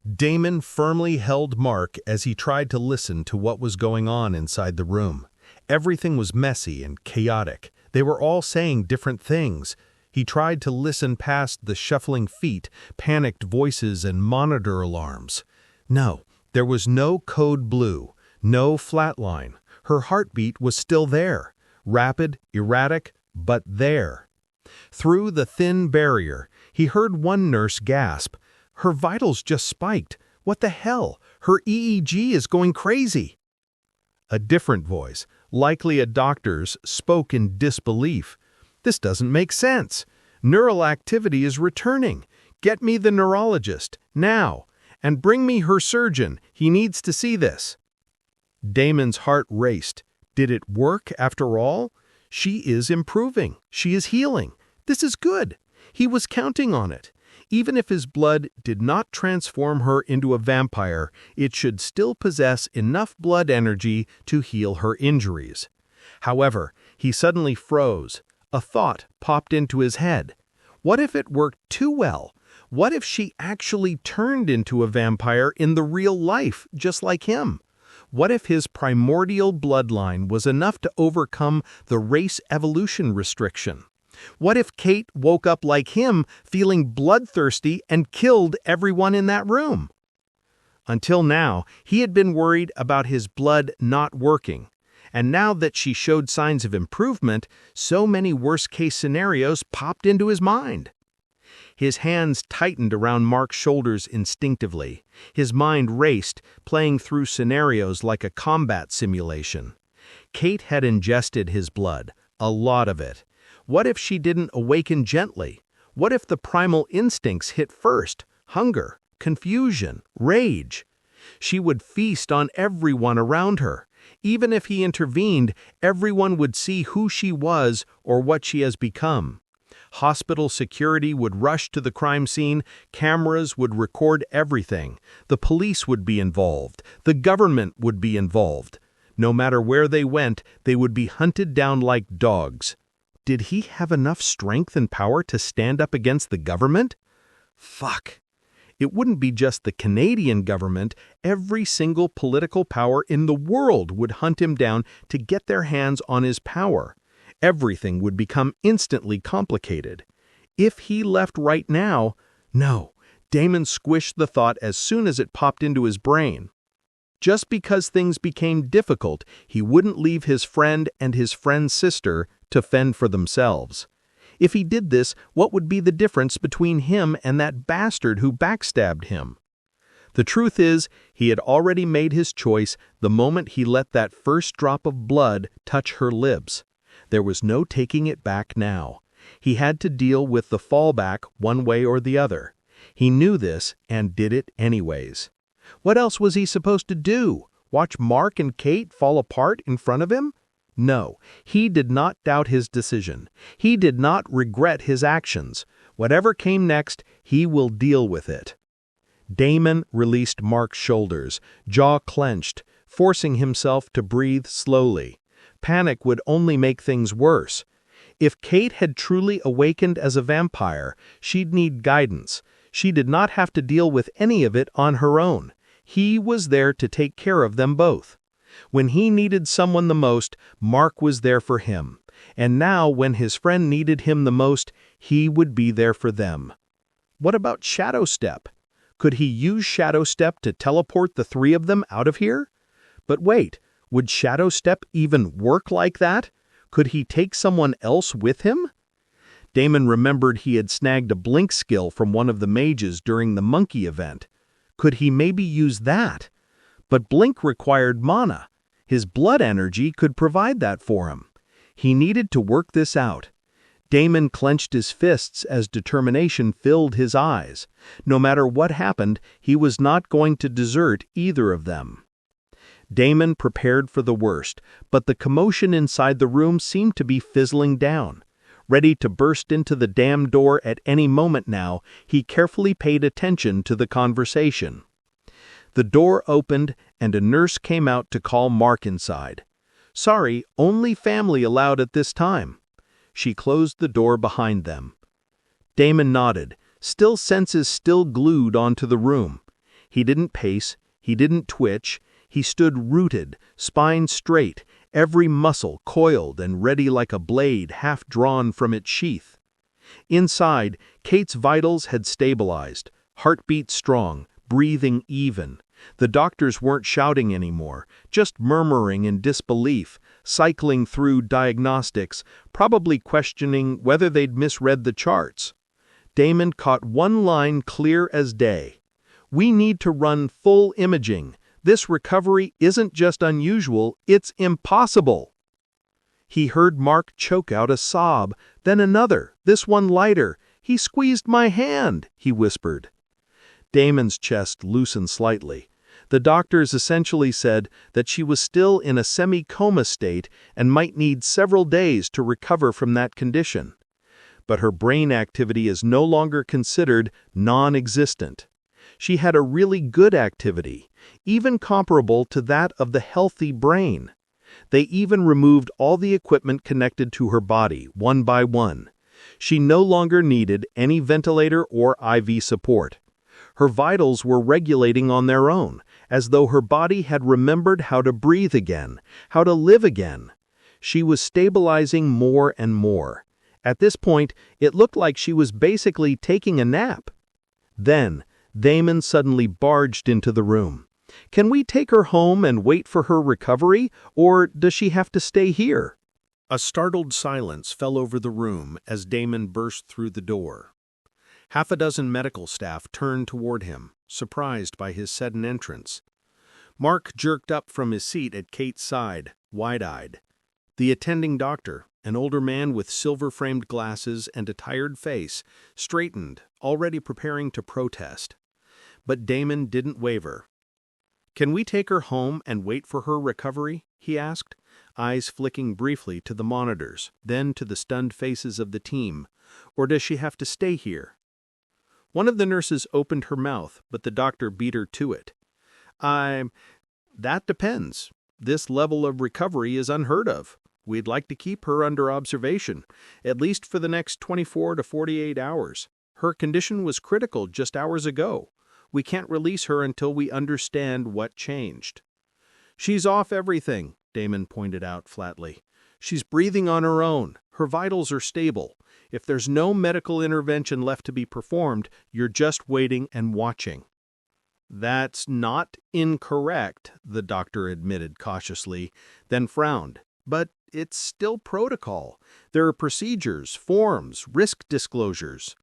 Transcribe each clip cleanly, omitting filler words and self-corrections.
Damon firmly held Mark as he tried to listen to what was going on inside the room. Everything was messy and chaotic. They were all saying different things. He tried to listen past the shuffling feet, panicked voices, and monitor alarms. No, there was no code blue, no flatline. Her heartbeat was still there. Rapid, erratic, but there. Through the thin barrier, he heard one nurse gasp. Her vitals just spiked. What the hell? Her EEG is going crazy. A different voice, likely a doctor's, spoke in disbelief. This doesn't make sense. Neural activity is returning. Get me the neurologist, now. And bring me her surgeon. He needs to see this. Damon's heart raced. Did it work after all? She is improving. She is healing. This is good. He was counting on it. Even if his blood did not transform her into a vampire, it should still possess enough blood energy to heal her injuries. However, he suddenly froze. A thought popped into his head. What if it worked too well? What if she actually turned into a vampire in the real life, just like him? What if his primordial bloodline was enough to overcome the race evolution restriction? What if Kate woke up like him, feeling bloodthirsty, and killed everyone in that room? Until now, he had been worried about his blood not working. And now that she showed signs of improvement, so many worst-case scenarios popped into his mind. His hands tightened around Mark's shoulders instinctively. His mind raced, playing through scenarios like a combat simulation. Kate had ingested his blood, a lot of it. What if she didn't awaken gently? What if the primal instincts hit first? Hunger, confusion, rage. She would feast on everyone around her. Even if he intervened, everyone would see who she was or what she has become. Hospital security would rush to the crime scene, cameras would record everything, the police would be involved, the government would be involved. No matter where they went, they would be hunted down like dogs. Did he have enough strength and power to stand up against the government? Fuck. It wouldn't be just the Canadian government. Every single political power in the world would hunt him down to get their hands on his power. Everything would become instantly complicated. If he left right now, no. Damon squished the thought as soon as it popped into his brain. Just because things became difficult, he wouldn't leave his friend and his friend's sister to fend for themselves. If he did this, what would be the difference between him and that bastard who backstabbed him? The truth is, he had already made his choice the moment he let that first drop of blood touch her lips. There was no taking it back now. He had to deal with the fallback one way or the other. He knew this and did it anyways. What else was he supposed to do? Watch Mark and Kate fall apart in front of him? No, he did not doubt his decision. He did not regret his actions. Whatever came next, he will deal with it. Damon released Mark's shoulders, jaw clenched, forcing himself to breathe slowly. Panic would only make things worse. If Kate had truly awakened as a vampire, she'd need guidance. She did not have to deal with any of it on her own. He was there to take care of them both. When he needed someone the most, Mark was there for him. And now, when his friend needed him the most, he would be there for them. What about Shadow Step? Could he use Shadow Step to teleport the three of them out of here? But wait, would Shadow Step even work like that? Could he take someone else with him? Damon remembered he had snagged a blink skill from one of the mages during the monkey event. Could he maybe use that? But blink required mana. His blood energy could provide that for him. He needed to work this out. Damon clenched his fists as determination filled his eyes. No matter what happened, he was not going to desert either of them. Damon prepared for the worst, but the commotion inside the room seemed to be fizzling down. Ready to burst into the damn door at any moment now, he carefully paid attention to the conversation. The door opened, and a nurse came out to call Mark inside. Sorry, only family allowed at this time. She closed the door behind them. Damon nodded, senses still glued onto the room. He didn't pace, he didn't twitch, he stood rooted, spine straight, every muscle coiled and ready like a blade half drawn from its sheath. Inside, Kate's vitals had stabilized, heartbeat strong, breathing even. The doctors weren't shouting anymore, just murmuring in disbelief, cycling through diagnostics, probably questioning whether they'd misread the charts. Damon caught one line clear as day. "We need to run full imaging. This recovery isn't just unusual, it's impossible." He heard Mark choke out a sob, then another, this one lighter. "He squeezed my hand," he whispered. Damon's chest loosened slightly. The doctors essentially said that she was still in a semi-coma state and might need several days to recover from that condition. But her brain activity is no longer considered non-existent. She had a really good activity, even comparable to that of the healthy brain. They even removed all the equipment connected to her body, one by one. She no longer needed any ventilator or IV support. Her vitals were regulating on their own, as though her body had remembered how to breathe again, how to live again. She was stabilizing more and more. At this point, it looked like she was basically taking a nap. Then, Damon suddenly barged into the room. "Can we take her home and wait for her recovery, or does she have to stay here?" A startled silence fell over the room as Damon burst through the door. Half a dozen medical staff turned toward him, surprised by his sudden entrance. Mark jerked up from his seat at Kate's side, wide-eyed. The attending doctor, an older man with silver-framed glasses and a tired face, straightened, already preparing to protest. But Damon didn't waver. "Can we take her home and wait for her recovery?" he asked, eyes flicking briefly to the monitors, then to the stunned faces of the team. "Or does she have to stay here?" One of the nurses opened her mouth, but the doctor beat her to it. That depends. This level of recovery is unheard of. We'd like to keep her under observation, at least for the next 24 to 48 hours. Her condition was critical just hours ago. We can't release her until we understand what changed." "She's off everything," Damon pointed out flatly. "She's breathing on her own. Her vitals are stable. If there's no medical intervention left to be performed, you're just waiting and watching." "That's not incorrect," the doctor admitted cautiously, then frowned. "But it's still protocol. There are procedures, forms, risk disclosures."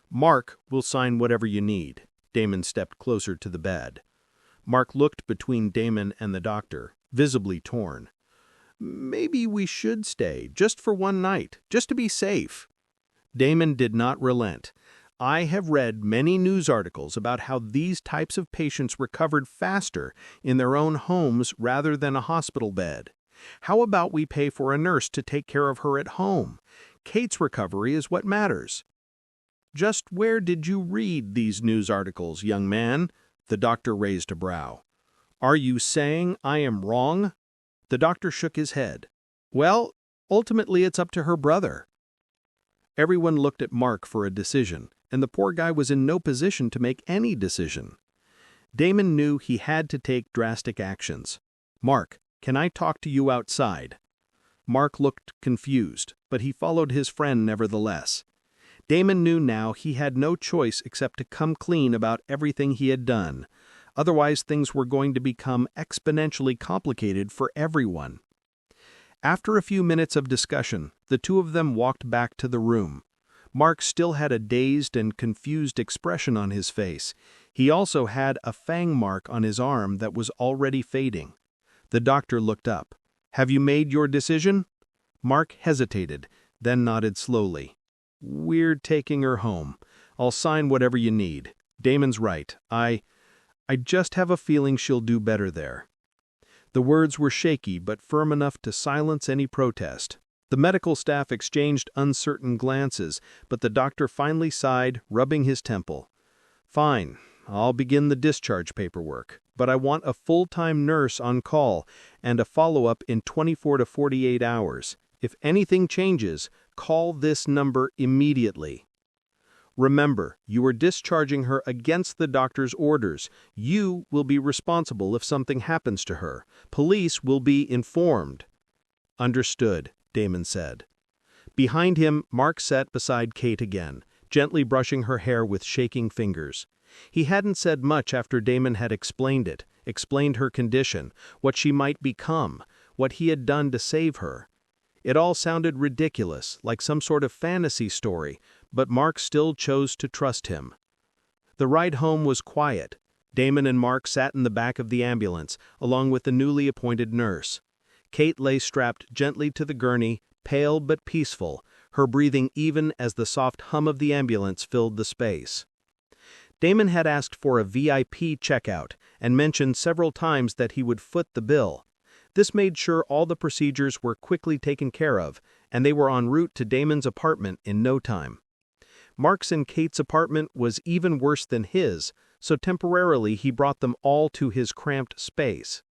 "Mark will sign whatever you need." Damon stepped closer to the bed. Mark looked between Damon and the doctor, visibly torn. "Maybe we should stay, just for one night, just to be safe." Damon did not relent. "I have read many news articles about how these types of patients recovered faster in their own homes rather than a hospital bed. How about we pay for a nurse to take care of her at home? Kate's recovery is what matters." "Just where did you read these news articles, young man?" The doctor raised a brow. "Are you saying I am wrong?" The doctor shook his head. "Well, ultimately it's up to her brother." Everyone looked at Mark for a decision, and the poor guy was in no position to make any decision. Damon knew he had to take drastic actions. "Mark, can I talk to you outside?" Mark looked confused, but he followed his friend nevertheless. Damon knew now he had no choice except to come clean about everything he had done. Otherwise, things were going to become exponentially complicated for everyone. After a few minutes of discussion, the two of them walked back to the room. Mark still had a dazed and confused expression on his face. He also had a fang mark on his arm that was already fading. The doctor looked up. "Have you made your decision?" Mark hesitated, then nodded slowly. "We're taking her home. I'll sign whatever you need. Damon's right. I just have a feeling she'll do better there." The words were shaky but firm enough to silence any protest. The medical staff exchanged uncertain glances, but the doctor finally sighed, rubbing his temple. "Fine, I'll begin the discharge paperwork, but I want a full-time nurse on call and a follow-up in 24 to 48 hours. If anything changes, call this number immediately." Remember, you are discharging her against the doctor's orders. You will be responsible if something happens to her. Police will be informed." "Understood," Damon said. Behind him, Mark sat beside Kate again, gently brushing her hair with shaking fingers. He hadn't said much after Damon had explained her condition, what she might become, what he had done to save her. It all sounded ridiculous, like some sort of fantasy story, but Mark still chose to trust him. The ride home was quiet. Damon and Mark sat in the back of the ambulance, along with the newly appointed nurse. Kate lay strapped gently to the gurney, pale but peaceful, her breathing even as the soft hum of the ambulance filled the space. Damon had asked for a VIP checkout and mentioned several times that he would foot the bill. This made sure all the procedures were quickly taken care of, and they were en route to Damon's apartment in no time. Mark's and Kate's apartment was even worse than his, so temporarily he brought them all to his cramped space.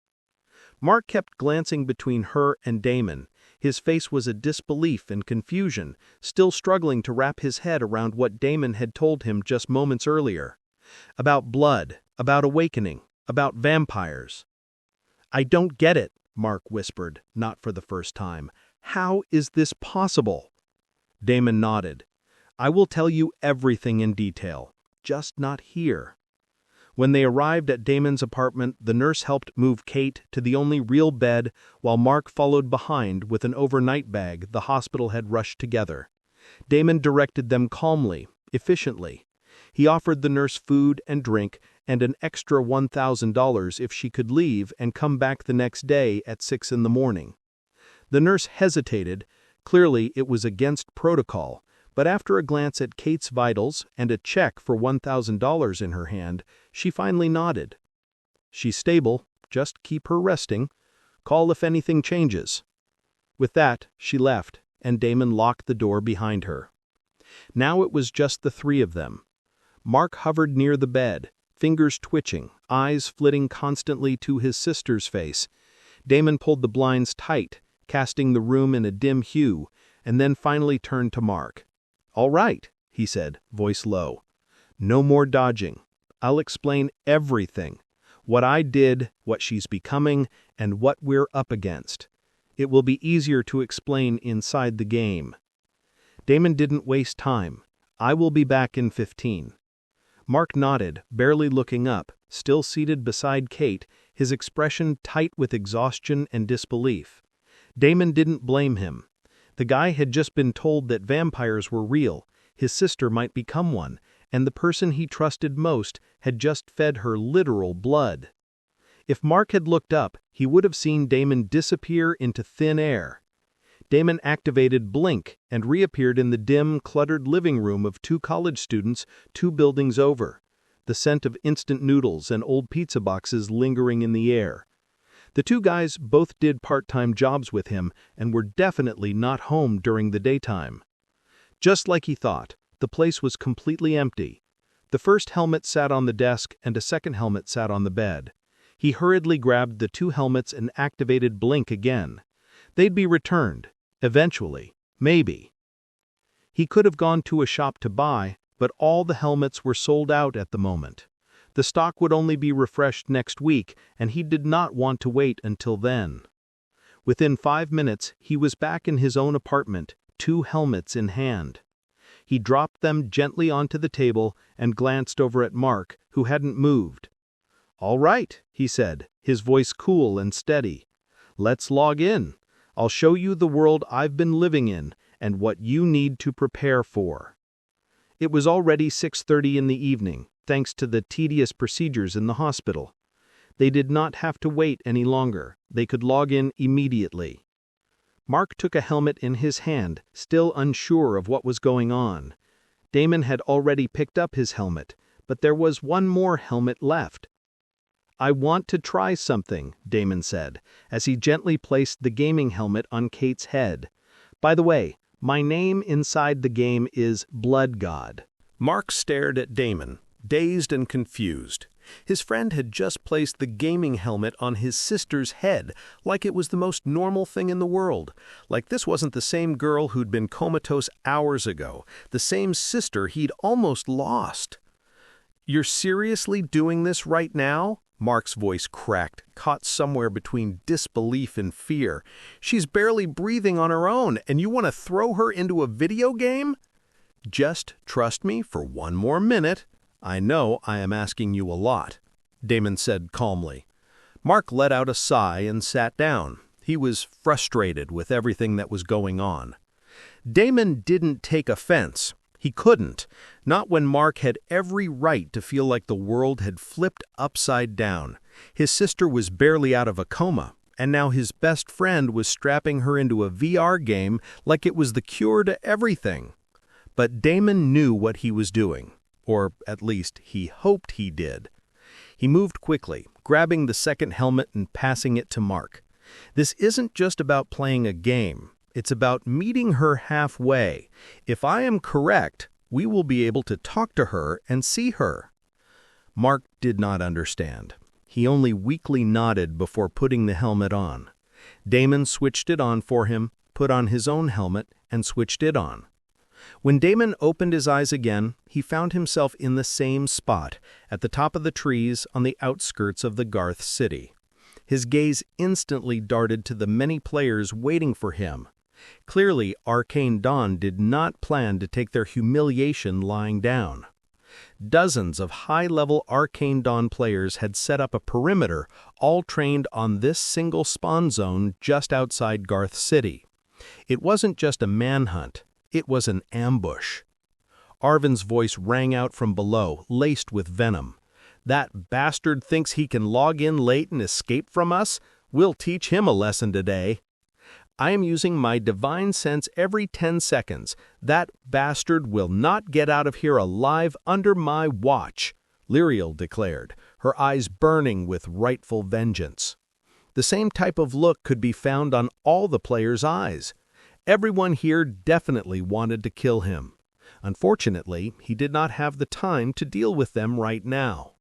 Mark kept glancing between her and Damon. His face was a disbelief and confusion, still struggling to wrap his head around what Damon had told him just moments earlier. About blood, about awakening, about vampires. "I don't get it," Mark whispered, not for the first time. "How is this possible?" Damon nodded. "I will tell you everything in detail, just not here." When they arrived at Damon's apartment, the nurse helped move Kate to the only real bed, while Mark followed behind with an overnight bag the hospital had rushed together. Damon directed them calmly, efficiently. He offered the nurse food and drink and an extra $1,000 if she could leave and come back the next day at 6 in the morning. The nurse hesitated. Clearly it was against protocol, but after a glance at Kate's vitals and a check for $1,000 in her hand, she finally nodded. "She's stable, just keep her resting. Call if anything changes." With that, she left, and Damon locked the door behind her. Now it was just the three of them. Mark hovered near the bed, fingers twitching, eyes flitting constantly to his sister's face. Damon pulled the blinds tight, casting the room in a dim hue, and then finally turned to Mark. "All right," he said, voice low. "No more dodging. I'll explain everything. What I did, what she's becoming, and what we're up against. It will be easier to explain inside the game." Damon didn't waste time. "I will be back in 15. Mark nodded, barely looking up, still seated beside Kate, his expression tight with exhaustion and disbelief. Damon didn't blame him. The guy had just been told that vampires were real, his sister might become one, and the person he trusted most had just fed her literal blood. If Mark had looked up, he would have seen Damon disappear into thin air. Damon activated Blink and reappeared in the dim, cluttered living room of two college students 2 buildings over, the scent of instant noodles and old pizza boxes lingering in the air. The two guys both did part-time jobs with him and were definitely not home during the daytime. Just like he thought, the place was completely empty. The first helmet sat on the desk and a second helmet sat on the bed. He hurriedly grabbed the 2 helmets and activated Blink again. They'd be returned. Eventually, maybe. He could have gone to a shop to buy, but all the helmets were sold out at the moment. The stock would only be refreshed next week, and he did not want to wait until then. Within 5 minutes, he was back in his own apartment, 2 helmets in hand. He dropped them gently onto the table and glanced over at Mark, who hadn't moved. "All right," he said, his voice cool and steady. "Let's log in. I'll show you the world I've been living in and what you need to prepare for." It was already 6:30 in the evening, thanks to the tedious procedures in the hospital. They did not have to wait any longer. They could log in immediately. Mark took a helmet in his hand, still unsure of what was going on. Damon had already picked up his helmet, but there was one more helmet left. "I want to try something," Damon said, as he gently placed the gaming helmet on Kate's head. "By the way, my name inside the game is Blood God." Mark stared at Damon, dazed and confused. His friend had just placed the gaming helmet on his sister's head, like it was the most normal thing in the world. Like this wasn't the same girl who'd been comatose hours ago, the same sister he'd almost lost. "You're seriously doing this right now?" Mark's voice cracked, caught somewhere between disbelief and fear. "She's barely breathing on her own, and you want to throw her into a video game?" "Just trust me for one more minute. I know I am asking you a lot," Damon said calmly. Mark let out a sigh and sat down. He was frustrated with everything that was going on. Damon didn't take offense. He couldn't, not when Mark had every right to feel like the world had flipped upside down. His sister was barely out of a coma, and now his best friend was strapping her into a VR game like it was the cure to everything. But Damon knew what he was doing, or at least he hoped he did. He moved quickly, grabbing the second helmet and passing it to Mark. This isn't just about playing a game. It's about meeting her halfway. If I am correct, we will be able to talk to her and see her. Mark did not understand. He only weakly nodded before putting the helmet on. Damon switched it on for him, put on his own helmet, and switched it on. When Damon opened his eyes again, he found himself in the same spot, at the top of the trees on the outskirts of the Garth city. His gaze instantly darted to the many players waiting for him. Clearly, Arcane Dawn did not plan to take their humiliation lying down. Dozens of high-level Arcane Dawn players had set up a perimeter, all trained on this single spawn zone just outside Garth City. It wasn't just a manhunt, it was an ambush. Arvin's voice rang out from below, laced with venom. "That bastard thinks he can log in late and escape from us? We'll teach him a lesson today. I am using my divine sense every 10 seconds. That bastard will not get out of here alive under my watch," Lyriel declared, her eyes burning with rightful vengeance. The same type of look could be found on all the players' eyes. Everyone here definitely wanted to kill him. Unfortunately, he did not have the time to deal with them right now.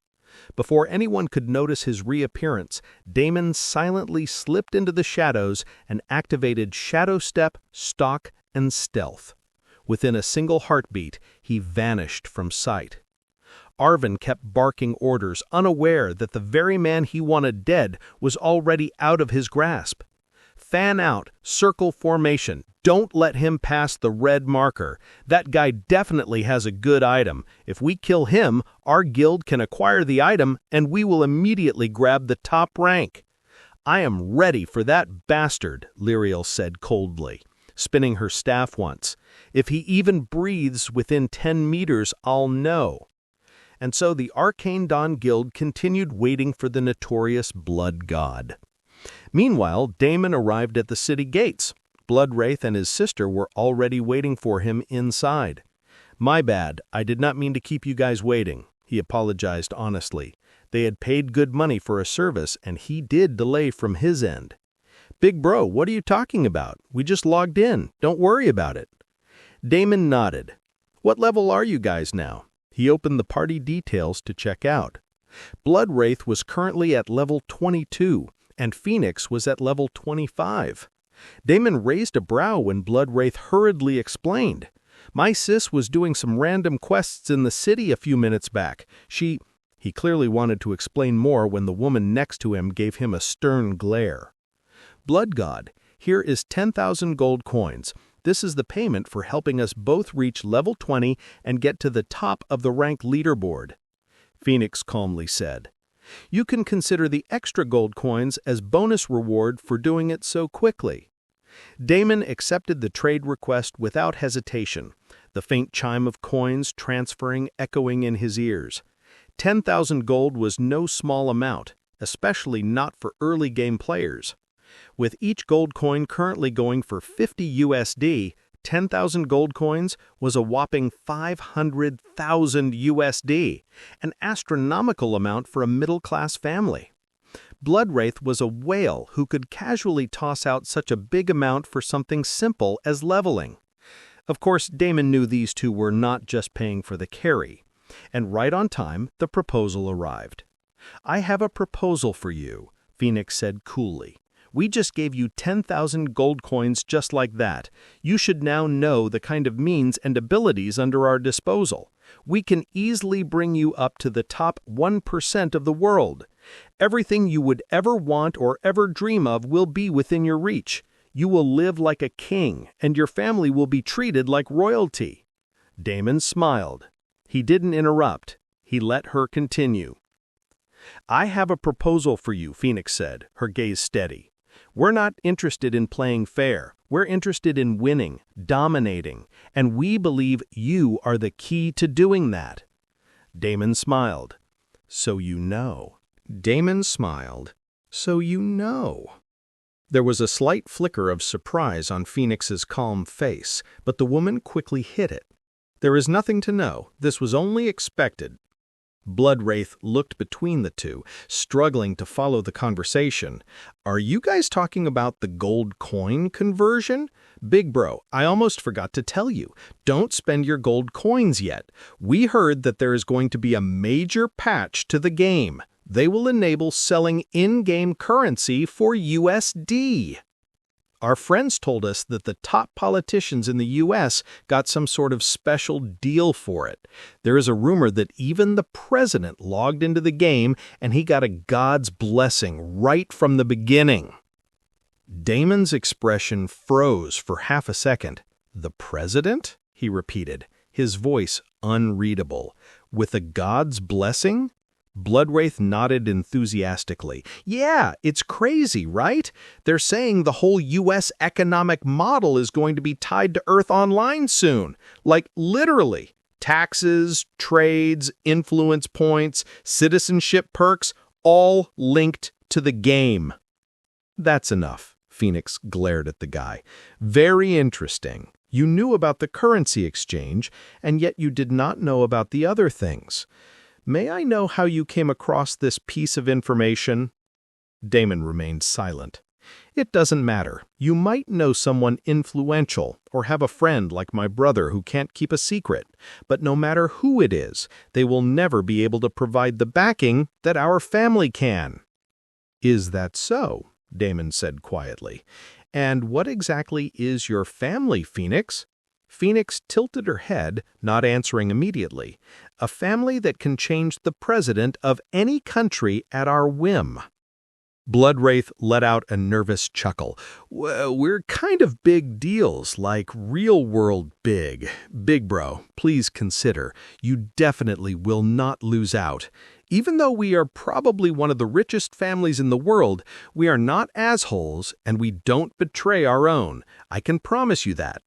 Before anyone could notice his reappearance, Damon silently slipped into the shadows and activated Shadow Step, Stalk, and Stealth. Within a single heartbeat, he vanished from sight. Arvin kept barking orders, unaware that the very man he wanted dead was already out of his grasp. "Fan out, circle formation. Don't let him pass the red marker. That guy definitely has a good item. If we kill him, our guild can acquire the item and we will immediately grab the top rank." "I am ready for that bastard," Lyriel said coldly, spinning her staff once. "If he even breathes within 10 meters, I'll know." And so the Arcane Dawn Guild continued waiting for the notorious Blood God. Meanwhile, Damon arrived at the city gates. Bloodwraith and his sister were already waiting for him inside. "My bad, I did not mean to keep you guys waiting," he apologized honestly. They had paid good money for a service, and he did delay from his end. "Big bro, what are you talking about? We just logged in. Don't worry about it." Damon nodded. "What level are you guys now?" He opened the party details to check out. Bloodwraith was currently at level 22, and Phoenix was at level 25. Damon raised a brow when Bloodwraith hurriedly explained. "My sis was doing some random quests in the city a few minutes back. He clearly wanted to explain more when the woman next to him gave him a stern glare. "Blood God, here is 10,000 gold coins. This is the payment for helping us both reach level 20 and get to the top of the rank leaderboard," Phoenix calmly said. "You can consider the extra gold coins as bonus reward for doing it so quickly." Damon accepted the trade request without hesitation, the faint chime of coins transferring echoing in his ears. 10,000 gold was no small amount, especially not for early game players. With each gold coin currently going for 50 USD, 10,000 gold coins was a whopping 500,000 USD, an astronomical amount for a middle-class family. Bloodwraith was a whale who could casually toss out such a big amount for something simple as leveling. Of course, Damon knew these two were not just paying for the carry, and right on time, the proposal arrived. "I have a proposal for you," Phoenix said coolly. "We just gave you 10,000 gold coins just like that. You should now know the kind of means and abilities under our disposal. We can easily bring you up to the top 1% of the world. Everything you would ever want or ever dream of will be within your reach. You will live like a king, and your family will be treated like royalty." Damon smiled. He didn't interrupt. He let her continue. "I have a proposal for you," Phoenix said, her gaze steady. "We're not interested in playing fair. We're interested in winning, dominating, and we believe you are the key to doing that." Damon smiled. "So you know." Damon smiled. "So you know." There was a slight flicker of surprise on Phoenix's calm face, but the woman quickly hid it. "There is nothing to know. This was only expected." Bloodwraith looked between the two, struggling to follow the conversation. "Are you guys talking about the gold coin conversion? Big bro, I almost forgot to tell you. Don't spend your gold coins yet. We heard that there is going to be a major patch to the game. They will enable selling in-game currency for USD. Our friends told us that the top politicians in the US got some sort of special deal for it. There is a rumor that even the president logged into the game and he got a God's blessing right from the beginning." Damon's expression froze for half a second. "The president?" he repeated, his voice unreadable. "With a God's blessing?" Bloodwraith nodded enthusiastically. "Yeah, it's crazy, right? They're saying the whole U.S. economic model is going to be tied to Earth Online soon. Like, literally. Taxes, trades, influence points, citizenship perks, all linked to the game." "That's enough," Phoenix glared at the guy. "Very interesting. You knew about the currency exchange, and yet you did not know about the other things. May I know how you came across this piece of information?" Damon remained silent. "It doesn't matter. You might know someone influential or have a friend like my brother who can't keep a secret. But no matter who it is, they will never be able to provide the backing that our family can." "Is that so?" Damon said quietly. "And what exactly is your family, Phoenix?" Phoenix tilted her head, not answering immediately. "A family that can change the president of any country at our whim." Bloodwraith let out a nervous chuckle. "We're kind of big deals, like real-world big. Big bro, please consider. You definitely will not lose out. Even though we are probably one of the richest families in the world, we are not assholes, and we don't betray our own. I can promise you that."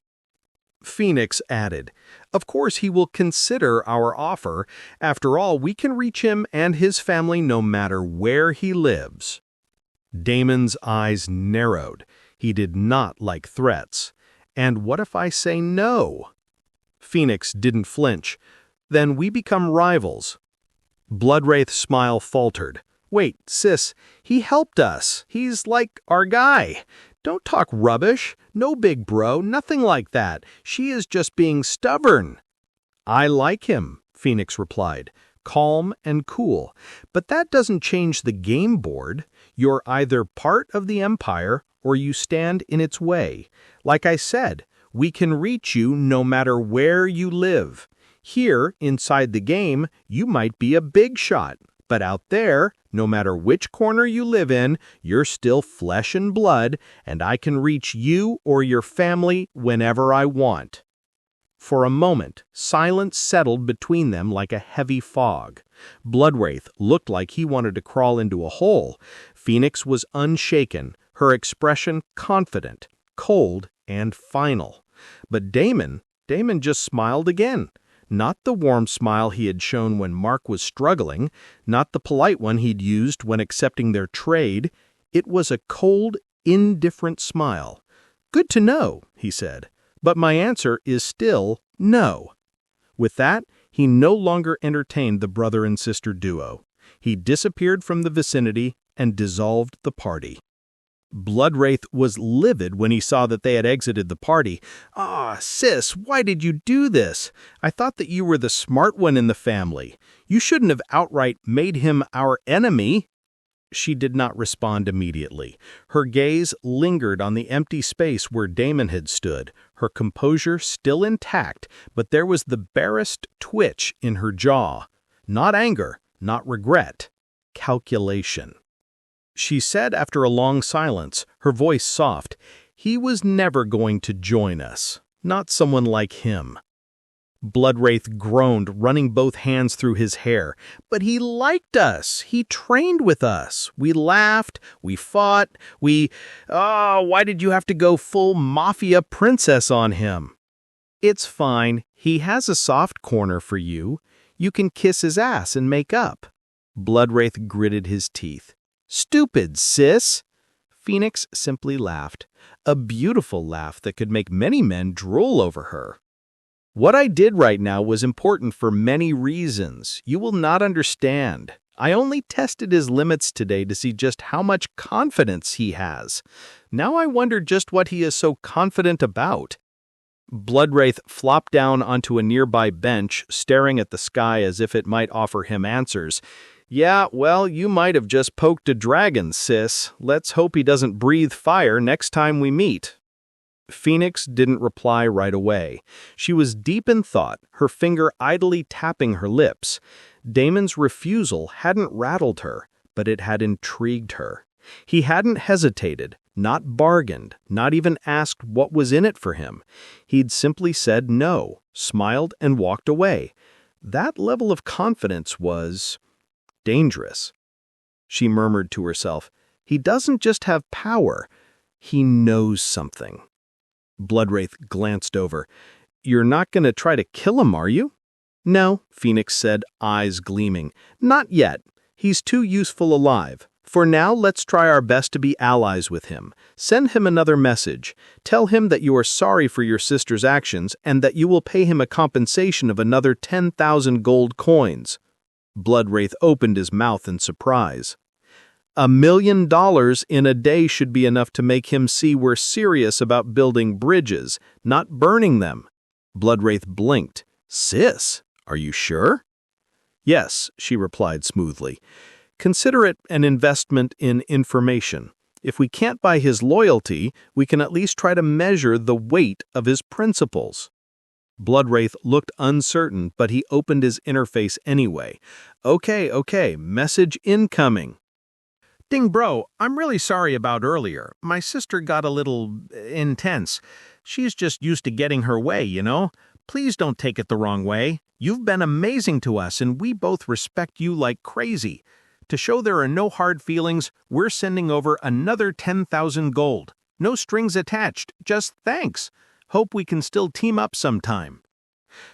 Phoenix added, "Of course he will consider our offer. After all, we can reach him and his family no matter where he lives." Damon's eyes narrowed. He did not like threats. "And what if I say no?" Phoenix didn't flinch. "Then we become rivals." Bloodwraith's smile faltered. "Wait, sis, he helped us. He's like our guy. Don't talk rubbish. No, big bro, nothing like that. She is just being stubborn." "I like him," Phoenix replied, calm and cool. "But that doesn't change the game board. You're either part of the Empire or you stand in its way. Like I said, we can reach you no matter where you live. Here, inside the game, you might be a big shot. But out there, no matter which corner you live in, you're still flesh and blood, and I can reach you or your family whenever I want." For a moment, silence settled between them like a heavy fog. Bloodwraith looked like he wanted to crawl into a hole. Phoenix was unshaken, her expression confident, cold, and final. But Damon just smiled again. Not the warm smile he had shown when Mark was struggling, not the polite one he'd used when accepting their trade. It was a cold, indifferent smile. "Good to know," he said, "but my answer is still no." With that, he no longer entertained the brother and sister duo. He disappeared from the vicinity and dissolved the party. Bloodwraith was livid when he saw that they had exited the party. "Ah, sis, why did you do this? I thought that you were the smart one in the family. You shouldn't have outright made him our enemy." She did not respond immediately. Her gaze lingered on the empty space where Damon had stood, her composure still intact, but there was the barest twitch in her jaw. Not anger, not regret. Calculation. She said after a long silence, her voice soft, "He was never going to join us. Not someone like him." Bloodwraith groaned, running both hands through his hair. "But he liked us. He trained with us. We laughed. We fought. Why did you have to go full mafia princess on him?" "It's fine. He has a soft corner for you. You can kiss his ass and make up." Bloodwraith gritted his teeth. "Stupid, sis!" Phoenix simply laughed, a beautiful laugh that could make many men drool over her. "What I did right now was important for many reasons. You will not understand. I only tested his limits today to see just how much confidence he has. Now I wonder just what he is so confident about." Bloodwraith flopped down onto a nearby bench, staring at the sky as if it might offer him answers. "Yeah, well, you might have just poked a dragon, sis. Let's hope he doesn't breathe fire next time we meet." Phoenix didn't reply right away. She was deep in thought, her finger idly tapping her lips. Damon's refusal hadn't rattled her, but it had intrigued her. He hadn't hesitated, not bargained, not even asked what was in it for him. He'd simply said no, smiled, and walked away. That level of confidence was dangerous. She murmured to herself, "He doesn't just have power, he knows something." Bloodwraith glanced over. "You're not going to try to kill him, are you?" "No," Phoenix said, eyes gleaming. "Not yet. He's too useful alive. For now, let's try our best to be allies with him. Send him another message. Tell him that you are sorry for your sister's actions and that you will pay him a compensation of another 10,000 gold coins." Bloodwraith opened his mouth in surprise. $1 million in a day should be enough to make him see we're serious about building bridges, not burning them. Bloodwraith blinked. "Sis, are you sure?" "Yes," she replied smoothly. "Consider it an investment in information. If we can't buy his loyalty, we can at least try to measure the weight of his principles." Bloodwraith looked uncertain, but he opened his interface anyway. Okay, message incoming." "Ding bro, I'm really sorry about earlier. My sister got a little intense. She's just used to getting her way, you know? Please don't take it the wrong way. You've been amazing to us and we both respect you like crazy. To show there are no hard feelings, we're sending over another 10,000 gold. No strings attached, just thanks. Hope we can still team up sometime."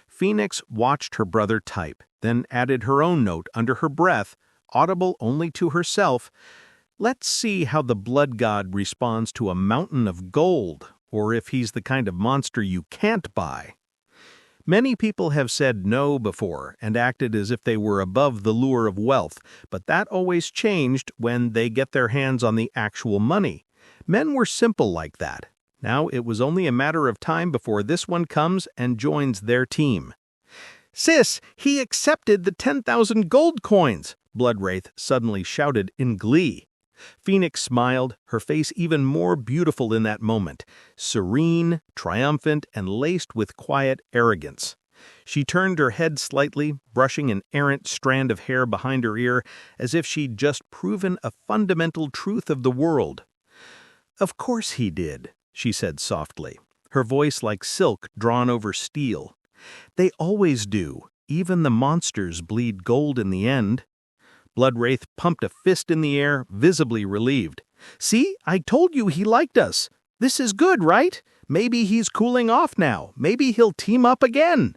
Phoenix watched her brother type, then added her own note under her breath, audible only to herself. "Let's see how the blood god responds to a mountain of gold, or if he's the kind of monster you can't buy." Many people have said no before and acted as if they were above the lure of wealth, but that always changed when they get their hands on the actual money. Men were simple like that. Now it was only a matter of time before this one comes and joins their team. "Sis, he accepted the 10,000 gold coins!" Bloodwraith suddenly shouted in glee. Phoenix smiled, her face even more beautiful in that moment, serene, triumphant, and laced with quiet arrogance. She turned her head slightly, brushing an errant strand of hair behind her ear, as if she'd just proven a fundamental truth of the world. "Of course he did," she said softly, her voice like silk drawn over steel. "They always do. Even the monsters bleed gold in the end." Bloodwraith pumped a fist in the air, visibly relieved. "See, I told you he liked us. This is good, right? Maybe he's cooling off now. Maybe he'll team up again."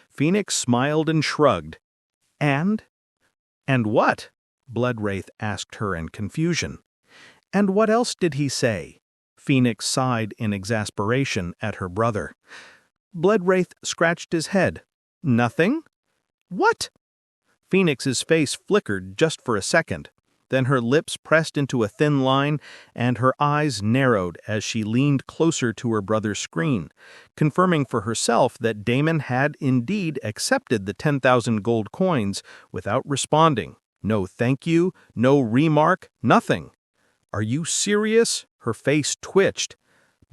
Phoenix smiled and shrugged. "And what?" Bloodwraith asked her in confusion. "And what else did he say?" Phoenix sighed in exasperation at her brother. Bloodwraith scratched his head. "Nothing?" "What?" Phoenix's face flickered just for a second. Then her lips pressed into a thin line, and her eyes narrowed as she leaned closer to her brother's screen, confirming for herself that Damon had indeed accepted the 10,000 gold coins without responding. No thank you, no remark, nothing. "Are you serious?" Her face twitched.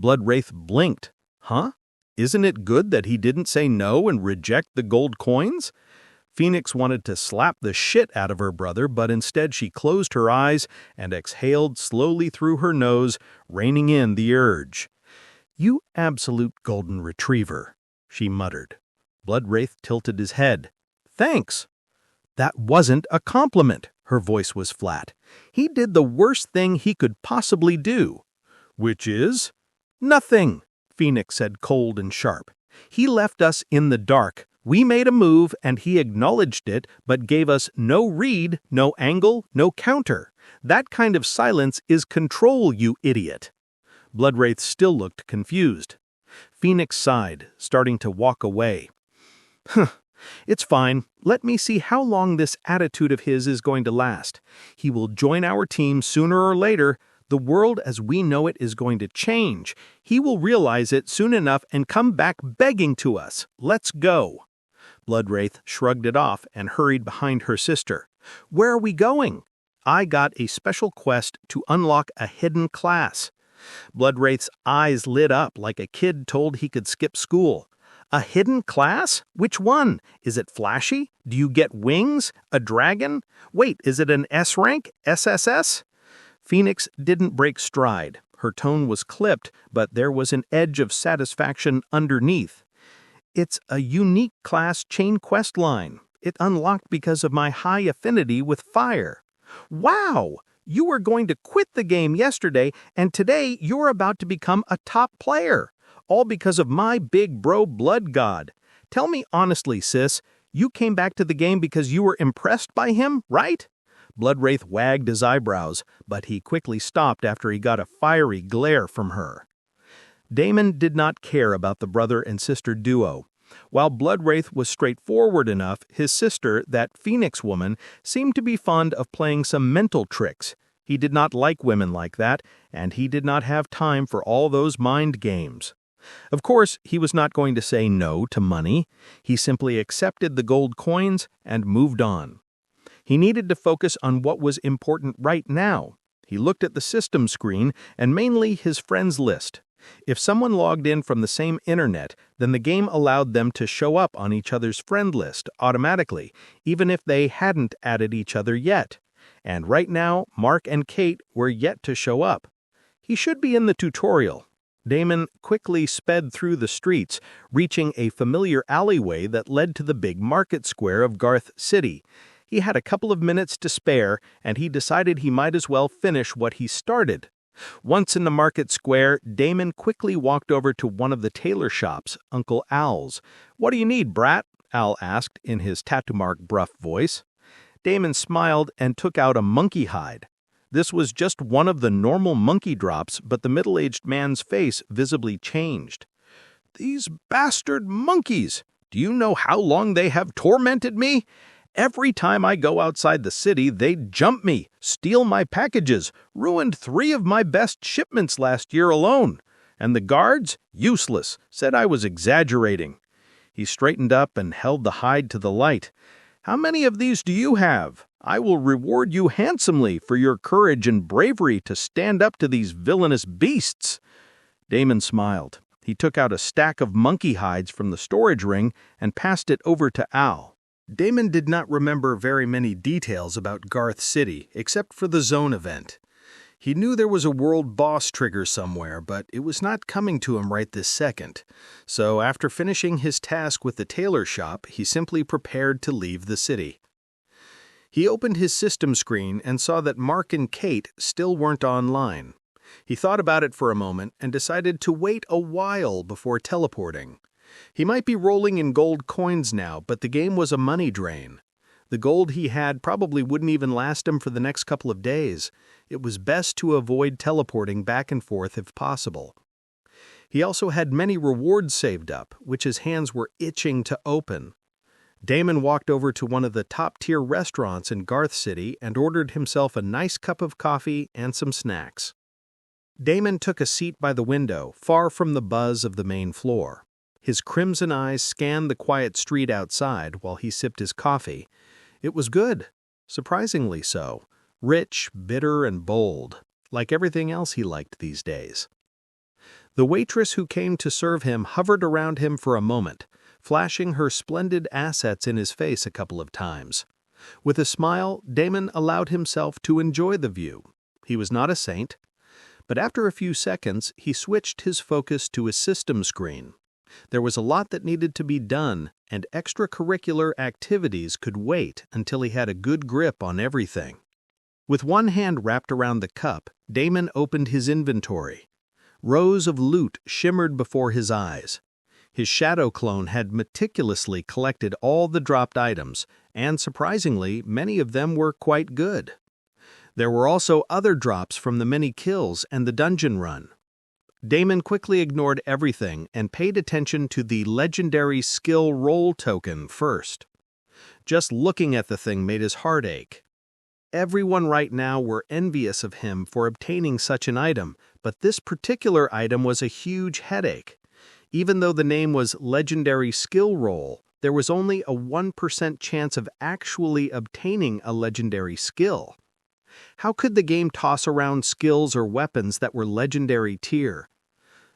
Bloodwraith blinked. "Huh? Isn't it good that he didn't say no and reject the gold coins?" Phoenix wanted to slap the shit out of her brother, but instead she closed her eyes and exhaled slowly through her nose, reining in the urge. "You absolute golden retriever," she muttered. Bloodwraith tilted his head. "Thanks." "That wasn't a compliment." Her voice was flat. "He did the worst thing he could possibly do." "Which is?" "Nothing," Phoenix said cold and sharp. "He left us in the dark. We made a move, and he acknowledged it, but gave us no read, no angle, no counter. That kind of silence is control, you idiot." Bloodwraith still looked confused. Phoenix sighed, starting to walk away. "It's fine. Let me see how long this attitude of his is going to last. He will join our team sooner or later. The world as we know it is going to change. He will realize it soon enough and come back begging to us. Let's go." Bloodwraith shrugged it off and hurried behind her sister. "Where are we going?" "I got a special quest to unlock a hidden class." Bloodwraith's eyes lit up like a kid told he could skip school. "A hidden class? Which one? Is it flashy? Do you get wings? A dragon? Wait, is it an S rank? SSS? Phoenix didn't break stride. Her tone was clipped, but there was an edge of satisfaction underneath. "It's a unique class chain quest line. It unlocked because of my high affinity with fire." "Wow! You were going to quit the game yesterday, and today you're about to become a top player. All because of my big bro blood god. Tell me honestly, sis, you came back to the game because you were impressed by him, right?" Bloodwraith wagged his eyebrows, but he quickly stopped after he got a fiery glare from her. Damon did not care about the brother and sister duo. While Bloodwraith was straightforward enough, his sister, that Phoenix woman, seemed to be fond of playing some mental tricks. He did not like women like that, and he did not have time for all those mind games. Of course, he was not going to say no to money. He simply accepted the gold coins and moved on. He needed to focus on what was important right now. He looked at the system screen and mainly his friends list. If someone logged in from the same internet, then the game allowed them to show up on each other's friend list automatically, even if they hadn't added each other yet. And right now, Mark and Kate were yet to show up. He should be in the tutorial. Damon quickly sped through the streets, reaching a familiar alleyway that led to the big market square of Garth City. He had a couple of minutes to spare, and he decided he might as well finish what he started. Once in the market square, Damon quickly walked over to one of the tailor shops, Uncle Al's. "What do you need, brat?" Al asked in his tattoo-mark gruff voice. Damon smiled and took out a monkey hide. This was just one of the normal monkey drops, but the middle-aged man's face visibly changed. "These bastard monkeys! Do you know how long they have tormented me? Every time I go outside the city, they jump me, steal my packages, ruined 3 of my best shipments last year alone. And the guards, useless, said I was exaggerating." He straightened up and held the hide to the light. "How many of these do you have? I will reward you handsomely for your courage and bravery to stand up to these villainous beasts." Damon smiled. He took out a stack of monkey hides from the storage ring and passed it over to Al. Damon did not remember very many details about Garth City, except for the zone event. He knew there was a world boss trigger somewhere, but it was not coming to him right this second. So after finishing his task with the tailor shop, he simply prepared to leave the city. He opened his system screen and saw that Mark and Kate still weren't online. He thought about it for a moment and decided to wait a while before teleporting. He might be rolling in gold coins now, but the game was a money drain. The gold he had probably wouldn't even last him for the next couple of days. It was best to avoid teleporting back and forth if possible. He also had many rewards saved up, which his hands were itching to open. Damon walked over to one of the top-tier restaurants in Garth City and ordered himself a nice cup of coffee and some snacks. Damon took a seat by the window, far from the buzz of the main floor. His crimson eyes scanned the quiet street outside while he sipped his coffee. It was good, surprisingly so, rich, bitter, and bold, like everything else he liked these days. The waitress who came to serve him hovered around him for a moment, flashing her splendid assets in his face a couple of times. With a smile, Damon allowed himself to enjoy the view. He was not a saint, but after a few seconds, he switched his focus to his system screen. There was a lot that needed to be done, and extracurricular activities could wait until he had a good grip on everything. With one hand wrapped around the cup, Damon opened his inventory. Rows of loot shimmered before his eyes. His shadow clone had meticulously collected all the dropped items, and surprisingly, many of them were quite good. There were also other drops from the many kills and the dungeon run. Damon quickly ignored everything and paid attention to the legendary skill roll token first. Just looking at the thing made his heart ache. Everyone right now were envious of him for obtaining such an item, but this particular item was a huge headache. Even though the name was Legendary Skill Roll, there was only a 1% chance of actually obtaining a legendary skill. How could the game toss around skills or weapons that were legendary tier?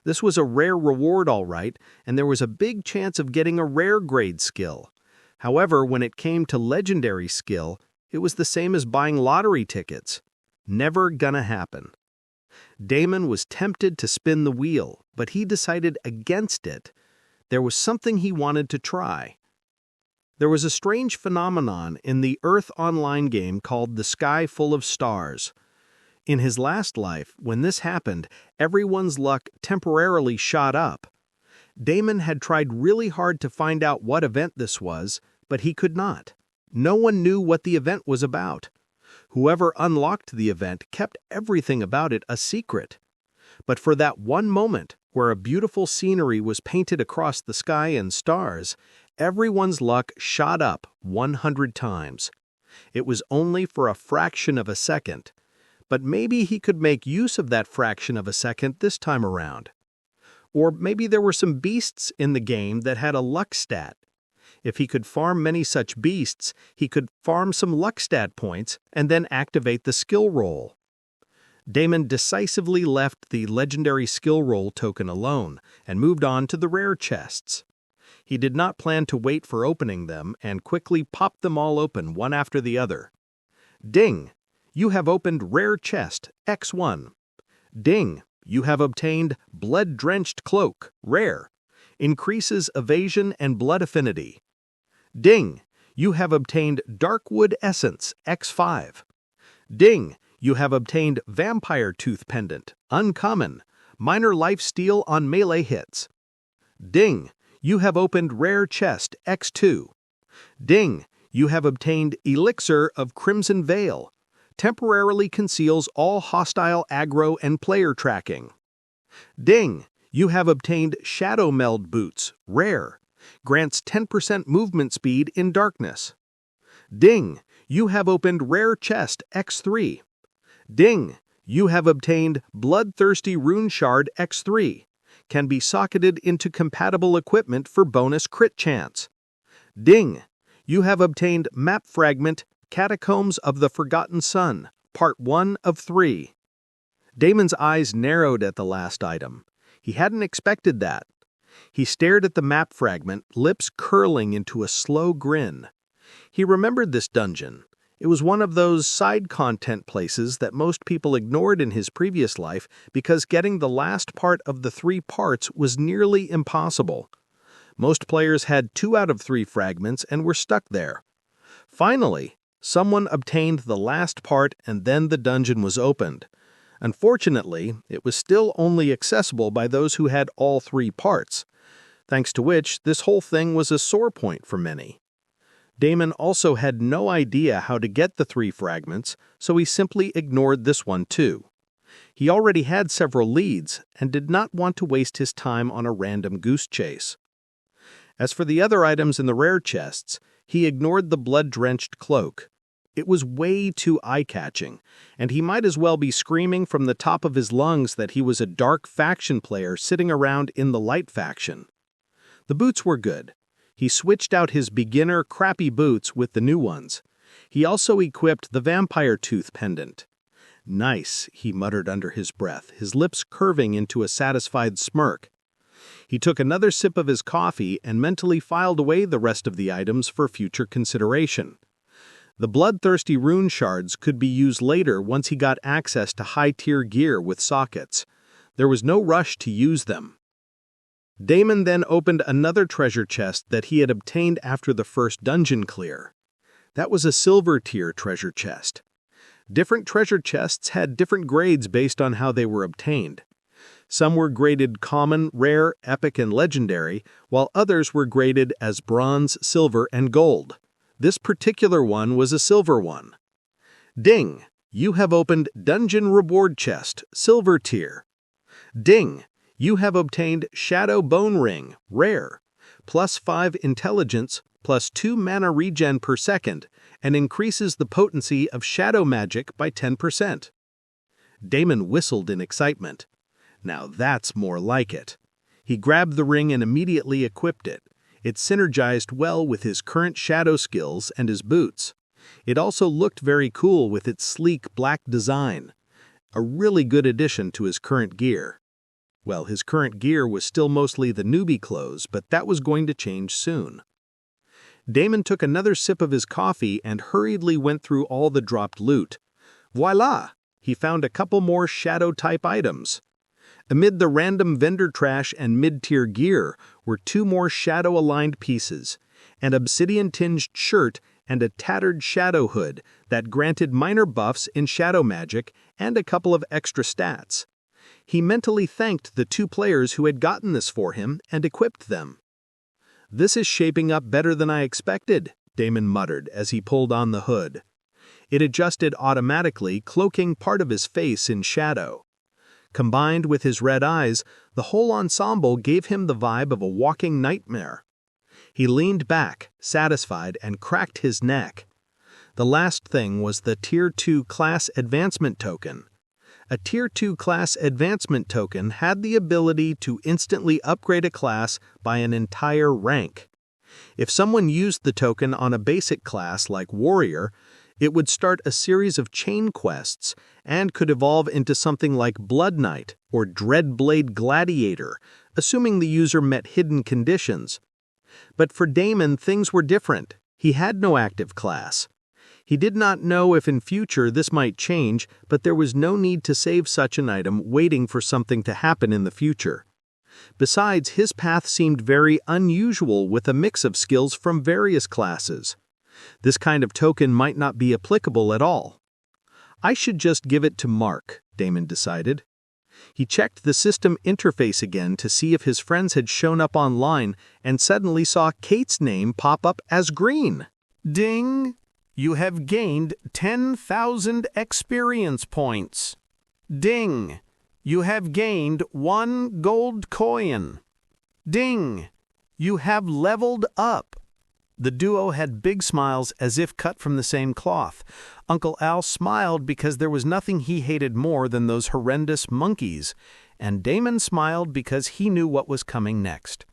This was a rare reward, all right, and there was a big chance of getting a rare grade skill. However, when it came to legendary skill, it was the same as buying lottery tickets. Never gonna happen. Damon was tempted to spin the wheel, but he decided against it. There was something he wanted to try. There was a strange phenomenon in the Earth Online game called the Sky Full of Stars. In his last life, when this happened, everyone's luck temporarily shot up. Damon had tried really hard to find out what event this was, but he could not. No one knew what the event was about. Whoever unlocked the event kept everything about it a secret. But for that one moment, where a beautiful scenery was painted across the sky and stars, everyone's luck shot up 100 times. It was only for a fraction of a second, but maybe he could make use of that fraction of a second this time around. Or maybe there were some beasts in the game that had a luck stat. If he could farm many such beasts, he could farm some luck stat points and then activate the skill roll. Damon decisively left the legendary skill roll token alone and moved on to the rare chests. He did not plan to wait for opening them and quickly popped them all open one after the other. Ding! You have opened Rare Chest X1. Ding! You have obtained Blood-Drenched Cloak Rare. Increases evasion and blood affinity. Ding! You have obtained Darkwood Essence X5. Ding! You have obtained Vampire Tooth Pendant Uncommon. Minor lifesteal on melee hits. Ding! You have opened Rare Chest X2. Ding! You have obtained Elixir of Crimson Veil. Temporarily conceals all hostile aggro and player tracking. Ding! You have obtained Shadow Meld Boots Rare. Grants 10% movement speed in darkness. Ding! You have opened Rare Chest X3. Ding! You have obtained Bloodthirsty Rune Shard X3. Can be socketed into compatible equipment for bonus crit chance. Ding! You have obtained Map Fragment Catacombs of the Forgotten Sun, Part 1 of 3. Damon's eyes narrowed at the last item. He hadn't expected that. He stared at the map fragment, lips curling into a slow grin. He remembered this dungeon. It was one of those side content places that most people ignored in his previous life because getting the last part of the 3 parts was nearly impossible. Most players had 2 out of 3 fragments and were stuck there. Finally, someone obtained the last part and then the dungeon was opened. Unfortunately, it was still only accessible by those who had all 3 parts, thanks to which this whole thing was a sore point for many. Damon also had no idea how to get the 3 fragments, so he simply ignored this one too. He already had several leads and did not want to waste his time on a random goose chase. As for the other items in the rare chests, He ignored the blood-drenched cloak. It was way too eye-catching, and he might as well be screaming from the top of his lungs that he was a dark faction player sitting around in the light faction. The boots were good. He switched out his beginner crappy boots with the new ones. He also equipped the vampire tooth pendant. "Nice," he muttered under his breath, his lips curving into a satisfied smirk. He took another sip of his coffee and mentally filed away the rest of the items for future consideration. The bloodthirsty rune shards could be used later once he got access to high-tier gear with sockets. There was no rush to use them. Damon then opened another treasure chest that he had obtained after the first dungeon clear. That was a silver-tier treasure chest. Different treasure chests had different grades based on how they were obtained. Some were graded common, rare, epic, and legendary, while others were graded as bronze, silver, and gold. This particular one was a silver one. Ding! You have opened Dungeon Reward Chest, Silver Tier. Ding! You have obtained Shadow Bone Ring, Rare, +5 Intelligence, +2 Mana Regen per second, and increases the potency of shadow magic by 10%. Damon whistled in excitement. Now that's more like it. He grabbed the ring and immediately equipped it. It synergized well with his current shadow skills and his boots. It also looked very cool with its sleek black design. A really good addition to his current gear. Well, his current gear was still mostly the newbie clothes, but that was going to change soon. Damon took another sip of his coffee and hurriedly went through all the dropped loot. Voila! He found a couple more shadow-type items. Amid the random vendor trash and mid-tier gear were 2 more shadow-aligned pieces, an obsidian-tinged shirt and a tattered shadow hood that granted minor buffs in shadow magic and a couple of extra stats. He mentally thanked the 2 players who had gotten this for him and equipped them. "This is shaping up better than I expected," Damon muttered as he pulled on the hood. It adjusted automatically, cloaking part of his face in shadow. Combined with his red eyes, the whole ensemble gave him the vibe of a walking nightmare. He leaned back, satisfied, and cracked his neck. The last thing was the Tier 2 class advancement token. A Tier 2 class advancement token had the ability to instantly upgrade a class by an entire rank. If someone used the token on a basic class like Warrior, it would start a series of chain quests and could evolve into something like Blood Knight or Dreadblade Gladiator, assuming the user met hidden conditions. But for Damon, things were different. He had no active class. He did not know if in future this might change, but there was no need to save such an item waiting for something to happen in the future. Besides, his path seemed very unusual with a mix of skills from various classes. This kind of token might not be applicable at all. I should just give it to Mark, Damon decided. He checked the system interface again to see if his friends had shown up online and suddenly saw Kate's name pop up as green. Ding! You have gained 10,000 experience points. Ding! You have gained 1 gold coin. Ding! You have leveled up. The duo had big smiles as if cut from the same cloth. Uncle Al smiled because there was nothing he hated more than those horrendous monkeys, and Damon smiled because he knew what was coming next.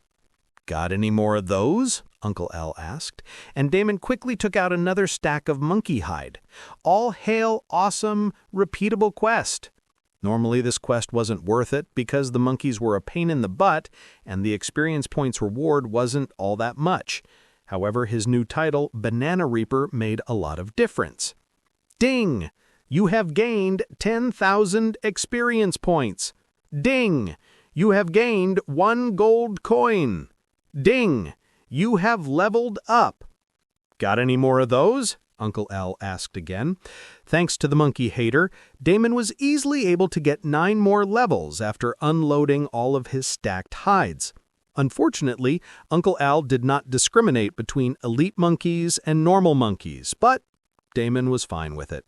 "Got any more of those?" Uncle Al asked, and Damon quickly took out another stack of monkey hide. All hail awesome, repeatable quest. Normally this quest wasn't worth it because the monkeys were a pain in the butt and the experience points reward wasn't all that much. However, his new title, Banana Reaper, made a lot of difference. Ding! You have gained 10,000 experience points. Ding! You have gained 1 gold coin. Ding! You have leveled up. Got any more of those? Uncle Al asked again. Thanks to the monkey hater, Damon was easily able to get 9 more levels after unloading all of his stacked hides. Unfortunately, Uncle Al did not discriminate between elite monkeys and normal monkeys, but Damon was fine with it.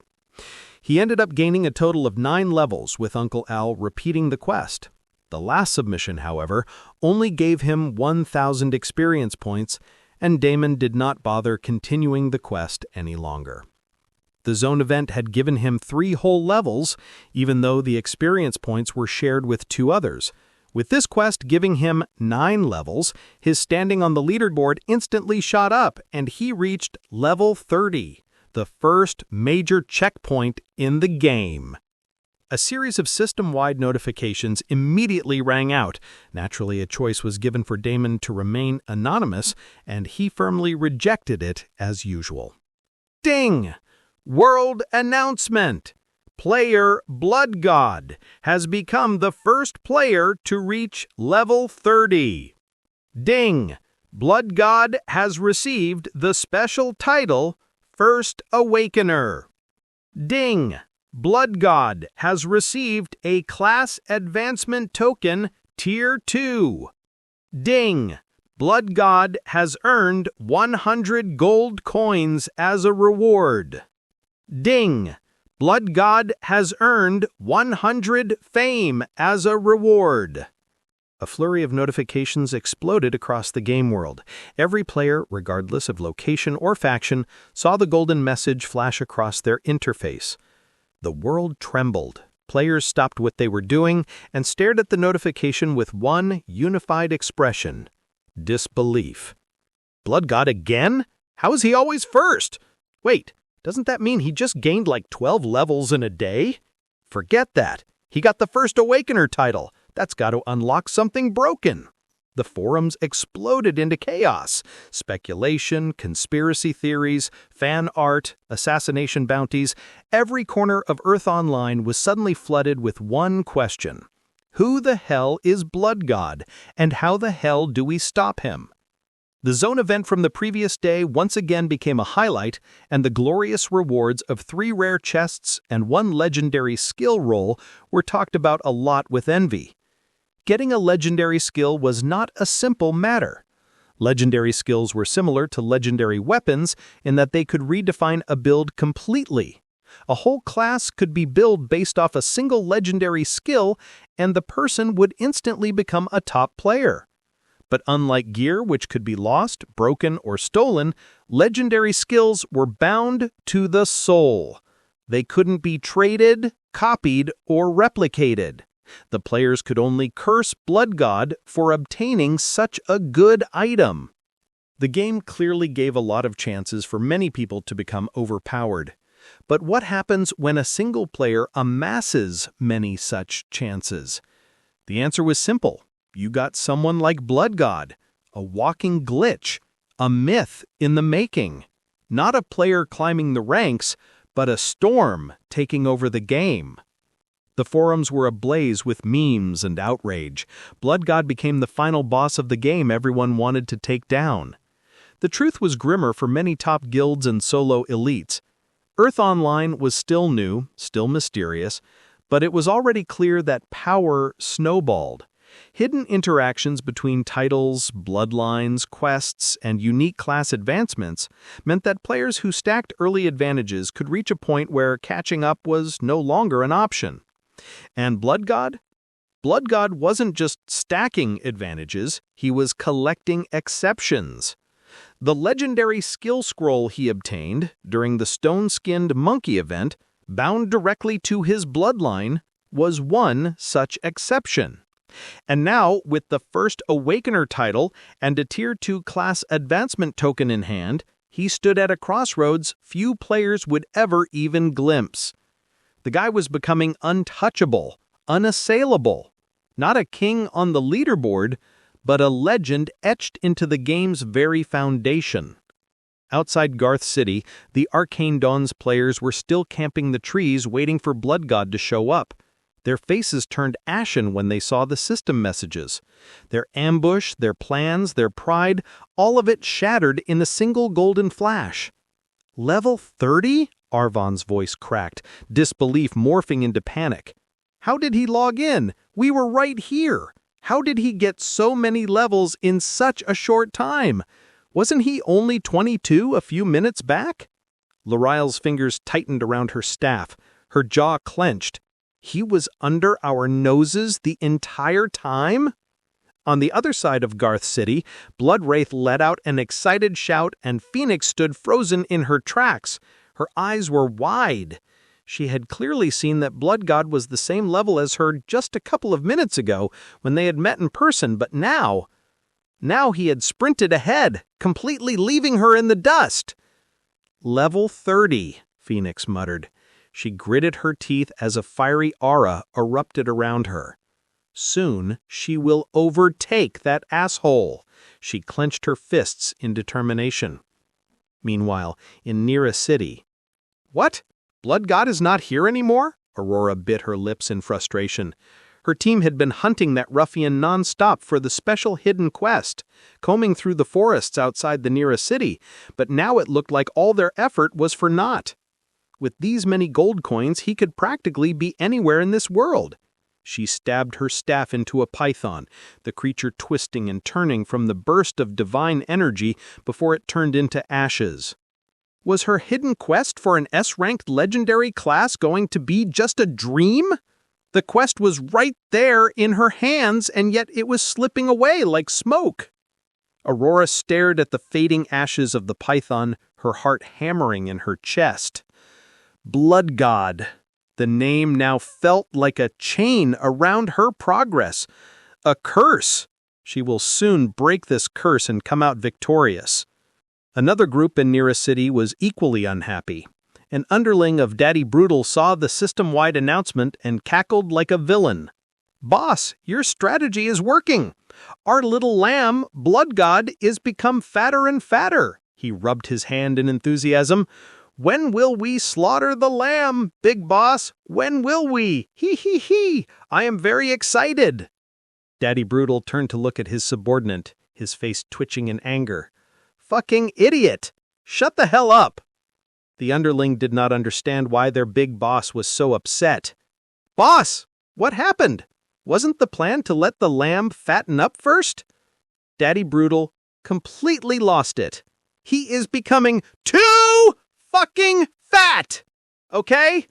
He ended up gaining a total of 9 levels with Uncle Al repeating the quest. The last submission, however, only gave him 1,000 experience points, and Damon did not bother continuing the quest any longer. The zone event had given him 3 whole levels, even though the experience points were shared with 2 others. With this quest giving him 9 levels, his standing on the leaderboard instantly shot up, and he reached level 30, the first major checkpoint in the game. A series of system-wide notifications immediately rang out. Naturally, a choice was given for Damon to remain anonymous, and he firmly rejected it as usual. Ding! World announcement! Player Blood God has become the first player to reach level 30. Ding! Blood God has received the special title First Awakener. Ding! Blood God has received a class advancement token Tier 2. Ding! Blood God has earned 100 gold coins as a reward. Ding! Blood God has earned 100 fame as a reward. A flurry of notifications exploded across the game world. Every player, regardless of location or faction, saw the golden message flash across their interface. The world trembled. Players stopped what they were doing and stared at the notification with one unified expression: disbelief. Blood God again? How is he always first? Wait, doesn't that mean he just gained like 12 levels in a day? Forget that. He got the First Awakener title. That's got to unlock something broken. The forums exploded into chaos. Speculation, conspiracy theories, fan art, assassination bounties. Every corner of Earth Online was suddenly flooded with one question. Who the hell is Blood God, and how the hell do we stop him? The zone event from the previous day once again became a highlight, and the glorious rewards of 3 rare chests and 1 legendary skill roll were talked about a lot with envy. Getting a legendary skill was not a simple matter. Legendary skills were similar to legendary weapons in that they could redefine a build completely. A whole class could be built based off a single legendary skill, and the person would instantly become a top player. But unlike gear, which could be lost, broken, or stolen, legendary skills were bound to the soul. They couldn't be traded, copied, or replicated. The players could only curse Blood God for obtaining such a good item. The game clearly gave a lot of chances for many people to become overpowered. But what happens when a single player amasses many such chances? The answer was simple. You got someone like Blood God, a walking glitch, a myth in the making. Not a player climbing the ranks, but a storm taking over the game. The forums were ablaze with memes and outrage. Blood God became the final boss of the game everyone wanted to take down. The truth was grimmer for many top guilds and solo elites. Earth Online was still new, still mysterious, but it was already clear that power snowballed. Hidden interactions between titles, bloodlines, quests, and unique class advancements meant that players who stacked early advantages could reach a point where catching up was no longer an option. And Blood God? Blood God wasn't just stacking advantages, he was collecting exceptions. The legendary skill scroll he obtained during the stone-skinned monkey event, bound directly to his bloodline, was one such exception. And now, with the First Awakener title and a Tier 2 class advancement token in hand, he stood at a crossroads few players would ever even glimpse. The guy was becoming untouchable, unassailable. Not a king on the leaderboard, but a legend etched into the game's very foundation. Outside Garth City, the Arcane Dawn's players were still camping the trees waiting for Blood God to show up. Their faces turned ashen when they saw the system messages. Their ambush, their plans, their pride, all of it shattered in a single golden flash. Level 30? Arvon's voice cracked, disbelief morphing into panic. How did he log in? We were right here. How did he get so many levels in such a short time? Wasn't he only 22 a few minutes back? L'Oreal's fingers tightened around her staff. Her jaw clenched. He was under our noses the entire time? On the other side of Garth City, Bloodwraith let out an excited shout and Phoenix stood frozen in her tracks. Her eyes were wide. She had clearly seen that Blood God was the same level as her just a couple of minutes ago when they had met in person, but now he had sprinted ahead, completely leaving her in the dust. "Level 30, Phoenix muttered. She gritted her teeth as a fiery aura erupted around her. Soon she will overtake that asshole. She clenched her fists in determination. Meanwhile, in Nira City. What? Blood God is not here anymore? Aurora bit her lips in frustration. Her team had been hunting that ruffian non-stop for the special hidden quest, combing through the forests outside the Nira City, but now it looked like all their effort was for naught. With these many gold coins, he could practically be anywhere in this world. She stabbed her staff into a python, the creature twisting and turning from the burst of divine energy before it turned into ashes. Was her hidden quest for an S-ranked legendary class going to be just a dream? The quest was right there in her hands, and yet it was slipping away like smoke. Aurora stared at the fading ashes of the python, her heart hammering in her chest. Blood God. The name now felt like a chain around her progress. A curse. She will soon break this curse and come out victorious. Another group in Nira City was equally unhappy. An underling of Daddy Brutal saw the system-wide announcement and cackled like a villain. "Boss, your strategy is working. Our little lamb, Blood God, is become fatter and fatter." He rubbed his hand in enthusiasm. "When will we slaughter the lamb, big boss? When will we? Hee hee hee! I am very excited." Daddy Brutal turned to look at his subordinate, his face twitching in anger. "Fucking idiot! Shut the hell up!" The underling did not understand why their big boss was so upset. "Boss, what happened? Wasn't the plan to let the lamb fatten up first?" Daddy Brutal completely lost it. "He is becoming too fucking fat! Okay?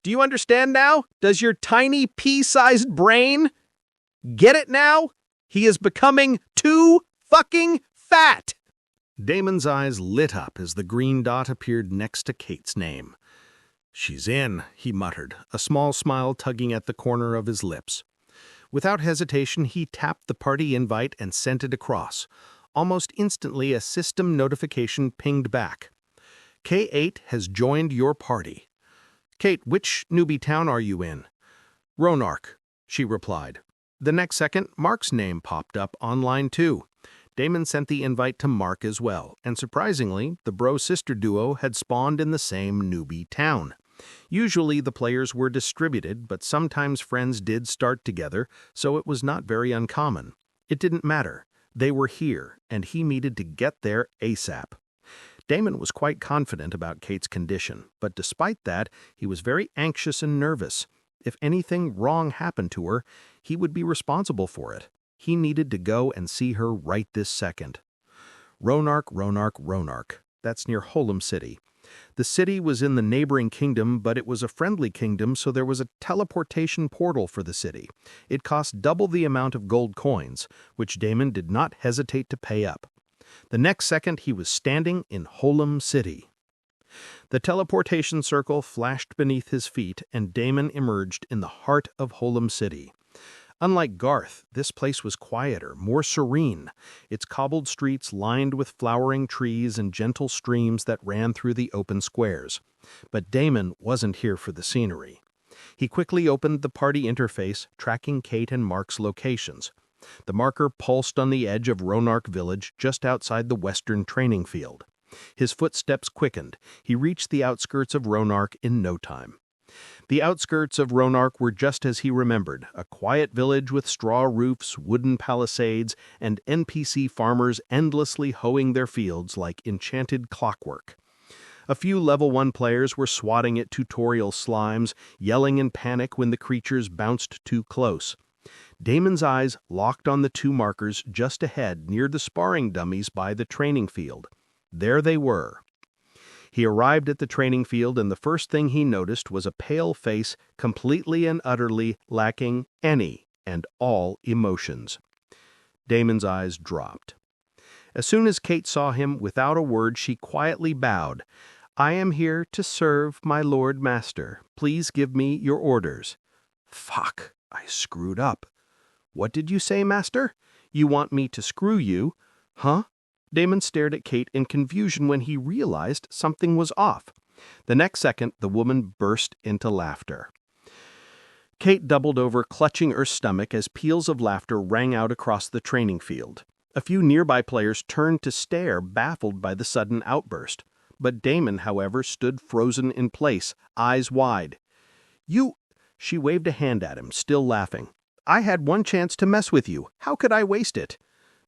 Do you understand now? Does your tiny pea-sized brain get it now? He is becoming too fucking fat!" Damon's eyes lit up as the green dot appeared next to Kate's name. "She's in," he muttered, a small smile tugging at the corner of his lips. Without hesitation, he tapped the party invite and sent it across. Almost instantly, a system notification pinged back. "K8 has joined your party." "Kate, which newbie town are you in?" "Ronark," she replied. The next second, Mark's name popped up online too. Damon sent the invite to Mark as well, and surprisingly, the bro-sister duo had spawned in the same newbie town. Usually the players were distributed, but sometimes friends did start together, so it was not very uncommon. It didn't matter. They were here, and he needed to get there ASAP. Damon was quite confident about Kate's condition, but despite that, he was very anxious and nervous. If anything wrong happened to her, he would be responsible for it. He needed to go and see her right this second. Ronark. That's near Holem City. The city was in the neighboring kingdom, but it was a friendly kingdom, so there was a teleportation portal for the city. It cost double the amount of gold coins, which Damon did not hesitate to pay up. The next second, he was standing in Holem City. The teleportation circle flashed beneath his feet, and Damon emerged in the heart of Holem City. Unlike Garth, this place was quieter, more serene, its cobbled streets lined with flowering trees and gentle streams that ran through the open squares. But Damon wasn't here for the scenery. He quickly opened the party interface, tracking Kate and Mark's locations. The marker pulsed on the edge of Ronark Village, just outside the western training field. His footsteps quickened. He reached the outskirts of Ronark in no time. The outskirts of Ronark were just as he remembered, a quiet village with straw roofs, wooden palisades, and NPC farmers endlessly hoeing their fields like enchanted clockwork. A few level 1 players were swatting at tutorial slimes, yelling in panic when the creatures bounced too close. Damon's eyes locked on the 2 markers just ahead near the sparring dummies by the training field. There they were. He arrived at the training field, and the first thing he noticed was a pale face completely and utterly lacking any and all emotions. Damon's eyes dropped. As soon as Kate saw him, without a word, she quietly bowed. "I am here to serve my Lord Master. Please give me your orders." "Fuck, I screwed up." "What did you say, Master? You want me to screw you?" "Huh?" Damon stared at Kate in confusion when he realized something was off. The next second, the woman burst into laughter. Kate doubled over, clutching her stomach as peals of laughter rang out across the training field. A few nearby players turned to stare, baffled by the sudden outburst. But Damon, however, stood frozen in place, eyes wide. "You—" She waved a hand at him, still laughing. "I had one chance to mess with you. How could I waste it?"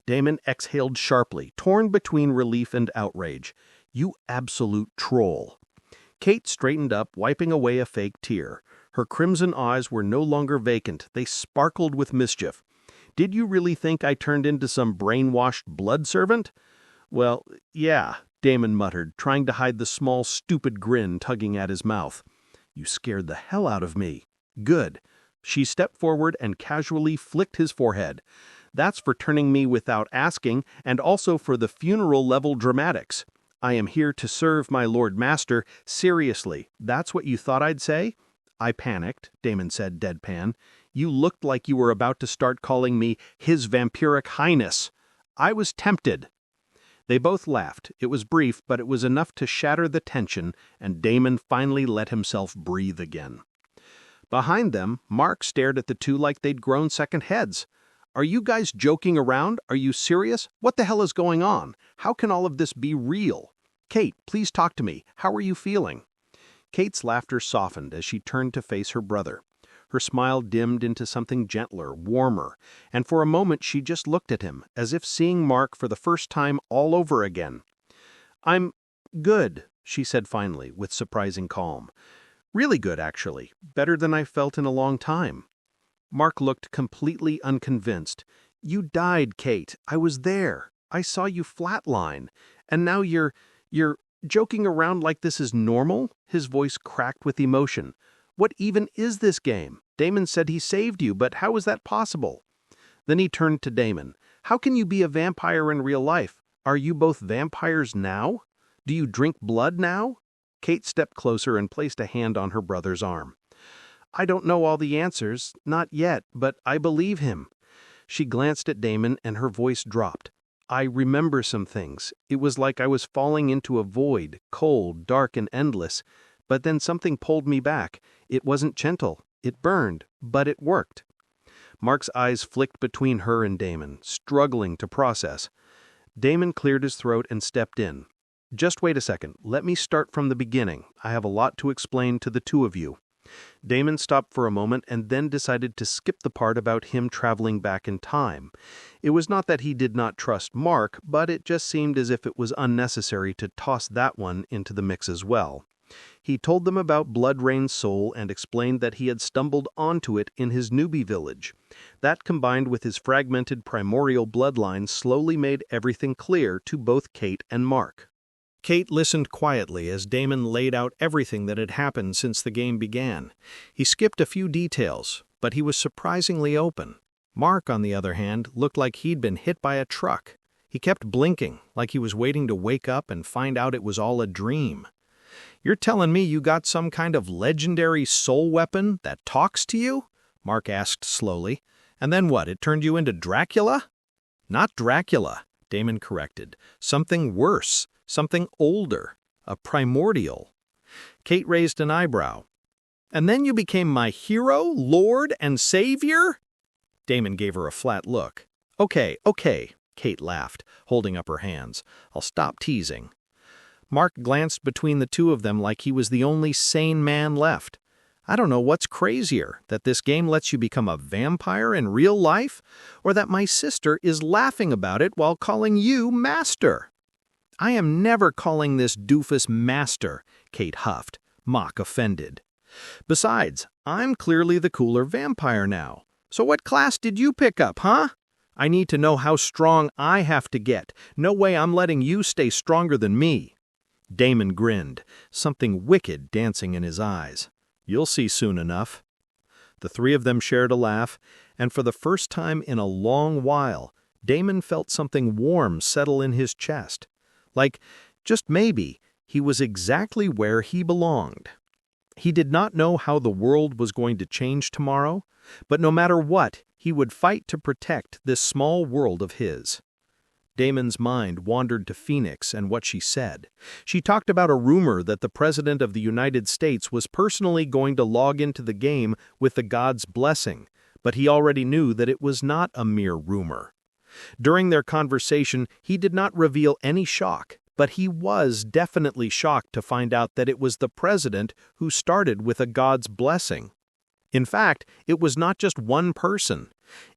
Damon exhaled sharply, torn between relief and outrage. "You absolute troll." Kate straightened up, wiping away a fake tear. Her crimson eyes were no longer vacant. They sparkled with mischief. "Did you really think I turned into some brainwashed blood servant?" "Well, yeah," Damon muttered, trying to hide the small, stupid grin tugging at his mouth. "You scared the hell out of me." "Good." She stepped forward and casually flicked his forehead. "That's for turning me without asking, and also for the funeral-level dramatics. I am here to serve my Lord Master. Seriously, that's what you thought I'd say?" "I panicked," Damon said deadpan. "You looked like you were about to start calling me His Vampiric Highness." "I was tempted." They both laughed. It was brief, but it was enough to shatter the tension, and Damon finally let himself breathe again. Behind them, Mark stared at the two like they'd grown second heads. "Are you guys joking around? Are you serious? What the hell is going on? How can all of this be real? Kate, please talk to me. How are you feeling?" Kate's laughter softened as she turned to face her brother. Her smile dimmed into something gentler, warmer, and for a moment she just looked at him, as if seeing Mark for the first time all over again. "I'm good," she said finally, with surprising calm. "Really good, actually. Better than I've felt in a long time." Mark looked completely unconvinced. "You died, Kate. I was there. I saw you flatline. And now you're joking around like this is normal?" His voice cracked with emotion. "What even is this game? Damon said he saved you, but how is that possible?" Then he turned to Damon. "How can you be a vampire in real life? Are you both vampires now? Do you drink blood now?" Kate stepped closer and placed a hand on her brother's arm. "I don't know all the answers, not yet, but I believe him." She glanced at Damon and her voice dropped. "I remember some things. It was like I was falling into a void, cold, dark, and endless. But then something pulled me back. It wasn't gentle. It burned, but it worked." Mark's eyes flicked between her and Damon, struggling to process. Damon cleared his throat and stepped in. "Just wait a second. Let me start from the beginning. I have a lot to explain to the two of you." Damon stopped for a moment and then decided to skip the part about him traveling back in time. It was not that he did not trust Mark, but it just seemed as if it was unnecessary to toss that one into the mix as well. He told them about Bloodrain's soul and explained that he had stumbled onto it in his newbie village. That, combined with his fragmented primordial bloodline, slowly made everything clear to both Kate and Mark. Kate listened quietly as Damon laid out everything that had happened since the game began. He skipped a few details, but he was surprisingly open. Mark, on the other hand, looked like he'd been hit by a truck. He kept blinking, like he was waiting to wake up and find out it was all a dream. "You're telling me you got some kind of legendary soul weapon that talks to you?" Mark asked slowly. "And then what, it turned you into Dracula?" "Not Dracula," Damon corrected. "Something worse. Something older. A primordial." Kate raised an eyebrow. "And then you became my hero, lord, and savior?" Damon gave her a flat look. Okay, Kate laughed, holding up her hands. "I'll stop teasing." Mark glanced between the two of them like he was the only sane man left. "I don't know what's crazier, that this game lets you become a vampire in real life, or that my sister is laughing about it while calling you master." "I am never calling this doofus master," Kate huffed, mock offended. "Besides, I'm clearly the cooler vampire now. So what class did you pick up, huh? I need to know how strong I have to get. No way I'm letting you stay stronger than me." Damon grinned, something wicked dancing in his eyes. "You'll see soon enough." The three of them shared a laugh, and for the first time in a long while, Damon felt something warm settle in his chest. Like, just maybe, he was exactly where he belonged. He did not know how the world was going to change tomorrow, but no matter what, he would fight to protect this small world of his. Damon's mind wandered to Phoenix and what she said. She talked about a rumor that the President of the United States was personally going to log into the game with the God's blessing, but he already knew that it was not a mere rumor. During their conversation, he did not reveal any shock, but he was definitely shocked to find out that it was the President who started with a God's blessing. In fact, it was not just one person.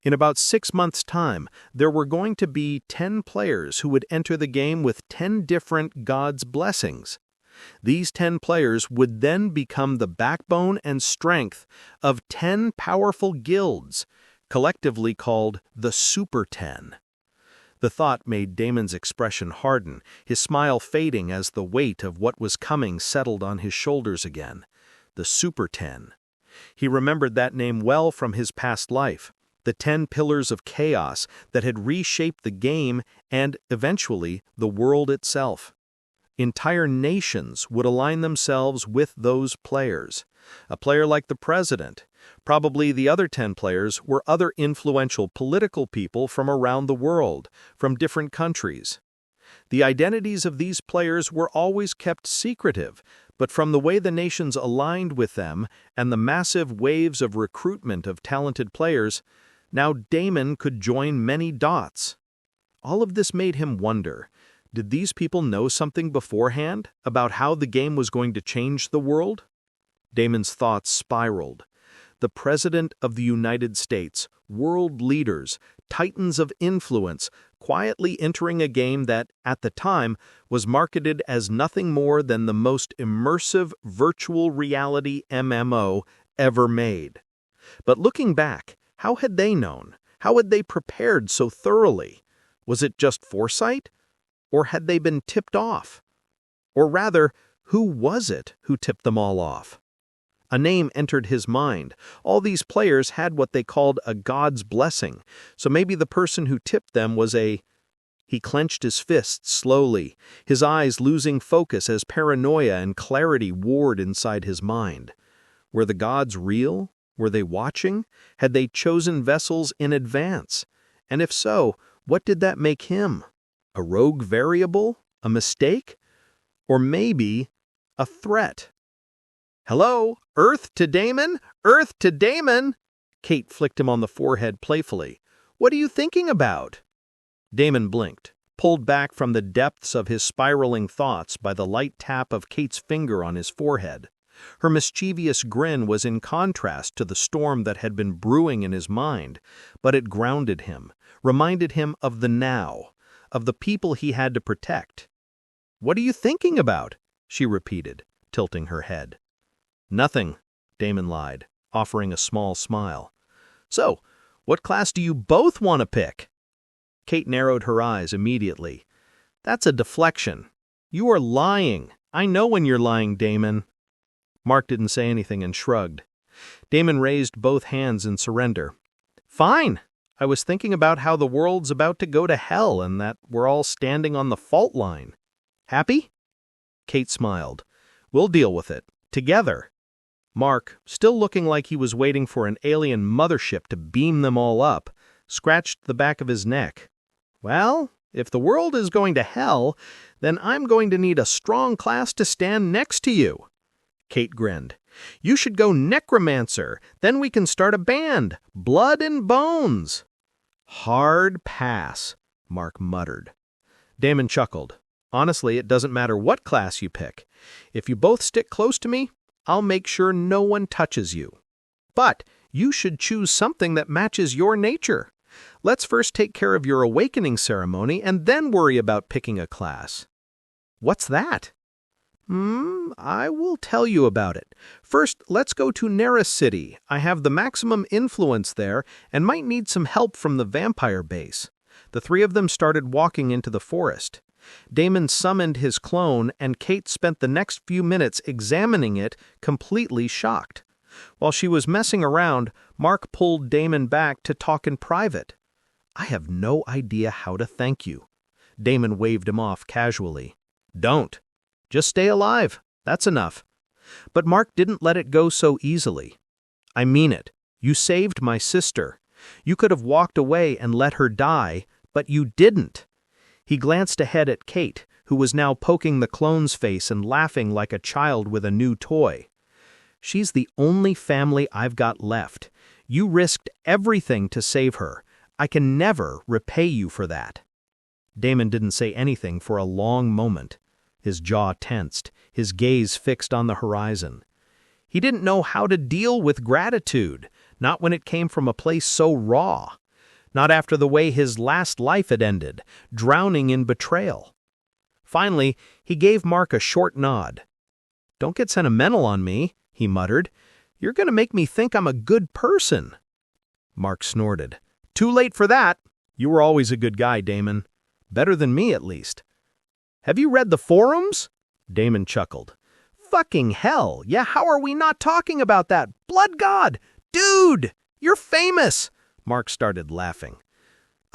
In about 6 months' time, there were going to be 10 players who would enter the game with 10 different God's blessings. These 10 players would then become the backbone and strength of 10 powerful guilds, collectively called the Super 10. The thought made Damon's expression harden, his smile fading as the weight of what was coming settled on his shoulders again. The Super 10. He remembered that name well from his past life. The 10 pillars of chaos that had reshaped the game and, eventually, the world itself. Entire nations would align themselves with those players. A player like the President. Probably the other 10 players were other influential political people from around the world, from different countries. The identities of these players were always kept secretive, but from the way the nations aligned with them and the massive waves of recruitment of talented players, now Damon could join many dots. All of this made him wonder, did these people know something beforehand about how the game was going to change the world? Damon's thoughts spiraled. The President of the United States, world leaders, titans of influence, quietly entering a game that, at the time, was marketed as nothing more than the most immersive virtual reality MMO ever made. But looking back, how had they known? How had they prepared so thoroughly? Was it just foresight? Or had they been tipped off? Or rather, who was it who tipped them all off? A name entered his mind. All these players had what they called a God's blessing, so maybe the person who tipped them was a... He clenched his fists slowly, his eyes losing focus as paranoia and clarity warred inside his mind. Were the gods real? Were they watching? Had they chosen vessels in advance? And if so, what did that make him? A rogue variable? A mistake? Or maybe a threat? "Hello? Earth to Damon? Earth to Damon!" Kate flicked him on the forehead playfully. "What are you thinking about?" Damon blinked, pulled back from the depths of his spiraling thoughts by the light tap of Kate's finger on his forehead. Her mischievous grin was in contrast to the storm that had been brewing in his mind, but it grounded him, reminded him of the now, of the people he had to protect. "What are you thinking about?" she repeated, tilting her head. "Nothing," Damon lied, offering a small smile. "So, what class do you both want to pick?" Kate narrowed her eyes immediately. "That's a deflection. You are lying. I know when you're lying, Damon." Mark didn't say anything and shrugged. Damon raised both hands in surrender. "Fine. I was thinking about how the world's about to go to hell and that we're all standing on the fault line. Happy?" Kate smiled. "We'll deal with it. Together." Mark, still looking like he was waiting for an alien mothership to beam them all up, scratched the back of his neck. "Well, if the world is going to hell, then I'm going to need a strong class to stand next to you." Kate grinned. "You should go necromancer, then we can start a band, Blood and Bones." "Hard pass," Mark muttered. Damon chuckled. "Honestly, it doesn't matter what class you pick. If you both stick close to me, I'll make sure no one touches you. But you should choose something that matches your nature. Let's first take care of your awakening ceremony and then worry about picking a class." "What's that?" I will tell you about it. First, let's go to Neris City. I have the maximum influence there and might need some help from the vampire base." The three of them started walking into the forest. Damon summoned his clone, and Kate spent the next few minutes examining it, completely shocked. While she was messing around, Mark pulled Damon back to talk in private. I have no idea how to thank you." Damon waved him off casually. "Don't. Just stay alive. That's enough." But Mark didn't let it go so easily. "I mean it. You saved my sister. You could have walked away and let her die, but you didn't." He glanced ahead at Kate, who was now poking the clone's face and laughing like a child with a new toy. "She's the only family I've got left. You risked everything to save her. I can never repay you for that." Damon didn't say anything for a long moment. His jaw tensed, his gaze fixed on the horizon. He didn't know how to deal with gratitude, not when it came from a place so raw. Not after the way his last life had ended, drowning in betrayal. Finally, he gave Mark a short nod. "Don't get sentimental on me," he muttered. "You're going to make me think I'm a good person." Mark snorted. "Too late for that. You were always a good guy, Damon. Better than me, at least." "Have you read the forums?" Damon chuckled. "Fucking hell, yeah, how are we not talking about that? Blood God! Dude! You're famous!" Mark started laughing.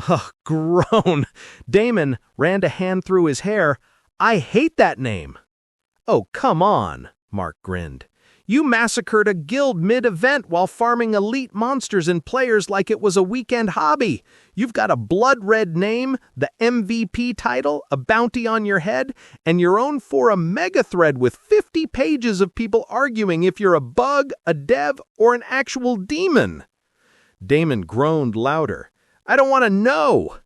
"Ugh, groan!" Damon ran a hand through his hair. "I hate that name." "Oh, come on," Mark grinned. "You massacred a guild mid-event while farming elite monsters and players like it was a weekend hobby. You've got a blood-red name, the MVP title, a bounty on your head, and your own forum mega-thread with 50 pages of people arguing if you're a bug, a dev, or an actual demon." Damon groaned louder. "I don't want to know."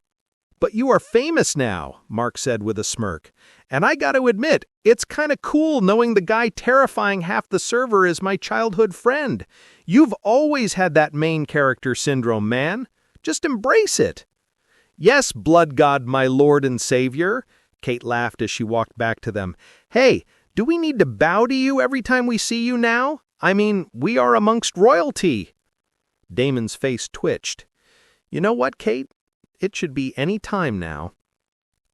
"But you are famous now," Mark said with a smirk. "And I got to admit, it's kind of cool knowing the guy terrifying half the server is my childhood friend. You've always had that main character syndrome, man. Just embrace it." "Yes, blood god, my lord and savior," Kate laughed as she walked back to them. "Hey, do we need to bow to you every time we see you now? I mean, we are amongst royalty." Damon's face twitched. "You know what, Kate? It should be any time now."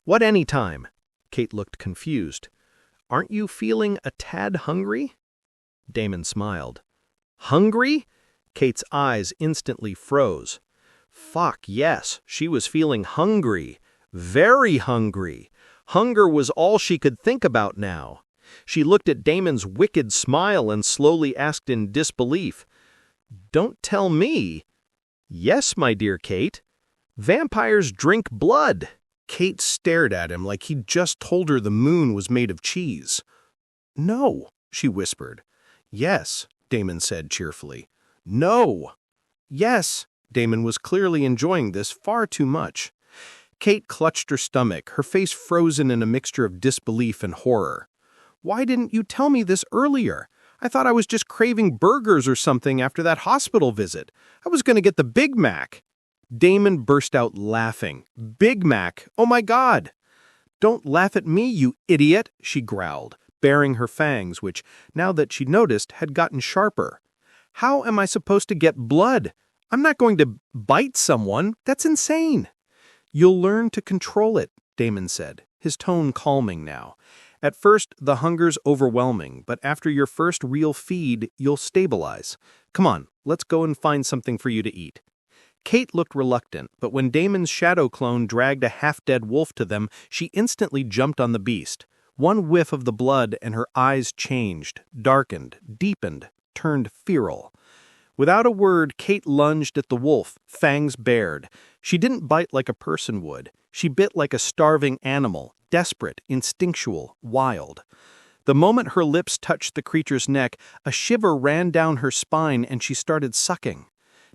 "What any time?" Kate looked confused. "Aren't you feeling a tad hungry?" Damon smiled. "Hungry?" Kate's eyes instantly froze. Fuck, yes, she was feeling hungry. Very hungry. Hunger was all she could think about now. She looked at Damon's wicked smile and slowly asked in disbelief, "Don't tell me." "Yes, my dear Kate. Vampires drink blood." Kate stared at him like he'd just told her the moon was made of cheese. "No," she whispered. "Yes," Damon said cheerfully. "No." "Yes." Damon was clearly enjoying this far too much. Kate clutched her stomach, her face frozen in a mixture of disbelief and horror. "Why didn't you tell me this earlier? I thought I was just craving burgers or something after that hospital visit. I was going to get the Big Mac." Damon burst out laughing. "Big Mac? Oh my God!" "Don't laugh at me, you idiot," she growled, baring her fangs, which, now that she noticed, had gotten sharper. "How am I supposed to get blood? I'm not going to bite someone. That's insane." "You'll learn to control it," Damon said, his tone calming now. "At first, the hunger's overwhelming, but after your first real feed, you'll stabilize. Come on, let's go and find something for you to eat." Kate looked reluctant, but when Damon's shadow clone dragged a half-dead wolf to them, she instantly jumped on the beast. One whiff of the blood and her eyes changed, darkened, deepened, turned feral. Without a word, Kate lunged at the wolf, fangs bared. She didn't bite like a person would. She bit like a starving animal, desperate, instinctual, wild. The moment her lips touched the creature's neck, a shiver ran down her spine and she started sucking.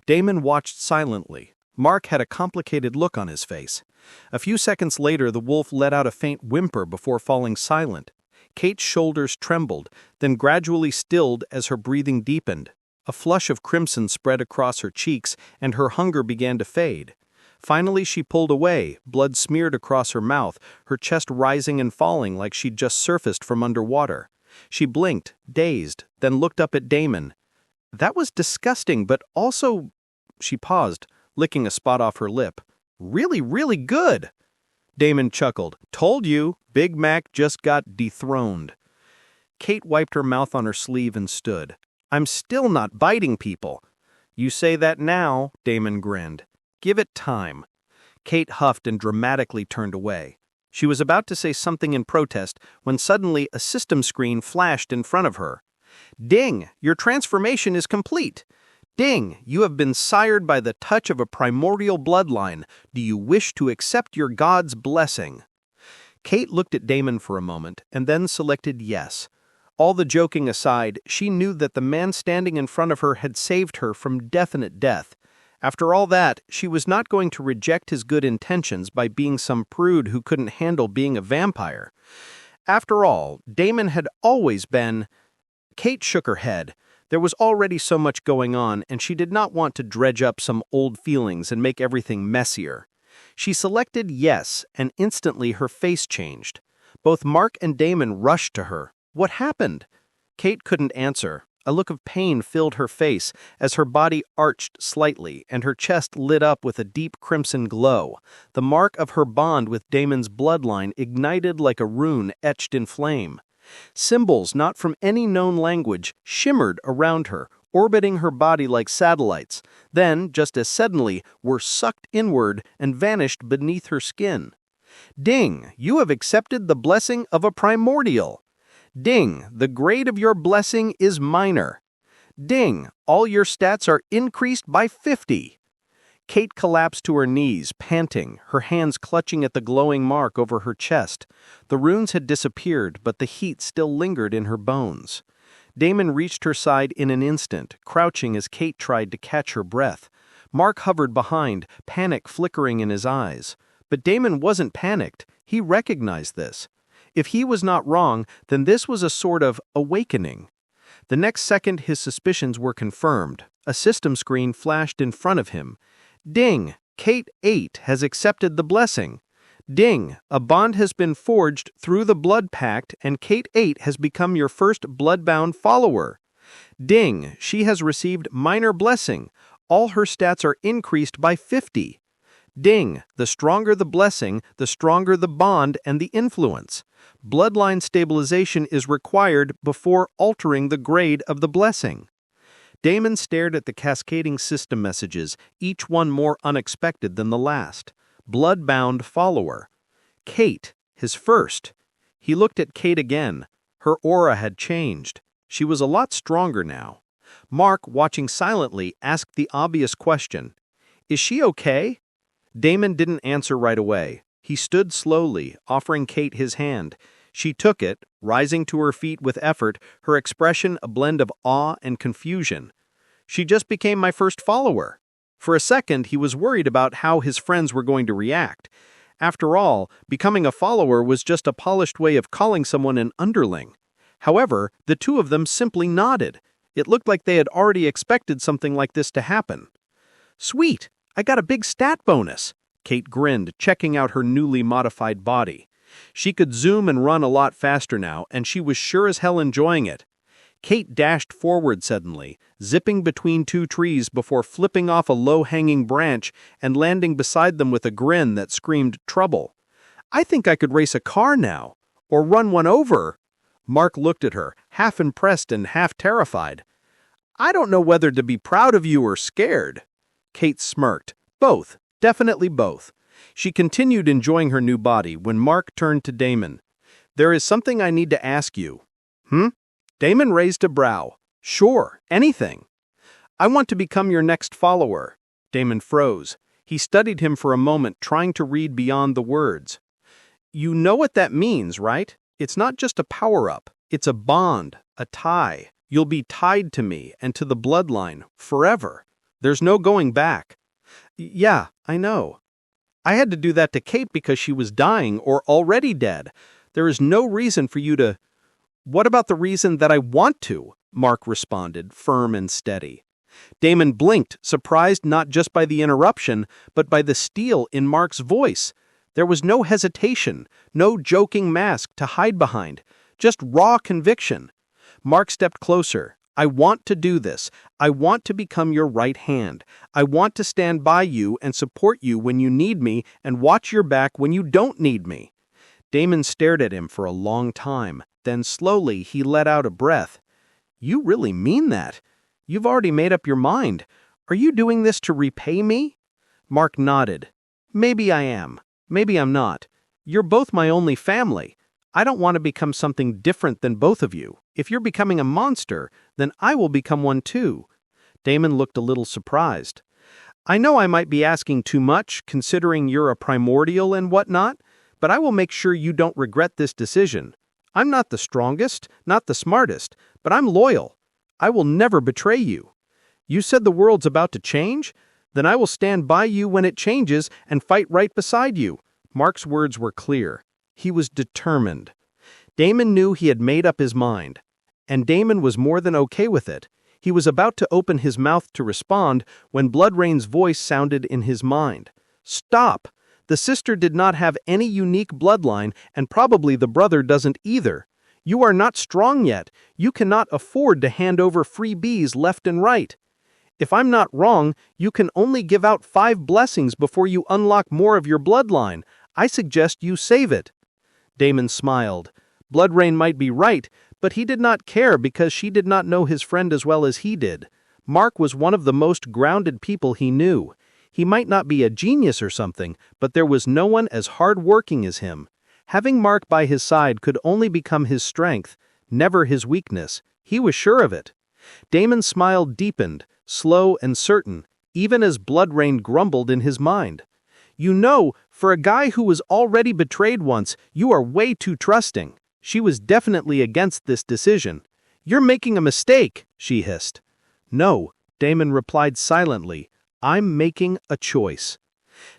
Damon watched silently. Mark had a complicated look on his face. A few seconds later, the wolf let out a faint whimper before falling silent. Kate's shoulders trembled, then gradually stilled as her breathing deepened. A flush of crimson spread across her cheeks, and her hunger began to fade. Finally, she pulled away, blood smeared across her mouth, her chest rising and falling like she'd just surfaced from underwater. She blinked, dazed, then looked up at Damon. "That was disgusting, but also..." She paused, licking a spot off her lip. "Really, really good." Damon chuckled. "Told you, Big Mac just got dethroned." Kate wiped her mouth on her sleeve and stood. "I'm still not biting people." "You say that now," Damon grinned. "Give it time." Kate huffed and dramatically turned away. She was about to say something in protest when suddenly a system screen flashed in front of her. "Ding! Your transformation is complete. Ding! You have been sired by the touch of a primordial bloodline. Do you wish to accept your god's blessing?" Kate looked at Damon for a moment and then selected yes. All the joking aside, she knew that the man standing in front of her had saved her from definite death. After all that, she was not going to reject his good intentions by being some prude who couldn't handle being a vampire. After all, Damon had always been... Kate shook her head. There was already so much going on, and she did not want to dredge up some old feelings and make everything messier. She selected yes, and instantly her face changed. Both Mark and Damon rushed to her. What happened? Kate couldn't answer. A look of pain filled her face as her body arched slightly and her chest lit up with a deep crimson glow. The mark of her bond with Damon's bloodline ignited like a rune etched in flame. Symbols not from any known language shimmered around her, orbiting her body like satellites, then, just as suddenly, were sucked inward and vanished beneath her skin. Ding! You have accepted the blessing of a primordial. Ding! The grade of your blessing is minor. Ding! All your stats are increased by 50. Kate collapsed to her knees, panting, her hands clutching at the glowing mark over her chest. The runes had disappeared, but the heat still lingered in her bones. Damon reached her side in an instant, crouching as Kate tried to catch her breath. Mark hovered behind, panic flickering in his eyes. But Damon wasn't panicked. He recognized this. If he was not wrong, then this was a sort of awakening. The next second his suspicions were confirmed. A system screen flashed in front of him. Ding! Kate 8 has accepted the blessing. Ding! A bond has been forged through the blood pact and Kate 8 has become your first bloodbound follower. Ding! She has received minor blessing. All her stats are increased by 50. Ding! The stronger the blessing, the stronger the bond and the influence. Bloodline stabilization is required before altering the grade of the blessing. Damon stared at the cascading system messages, each one more unexpected than the last. Bloodbound follower. Kate, his first. He looked at Kate again. Her aura had changed. She was a lot stronger now. Mark, watching silently, asked the obvious question. Is she okay? Damon didn't answer right away. He stood slowly, offering Kate his hand. She took it, rising to her feet with effort, her expression a blend of awe and confusion. She just became my first follower. For a second, he was worried about how his friends were going to react. After all, becoming a follower was just a polished way of calling someone an underling. However, the two of them simply nodded. It looked like they had already expected something like this to happen. Sweet! I got a big stat bonus! Kate grinned, checking out her newly modified body. She could zoom and run a lot faster now, and she was sure as hell enjoying it. Kate dashed forward suddenly, zipping between two trees before flipping off a low-hanging branch and landing beside them with a grin that screamed trouble. I think I could race a car now, or run one over. Mark looked at her, half impressed and half terrified. I don't know whether to be proud of you or scared. Kate smirked. Both. Definitely both. She continued enjoying her new body when Mark turned to Damon. There is something I need to ask you. Damon raised a brow. Sure, anything. I want to become your next follower. Damon froze. He studied him for a moment, trying to read beyond the words. You know what that means, right? It's not just a power-up. It's a bond, a tie. You'll be tied to me and to the bloodline forever. There's no going back. Yeah, I know. I had to do that to Kate because she was dying or already dead. There is no reason for you to... What about the reason that I want to? Mark responded, firm and steady. Damon blinked, surprised not just by the interruption, but by the steel in Mark's voice. There was no hesitation, no joking mask to hide behind, just raw conviction. Mark stepped closer. I want to do this. I want to become your right hand. I want to stand by you and support you when you need me and watch your back when you don't need me. Damon stared at him for a long time. Then slowly he let out a breath. You really mean that? You've already made up your mind. Are you doing this to repay me? Mark nodded. Maybe I am. Maybe I'm not. You're both my only family. I don't want to become something different than both of you. If you're becoming a monster, then I will become one too." Damon looked a little surprised. "I know I might be asking too much, considering you're a primordial and whatnot, but I will make sure you don't regret this decision. I'm not the strongest, not the smartest, but I'm loyal. I will never betray you. You said the world's about to change? Then I will stand by you when it changes and fight right beside you." Mark's words were clear. He was determined. Damon knew he had made up his mind, and Damon was more than okay with it. He was about to open his mouth to respond when Bloodrain's voice sounded in his mind. "Stop! The sister did not have any unique bloodline, and probably the brother doesn't either. You are not strong yet. You cannot afford to hand over freebies left and right. If I'm not wrong, you can only give out 5 blessings before you unlock more of your bloodline. I suggest you save it." Damon smiled. Bloodrain might be right, but he did not care because she did not know his friend as well as he did. Mark was one of the most grounded people he knew. He might not be a genius or something, but there was no one as hard-working as him. Having Mark by his side could only become his strength, never his weakness. He was sure of it. Damon's smile deepened, slow and certain, even as Bloodrain grumbled in his mind. "You know, for a guy who was already betrayed once, you are way too trusting." She was definitely against this decision. "You're making a mistake," she hissed. "No," Damon replied silently. "I'm making a choice."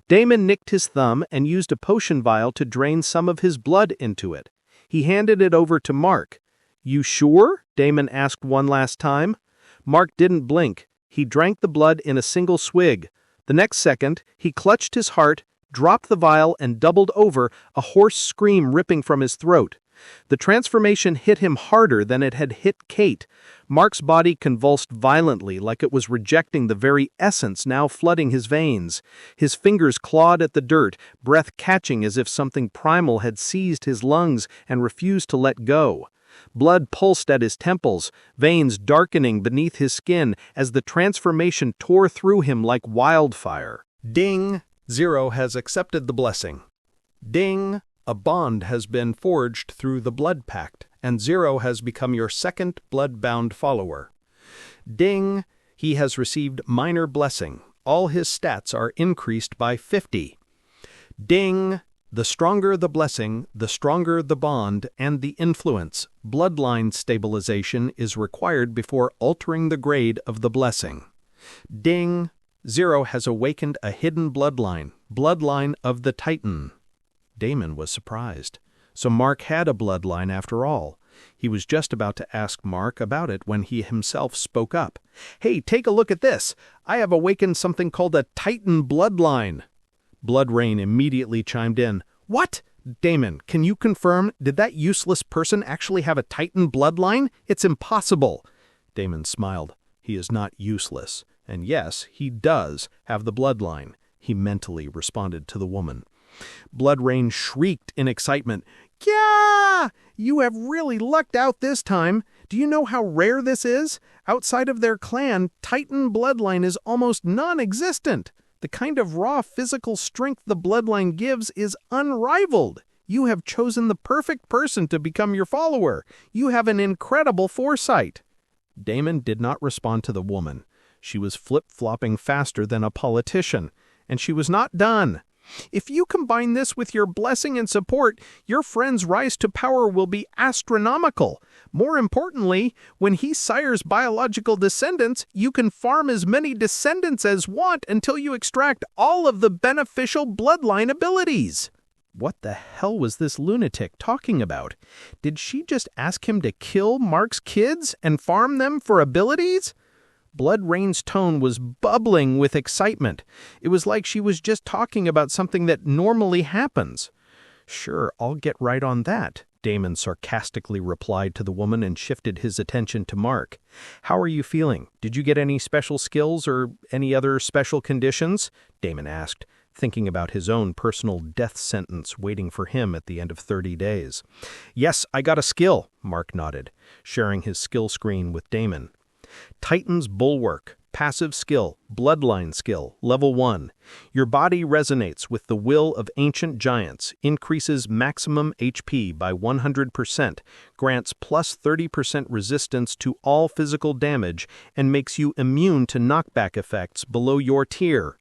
Damon nicked his thumb and used a potion vial to drain some of his blood into it. He handed it over to Mark. "You sure?" Damon asked one last time. Mark didn't blink. He drank the blood in a single swig. The next second, he clutched his heart, dropped the vial, and doubled over, a hoarse scream ripping from his throat. The transformation hit him harder than it had hit Kate. Mark's body convulsed violently like it was rejecting the very essence now flooding his veins. His fingers clawed at the dirt, breath catching as if something primal had seized his lungs and refused to let go. Blood pulsed at his temples, veins darkening beneath his skin as the transformation tore through him like wildfire. Ding! Zero has accepted the blessing. Ding! A bond has been forged through the blood pact, and Zero has become your second blood-bound follower. Ding! He has received minor blessing. All his stats are increased by 50. Ding! The stronger the blessing, the stronger the bond and the influence. Bloodline stabilization is required before altering the grade of the blessing. Ding! Zero has awakened a hidden bloodline, bloodline of the Titan. Damon was surprised. So Mark had a bloodline after all. He was just about to ask Mark about it when he himself spoke up. "Hey, take a look at this. I have awakened something called a Titan bloodline." Bloodrain immediately chimed in. "What? Damon, can you confirm, did that useless person actually have a Titan bloodline? It's impossible." Damon smiled. He is not useless. And yes, he does have the bloodline, he mentally responded to the woman. Bloodrain shrieked in excitement. "Yeah! You have really lucked out this time. Do you know how rare this is? Outside of their clan, Titan bloodline is almost non-existent. The kind of raw physical strength the bloodline gives is unrivaled. You have chosen the perfect person to become your follower. You have an incredible foresight." Damon did not respond to the woman. She was flip-flopping faster than a politician, and she was not done. "If you combine this with your blessing and support, your friend's rise to power will be astronomical. More importantly, when he sires biological descendants, you can farm as many descendants as want until you extract all of the beneficial bloodline abilities." What the hell was this lunatic talking about? Did she just ask him to kill Mark's kids and farm them for abilities? Bloodrain's tone was bubbling with excitement. It was like she was just talking about something that normally happens. "Sure, I'll get right on that," Damon sarcastically replied to the woman and shifted his attention to Mark. "How are you feeling? Did you get any special skills or any other special conditions?" Damon asked, thinking about his own personal death sentence waiting for him at the end of 30 days. "Yes, I got a skill," Mark nodded, sharing his skill screen with Damon. "Titan's Bulwark. Passive skill, bloodline skill, level 1. Your body resonates with the will of ancient giants, increases maximum HP by 100%, grants plus 30% resistance to all physical damage, and makes you immune to knockback effects below your tier.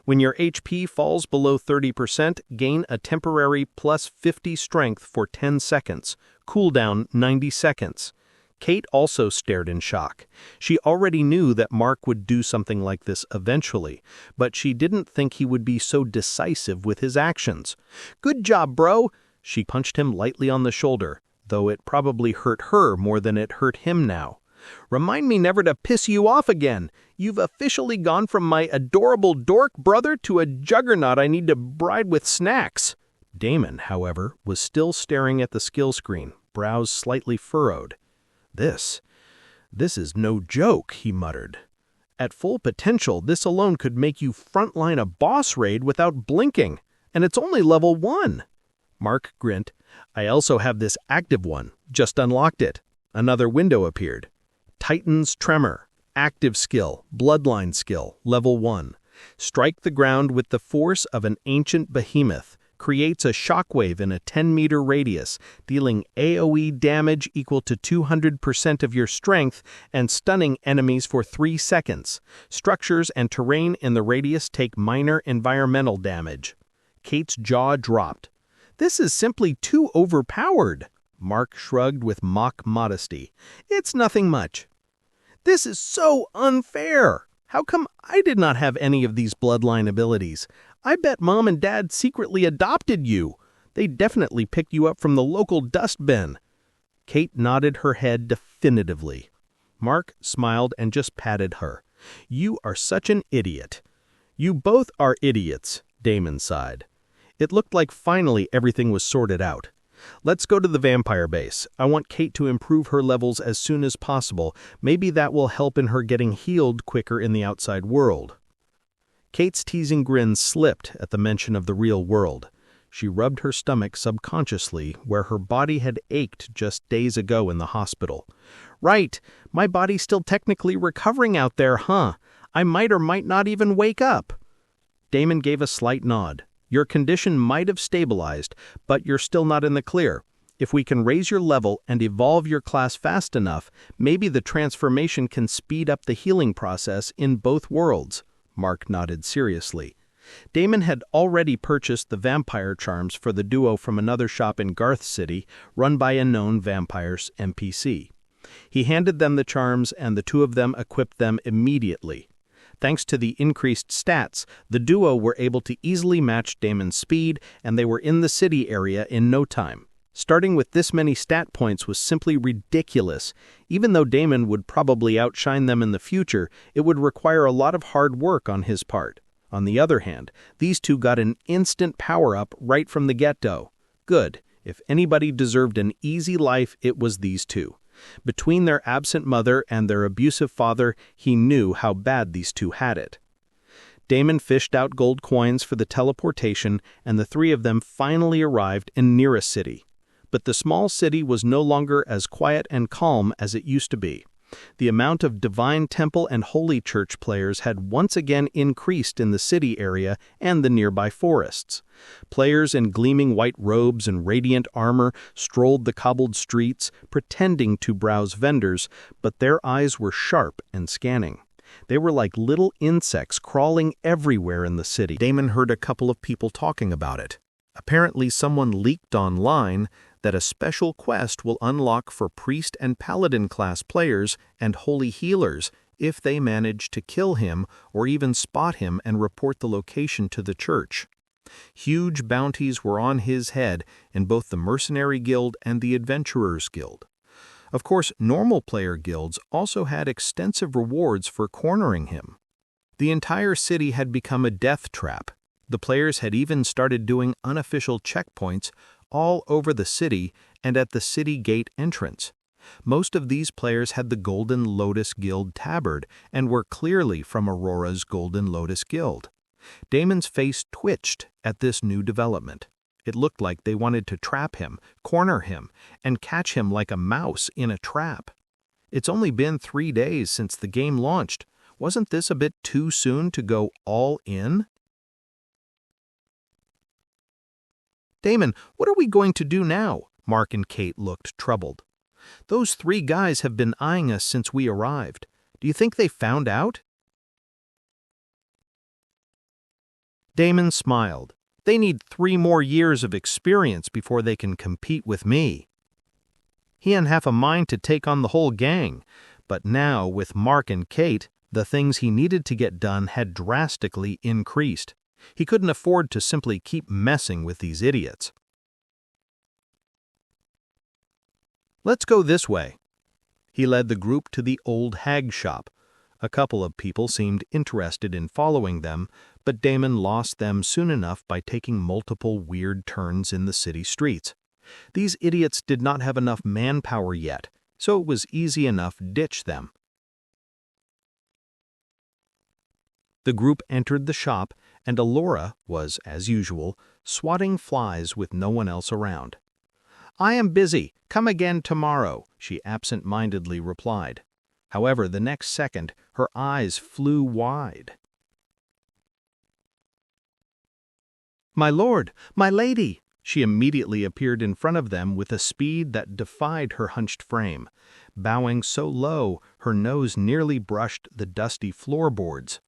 When your HP falls below 30%, gain a temporary plus 50 strength for 10 seconds, cooldown 90 seconds. Kate also stared in shock. She already knew that Mark would do something like this eventually, but she didn't think he would be so decisive with his actions. "Good job, bro!" She punched him lightly on the shoulder, though it probably hurt her more than it hurt him now. "Remind me never to piss you off again. You've officially gone from my adorable dork brother to a juggernaut I need to bride with snacks." Damon, however, was still staring at the skill screen, brows slightly furrowed. This is no joke," he muttered. "At full potential, this alone could make you frontline a boss raid without blinking, and it's only level 1. Mark grinned. "I also have this active one, just unlocked it." Another window appeared. Titan's Tremor, active skill, bloodline skill, level 1. Strike the ground with the force of an ancient behemoth. Creates a shockwave in a 10-meter radius, dealing AoE damage equal to 200% of your strength and stunning enemies for 3 seconds. Structures and terrain in the radius take minor environmental damage. Kate's jaw dropped. "This is simply too overpowered." Mark shrugged with mock modesty. "It's nothing much." "This is so unfair. How come I did not have any of these bloodline abilities? I bet Mom and Dad secretly adopted you. They definitely picked you up from the local dustbin." Kate nodded her head definitively. Mark smiled and just patted her. "You are such an idiot." "You both are idiots," Damon sighed. It looked like finally everything was sorted out. "Let's go to the vampire base. I want Kate to improve her levels as soon as possible. Maybe that will help in her getting healed quicker in the outside world." Kate's teasing grin slipped at the mention of the real world. She rubbed her stomach subconsciously where her body had ached just days ago in the hospital. "Right, my body's still technically recovering out there, huh? I might or might not even wake up." Damon gave a slight nod. "Your condition might have stabilized, but you're still not in the clear. If we can raise your level and evolve your class fast enough, maybe the transformation can speed up the healing process in both worlds." Mark nodded seriously. Damon had already purchased the vampire charms for the duo from another shop in Garth City, run by a known vampires NPC. He handed them the charms, and the two of them equipped them immediately. Thanks to the increased stats, the duo were able to easily match Damon's speed, and they were in the city area in no time. Starting with this many stat points was simply ridiculous. Even though Damon would probably outshine them in the future, it would require a lot of hard work on his part. On the other hand, these two got an instant power-up right from the get-go. Good. If anybody deserved an easy life, it was these two. Between their absent mother and their abusive father, he knew how bad these two had it. Damon fished out gold coins for the teleportation, and the three of them finally arrived in Nira City. But the small city was no longer as quiet and calm as it used to be. The amount of Divine Temple and Holy Church players had once again increased in the city area and the nearby forests. Players in gleaming white robes and radiant armor strolled the cobbled streets, pretending to browse vendors, but their eyes were sharp and scanning. They were like little insects crawling everywhere in the city. Damon heard a couple of people talking about it. Apparently someone leaked online that a special quest will unlock for priest and paladin class players and holy healers if they manage to kill him or even spot him and report the location to the church. Huge bounties were on his head in both the Mercenary Guild and the Adventurers Guild. Of course, normal player guilds also had extensive rewards for cornering him. The entire city had become a death trap. The players had even started doing unofficial checkpoints all over the city and at the city gate entrance. Most of these players had the Golden Lotus Guild tabard and were clearly from Aurora's Golden Lotus Guild. Damon's face twitched at this new development. It looked like they wanted to trap him, corner him, and catch him like a mouse in a trap. It's only been 3 days since the game launched. Wasn't this a bit too soon to go all in? Damon, what are we going to do now? Mark and Kate looked troubled. Those 3 guys have been eyeing us since we arrived. Do you think they found out? Damon smiled. They need 3 more years of experience before they can compete with me. He had half a mind to take on the whole gang, but now, with Mark and Kate, the things he needed to get done had drastically increased. He couldn't afford to simply keep messing with these idiots. Let's go this way. He led the group to the old hag shop. A couple of people seemed interested in following them, but Damon lost them soon enough by taking multiple weird turns in the city streets. These idiots did not have enough manpower yet, so it was easy enough to ditch them. The group entered the shop, and Alora was, as usual, swatting flies with no one else around. "I am busy. Come again tomorrow," she absent-mindedly replied. However, the next second, her eyes flew wide. "My lord, my lady!" She immediately appeared in front of them with a speed that defied her hunched frame, bowing so low her nose nearly brushed the dusty floorboards.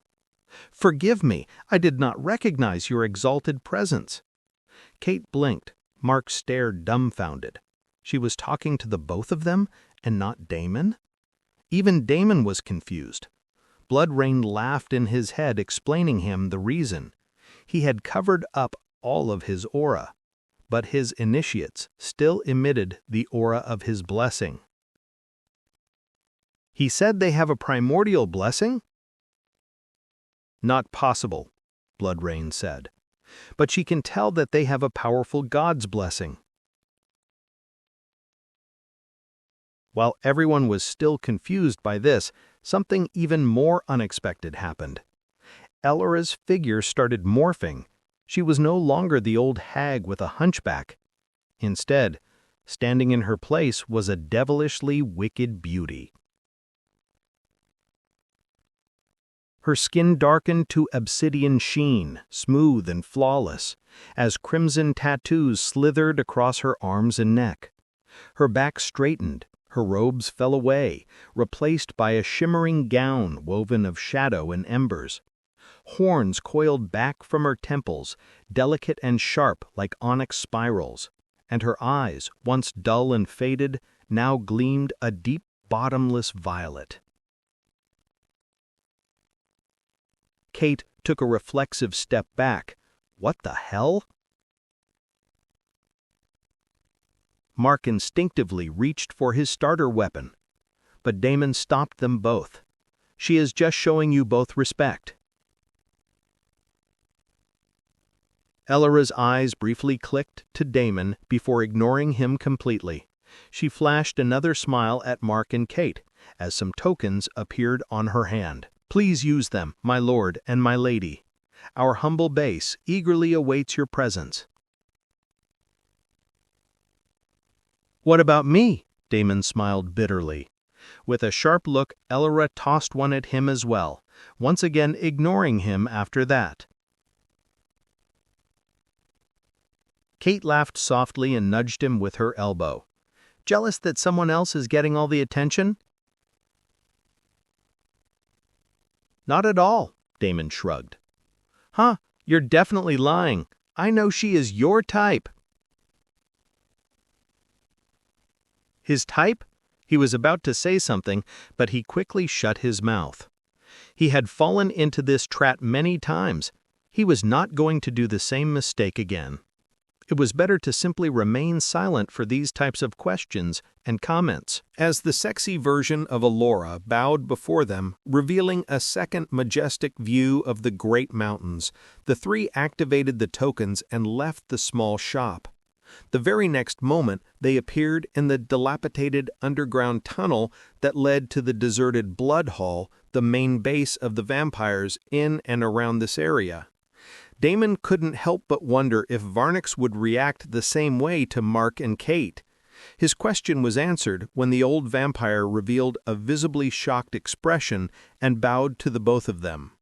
"Forgive me, I did not recognize your exalted presence." Kate blinked. Mark stared dumbfounded. She was talking to the both of them, and not Damon? Even Damon was confused. Bloodrain laughed in his head, explaining him the reason. He had covered up all of his aura, but his initiates still emitted the aura of his blessing. "He said they have a primordial blessing?" "Not possible," Bloodrain said. "But she can tell that they have a powerful god's blessing." While everyone was still confused by this, something even more unexpected happened. Elora's figure started morphing. She was no longer the old hag with a hunchback. Instead, standing in her place was a devilishly wicked beauty. Her skin darkened to obsidian sheen, smooth and flawless, as crimson tattoos slithered across her arms and neck. Her back straightened, her robes fell away, replaced by a shimmering gown woven of shadow and embers. Horns coiled back from her temples, delicate and sharp like onyx spirals, and her eyes, once dull and faded, now gleamed a deep, bottomless violet. Kate took a reflexive step back. What the hell? Mark instinctively reached for his starter weapon, but Damon stopped them both. "She is just showing you both respect." Elora's eyes briefly clicked to Damon before ignoring him completely. She flashed another smile at Mark and Kate as some tokens appeared on her hand. "Please use them, my lord and my lady. Our humble base eagerly awaits your presence." "What about me?" Damon smiled bitterly. With a sharp look, Elora tossed one at him as well, once again ignoring him after that. Kate laughed softly and nudged him with her elbow. "Jealous that someone else is getting all the attention?" "Not at all," Damon shrugged. "Huh, you're definitely lying. I know she is your type." His type? He was about to say something, but he quickly shut his mouth. He had fallen into this trap many times. He was not going to do the same mistake again. It was better to simply remain silent for these types of questions and comments. As the sexy version of Alora bowed before them, revealing a second majestic view of the great mountains, the 3 activated the tokens and left the small shop. The very next moment, they appeared in the dilapidated underground tunnel that led to the deserted Blood Hall, the main base of the vampires in and around this area. Damon couldn't help but wonder if Varnix would react the same way to Mark and Kate. His question was answered when the old vampire revealed a visibly shocked expression and bowed to the both of them.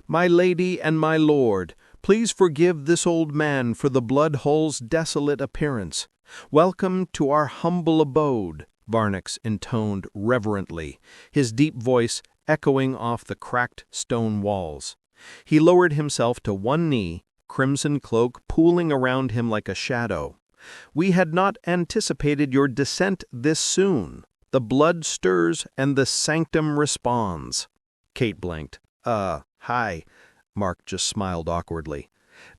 "My lady and my lord, please forgive this old man for the blood hall's desolate appearance. Welcome to our humble abode," Varnix intoned reverently, his deep voice echoing off the cracked stone walls. He lowered himself to one knee, crimson cloak pooling around him like a shadow. "We had not anticipated your descent this soon. The blood stirs and the sanctum responds." Kate blinked. Hi." Mark just smiled awkwardly.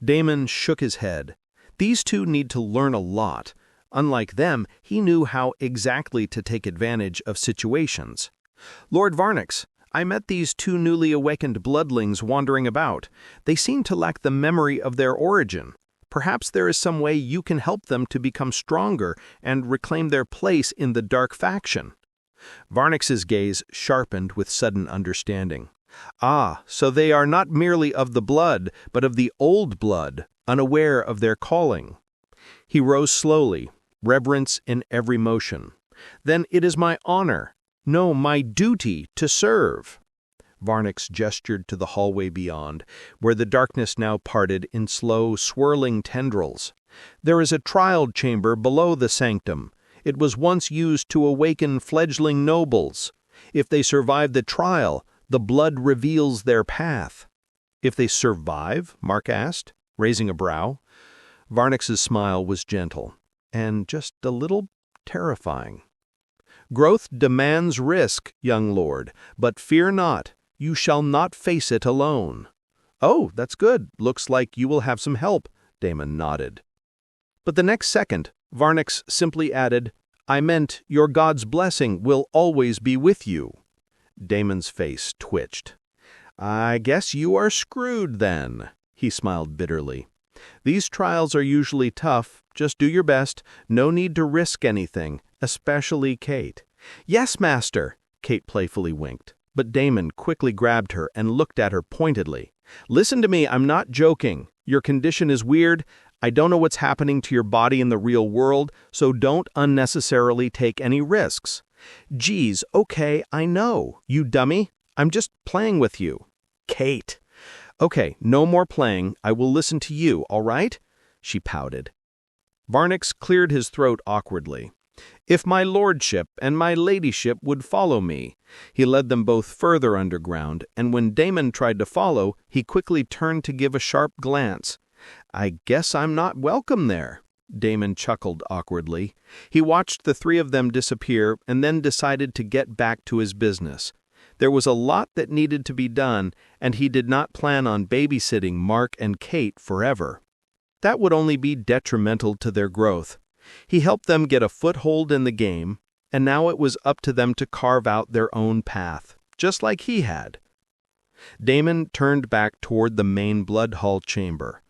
Damon shook his head. These two need to learn a lot. Unlike them, he knew how exactly to take advantage of situations. "Lord Varnix, I met these two newly awakened bloodlings wandering about. They seem to lack the memory of their origin. Perhaps there is some way you can help them to become stronger and reclaim their place in the dark faction." Varnix's gaze sharpened with sudden understanding. So they are not merely of the blood, but of the old blood, unaware of their calling." He rose slowly, reverence in every motion. "Then it is my honor, no, my duty, to serve." Varnix gestured to the hallway beyond, where the darkness now parted in slow, swirling tendrils. "There is a trial chamber below the sanctum. It was once used to awaken fledgling nobles. If they survive the trial, the blood reveals their path." "If they survive?" Mark asked, raising a brow. Varnix's smile was gentle, and just a little terrifying. "Growth demands risk, young lord, but fear not. You shall not face it alone." "Oh, that's good. Looks like you will have some help," Damon nodded. But the next second, Varnix simply added, "I meant your God's blessing will always be with you." Damon's face twitched. "I guess you are screwed then," he smiled bitterly. "These trials are usually tough. Just do your best. No need to risk anything, especially Kate." "Yes, master," Kate playfully winked. But Damon quickly grabbed her and looked at her pointedly. "Listen to me, I'm not joking. Your condition is weird. I don't know what's happening to your body in the real world, so don't unnecessarily take any risks." "Geez, okay, I know, you dummy. I'm just playing with you." "Kate." "Okay, no more playing. I will listen to you, all right?" She pouted. Varnix cleared his throat awkwardly. "If my lordship and my ladyship would follow me." He led them both further underground, and when Damon tried to follow, he quickly turned to give a sharp glance. "I guess I'm not welcome there." Damon chuckled awkwardly. He watched the three of them disappear and then decided to get back to his business. There was a lot that needed to be done, and he did not plan on babysitting Mark and Kate forever. That would only be detrimental to their growth. He helped them get a foothold in the game, and now it was up to them to carve out their own path, just like he had. Damon turned back toward the main blood hall chamber.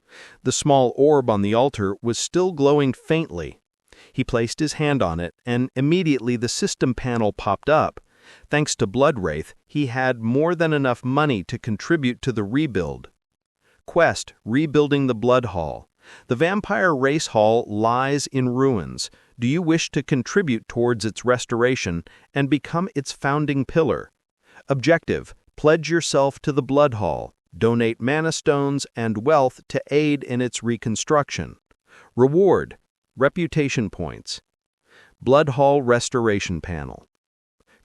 The small orb on the altar was still glowing faintly. He placed his hand on it, and immediately the system panel popped up. Thanks to Bloodwraith, he had more than enough money to contribute to the rebuild. Quest: Rebuilding the Blood Hall. The Vampire Race Hall lies in ruins. Do you wish to contribute towards its restoration and become its founding pillar? Objective: Pledge yourself to the Blood Hall. Donate mana stones and wealth to aid in its reconstruction. Reward: Reputation points. Blood Hall Restoration Panel.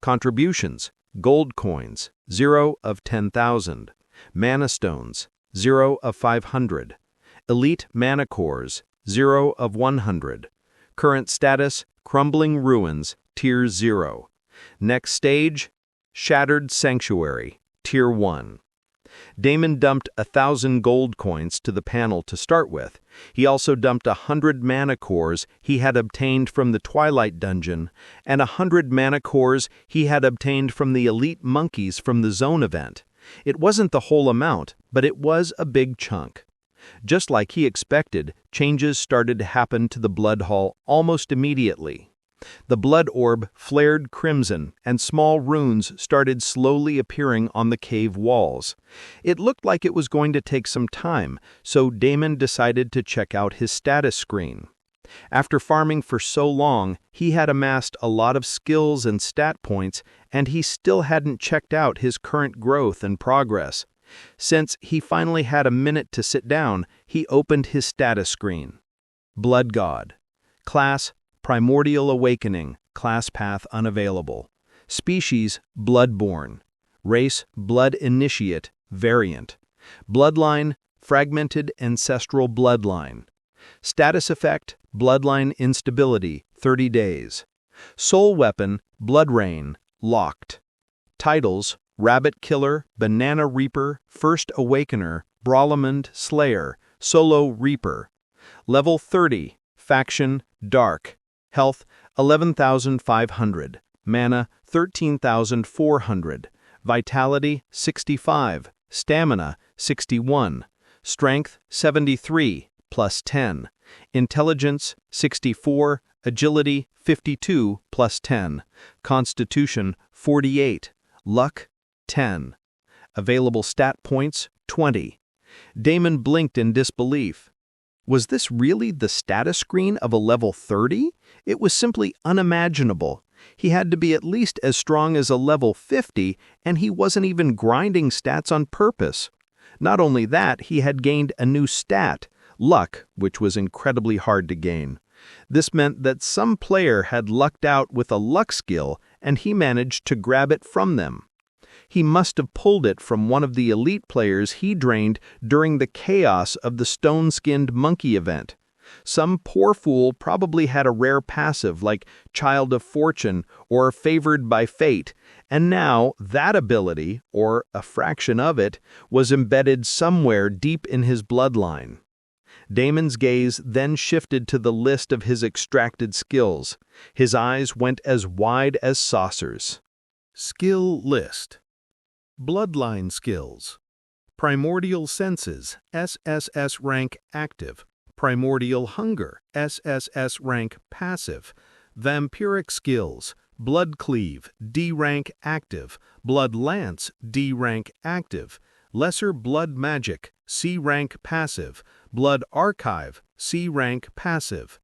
Contributions: Gold coins, 0 of 10,000. Mana stones, 0 of 500. Elite mana cores, 0 of 100. Current status: Crumbling Ruins, Tier 0. Next stage: Shattered Sanctuary, Tier 1. Damon dumped 1,000 gold coins to the panel to start with. He also dumped 100 mana cores he had obtained from the Twilight Dungeon and 100 mana cores he had obtained from the elite monkeys from the Zone event. It wasn't the whole amount, but it was a big chunk. Just like he expected, changes started to happen to the Blood Hall almost immediately. The blood orb flared crimson, and small runes started slowly appearing on the cave walls. It looked like it was going to take some time, so Damon decided to check out his status screen. After farming for so long, he had amassed a lot of skills and stat points, and he still hadn't checked out his current growth and progress. Since he finally had a minute to sit down, he opened his status screen. Blood God. Class, Primordial Awakening, class path unavailable. Species, Bloodborne. Race, Blood Initiate, variant. Bloodline, Fragmented Ancestral Bloodline. Status effect, Bloodline Instability, 30 days. Soul weapon, Blood Rain, locked. Titles, Rabbit Killer, Banana Reaper, First Awakener, Brawlamond Slayer, Solo Reaper. Level 30, Faction, Dark. Health, 11,500. Mana, 13,400. Vitality, 65. Stamina, 61. Strength, 73, plus 10. Intelligence, 64. Agility, 52, plus 10. Constitution, 48. Luck, 10. Available stat points, 20. Damon blinked in disbelief. Was this really the status screen of a level 30? It was simply unimaginable. He had to be at least as strong as a level 50, and he wasn't even grinding stats on purpose. Not only that, he had gained a new stat, luck, which was incredibly hard to gain. This meant that some player had lucked out with a luck skill, and he managed to grab it from them. He must have pulled it from one of the elite players he drained during the chaos of the stone-skinned monkey event. Some poor fool probably had a rare passive like Child of Fortune or Favored by Fate, and now that ability, or a fraction of it, was embedded somewhere deep in his bloodline. Damon's gaze then shifted to the list of his extracted skills. His eyes went as wide as saucers. Skill list. Bloodline skills. Primordial senses, SSS rank active. Primordial hunger, SSS rank passive. Vampiric skills, Blood Cleave, D rank active. Blood Lance, D rank active. Lesser Blood Magic, C rank passive. Blood Archive, C rank passive.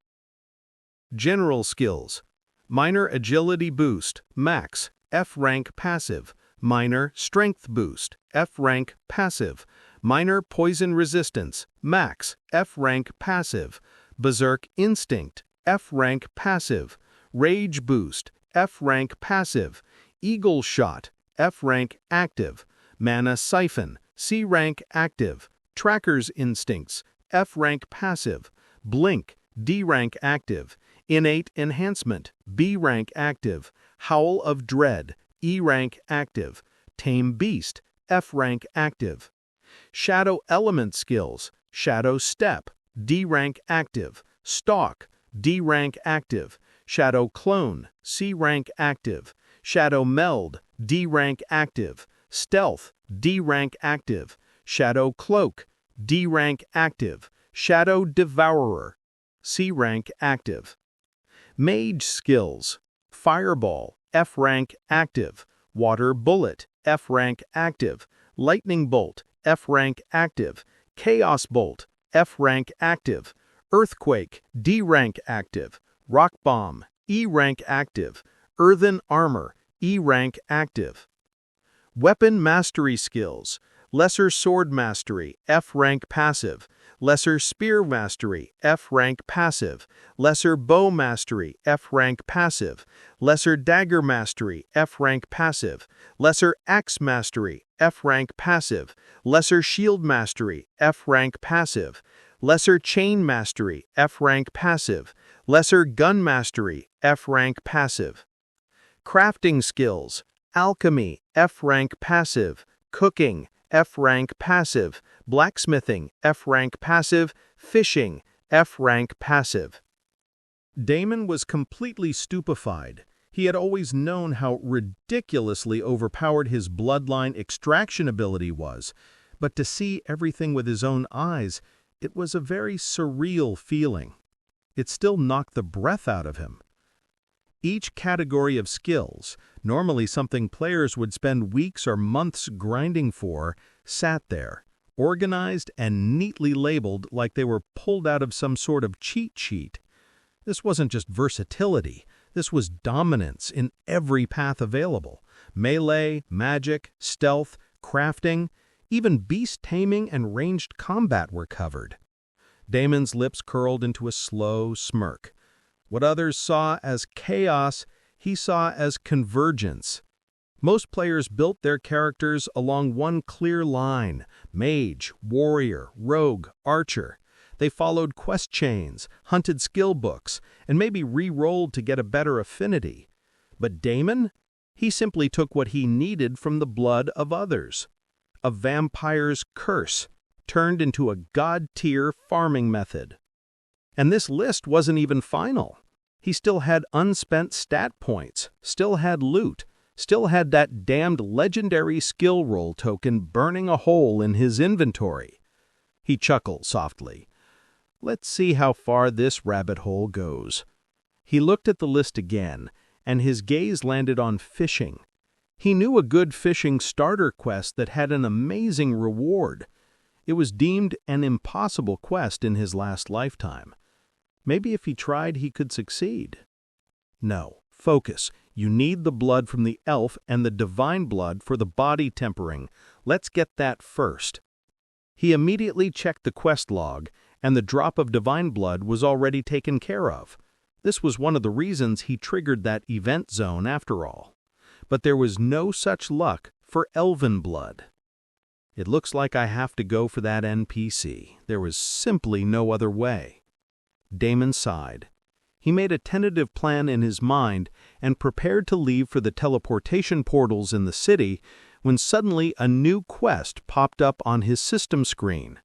General skills. Minor Agility Boost, Max, F rank passive. Minor Strength Boost, F rank passive. Minor Poison Resistance, Max, F rank passive. Berserk Instinct, F rank passive. Rage Boost, F rank passive. Eagle Shot, F rank active. Mana Siphon, C rank active. Tracker's Instincts, F rank passive. Blink, D rank active. Innate Enhancement, B rank active. Howl of Dread, E rank active. Tame Beast, F rank active. Shadow Element skills, Shadow Step, D rank active. Stalk, D rank active. Shadow Clone, C rank active. Shadow Meld, D rank active. Stealth, D rank active. Shadow Cloak, D rank active. Shadow Devourer, C rank active. Mage skills, Fireball, F rank active. Water Bullet, F rank active. Lightning Bolt, F rank active. Chaos Bolt, F rank active. Earthquake, D rank active. Rock Bomb, E rank active. Earthen Armor, E rank active. Weapon Mastery skills, Lesser Sword Mastery, F rank passive. Lesser Spear Mastery, F rank passive. Lesser Bow Mastery, F rank passive. Lesser Dagger Mastery, F rank passive. Lesser Axe Mastery, F rank passive. Lesser Shield Mastery, F rank passive. Lesser Chain Mastery, F rank passive. Lesser Gun Mastery, F rank passive. Crafting skills, Alchemy, F rank passive. Cooking, F rank passive. Blacksmithing, F rank passive. Fishing, F rank passive. Damon was completely stupefied. He had always known how ridiculously overpowered his bloodline extraction ability was, but to see everything with his own eyes, it was a very surreal feeling. It still knocked the breath out of him. Each category of skills, normally something players would spend weeks or months grinding for, sat there, organized and neatly labeled like they were pulled out of some sort of cheat sheet. This wasn't just versatility, this was dominance in every path available. Melee, magic, stealth, crafting, even beast taming and ranged combat were covered. Damon's lips curled into a slow smirk. What others saw as chaos, he saw as convergence. Most players built their characters along one clear line: mage, warrior, rogue, archer. They followed quest chains, hunted skill books, and maybe re-rolled to get a better affinity. But Damon? He simply took what he needed from the blood of others. A vampire's curse, turned into a god-tier farming method. And this list wasn't even final. He still had unspent stat points, still had loot, still had that damned legendary skill roll token burning a hole in his inventory. He chuckled softly. Let's see how far this rabbit hole goes. He looked at the list again, and his gaze landed on fishing. He knew a good fishing starter quest that had an amazing reward. It was deemed an impossible quest in his last lifetime. Maybe if he tried, he could succeed. No, focus. You need the blood from the elf and the divine blood for the body tempering. Let's get that first. He immediately checked the quest log, and the drop of divine blood was already taken care of. This was one of the reasons he triggered that event zone after all. But there was no such luck for elven blood. It looks like I have to go for that NPC. There was simply no other way. Damon sighed. He made a tentative plan in his mind and prepared to leave for the teleportation portals in the city when suddenly a new quest popped up on his system screen.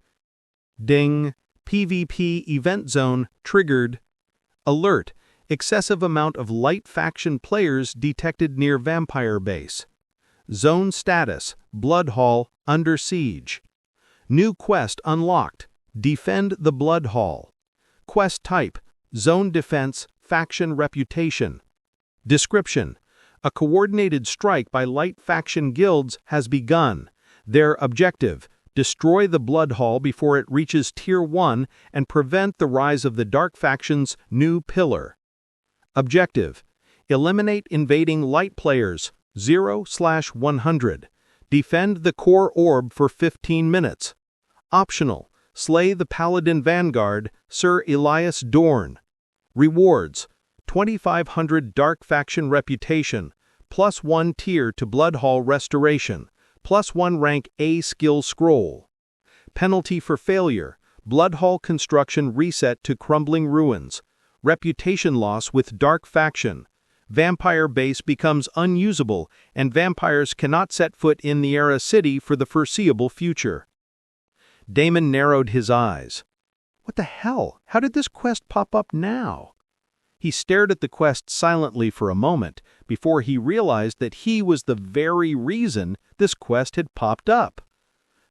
Ding! PvP event zone triggered. Alert! Excessive amount of light faction players detected near vampire base. Zone status: Blood Hall under siege. New quest unlocked: Defend the Blood Hall. Quest type: Zone defense, faction reputation. Description: a coordinated strike by light faction guilds has begun. Their objective: destroy the Blood Hall before it reaches Tier 1 and prevent the rise of the Dark Faction's new pillar. Objective: eliminate invading light players, 0/100. Defend the core orb for 15 minutes. Optional: slay the paladin vanguard, Sir Elias Dorn. Rewards: 2,500 Dark Faction reputation, +1 tier to Blood Hall restoration, +1 rank A skill scroll. Penalty for failure: Blood Hall construction reset to crumbling ruins. Reputation loss with Dark Faction. Vampire base becomes unusable, and vampires cannot set foot in the Era City for the foreseeable future. Damon narrowed his eyes. What the hell? How did this quest pop up now? He stared at the quest silently for a moment before he realized that he was the very reason this quest had popped up.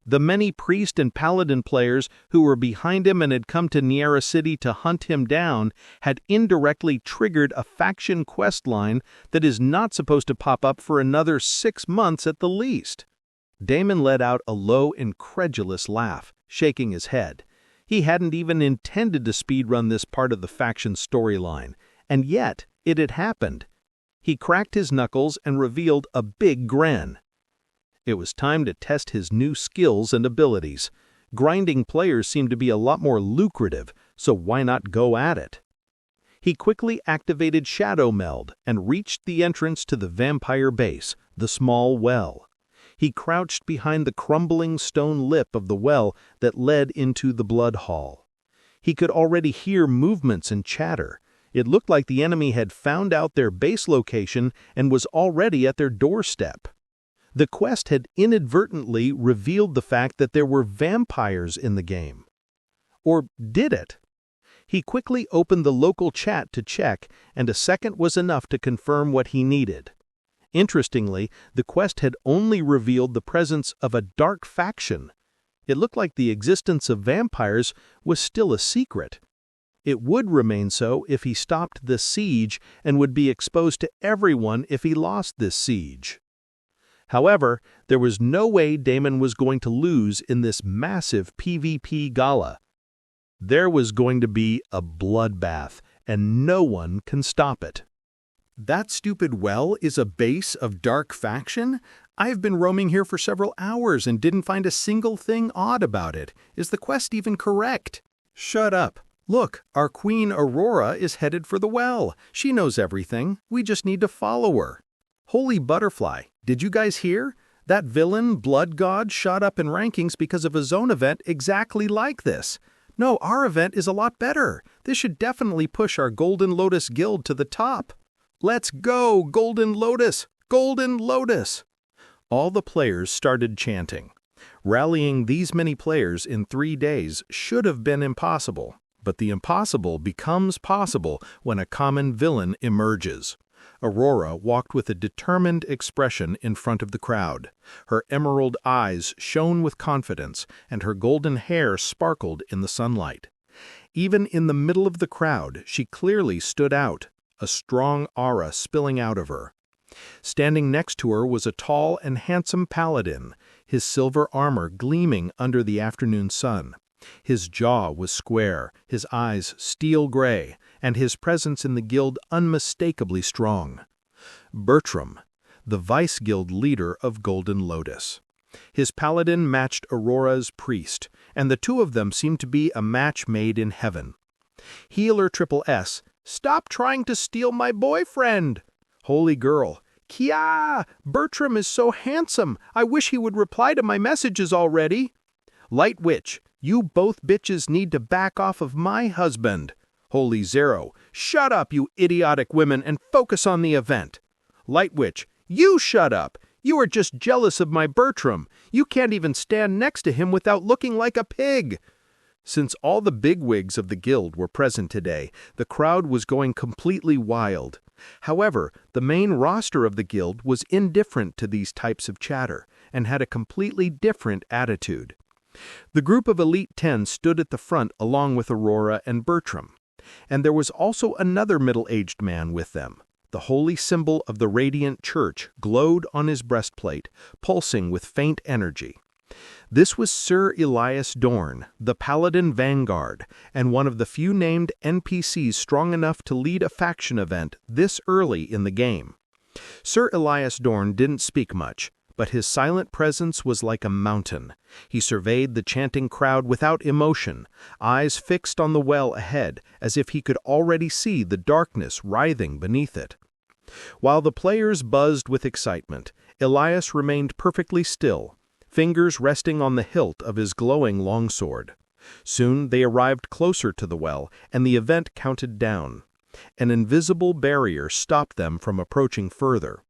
The many priest and paladin players who were behind him and had come to Niera City to hunt him down had indirectly triggered a faction quest line that is not supposed to pop up for another 6 months at the least. Damon let out a low, incredulous laugh, shaking his head. He hadn't even intended to speedrun this part of the faction storyline, and yet it had happened. He cracked his knuckles and revealed a big grin. It was time to test his new skills and abilities. Grinding players seemed to be a lot more lucrative, so why not go at it? He quickly activated Shadow Meld and reached the entrance to the vampire base, the small well. He crouched behind the crumbling stone lip of the well that led into the Blood Hall. He could already hear movements and chatter. It looked like the enemy had found out their base location and was already at their doorstep. The quest had inadvertently revealed the fact that there were vampires in the game. Or did it? He quickly opened the local chat to check, and a second was enough to confirm what he needed. Interestingly, the quest had only revealed the presence of a dark faction. It looked like the existence of vampires was still a secret. It would remain so if he stopped the siege and would be exposed to everyone if he lost this siege. However, there was no way Damon was going to lose in this massive PvP gala. There was going to be a bloodbath, and no one can stop it. That stupid well is a base of dark faction? I've been roaming here for several hours and didn't find a single thing odd about it. Is the quest even correct? Shut up. Look, our Queen Aurora is headed for the well. She knows everything. We just need to follow her. Holy butterfly, did you guys hear? That villain, Blood God, shot up in rankings because of a zone event exactly like this. No, our event is a lot better. This should definitely push our Golden Lotus Guild to the top. Let's go, Golden Lotus! Golden Lotus! All the players started chanting. Rallying these many players in 3 days should have been impossible, but the impossible becomes possible when a common villain emerges. Aurora walked with a determined expression in front of the crowd. Her emerald eyes shone with confidence, and her golden hair sparkled in the sunlight. Even in the middle of the crowd, she clearly stood out, a strong aura spilling out of her. Standing next to her was a tall and handsome paladin, his silver armor gleaming under the afternoon sun. His jaw was square, his eyes steel gray, and his presence in the guild unmistakably strong. Bertram, the vice guild leader of Golden Lotus. His paladin matched Aurora's priest, and the two of them seemed to be a match made in heaven. Healer SSS, stop trying to steal my boyfriend! Holy girl, Kia! Bertram is so handsome. I wish he would reply to my messages already. Light Witch, you both bitches need to back off of my husband. Holy Zero, shut up, you idiotic women, and focus on the event. Light Witch, you shut up. You are just jealous of my Bertram. You can't even stand next to him without looking like a pig. Since all the bigwigs of the guild were present today, the crowd was going completely wild. However, the main roster of the guild was indifferent to these types of chatter and had a completely different attitude. The group of Elite 10 stood at the front along with Aurora and Bertram, and there was also another middle-aged man with them. The holy symbol of the Radiant Church glowed on his breastplate, pulsing with faint energy. This was Sir Elias Dorn, the Paladin Vanguard, and one of the few named NPCs strong enough to lead a faction event this early in the game. Sir Elias Dorn didn't speak much, but his silent presence was like a mountain. He surveyed the chanting crowd without emotion, eyes fixed on the well ahead, as if he could already see the darkness writhing beneath it. While the players buzzed with excitement, Elias remained perfectly still, fingers resting on the hilt of his glowing longsword. Soon they arrived closer to the well, and the event counted down. An invisible barrier stopped them from approaching further.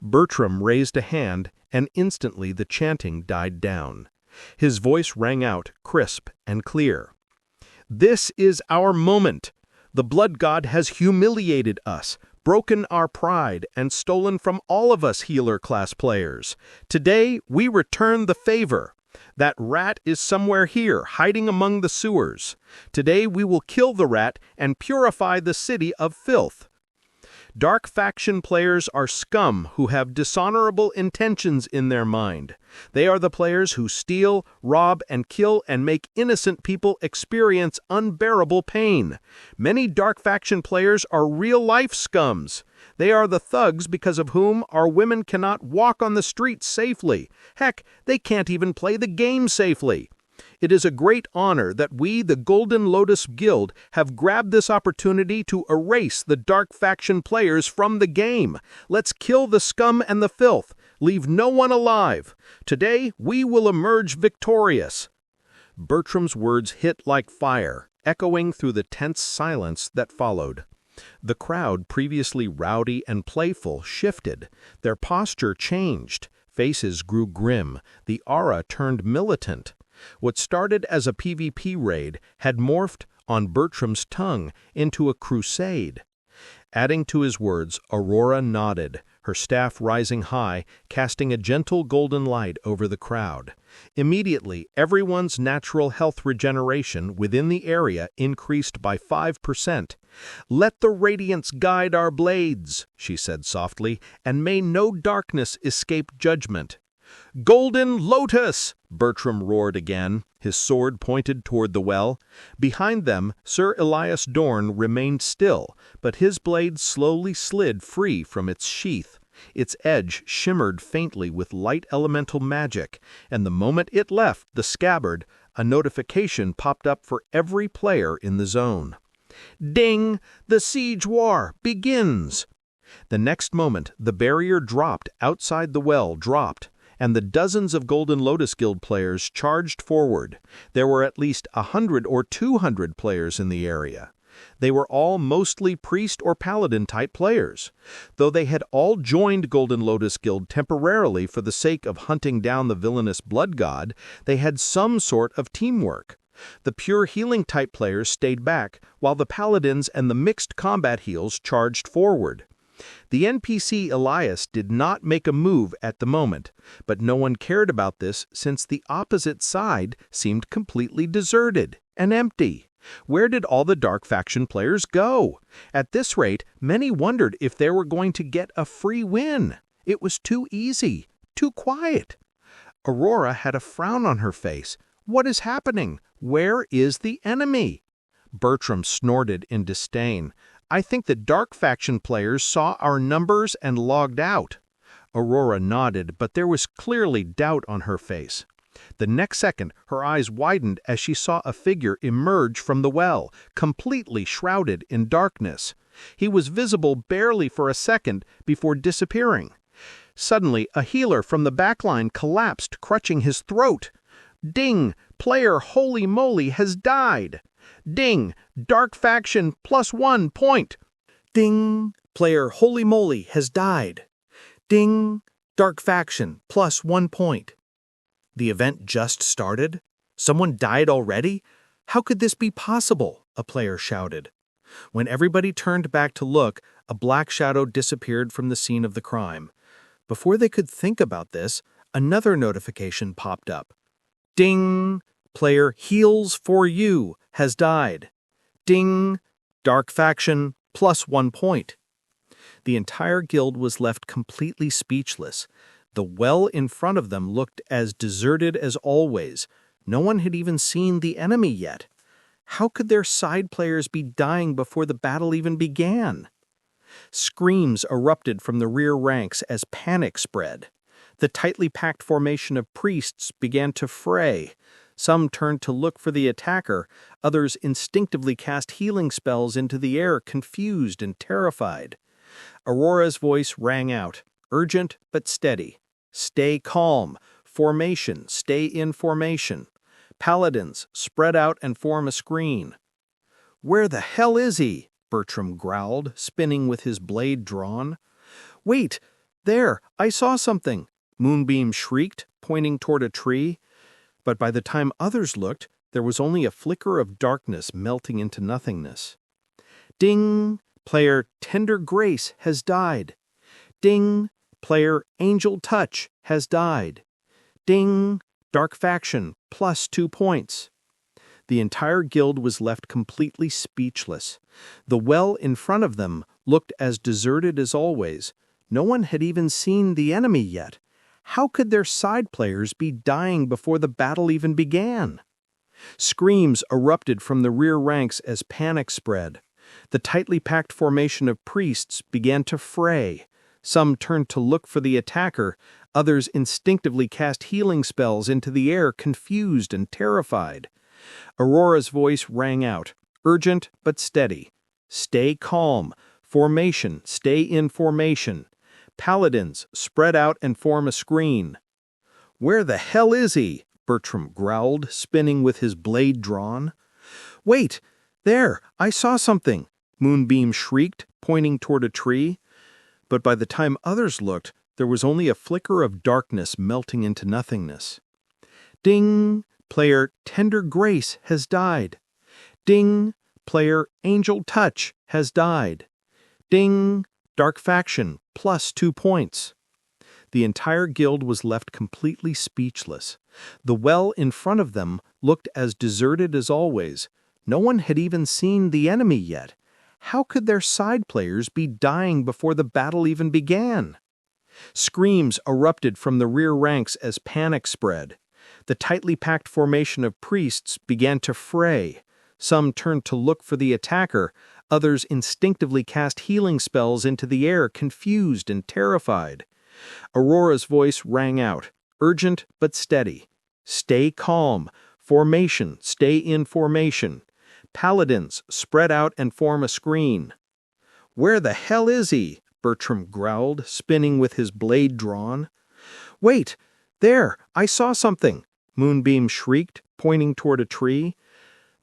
Bertram raised a hand, and instantly the chanting died down. His voice rang out, crisp and clear. "This is our moment! The Blood God has humiliated us, broken our pride, and stolen from all of us healer-class players. Today, we return the favor. That rat is somewhere here, hiding among the sewers. Today, we will kill the rat and purify the city of filth. Dark faction players are scum who have dishonorable intentions in their mind. They are the players who steal, rob, and kill and make innocent people experience unbearable pain. Many dark faction players are real-life scums. They are the thugs because of whom our women cannot walk on the streets safely. Heck, they can't even play the game safely. It is a great honor that we, the Golden Lotus Guild, have grabbed this opportunity to erase the dark faction players from the game. Let's kill the scum and the filth. Leave no one alive. Today, we will emerge victorious." Bertram's words hit like fire, echoing through the tense silence that followed. The crowd, previously rowdy and playful, shifted. Their posture changed. Faces grew grim. The aura turned militant. What started as a PvP raid had morphed, on Bertram's tongue, into a crusade. Adding to his words, Aurora nodded, her staff rising high, casting a gentle golden light over the crowd. Immediately, everyone's natural health regeneration within the area increased by 5%. "Let the radiance guide our blades," she said softly, "and may no darkness escape judgment." "Golden Lotus!" Bertram roared again, his sword pointed toward the well. Behind them, Sir Elias Dorn remained still, but his blade slowly slid free from its sheath. Its edge shimmered faintly with light elemental magic, and the moment it left the scabbard, a notification popped up for every player in the zone. "Ding! The siege war begins!" The next moment, the barrier dropped outside the well dropped, and the dozens of Golden Lotus Guild players charged forward. There were at least 100 or 200 players in the area. They were all mostly priest or paladin-type players. Though they had all joined Golden Lotus Guild temporarily for the sake of hunting down the villainous blood god, they had some sort of teamwork. The pure healing-type players stayed back, while the paladins and the mixed combat heals charged forward. The NPC Elias did not make a move at the moment, but no one cared about this since the opposite side seemed completely deserted and empty. Where did all the Dark Faction players go? At this rate, many wondered if they were going to get a free win. It was too easy, too quiet. Aurora had a frown on her face. What is happening? Where is the enemy? Bertram snorted in disdain. I think the Dark Faction players saw our numbers and logged out. Aurora nodded, but there was clearly doubt on her face. The next second, her eyes widened as she saw a figure emerge from the well, completely shrouded in darkness. He was visible barely for a second before disappearing. Suddenly, a healer from the backline collapsed, clutching his throat. Ding! Player Holy Moly has died! Ding! Dark Faction +1 point! Ding! Player Holy Moly has died! Ding! Dark Faction +1 point! The event just started? Someone died already? How could this be possible? A player shouted. When everybody turned back to look, a black shadow disappeared from the scene of the crime. Before they could think about this, another notification popped up. Ding! Player Heals for You has died. Ding! Dark Faction +1 point. The entire guild was left completely speechless. The well in front of them looked as deserted as always. No one had even seen the enemy yet. How could their side players be dying before the battle even began? Screams erupted from the rear ranks as panic spread. The tightly packed formation of priests began to fray. Some turned to look for the attacker, others instinctively cast healing spells into the air, confused and terrified. Aurora's voice rang out, urgent but steady. Stay calm. Formation. Stay in formation. Paladins, spread out and form a screen. Where the hell is he? Bertram growled, spinning with his blade drawn. Wait! There! I saw something! Moonbeam shrieked, pointing toward a tree. But by the time others looked, there was only a flicker of darkness melting into nothingness. Ding! Player Tender Grace has died. Ding! Player Angel Touch has died. Ding! Dark Faction +2 points. The entire guild was left completely speechless. The well in front of them looked as deserted as always. No one had even seen the enemy yet. How could their side players be dying before the battle even began? Screams erupted from the rear ranks as panic spread. The tightly packed formation of priests began to fray. Some turned to look for the attacker, others instinctively cast healing spells into the air, confused and terrified. Aurora's voice rang out, urgent but steady. Stay calm. Formation. Stay in formation. Paladins, spread out and form a screen. Where the hell is he? Bertram growled, spinning with his blade drawn. Wait! There! I saw something! Moonbeam shrieked, pointing toward a tree. But by the time others looked, there was only a flicker of darkness melting into nothingness. Ding! Player Tender Grace has died. Ding! Player Angel Touch has died. Ding! Dark Faction +2 points. The entire guild was left completely speechless. The well in front of them looked as deserted as always. No one had even seen the enemy yet. How could their side players be dying before the battle even began? Screams erupted from the rear ranks as panic spread. The tightly packed formation of priests began to fray. Some turned to look for the attacker, others instinctively cast healing spells into the air, confused and terrified. Aurora's voice rang out, urgent but steady. Stay calm. Formation, stay in formation. Paladins, spread out and form a screen. Where the hell is he? Bertram growled, spinning with his blade drawn. Wait! There! I saw something! Moonbeam shrieked, pointing toward a tree.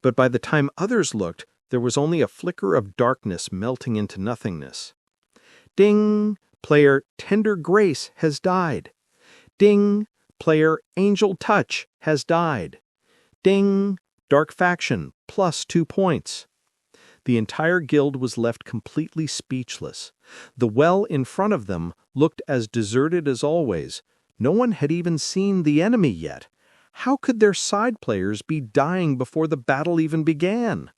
But by the time others looked, there was only a flicker of darkness melting into nothingness. Ding! Player Tender Grace has died. Ding! Player Angel Touch has died. Ding! Dark Faction, plus 2 points. The entire guild was left completely speechless. The well in front of them looked as deserted as always. No one had even seen the enemy yet. How could their side players be dying before the battle even began?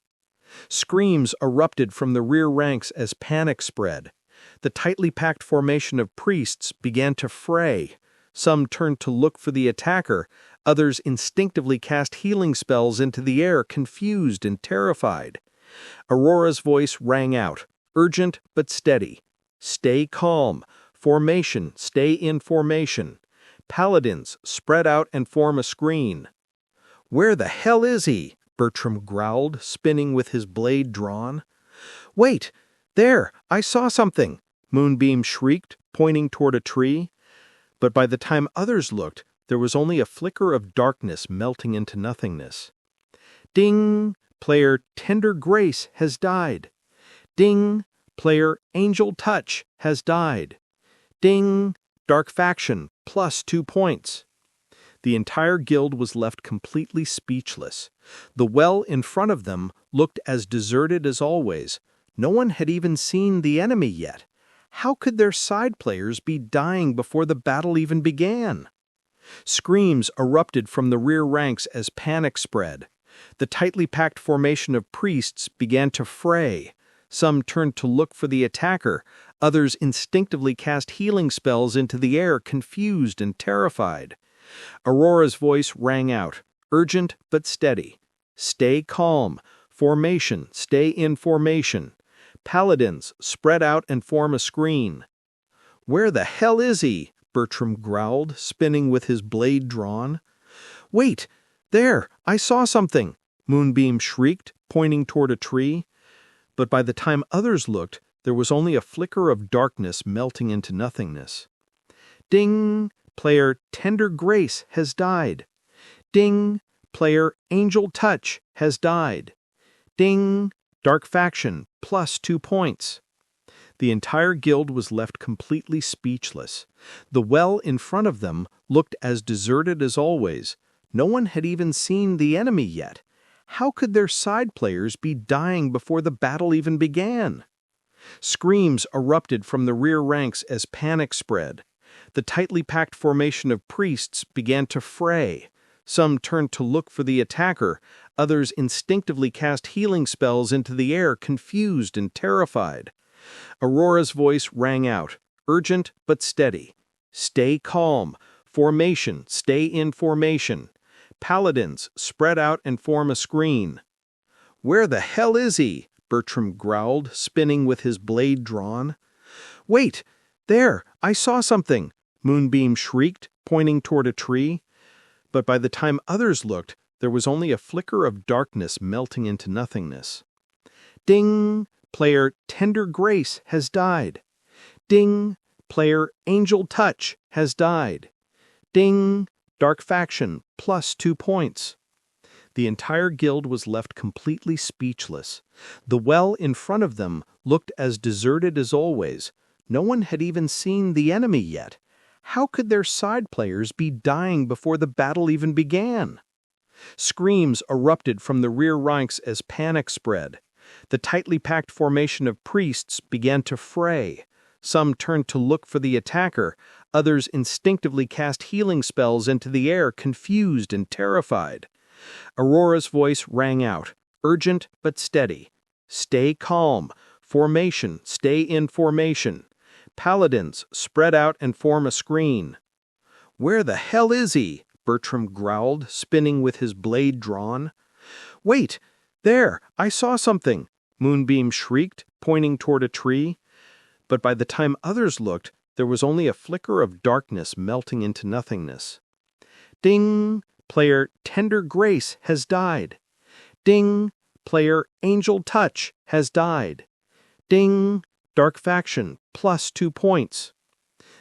Screams erupted from the rear ranks as panic spread. The tightly packed formation of priests began to fray. Some turned to look for the attacker, others instinctively cast healing spells into the air, confused and terrified. Aurora's voice rang out, urgent but steady. Stay calm. Formation, stay in formation. Paladins, spread out and form a screen. Where the hell is he? Bertram growled, spinning with his blade drawn. Wait! There! I saw something! Moonbeam shrieked, pointing toward a tree. But by the time others looked, there was only a flicker of darkness melting into nothingness. Ding! Player Tender Grace has died. Ding! Player Angel Touch has died. Ding! Dark Faction, plus 2 points. The entire guild was left completely speechless. The well in front of them looked as deserted as always. No one had even seen the enemy yet. How could their side players be dying before the battle even began? Screams erupted from the rear ranks as panic spread. The tightly packed formation of priests began to fray. Some turned to look for the attacker, others instinctively cast healing spells into the air, confused and terrified. Aurora's voice rang out, urgent but steady. Stay calm. Formation, stay in formation. Paladins, spread out and form a screen. Where the hell is he? Bertram growled, spinning with his blade drawn. Wait! There! I saw something! Moonbeam shrieked, pointing toward a tree. But by the time others looked, there was only a flicker of darkness melting into nothingness. Ding! Player Tender Grace has died. Ding! Player Angel Touch has died. Ding! Dark Faction, plus 2 points. The entire guild was left completely speechless. The well in front of them looked as deserted as always. No one had even seen the enemy yet. How could their side players be dying before the battle even began? Screams erupted from the rear ranks as panic spread. The tightly packed formation of priests began to fray. Some turned to look for the attacker, others instinctively cast healing spells into the air, confused and terrified. Aurora's voice rang out, urgent but steady. Stay calm. Formation, stay in formation. Paladins, spread out and form a screen. Where the hell is he? Bertram growled, spinning with his blade drawn. Wait! There! I saw something! Moonbeam shrieked, pointing toward a tree. But by the time others looked, there was only a flicker of darkness melting into nothingness. Ding! Player Tender Grace has died. Ding! Player Angel Touch has died. Ding! Dark Faction, plus 2 points. The entire guild was left completely speechless. The well in front of them looked as deserted as always. No one had even seen the enemy yet. How could their side players be dying before the battle even began? Screams erupted from the rear ranks as panic spread. The tightly packed formation of priests began to fray. Some turned to look for the attacker, others instinctively cast healing spells into the air, confused and terrified. Aurora's voice rang out, urgent but steady. Stay calm. Formation, stay in formation. Paladins, spread out and form a screen. "Where the hell is he?" Bertram growled, spinning with his blade drawn. "Wait! There! I saw something!" Moonbeam shrieked, pointing toward a tree. But by the time others looked, there was only a flicker of darkness melting into nothingness. Ding! Player Tender Grace has died. Ding! Player Angel Touch has died. Ding! Dark Faction, plus 2 points.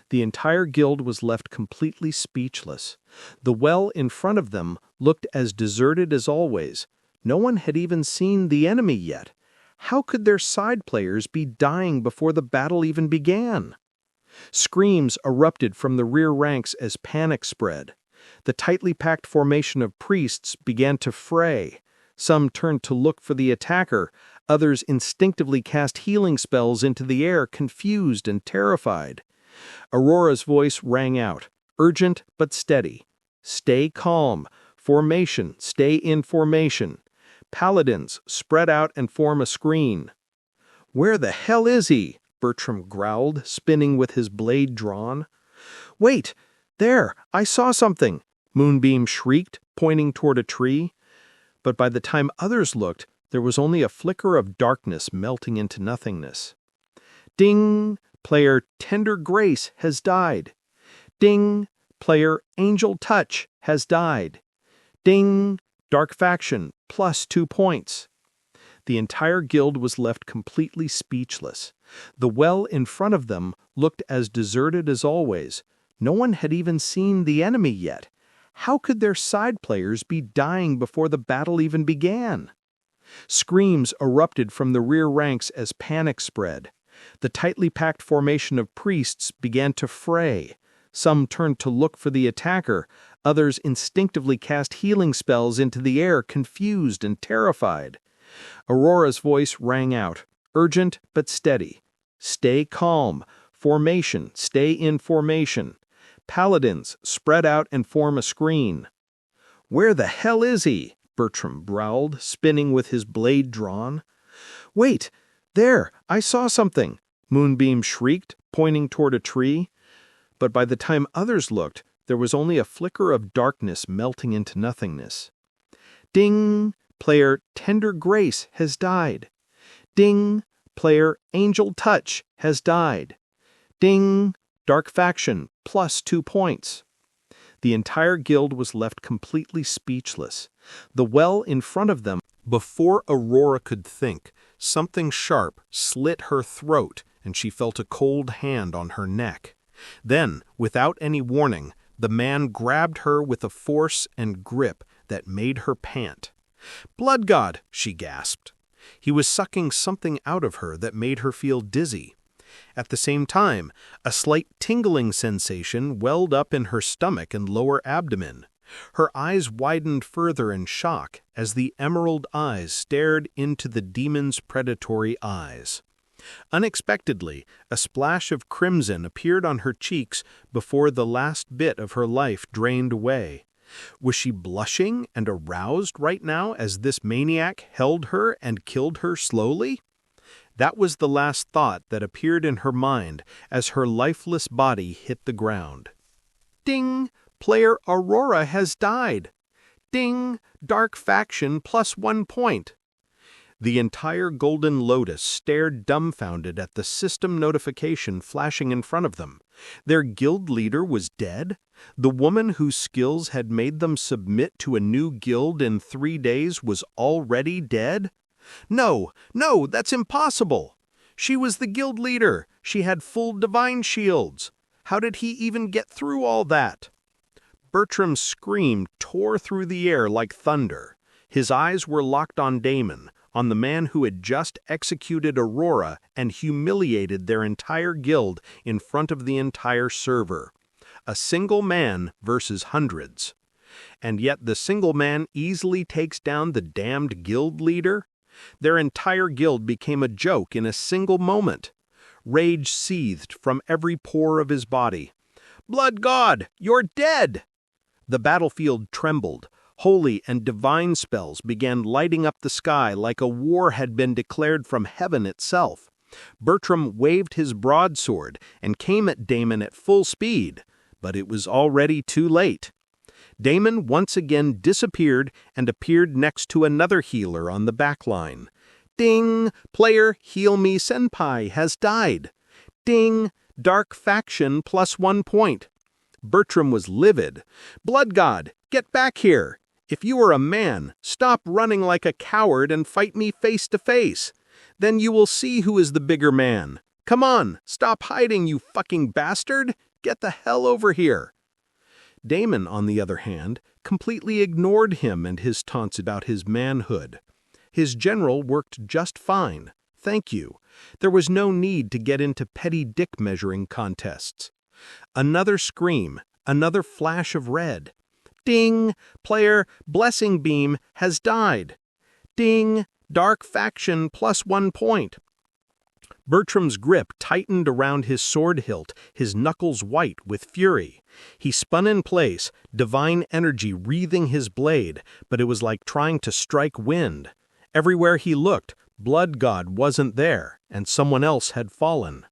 The entire guild was left completely speechless. The well in front of them looked as deserted as always. No one had even seen the enemy yet. How could their side players be dying before the battle even began? Screams erupted from the rear ranks as panic spread. The tightly packed formation of priests began to fray. Some turned to look for the attacker. Others instinctively cast healing spells into the air, confused and terrified. Aurora's voice rang out, urgent but steady. "Stay calm. Formation, stay in formation. Paladins, spread out and form a screen." "Where the hell is he?" Bertram growled, spinning with his blade drawn. "Wait! There! I saw something!" Moonbeam shrieked, pointing toward a tree. But by the time others looked, there was only a flicker of darkness melting into nothingness. Ding! Player Tender Grace has died. Ding! Player Angel Touch has died. Ding! Dark Faction, plus 2 points. The entire guild was left completely speechless. The well in front of them looked as deserted as always. No one had even seen the enemy yet. How could their side players be dying before the battle even began? Screams erupted from the rear ranks as panic spread. The tightly packed formation of priests began to fray. Some turned to look for the attacker. Others instinctively cast healing spells into the air, confused and terrified. Aurora's voice rang out, urgent but steady. "Stay calm. Formation, stay in formation. Paladins, spread out and form a screen." "Where the hell is he?" Bertram growled, spinning with his blade drawn. "Wait! There! I saw something!" Moonbeam shrieked, pointing toward a tree. But by the time others looked, there was only a flicker of darkness melting into nothingness. Ding! Player Tender Grace has died. Ding! Player Angel Touch has died. Ding! Dark Faction, plus 2 points. The entire guild was left completely speechless. The well in front of them. Before Aurora could think, something sharp slit her throat and she felt a cold hand on her neck. Then, without any warning, the man grabbed her with a force and grip that made her pant. "Blood God!" she gasped. He was sucking something out of her that made her feel dizzy. At the same time, a slight tingling sensation welled up in her stomach and lower abdomen. Her eyes widened further in shock as the emerald eyes stared into the demon's predatory eyes. Unexpectedly, a splash of crimson appeared on her cheeks before the last bit of her life drained away. Was she blushing and aroused right now as this maniac held her and killed her slowly? That was the last thought that appeared in her mind as her lifeless body hit the ground. Ding! Player Aurora has died. Ding! Dark Faction, plus 1 point. The entire Golden Lotus stared dumbfounded at the system notification flashing in front of them. Their guild leader was dead? The woman whose skills had made them submit to a new guild in 3 days was already dead? No, that's impossible! She was the guild leader. She had full divine shields. How did he even get through all that? Bertram's scream tore through the air like thunder. His eyes were locked on Damon, on the man who had just executed Aurora and humiliated their entire guild in front of the entire server. A single man versus hundreds. And yet the single man easily takes down the damned guild leader? Their entire guild became a joke in a single moment. Rage seethed from every pore of his body. "Blood God, you're dead!" The battlefield trembled. Holy and divine spells began lighting up the sky like a war had been declared from heaven itself. Bertram waved his broadsword and came at Damon at full speed, but it was already too late. Damon once again disappeared and appeared next to another healer on the back line. Ding! Player Heal Me Senpai has died. Ding! Dark Faction +1 point. Bertram was livid. Blood God, get back here! If you are a man, stop running like a coward and fight me face to face. Then you will see who is the bigger man. Come on, stop hiding, you fucking bastard! Get the hell over here! Damon, on the other hand, completely ignored him and his taunts about his manhood. His general worked just fine. Thank you. There was no need to get into petty dick-measuring contests. Another scream, another flash of red. Ding! Player Blessing Beam has died. Ding! Dark Faction +1 point. Bertram's grip tightened around his sword hilt, his knuckles white with fury. He spun in place, divine energy wreathing his blade, but it was like trying to strike wind. Everywhere he looked, Blood God wasn't there, and someone else had fallen.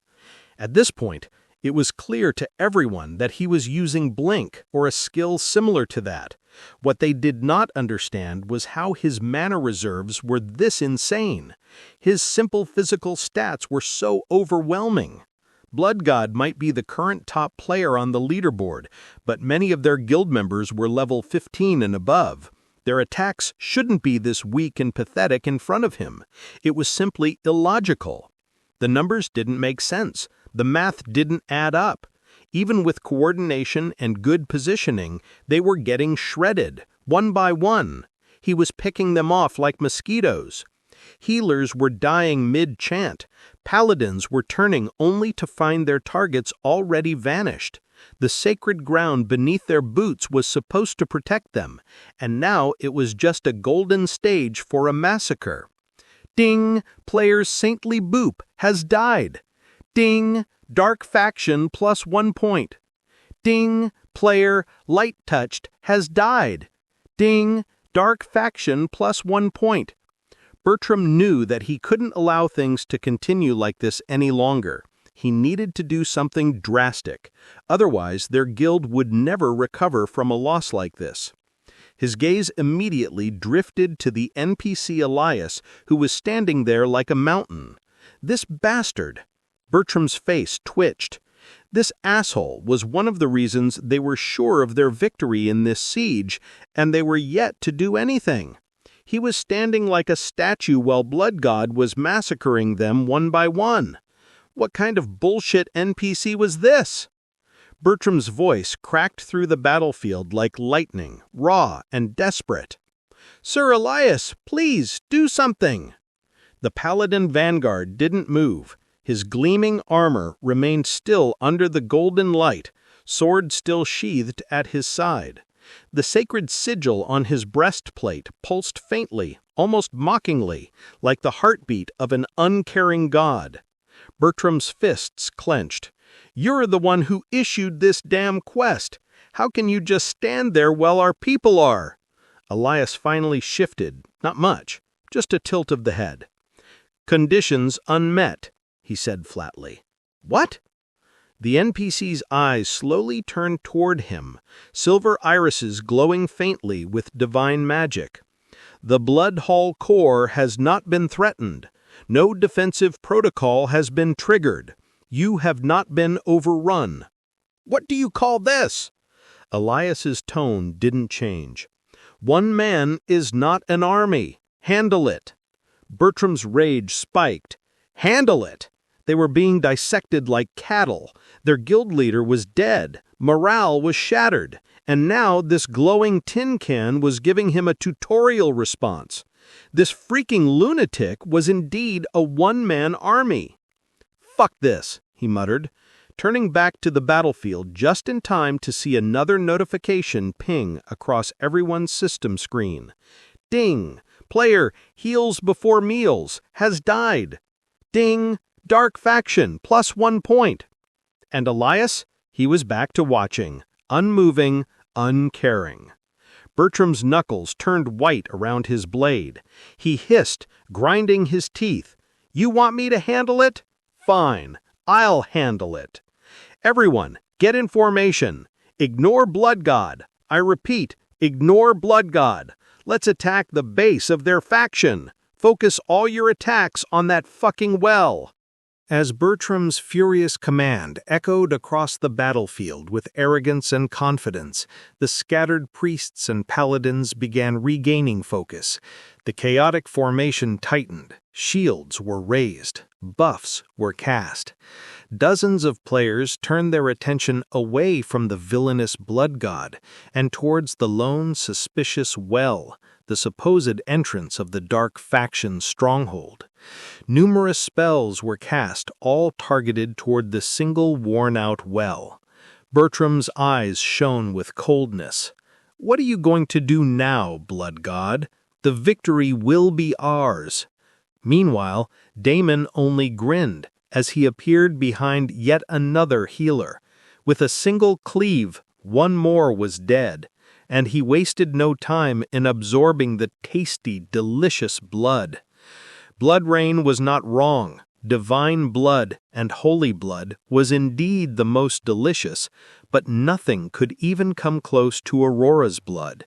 At this point, it was clear to everyone that he was using Blink, or a skill similar to that. What they did not understand was how his mana reserves were this insane. His simple physical stats were so overwhelming. Blood God might be the current top player on the leaderboard, but many of their guild members were level 15 and above. Their attacks shouldn't be this weak and pathetic in front of him. It was simply illogical. The numbers didn't make sense. The math didn't add up. Even with coordination and good positioning, they were getting shredded, one by one. He was picking them off like mosquitoes. Healers were dying mid-chant. Paladins were turning only to find their targets already vanished. The sacred ground beneath their boots was supposed to protect them, and now it was just a golden stage for a massacre. Ding! Player Saintly Boop has died. Ding! Dark Faction +1 point. Ding! Player Light Touched has died. Ding! Dark Faction +1 point. Bertram knew that he couldn't allow things to continue like this any longer. He needed to do something drastic. Otherwise, their guild would never recover from a loss like this. His gaze immediately drifted to the NPC Elias, who was standing there like a mountain. This bastard! Bertram's face twitched. This asshole was one of the reasons they were sure of their victory in this siege, and they were yet to do anything. He was standing like a statue while Blood God was massacring them one by one. What kind of bullshit NPC was this? Bertram's voice cracked through the battlefield like lightning, raw and desperate. Sir Elias, please, do something! The Paladin Vanguard didn't move. His gleaming armor remained still under the golden light, sword still sheathed at his side. The sacred sigil on his breastplate pulsed faintly, almost mockingly, like the heartbeat of an uncaring god. Bertram's fists clenched. You're the one who issued this damn quest. How can you just stand there while our people are? Elias finally shifted, not much, just a tilt of the head. Conditions unmet, he said flatly. What? The NPC's eyes slowly turned toward him, silver irises glowing faintly with divine magic. The Blood Hall core has not been threatened. No defensive protocol has been triggered. You have not been overrun. What do you call this? Elias's tone didn't change. One man is not an army. Handle it. Bertram's rage spiked. Handle it! They were being dissected like cattle. Their guild leader was dead. Morale was shattered. And now this glowing tin can was giving him a tutorial response. This freaking lunatic was indeed a one-man army. Fuck this, he muttered, turning back to the battlefield just in time to see another notification ping across everyone's system screen. Ding! Player Heals Before Meals has died. Ding! Dark Faction +1 point. And Elias? He was back to watching, unmoving, uncaring. Bertram's knuckles turned white around his blade. He hissed, grinding his teeth. You want me to handle it? fine. I'll handle it. Everyone, get in formation. Ignore Blood God. I repeat, ignore Blood God. Let's attack the base of their faction. Focus all your attacks on that fucking well." As Bertram's furious command echoed across the battlefield with arrogance and confidence, the scattered priests and paladins began regaining focus. The chaotic formation tightened, shields were raised, buffs were cast. Dozens of players turned their attention away from the villainous blood god and towards the lone suspicious well, the supposed entrance of the dark faction's stronghold. Numerous spells were cast, all targeted toward the single worn-out well. Bertram's eyes shone with coldness. "What are you going to do now, blood god? The victory will be ours." Meanwhile, Damon only grinned as he appeared behind yet another healer. With a single cleave, one more was dead, and he wasted no time in absorbing the tasty, delicious blood. Blood Rain was not wrong. Divine blood and holy blood was indeed the most delicious, but nothing could even come close to Aurora's blood.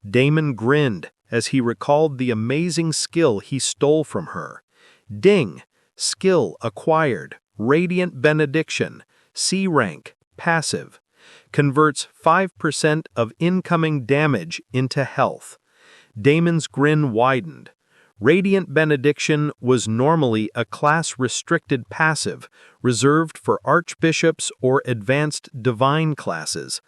Damon grinned as he recalled the amazing skill he stole from her. Ding! Skill acquired. Radiant Benediction. C rank. Passive. Converts 5% of incoming damage into health. Damon's grin widened. Radiant Benediction was normally a class-restricted passive, reserved for archbishops or advanced divine classes.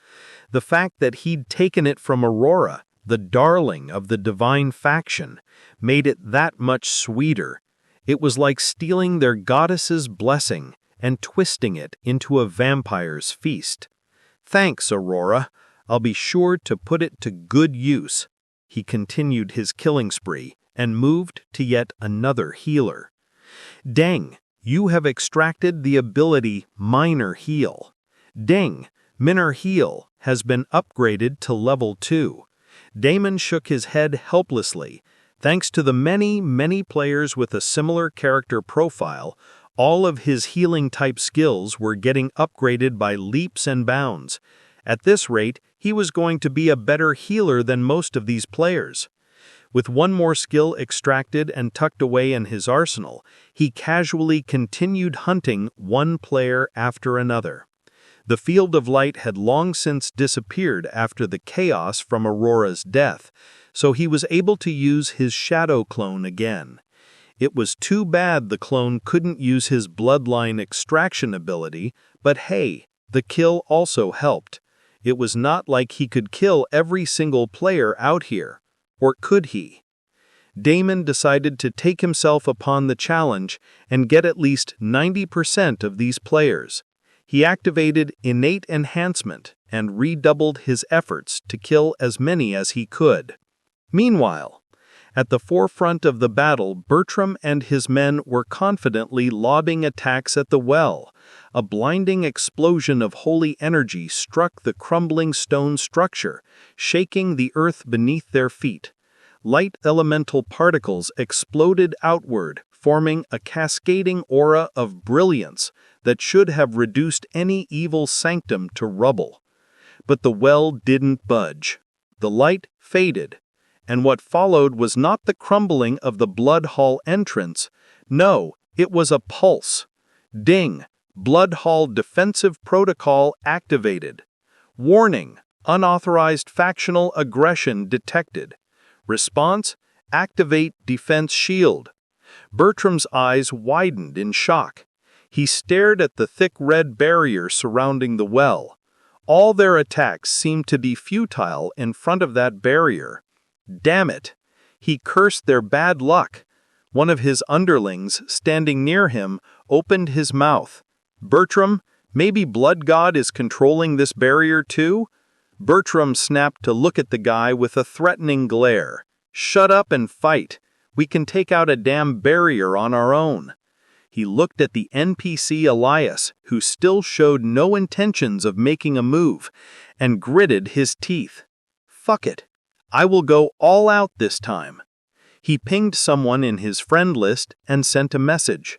The fact that he'd taken it from Aurora, the darling of the divine faction, made it that much sweeter. It was like stealing their goddess's blessing and twisting it into a vampire's feast. "Thanks, Aurora. I'll be sure to put it to good use." He continued his killing spree and moved to yet another healer. "Dang, you have extracted the ability Minor Heal. Dang, Minor Heal has been upgraded to level 2. Damon shook his head helplessly. Thanks to the many players with a similar character profile, all of his healing-type skills were getting upgraded by leaps and bounds. At this rate, he was going to be a better healer than most of these players. With one more skill extracted and tucked away in his arsenal, he casually continued hunting one player after another. The Field of Light had long since disappeared after the chaos from Aurora's death, so he was able to use his shadow clone again. It was too bad the clone couldn't use his bloodline extraction ability, but hey, the kill also helped. It was not like he could kill every single player out here. Or could he? Damon decided to take himself upon the challenge and get at least 90% of these players. He activated Innate Enhancement and redoubled his efforts to kill as many as he could. Meanwhile, at the forefront of the battle, Bertram and his men were confidently lobbing attacks at the well. A blinding explosion of holy energy struck the crumbling stone structure, shaking the earth beneath their feet. Light elemental particles exploded outward, forming a cascading aura of brilliance that should have reduced any evil sanctum to rubble. But the well didn't budge. The light faded, and what followed was not the crumbling of the blood hall entrance. No, it was a pulse. Ding! Blood hall defensive protocol activated. Warning! Unauthorized factional aggression detected. Response: activate defense shield. Bertram's eyes widened in shock. He stared at the thick red barrier surrounding the well. All their attacks seemed to be futile in front of that barrier. Damn it! He cursed their bad luck. One of his underlings, standing near him, opened his mouth. "Bertram, maybe Blood God is controlling this barrier too?" Bertram snapped to look at the guy with a threatening glare. "Shut up and fight. We can take out a damn barrier on our own." He looked at the NPC Elias, who still showed no intentions of making a move, and gritted his teeth. "Fuck it. I will go all out this time." He pinged someone in his friend list and sent a message.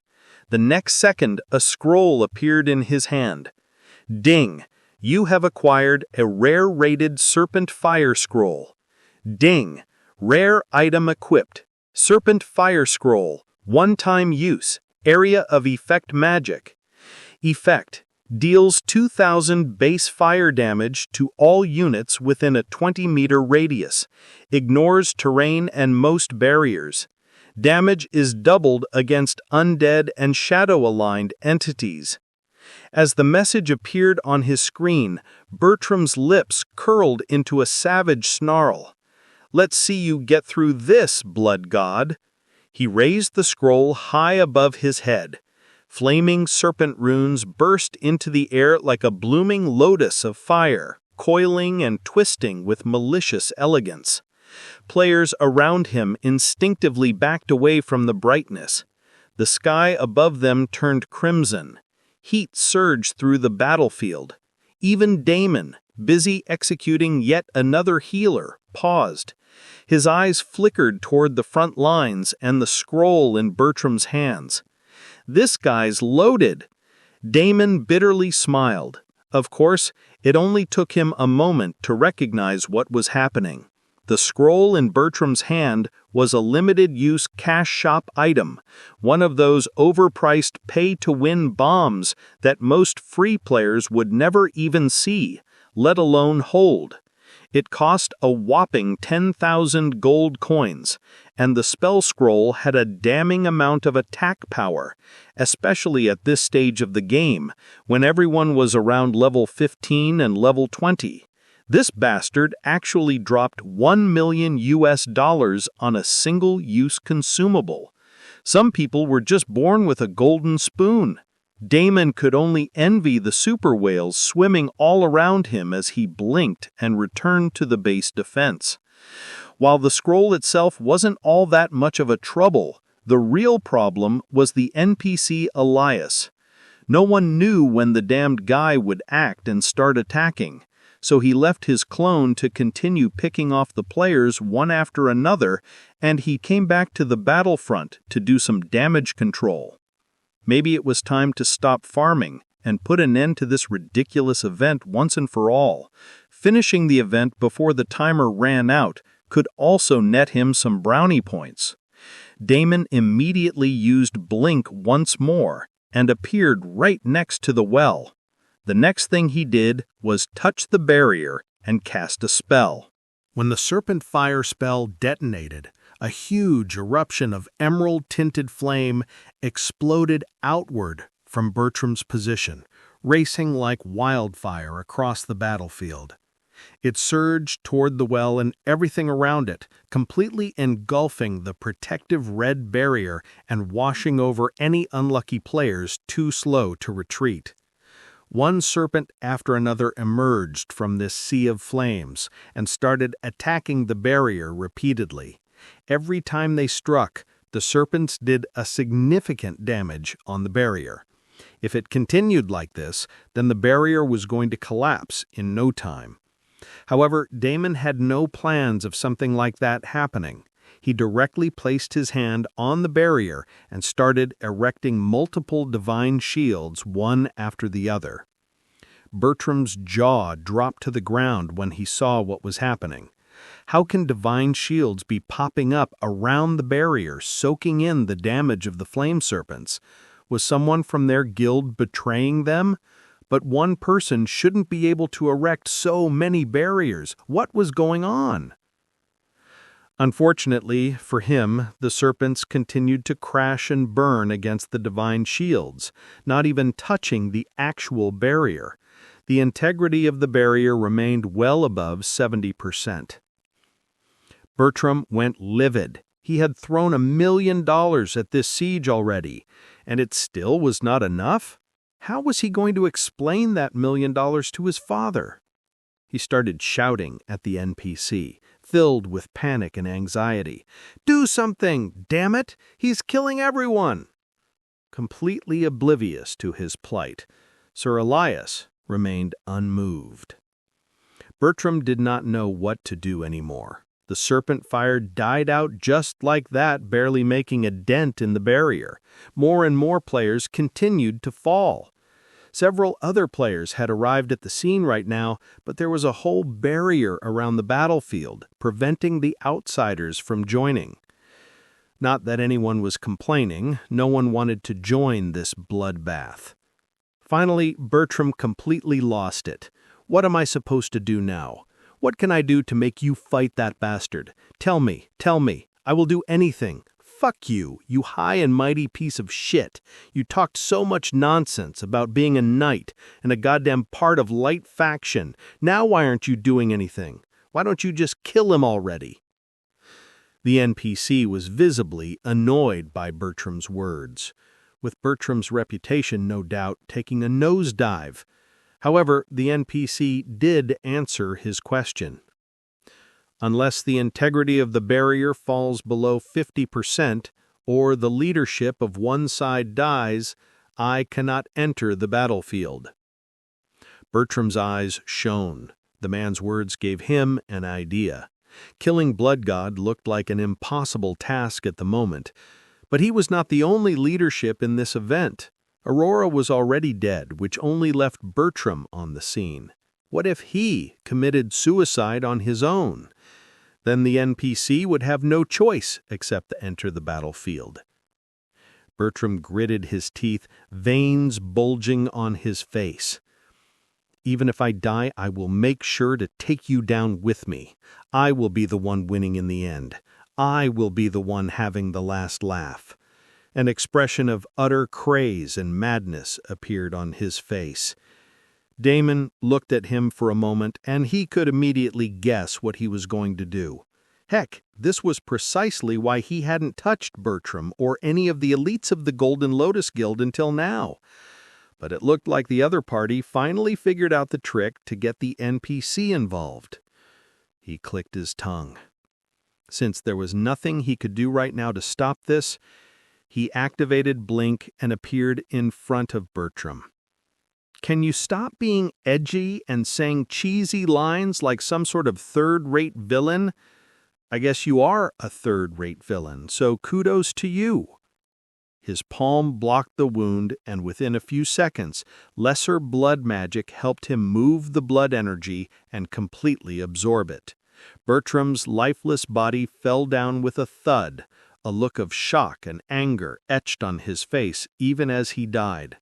The next second, a scroll appeared in his hand. Ding! You have acquired a rare-rated Serpent Fire Scroll. Ding! Rare item equipped. Serpent Fire Scroll. One-time use. Area of effect magic. Effect. Deals 2,000 base fire damage to all units within a 20-meter radius. Ignores terrain and most barriers. Damage is doubled against undead and shadow-aligned entities. As the message appeared on his screen, Bertram's lips curled into a savage snarl. "Let's see you get through this, blood god." He raised the scroll high above his head. Flaming serpent runes burst into the air like a blooming lotus of fire, coiling and twisting with malicious elegance. Players around him instinctively backed away from the brightness. The sky above them turned crimson. Heat surged through the battlefield. Even Damon, busy executing yet another healer, paused. His eyes flickered toward the front lines and the scroll in Bertram's hands. "This guy's loaded." Damon bitterly smiled. Of course, it only took him a moment to recognize what was happening. The scroll in Bertram's hand was a limited-use cash shop item, one of those overpriced pay-to-win bombs that most free players would never even see, let alone hold. It cost a whopping 10,000 gold coins, and the spell scroll had a damning amount of attack power, especially at this stage of the game, when everyone was around level 15 and level 20. This bastard actually dropped $1 million on a single-use consumable. Some people were just born with a golden spoon. Damon could only envy the super whales swimming all around him as he blinked and returned to the base defense. While the scroll itself wasn't all that much of a trouble, the real problem was the NPC Elias. No one knew when the damned guy would act and start attacking, so he left his clone to continue picking off the players one after another, and he came back to the battlefront to do some damage control. Maybe it was time to stop farming and put an end to this ridiculous event once and for all. Finishing the event before the timer ran out could also net him some brownie points. Damon immediately used Blink once more and appeared right next to the well. The next thing he did was touch the barrier and cast a spell. When the Serpent Fire spell detonated, a huge eruption of emerald-tinted flame exploded outward from Bertram's position, racing like wildfire across the battlefield. It surged toward the well and everything around it, completely engulfing the protective red barrier and washing over any unlucky players too slow to retreat. One serpent after another emerged from this sea of flames and started attacking the barrier repeatedly. Every time they struck, the serpents did a significant damage on the barrier. If it continued like this, then the barrier was going to collapse in no time. However, Damon had no plans of something like that happening. He directly placed his hand on the barrier and started erecting multiple divine shields one after the other. Bertram's jaw dropped to the ground when he saw what was happening. How can divine shields be popping up around the barrier, soaking in the damage of the flame serpents? Was someone from their guild betraying them? But one person shouldn't be able to erect so many barriers. What was going on? Unfortunately for him, the serpents continued to crash and burn against the divine shields, not even touching the actual barrier. The integrity of the barrier remained well above 70%. Bertram went livid. He had thrown $1 million at this siege already, and it still was not enough? How was he going to explain that $1 million to his father? He started shouting at the NPC, filled with panic and anxiety. "Do something, damn it! He's killing everyone!" Completely oblivious to his plight, Sir Elias remained unmoved. Bertram did not know what to do anymore. The serpent fire died out just like that, barely making a dent in the barrier. More and more players continued to fall. Several other players had arrived at the scene right now, but there was a whole barrier around the battlefield, preventing the outsiders from joining. Not that anyone was complaining, no one wanted to join this bloodbath. Finally, Bertram completely lost it. What am I supposed to do now? What can I do to make you fight that bastard? Tell me. I will do anything. Fuck you, you high and mighty piece of shit. You talked so much nonsense about being a knight and a goddamn part of Light Faction. Now why aren't you doing anything? Why don't you just kill him already? The NPC was visibly annoyed by Bertram's words, with Bertram's reputation, no doubt, taking a nosedive. However, the NPC did answer his question. Unless the integrity of the barrier falls below 50% or the leadership of one side dies, I cannot enter the battlefield. Bertram's eyes shone. The man's words gave him an idea. Killing Blood God looked like an impossible task at the moment, but he was not the only leadership in this event. Aurora was already dead, which only left Bertram on the scene. What if he committed suicide on his own? Then the NPC would have no choice except to enter the battlefield. Bertram gritted his teeth, veins bulging on his face. Even if I die, I will make sure to take you down with me. I will be the one winning in the end. I will be the one having the last laugh. An expression of utter craze and madness appeared on his face. Damon looked at him for a moment, and he could immediately guess what he was going to do. Heck, this was precisely why he hadn't touched Bertram or any of the elites of the Golden Lotus Guild until now. But it looked like the other party finally figured out the trick to get the NPC involved. He clicked his tongue. Since there was nothing he could do right now to stop this, he activated Blink and appeared in front of Bertram. Can you stop being edgy and saying cheesy lines like some sort of third-rate villain? I guess you are a third-rate villain, so kudos to you. His palm blocked the wound, and within a few seconds, lesser blood magic helped him move the blood energy and completely absorb it. Bertram's lifeless body fell down with a thud, a look of shock and anger etched on his face even as he died.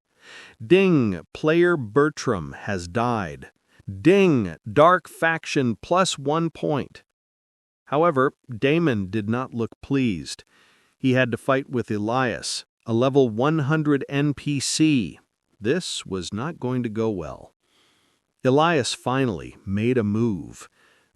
Ding! Player Bertram has died. Ding! Dark Faction +1 point. However, Damon did not look pleased. He had to fight with Elias, a level 100 NPC. This was not going to go well. Elias finally made a move.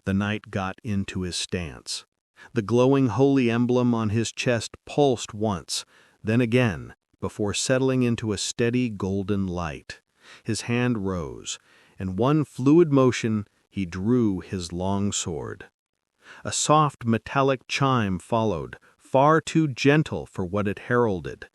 The knight got into his stance. The glowing holy emblem on his chest pulsed once, then again, before settling into a steady golden light. His hand rose. In one fluid motion, he drew his long sword. A soft metallic chime followed, far too gentle for what it heralded.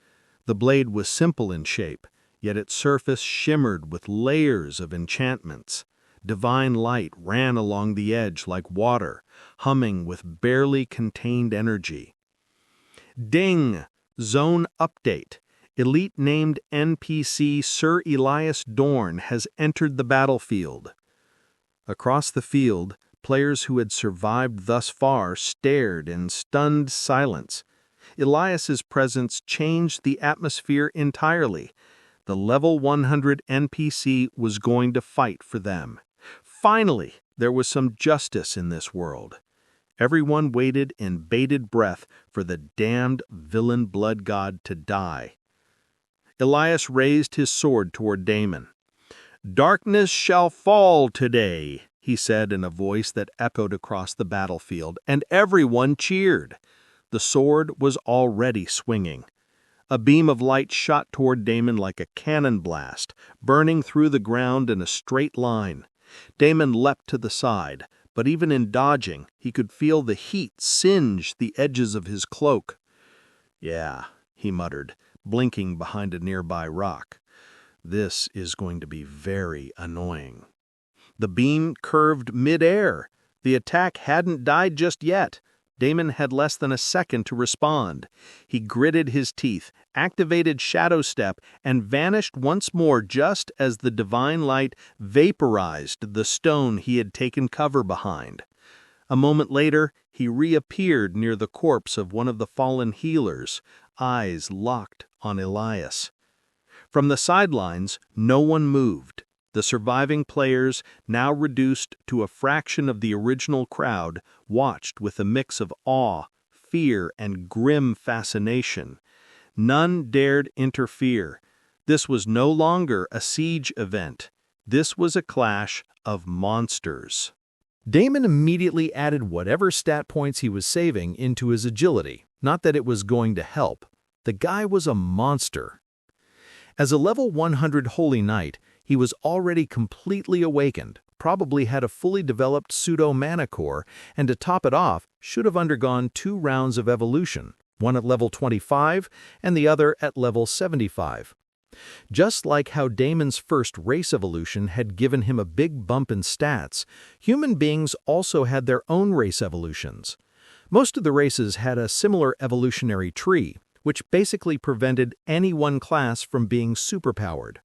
The blade was simple in shape, yet its surface shimmered with layers of enchantments. Divine light ran along the edge like water, humming with barely contained energy. Ding! Zone update. Elite named NPC Sir Elias Dorn has entered the battlefield. Across the field, players who had survived thus far stared in stunned silence. Elias's presence changed the atmosphere entirely. The level 100 NPC was going to fight for them. Finally, there was some justice in this world. Everyone waited in bated breath for the damned villain blood god to die. Elias raised his sword toward Damon. "Darkness shall fall today," he said in a voice that echoed across the battlefield, and everyone cheered. The sword was already swinging. A beam of light shot toward Damon like a cannon blast, burning through the ground in a straight line. Damon leapt to the side, but even in dodging, he could feel the heat singe the edges of his cloak. "Yeah," he muttered, blinking behind a nearby rock. "This is going to be very annoying." The beam curved mid-air. The attack hadn't died just yet. Damon had less than a second to respond. He gritted his teeth, activated Shadow Step, and vanished once more just as the divine light vaporized the stone he had taken cover behind. A moment later, he reappeared near the corpse of one of the fallen healers, eyes locked on Elias. From the sidelines, no one moved. The surviving players, now reduced to a fraction of the original crowd, watched with a mix of awe, fear, and grim fascination. None dared interfere. This was no longer a siege event. This was a clash of monsters. Damon immediately added whatever stat points he was saving into his agility. Not that it was going to help. The guy was a monster. As a level 100 Holy Knight, he was already completely awakened, probably had a fully developed pseudo-mana core, and to top it off, should have undergone 2 rounds of evolution, one at level 25 and the other at level 75. Just like how Damon's first race evolution had given him a big bump in stats, human beings also had their own race evolutions. Most of the races had a similar evolutionary tree, which basically prevented any one class from being superpowered.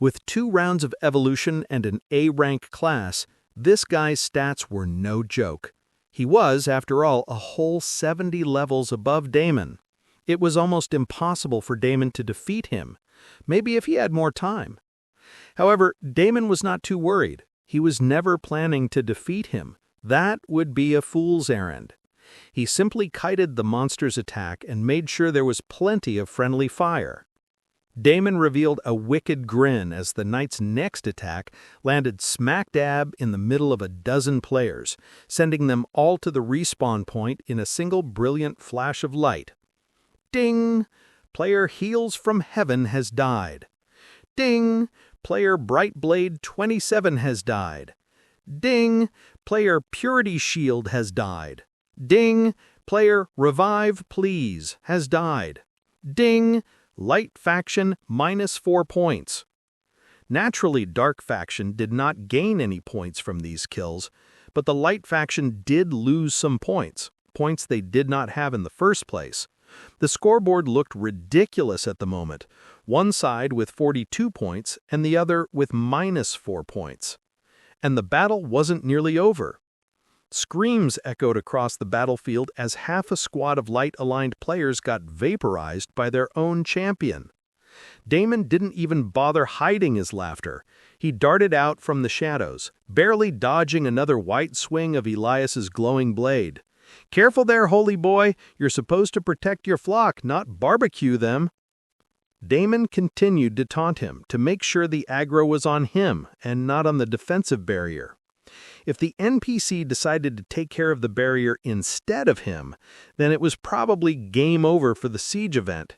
With 2 rounds of evolution and an A-rank class, this guy's stats were no joke. He was, after all, a whole 70 levels above Damon. It was almost impossible for Damon to defeat him, maybe if he had more time. However, Damon was not too worried. He was never planning to defeat him. That would be a fool's errand. He simply kited the monster's attack and made sure there was plenty of friendly fire. Damon revealed a wicked grin as the knight's next attack landed smack dab in the middle of a dozen players, sending them all to the respawn point in a single brilliant flash of light. Ding! Player Heals from Heaven has died. Ding! Player Brightblade 27 has died. Ding! Player Purity Shield has died. Ding! Player Revive Please has died. Ding! Light Faction -4 points. Naturally, Dark Faction did not gain any points from these kills, but the Light Faction did lose some points they did not have in the first place. The scoreboard looked ridiculous at the moment, one side with 42 points and the other with -4 points. And the battle wasn't nearly over. Screams echoed across the battlefield as half a squad of light-aligned players got vaporized by their own champion. Damon didn't even bother hiding his laughter. He darted out from the shadows, barely dodging another white swing of Elias's glowing blade. "Careful there, holy boy! You're supposed to protect your flock, not barbecue them." Damon continued to taunt him, to make sure the aggro was on him and not on the defensive barrier. If the NPC decided to take care of the barrier instead of him, then it was probably game over for the siege event.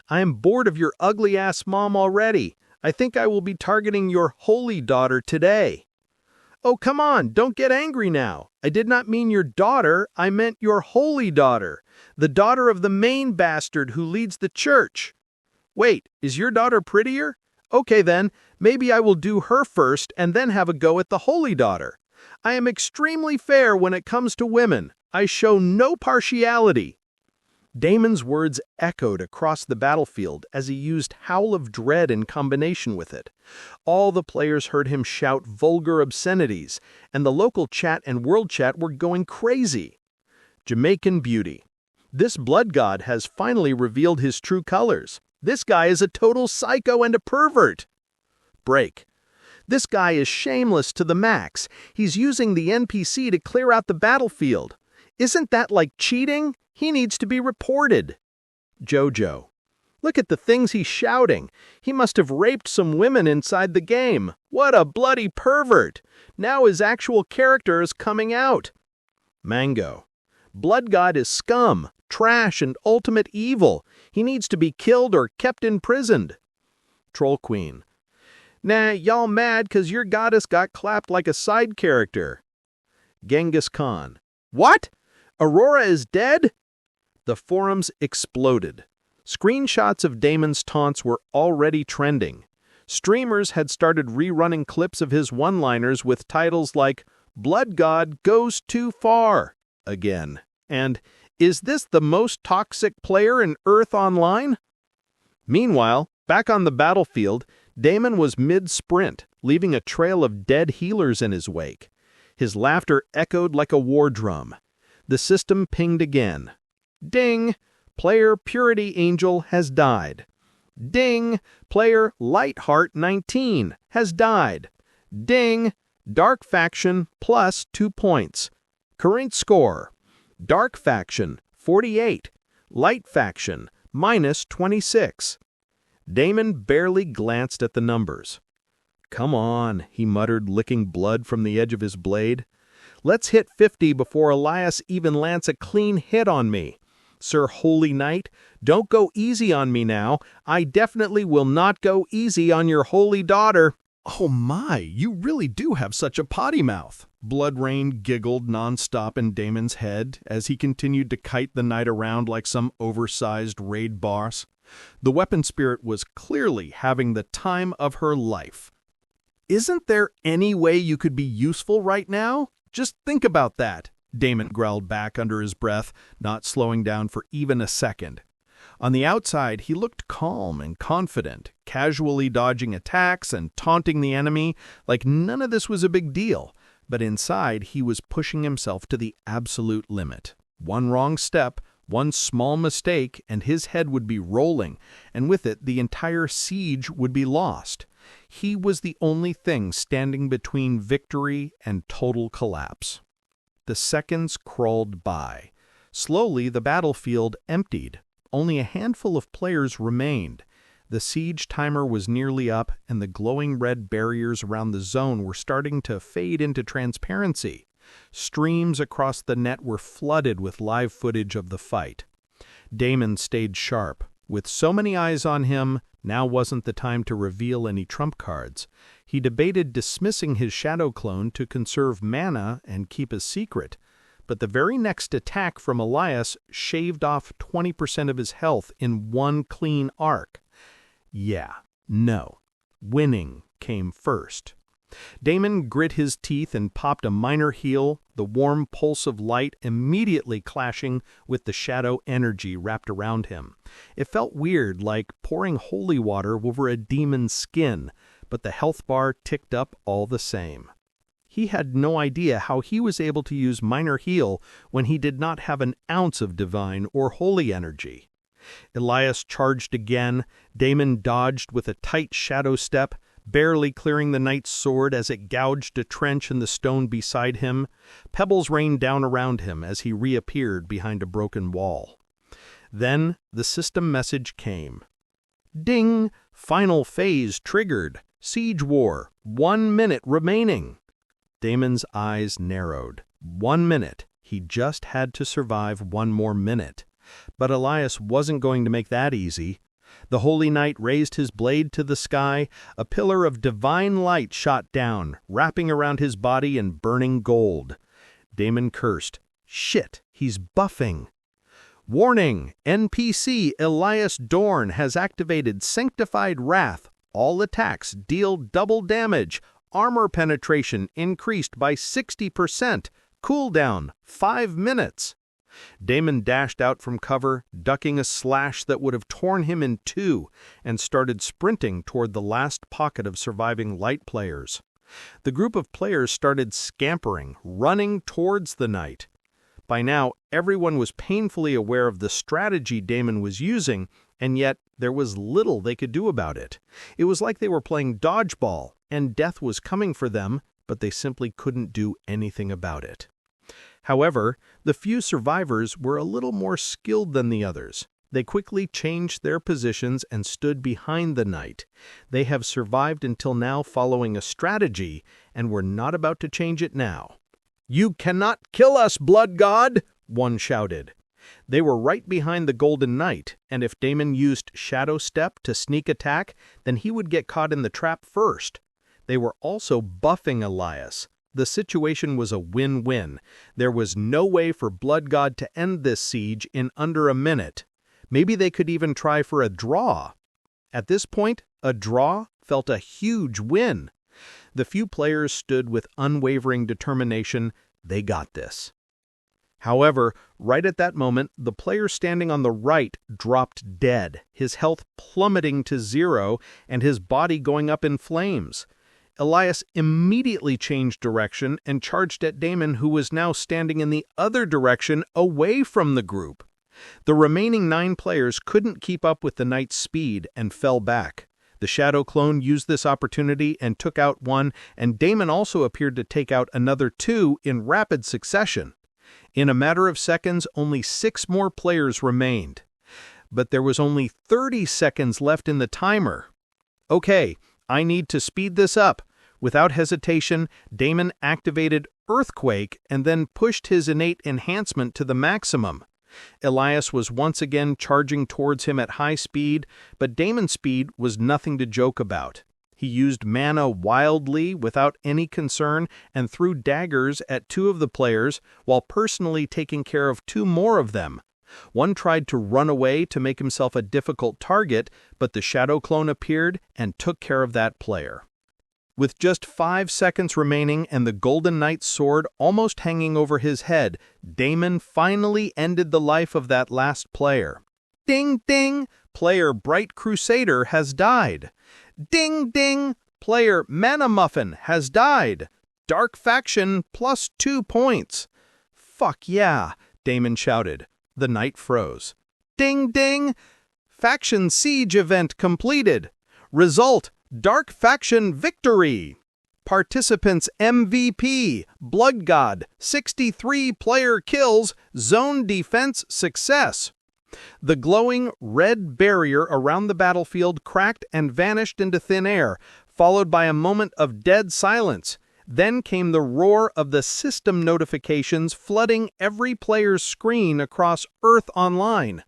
"I am bored of your ugly-ass mom already. I think I will be targeting your holy daughter today." "Oh, come on, don't get angry now. I did not mean your daughter, I meant your holy daughter, the daughter of the main bastard who leads the church." "Wait, is your daughter prettier? Okay then, maybe I will do her first and then have a go at the holy daughter. I am extremely fair when it comes to women. I show no partiality." Damon's words echoed across the battlefield as he used Howl of Dread in combination with it. All the players heard him shout vulgar obscenities, and the local chat and world chat were going crazy. Jamaican beauty. This blood god has finally revealed his true colors. This guy is a total psycho and a pervert. Break. This guy is shameless to the max. He's using the NPC to clear out the battlefield. Isn't that like cheating? He needs to be reported. Jojo. Look at the things he's shouting. He must have raped some women inside the game. What a bloody pervert. Now his actual character is coming out. Mango. Blood God is scum, trash, and ultimate evil. He needs to be killed or kept imprisoned. Troll Queen. Nah, y'all mad 'cause your goddess got clapped like a side character. Genghis Khan. What? Aurora is dead? The forums exploded. Screenshots of Damon's taunts were already trending. Streamers had started rerunning clips of his one-liners with titles like, Blood God goes too far, again. And, is this the most toxic player in Earth Online? Meanwhile, back on the battlefield, Damon was mid-sprint, leaving a trail of dead healers in his wake. His laughter echoed like a war drum. The system pinged again. Ding! Player Purity Angel has died. Ding! Player Lightheart 19 has died. Ding! Dark Faction plus 2 points. Current score: Dark Faction 48, Light Faction minus 26. Damon barely glanced at the numbers. "Come on," he muttered, licking blood from the edge of his blade. "Let's hit 50 before Elias even lands a clean hit on me. Sir Holy Knight, don't go easy on me now. I definitely will not go easy on your holy daughter." "Oh my, you really do have such a potty mouth." Blood Rain giggled nonstop in Damon's head as he continued to kite the knight around like some oversized raid boss. The weapon spirit was clearly having the time of her life. "Isn't there any way you could be useful right now? Just think about that," Damon growled back under his breath, not slowing down for even a second. On the outside, he looked calm and confident, casually dodging attacks and taunting the enemy like none of this was a big deal. But inside, he was pushing himself to the absolute limit. One wrong step, one small mistake, and his head would be rolling, and with it, the entire siege would be lost. He was the only thing standing between victory and total collapse. The seconds crawled by. Slowly, the battlefield emptied. Only a handful of players remained. The siege timer was nearly up, and the glowing red barriers around the zone were starting to fade into transparency. Streams across the net were flooded with live footage of the fight. Damon stayed sharp. With so many eyes on him, now wasn't the time to reveal any trump cards. He debated dismissing his shadow clone to conserve mana and keep a secret. But the very next attack from Elias shaved off 20% of his health in one clean arc. Winning came first. Damon grit his teeth and popped a minor heal, the warm pulse of light immediately clashing with the shadow energy wrapped around him. It felt weird, like pouring holy water over a demon's skin, but the health bar ticked up all the same. He had no idea how he was able to use minor heal when he did not have an ounce of divine or holy energy. Elias charged again. Damon dodged with a tight shadow step, barely clearing the knight's sword as it gouged a trench in the stone beside him. Pebbles rained down around him as he reappeared behind a broken wall. Then the system message came. Ding! Final phase triggered. Siege war. 1 minute remaining. Damon's eyes narrowed. 1 minute. He just had to survive 1 more minute. But Elias wasn't going to make that easy. The Holy Knight raised his blade to the sky. A pillar of divine light shot down, wrapping around his body in burning gold. Damon cursed. Shit, he's buffing. Warning! NPC Elias Dorn has activated Sanctified Wrath. All attacks deal double damage. Armor penetration increased by 60%. Cooldown 5 minutes. Damon dashed out from cover, ducking a slash that would have torn him in two, and started sprinting toward the last pocket of surviving light players. The group of players started scampering, running towards the knight. By now, everyone was painfully aware of the strategy Damon was using, and yet there was little they could do about it. It was like they were playing dodgeball, and death was coming for them, but they simply couldn't do anything about it. However, the few survivors were a little more skilled than the others. They quickly changed their positions and stood behind the knight. They have survived until now following a strategy, and were not about to change it now. "You cannot kill us, blood god!" one shouted. They were right behind the Golden Knight, and if Damon used Shadow Step to sneak attack, then he would get caught in the trap first. They were also buffing Elias. The situation was a win-win. There was no way for Blood God to end this siege in under a minute. Maybe they could even try for a draw. At this point, a draw felt a huge win. The few players stood with unwavering determination. They got this. However, right at that moment, the player standing on the right dropped dead, his health plummeting to 0 and his body going up in flames. Elias immediately changed direction and charged at Damon, who was now standing in the other direction, away from the group. The remaining 9 players couldn't keep up with the knight's speed and fell back. The shadow clone used this opportunity and took out 1, and Damon also appeared to take out another 2 in rapid succession. In a matter of seconds, only 6 more players remained. But there was only 30 seconds left in the timer. Okay, I need to speed this up. Without hesitation, Damon activated Earthquake and then pushed his innate enhancement to the maximum. Elias was once again charging towards him at high speed, but Damon's speed was nothing to joke about. He used mana wildly without any concern and threw daggers at 2 of the players while personally taking care of 2 more of them. One tried to run away to make himself a difficult target, but the shadow clone appeared and took care of that player. With just 5 seconds remaining and the Golden Knight's sword almost hanging over his head, Damon finally ended the life of that last player. Ding ding! Player Bright Crusader has died. Ding ding! Player Mana Muffin has died. Dark Faction plus 2 points. Fuck yeah! Damon shouted. The knight froze. Ding ding! Faction Siege event completed. Result: Dark Faction victory. Participants MVP, Blood God, 63 player kills, zone defense success. The glowing red barrier around the battlefield cracked and vanished into thin air, followed by a moment of dead silence. Then came the roar of the system notifications flooding every player's screen across Earth Online.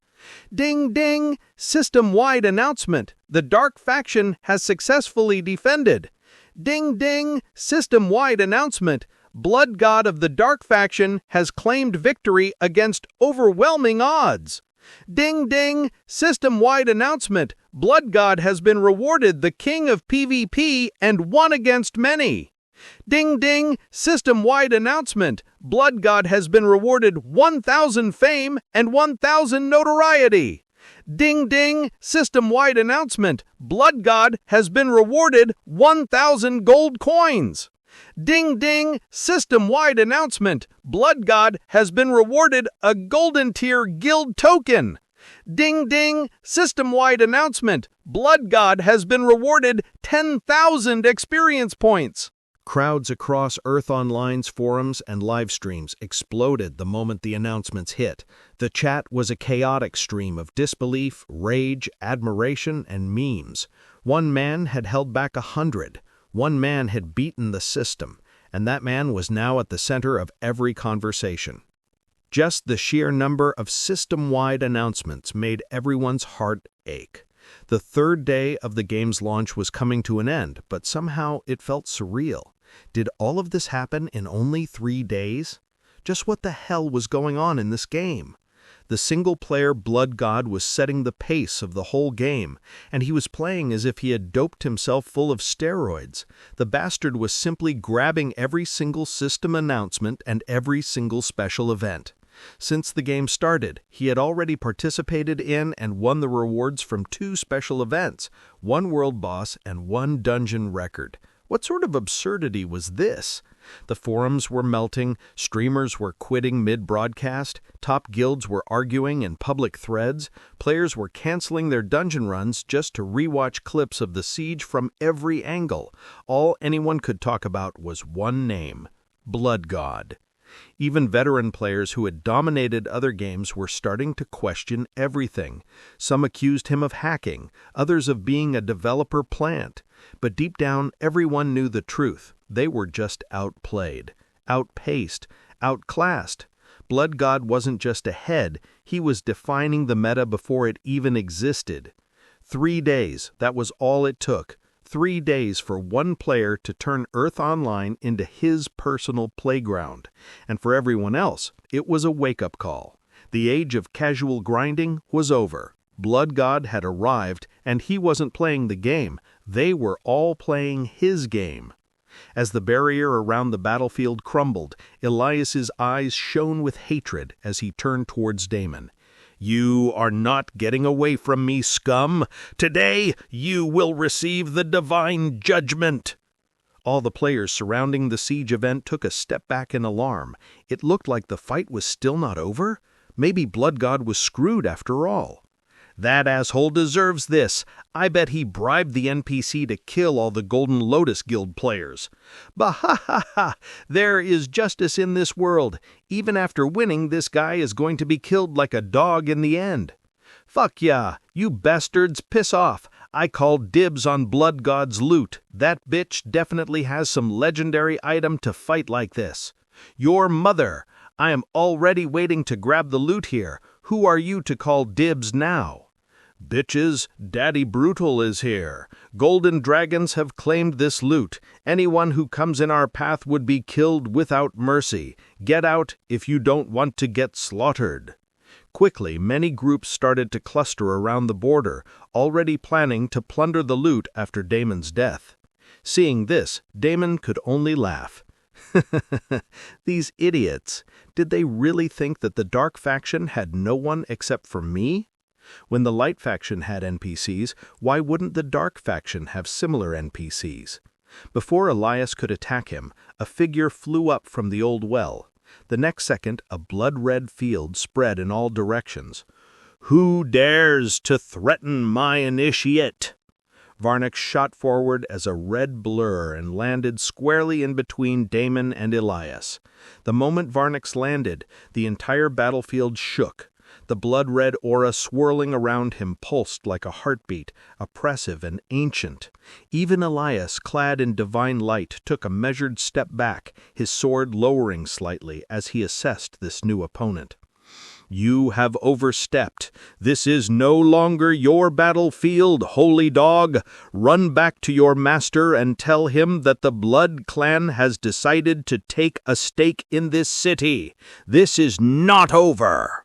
Ding ding! System-wide announcement. The Dark Faction has successfully defended. Ding ding! System-wide announcement. Blood God of the Dark Faction has claimed victory against overwhelming odds. Ding ding! System-wide announcement. Blood God has been rewarded the king of PvP and won against many. Ding ding! System-wide announcement. Blood God has been rewarded 1,000 fame and 1,000 notoriety. Ding ding! System-wide announcement. Blood God has been rewarded 1,000 gold coins. Ding ding! System-wide announcement. Blood God has been rewarded a golden tier guild token. Ding ding! System-wide announcement. Blood God has been rewarded 10,000 experience points. Crowds across Earth Online's forums and live streams exploded the moment the announcements hit. The chat was a chaotic stream of disbelief, rage, admiration, and memes. One man had held back 100. One man had beaten the system, and that man was now at the center of every conversation. Just the sheer number of system-wide announcements made everyone's heart ache. The 3rd day of the game's launch was coming to an end, but somehow it felt surreal. Did all of this happen in only 3 days? Just what the hell was going on in this game? The single-player Blood God was setting the pace of the whole game, and he was playing as if he had doped himself full of steroids. The bastard was simply grabbing every single system announcement and every single special event. Since the game started, he had already participated in and won the rewards from 2 special events, 1 world boss and 1 dungeon record. What sort of absurdity was this? The forums were melting, streamers were quitting mid-broadcast, top guilds were arguing in public threads, players were canceling their dungeon runs just to rewatch clips of the siege from every angle. All anyone could talk about was one name: Blood God. Even veteran players who had dominated other games were starting to question everything. Some accused him of hacking, others of being a developer plant. But deep down, everyone knew the truth. They were just outplayed, outpaced, outclassed. Blood God wasn't just ahead, he was defining the meta before it even existed. 3 days, that was all it took. 3 days for one player to turn Earth Online into his personal playground. And for everyone else, it was a wake-up call. The age of casual grinding was over. Blood God had arrived, and he wasn't playing the game. They were all playing his game. As the barrier around the battlefield crumbled, Elias's eyes shone with hatred as he turned towards Damon. "You are not getting away from me, scum! Today you will receive the divine judgment!" All the players surrounding the siege event took a step back in alarm. It looked like the fight was still not over. Maybe Blood God was screwed after all. "That asshole deserves this. I bet he bribed the NPC to kill all the Golden Lotus Guild players. Bah ha ha ha! There is justice in this world. Even after winning, this guy is going to be killed like a dog in the end. Fuck yeah, you bastards, piss off. I call dibs on Blood God's loot. That bitch definitely has some legendary item to fight like this. Your mother! I am already waiting to grab the loot here. Who are you to call dibs now? Bitches, Daddy Brutal is here. Golden dragons have claimed this loot. Anyone who comes in our path would be killed without mercy. Get out if you don't want to get slaughtered." Quickly, many groups started to cluster around the border, already planning to plunder the loot after Damon's death. Seeing this, Damon could only laugh. These idiots. Did they really think that the Dark faction had no one except for me? When the Light faction had NPCs, why wouldn't the Dark faction have similar NPCs? Before Elias could attack him, a figure flew up from the old well. The next second, a blood-red field spread in all directions. "Who dares to threaten my initiate?" Varnix shot forward as a red blur and landed squarely in between Damon and Elias. The moment Varnix landed, the entire battlefield shook. The blood-red aura swirling around him pulsed like a heartbeat, oppressive and ancient. Even Elias, clad in divine light, took a measured step back, his sword lowering slightly as he assessed this new opponent. "You have overstepped. This is no longer your battlefield, holy dog. Run back to your master and tell him that the Blood clan has decided to take a stake in this city. This is not over."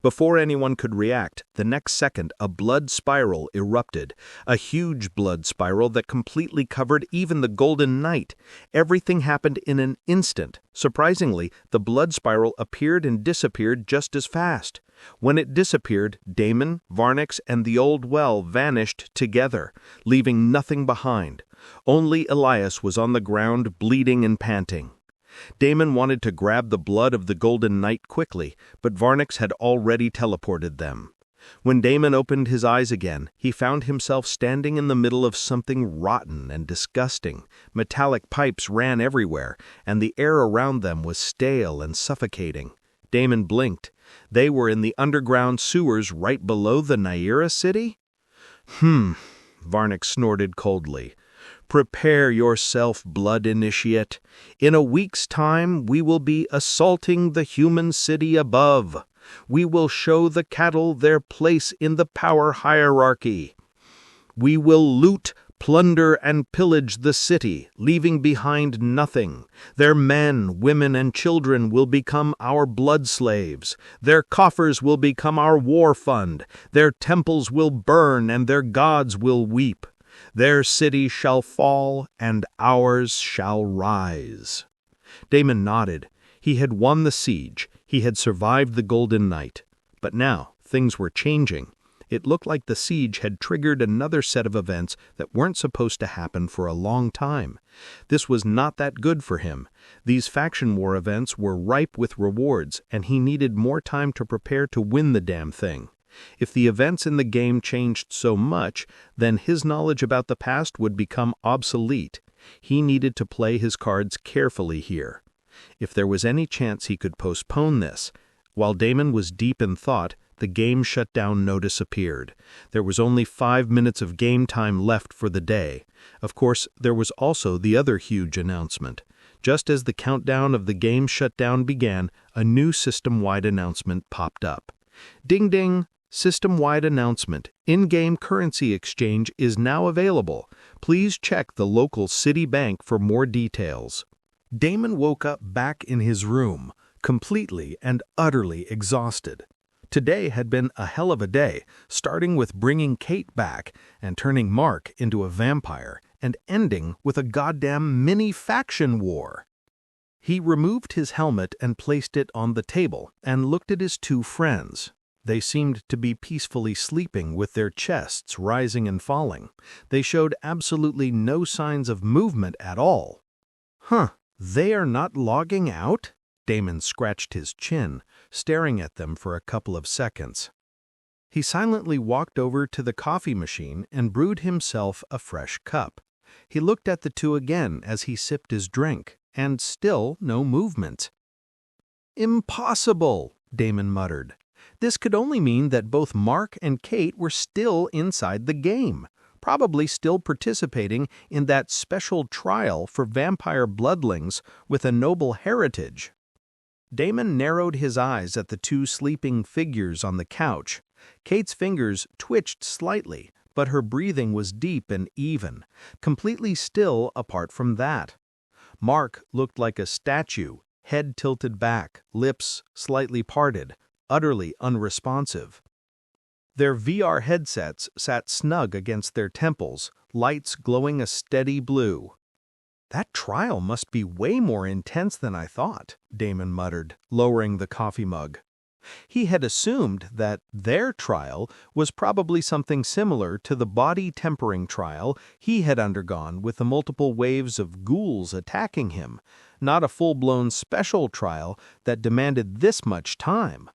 Before anyone could react, the next second a blood spiral erupted, a huge blood spiral that completely covered even the Golden Knight. Everything happened in an instant. Surprisingly, the blood spiral appeared and disappeared just as fast. When it disappeared, Damon, Varnix, and the old well vanished together, leaving nothing behind. Only Elias was on the ground, bleeding and panting. Damon wanted to grab the blood of the Golden Knight quickly, but Varnix had already teleported them. When Damon opened his eyes again, he found himself standing in the middle of something rotten and disgusting. Metallic pipes ran everywhere, and the air around them was stale and suffocating. Damon blinked. They were in the underground sewers right below the Naira city? Varnix snorted coldly. "Prepare yourself, blood initiate. In a week's time, we will be assaulting the human city above. We will show the cattle their place in the power hierarchy. We will loot, plunder, and pillage the city, leaving behind nothing. Their men, women, and children will become our blood slaves. Their coffers will become our war fund. Their temples will burn, and their gods will weep. Their city shall fall, and ours shall rise." Damon nodded. He had won the siege. He had survived the Golden Knight. But now, things were changing. It looked like the siege had triggered another set of events that weren't supposed to happen for a long time. This was not that good for him. These faction war events were ripe with rewards, and he needed more time to prepare to win the damn thing. If the events in the game changed so much, then his knowledge about the past would become obsolete. He needed to play his cards carefully here. If there was any chance he could postpone this. While Damon was deep in thought, the game shutdown notice appeared. There was only 5 minutes of game time left for the day. Of course, there was also the other huge announcement. Just as the countdown of the game shutdown began, a new system-wide announcement popped up. Ding ding! System-wide announcement. In-game currency exchange is now available. Please check the local city bank for more details. Damon woke up back in his room, completely and utterly exhausted. Today had been a hell of a day, starting with bringing Kate back and turning Mark into a vampire, and ending with a goddamn mini-faction war. He removed his helmet and placed it on the table and looked at his two friends. They seemed to be peacefully sleeping with their chests rising and falling. They showed absolutely no signs of movement at all. They are not logging out? Damon scratched his chin, staring at them for a couple of seconds. He silently walked over to the coffee machine and brewed himself a fresh cup. He looked at the two again as he sipped his drink, and still no movement. "Impossible," Damon muttered. This could only mean that both Mark and Kate were still inside the game, probably still participating in that special trial for vampire bloodlings with a noble heritage. Damon narrowed his eyes at the two sleeping figures on the couch. Kate's fingers twitched slightly, but her breathing was deep and even, completely still apart from that. Mark looked like a statue, head tilted back, lips slightly parted, utterly unresponsive. Their VR headsets sat snug against their temples, lights glowing a steady blue. "That trial must be way more intense than I thought," Damon muttered, lowering the coffee mug. He had assumed that their trial was probably something similar to the body tempering trial he had undergone with the multiple waves of ghouls attacking him, not a full-blown special trial that demanded this much time.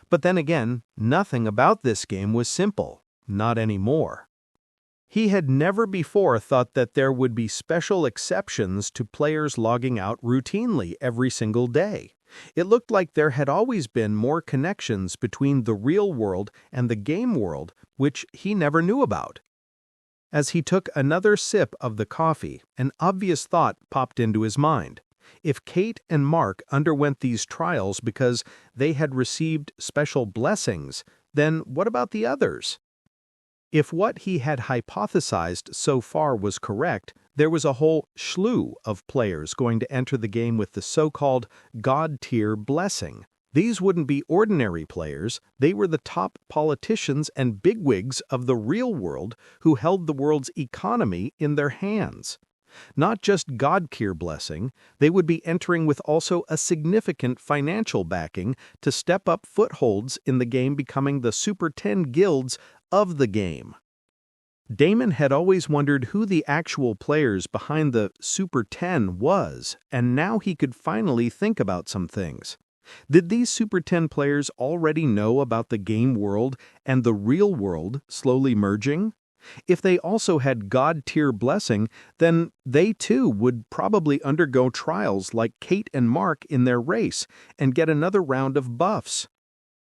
But then again, nothing about this game was simple, not anymore. He had never before thought that there would be special exceptions to players logging out routinely every single day. It looked like there had always been more connections between the real world and the game world, which he never knew about. As he took another sip of the coffee, an obvious thought popped into his mind. If Kate and Mark underwent these trials because they had received special blessings, then what about the others? If what he had hypothesized so far was correct, there was a whole slew of players going to enter the game with the so-called God-tier blessing. These wouldn't be ordinary players, they were the top politicians and bigwigs of the real world who held the world's economy in their hands. Not just God-tier blessing, they would be entering with also a significant financial backing to step up footholds in the game, becoming the Super 10 guilds of the game. Damon had always wondered who the actual players behind the Super 10 was, and now he could finally think about some things. Did these Super 10 players already know about the game world and the real world slowly merging? If they also had God-tier blessing, then they too would probably undergo trials like Kate and Mark in their race and get another round of buffs.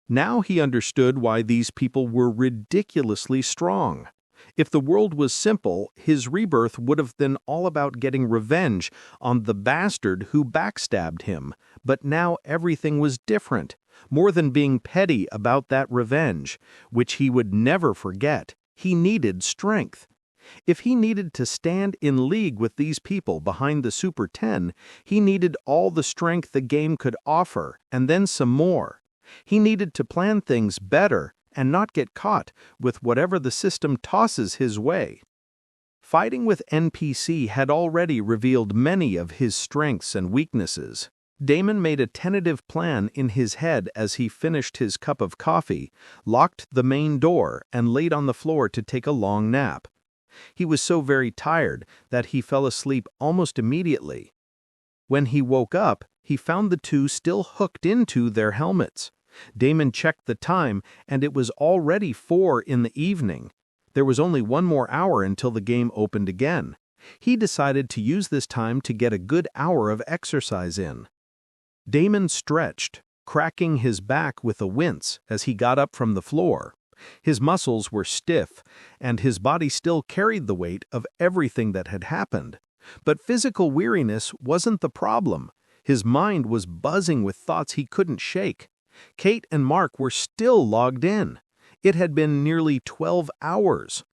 Now he understood why these people were ridiculously strong. If the world was simple, his rebirth would have been all about getting revenge on the bastard who backstabbed him. But now everything was different. More than being petty about that revenge, which he would never forget, he needed strength. If he needed to stand in league with these people behind the Super 10, he needed all the strength the game could offer, and then some more. He needed to plan things better and not get caught with whatever the system tosses his way. Fighting with NPC had already revealed many of his strengths and weaknesses. Damon made a tentative plan in his head as he finished his cup of coffee, locked the main door, and laid on the floor to take a long nap. He was so very tired that he fell asleep almost immediately. When he woke up, he found the two still hooked into their helmets. Damon checked the time, and it was already 4 in the evening. There was only 1 more hour until the game opened again. He decided to use this time to get a good hour of exercise in. Damon stretched, cracking his back with a wince as he got up from the floor. His muscles were stiff, and his body still carried the weight of everything that had happened. But physical weariness wasn't the problem. His mind was buzzing with thoughts he couldn't shake. Kate and Mark were still logged in. It had been nearly 12 hours.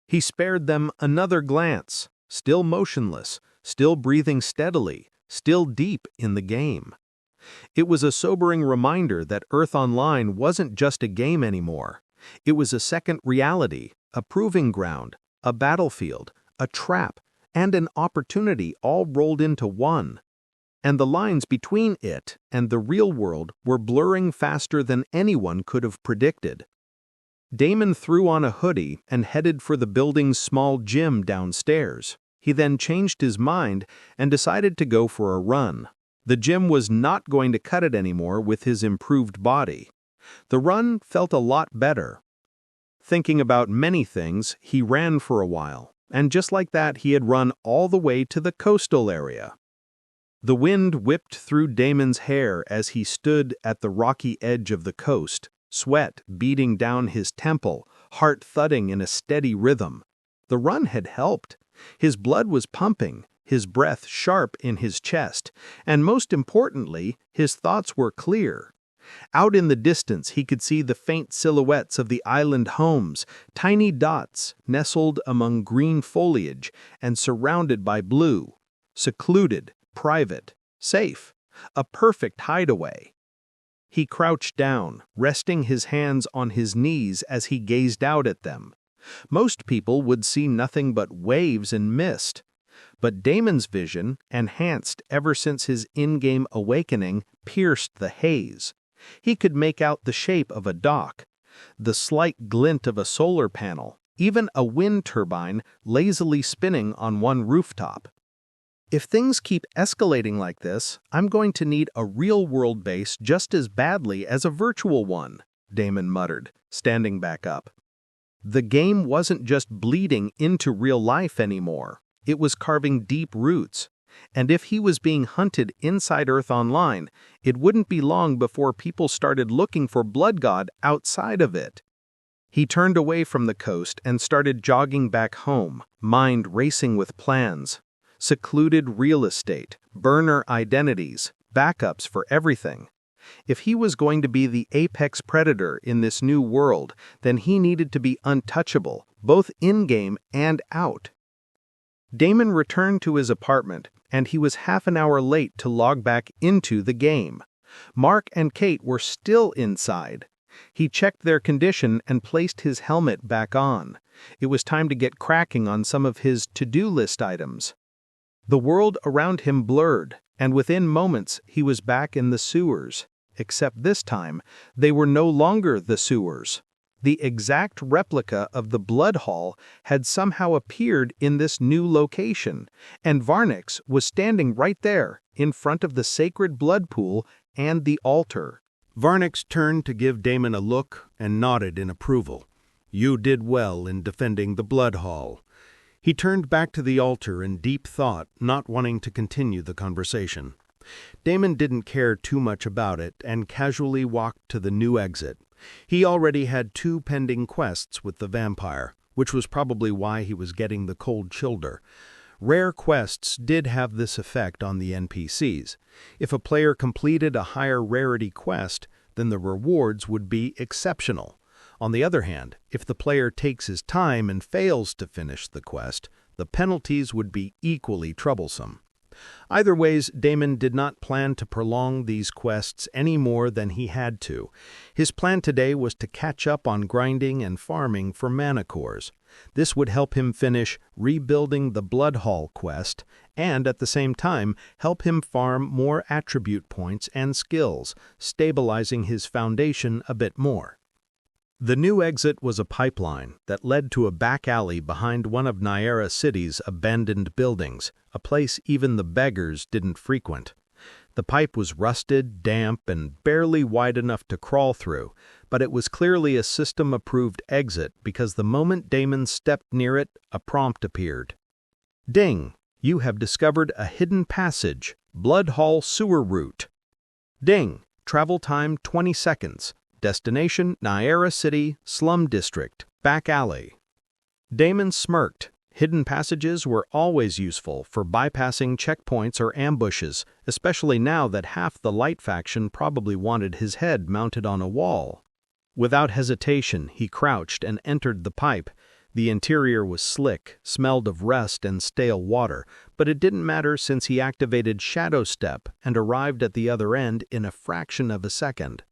He spared them another glance, still motionless, still breathing steadily, still deep in the game. It was a sobering reminder that Earth Online wasn't just a game anymore. It was a second reality, a proving ground, a battlefield, a trap, and an opportunity all rolled into one. And the lines between it and the real world were blurring faster than anyone could have predicted. Damon threw on a hoodie and headed for the building's small gym downstairs. He then changed his mind and decided to go for a run. The gym was not going to cut it anymore with his improved body. The run felt a lot better. Thinking about many things, he ran for a while, and just like that he had run all the way to the coastal area. The wind whipped through Damon's hair as he stood at the rocky edge of the coast, sweat beating down his temple, heart thudding in a steady rhythm. The run had helped. His blood was pumping, his breath sharp in his chest, and most importantly, his thoughts were clear. Out in the distance he could see the faint silhouettes of the island homes, tiny dots nestled among green foliage and surrounded by blue. Secluded, private, safe, a perfect hideaway. He crouched down, resting his hands on his knees as he gazed out at them. Most people would see nothing but waves and mist. But Damon's vision, enhanced ever since his in-game awakening, pierced the haze. He could make out the shape of a dock, the slight glint of a solar panel, even a wind turbine lazily spinning on one rooftop. If things keep escalating like this, I'm going to need a real-world base just as badly as a virtual one, Damon muttered, standing back up. The game wasn't just bleeding into real life anymore. It was carving deep roots. And if he was being hunted inside Earth Online, it wouldn't be long before people started looking for Blood God outside of it. He turned away from the coast and started jogging back home, mind racing with plans. Secluded real estate, burner identities, backups for everything. If he was going to be the apex predator in this new world, then he needed to be untouchable, both in-game and out. Damon returned to his apartment, and he was half an hour late to log back into the game. Mark and Kate were still inside. He checked their condition and placed his helmet back on. It was time to get cracking on some of his to-do list items. The world around him blurred, and within moments he was back in the sewers. Except this time, they were no longer the sewers. The exact replica of the blood hall had somehow appeared in this new location, and Varnix was standing right there, in front of the sacred blood pool and the altar. Varnix turned to give Damon a look and nodded in approval. You did well in defending the blood hall. He turned back to the altar in deep thought, not wanting to continue the conversation. Damon didn't care too much about it and casually walked to the new exit. He already had 2 pending quests with the vampire, which was probably why he was getting the cold shoulder. Rare quests did have this effect on the NPCs. If a player completed a higher rarity quest, then the rewards would be exceptional. On the other hand, if the player takes his time and fails to finish the quest, the penalties would be equally troublesome. Either ways, Damon did not plan to prolong these quests any more than he had to. His plan today was to catch up on grinding and farming for mana cores. This would help him finish rebuilding the Blood Hall quest and, at the same time, help him farm more attribute points and skills, stabilizing his foundation a bit more. The new exit was a pipeline that led to a back alley behind one of Nyera City's abandoned buildings, a place even the beggars didn't frequent. The pipe was rusted, damp, and barely wide enough to crawl through, but it was clearly a system-approved exit because the moment Damon stepped near it, a prompt appeared. Ding! You have discovered a hidden passage, Blood Hall sewer route. Ding! Travel time 20 seconds. Destination, Nyera City, Slum District, Back Alley. Damon smirked. Hidden passages were always useful for bypassing checkpoints or ambushes, especially now that half the Light faction probably wanted his head mounted on a wall. Without hesitation, he crouched and entered the pipe. The interior was slick, smelled of rust and stale water, but it didn't matter since he activated Shadow Step and arrived at the other end in a fraction of a second.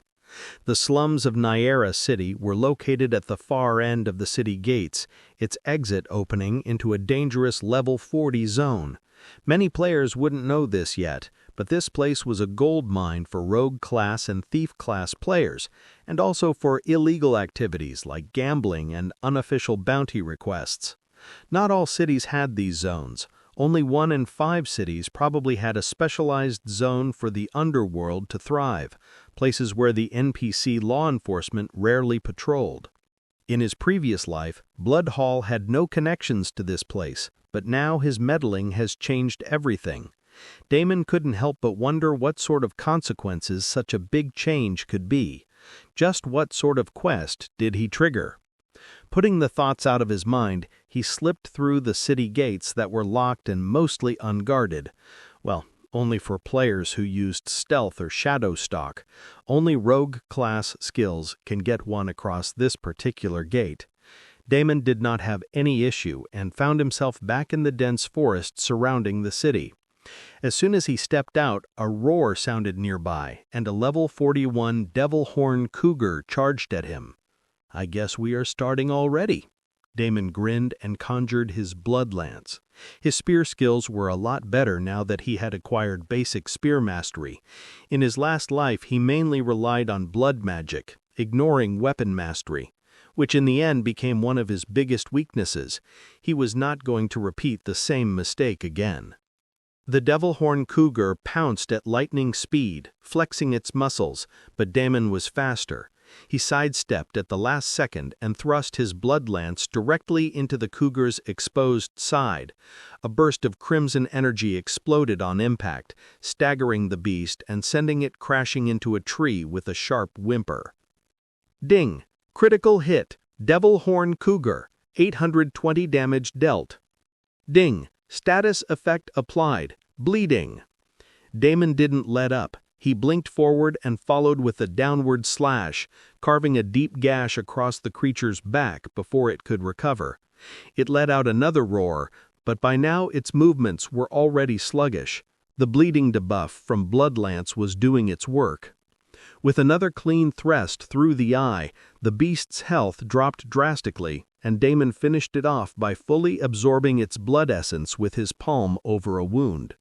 The slums of Nyera City were located at the far end of the city gates, its exit opening into a dangerous level 40 zone. Many players wouldn't know this yet, but this place was a gold mine for rogue class and thief class players, and also for illegal activities like gambling and unofficial bounty requests. Not all cities had these zones. Only 1 in 5 cities probably had a specialized zone for the underworld to thrive, places where the NPC law enforcement rarely patrolled. In his previous life, Bloodhall had no connections to this place, but now his meddling has changed everything. Damon couldn't help but wonder what sort of consequences such a big change could be. Just what sort of quest did he trigger? Putting the thoughts out of his mind, he slipped through the city gates that were locked and mostly unguarded. Well, only for players who used stealth or shadow stalk. Only rogue class skills can get one across this particular gate. Damon did not have any issue and found himself back in the dense forest surrounding the city. As soon as he stepped out, a roar sounded nearby, and a level 41 devil horn cougar charged at him. "I guess we are starting already." Damon grinned and conjured his blood lance. His spear skills were a lot better now that he had acquired basic spear mastery. In his last life, he mainly relied on blood magic, ignoring weapon mastery, which in the end became one of his biggest weaknesses. He was not going to repeat the same mistake again. The devil horn cougar pounced at lightning speed, flexing its muscles, but Damon was faster. He sidestepped at the last second and thrust his blood lance directly into the cougar's exposed side. A burst of crimson energy exploded on impact, staggering the beast and sending it crashing into a tree with a sharp whimper. Ding! Critical hit. Devil horn cougar. 820 damage dealt. Ding! Status effect applied. Bleeding. Damon didn't let up. He blinked forward and followed with a downward slash, carving a deep gash across the creature's back before it could recover. It let out another roar, but by now its movements were already sluggish. The bleeding debuff from Blood Lance was doing its work. With another clean thrust through the eye, the beast's health dropped drastically, and Damon finished it off by fully absorbing its blood essence with his palm over a wound.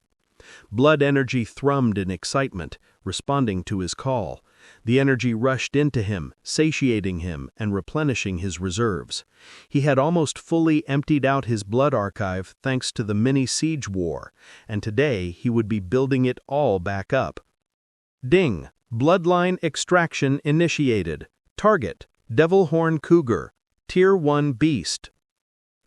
Blood energy thrummed in excitement, responding to his call. The energy rushed into him, satiating him and replenishing his reserves. He had almost fully emptied out his blood archive thanks to the mini-siege war, and today he would be building it all back up. Ding! Bloodline extraction initiated. Target: Devil Horn Cougar. Tier 1 Beast.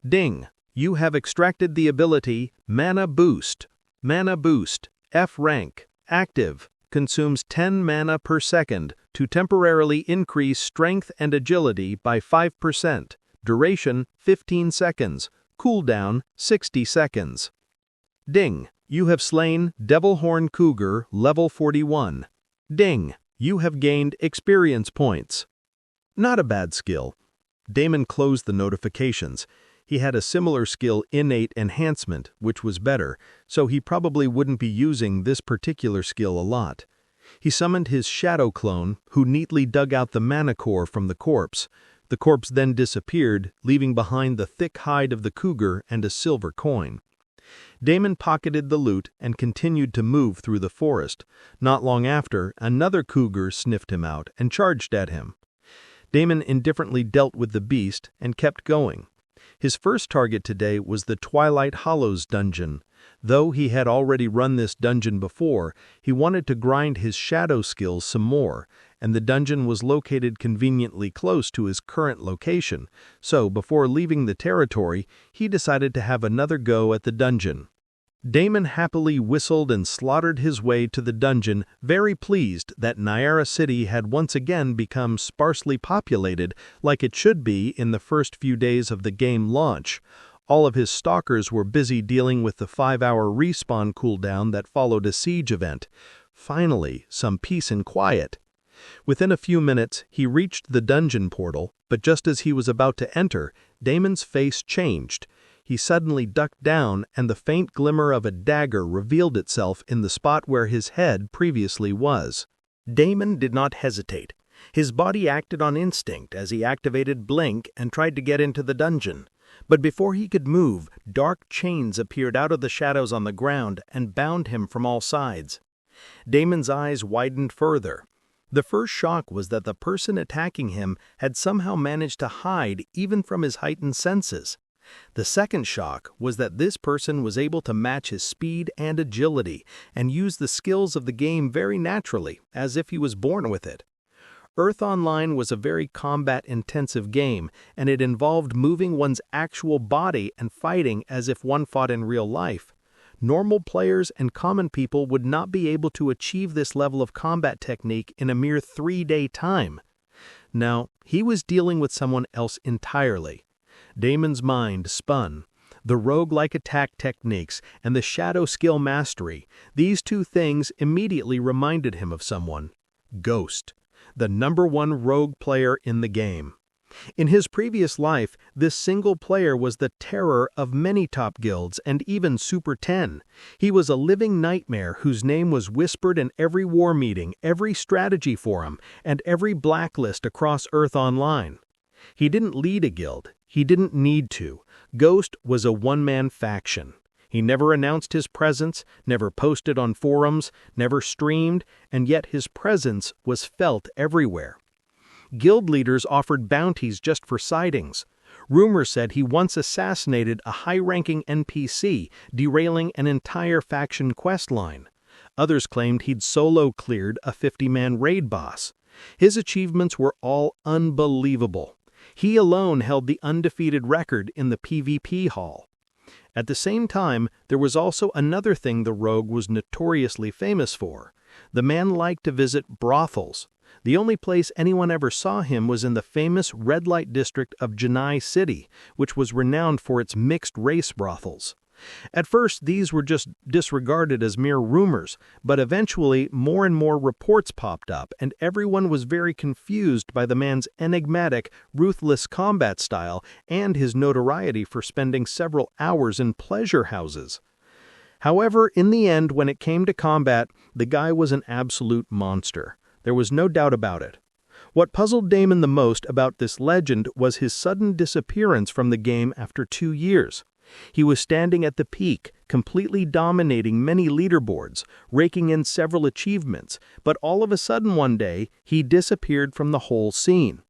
Ding! You have extracted the ability Mana Boost. Mana Boost, F rank, active, consumes 10 mana per second to temporarily increase strength and agility by 5%, duration 15 seconds, cooldown 60 seconds. Ding! You have slain Devil Horn Cougar level 41. Ding! You have gained experience points. Not a bad skill. Damon closed the notifications. He had a similar skill innate enhancement, which was better, so he probably wouldn't be using this particular skill a lot. He summoned his shadow clone, who neatly dug out the mana core from the corpse. The corpse then disappeared, leaving behind the thick hide of the cougar and a silver coin. Damon pocketed the loot and continued to move through the forest. Not long after, another cougar sniffed him out and charged at him. Damon indifferently dealt with the beast and kept going. His first target today was the Twilight Hollows dungeon. Though he had already run this dungeon before, he wanted to grind his shadow skills some more, and the dungeon was located conveniently close to his current location, so before leaving the territory, he decided to have another go at the dungeon. Damon happily whistled and slaughtered his way to the dungeon, very pleased that Nyera City had once again become sparsely populated like it should be in the first few days of the game launch. All of his stalkers were busy dealing with the 5-hour respawn cooldown that followed a siege event. Finally, some peace and quiet. Within a few minutes, he reached the dungeon portal, but just as he was about to enter, Damon's face changed. He suddenly ducked down, and the faint glimmer of a dagger revealed itself in the spot where his head previously was. Damon did not hesitate. His body acted on instinct as he activated Blink and tried to get into the dungeon. But before he could move, dark chains appeared out of the shadows on the ground and bound him from all sides. Damon's eyes widened further. The first shock was that the person attacking him had somehow managed to hide even from his heightened senses. The second shock was that this person was able to match his speed and agility and use the skills of the game very naturally, as if he was born with it. Earth Online was a very combat-intensive game, and it involved moving one's actual body and fighting as if one fought in real life. Normal players and common people would not be able to achieve this level of combat technique in a mere 3-day time. Now, he was dealing with someone else entirely. Damon's mind spun. The rogue-like attack techniques and the shadow skill mastery, these two things immediately reminded him of someone. Ghost, the #1 rogue player in the game. In his previous life, this single player was the terror of many top guilds and even Super 10. He was a living nightmare whose name was whispered in every war meeting, every strategy forum, and every blacklist across Earth Online. He didn't lead a guild. He didn't need to. Ghost was a one-man faction. He never announced his presence, never posted on forums, never streamed, and yet his presence was felt everywhere. Guild leaders offered bounties just for sightings. Rumors said he once assassinated a high-ranking NPC, derailing an entire faction quest line. Others claimed he'd solo-cleared a 50-man raid boss. His achievements were all unbelievable. He alone held the undefeated record in the PvP hall. At the same time, there was also another thing the rogue was notoriously famous for. The man liked to visit brothels. The only place anyone ever saw him was in the famous red light district of Janai City, which was renowned for its mixed-race brothels. At first, these were just disregarded as mere rumors, but eventually more and more reports popped up, and everyone was very confused by the man's enigmatic, ruthless combat style and his notoriety for spending several hours in pleasure houses. However, in the end, when it came to combat, the guy was an absolute monster. There was no doubt about it. What puzzled Damon the most about this legend was his sudden disappearance from the game after 2 years. He was standing at the peak, completely dominating many leaderboards, raking in several achievements, but all of a sudden one day, he disappeared from the whole scene.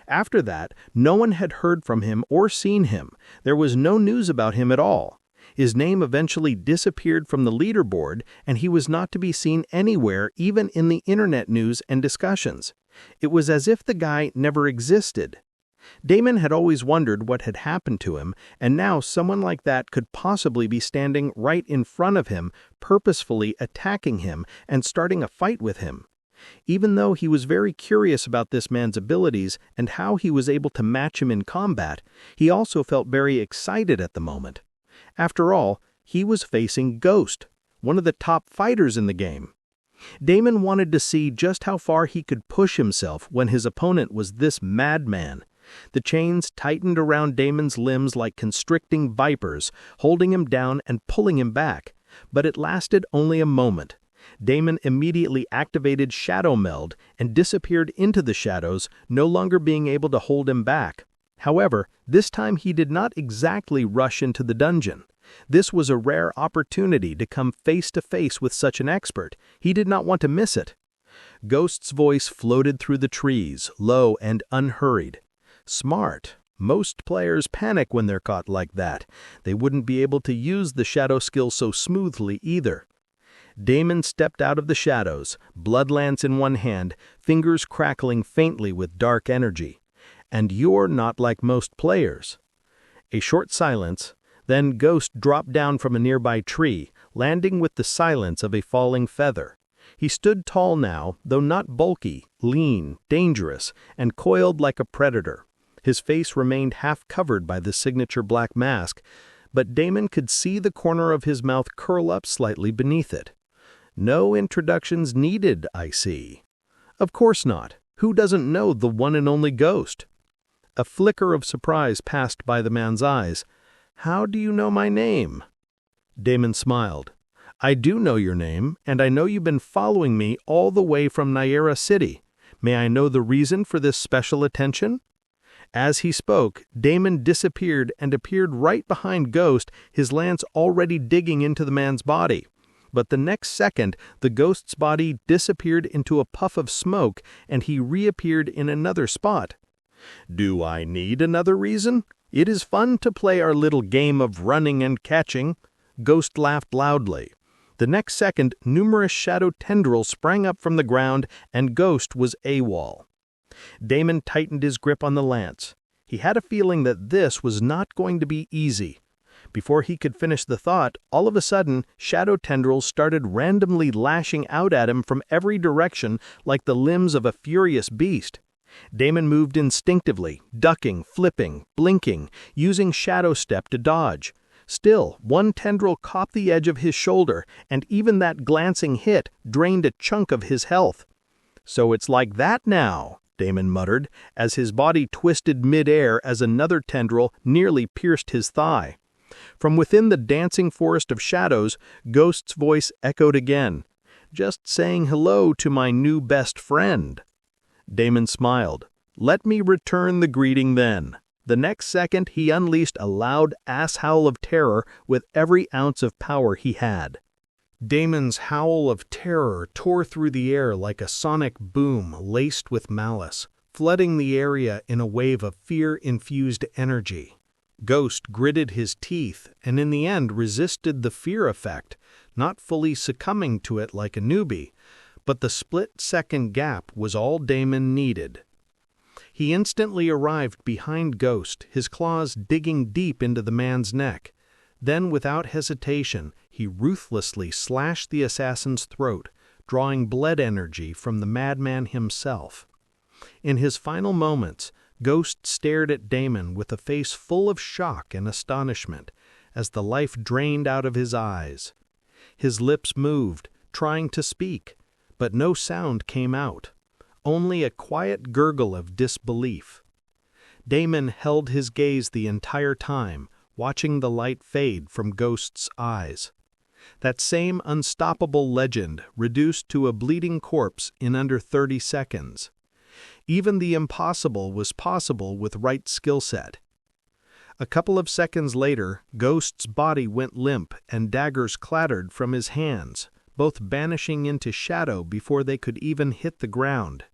After that, no one had heard from him or seen him. There was no news about him at all. His name eventually disappeared from the leaderboard, and he was not to be seen anywhere, even in the internet news and discussions. It was as if the guy never existed. Damon had always wondered what had happened to him, and now someone like that could possibly be standing right in front of him, purposefully attacking him and starting a fight with him. Even though he was very curious about this man's abilities and how he was able to match him in combat, he also felt very excited at the moment. After all, he was facing Ghost, one of the top fighters in the game. Damon wanted to see just how far he could push himself when his opponent was this madman. The chains tightened around Damon's limbs like constricting vipers, holding him down and pulling him back. But it lasted only a moment. Damon immediately activated Shadow Meld and disappeared into the shadows, no longer being able to hold him back. However, this time he did not exactly rush into the dungeon. This was a rare opportunity to come face to face with such an expert. He did not want to miss it. Ghost's voice floated through the trees, low and unhurried. Smart. Most players panic when they're caught like that. They wouldn't be able to use the shadow skill so smoothly either. Damon stepped out of the shadows, blood lance in one hand, fingers crackling faintly with dark energy. And you're not like most players. A short silence, then Ghost dropped down from a nearby tree, landing with the silence of a falling feather. He stood tall now, though not bulky, lean, dangerous, and coiled like a predator. His face remained half covered by the signature black mask, but Damon could see the corner of his mouth curl up slightly beneath it. No introductions needed, I see. Of course not. Who doesn't know the one and only Ghost? A flicker of surprise passed by the man's eyes. How do you know my name? Damon smiled. I do know your name, and I know you've been following me all the way from Nyera City. May I know the reason for this special attention?" As he spoke, Damon disappeared and appeared right behind Ghost, his lance already digging into the man's body. But the next second, the ghost's body disappeared into a puff of smoke, and he reappeared in another spot. "Do I need another reason? It is fun to play our little game of running and catching." Ghost laughed loudly. The next second, numerous shadow tendrils sprang up from the ground, and Ghost was AWOL. Damon tightened his grip on the lance. He had a feeling that this was not going to be easy. Before he could finish the thought, all of a sudden, shadow tendrils started randomly lashing out at him from every direction like the limbs of a furious beast. Damon moved instinctively, ducking, flipping, blinking, using shadow step to dodge. Still, one tendril caught the edge of his shoulder, and even that glancing hit drained a chunk of his health. "So it's like that now," Damon muttered, as his body twisted mid-air as another tendril nearly pierced his thigh. From within the dancing forest of shadows, Ghost's voice echoed again. "Just saying hello to my new best friend." Damon smiled. "Let me return the greeting then." The next second, he unleashed a loud ass howl of terror with every ounce of power he had. Damon's howl of terror tore through the air like a sonic boom laced with malice, flooding the area in a wave of fear-infused energy. Ghost gritted his teeth and in the end resisted the fear effect, not fully succumbing to it like a newbie, but the split-second gap was all Damon needed. He instantly arrived behind Ghost, his claws digging deep into the man's neck. Then, without hesitation, he ruthlessly slashed the assassin's throat, drawing blood energy from the madman himself. In his final moments, Ghost stared at Damon with a face full of shock and astonishment as the life drained out of his eyes. His lips moved, trying to speak, but no sound came out, only a quiet gurgle of disbelief. Damon held his gaze the entire time, watching the light fade from Ghost's eyes. That same unstoppable legend reduced to a bleeding corpse in under 30 seconds. Even the impossible was possible with right skill set. A couple of seconds later, Ghost's body went limp and daggers clattered from his hands, both vanishing into shadow before they could even hit the ground.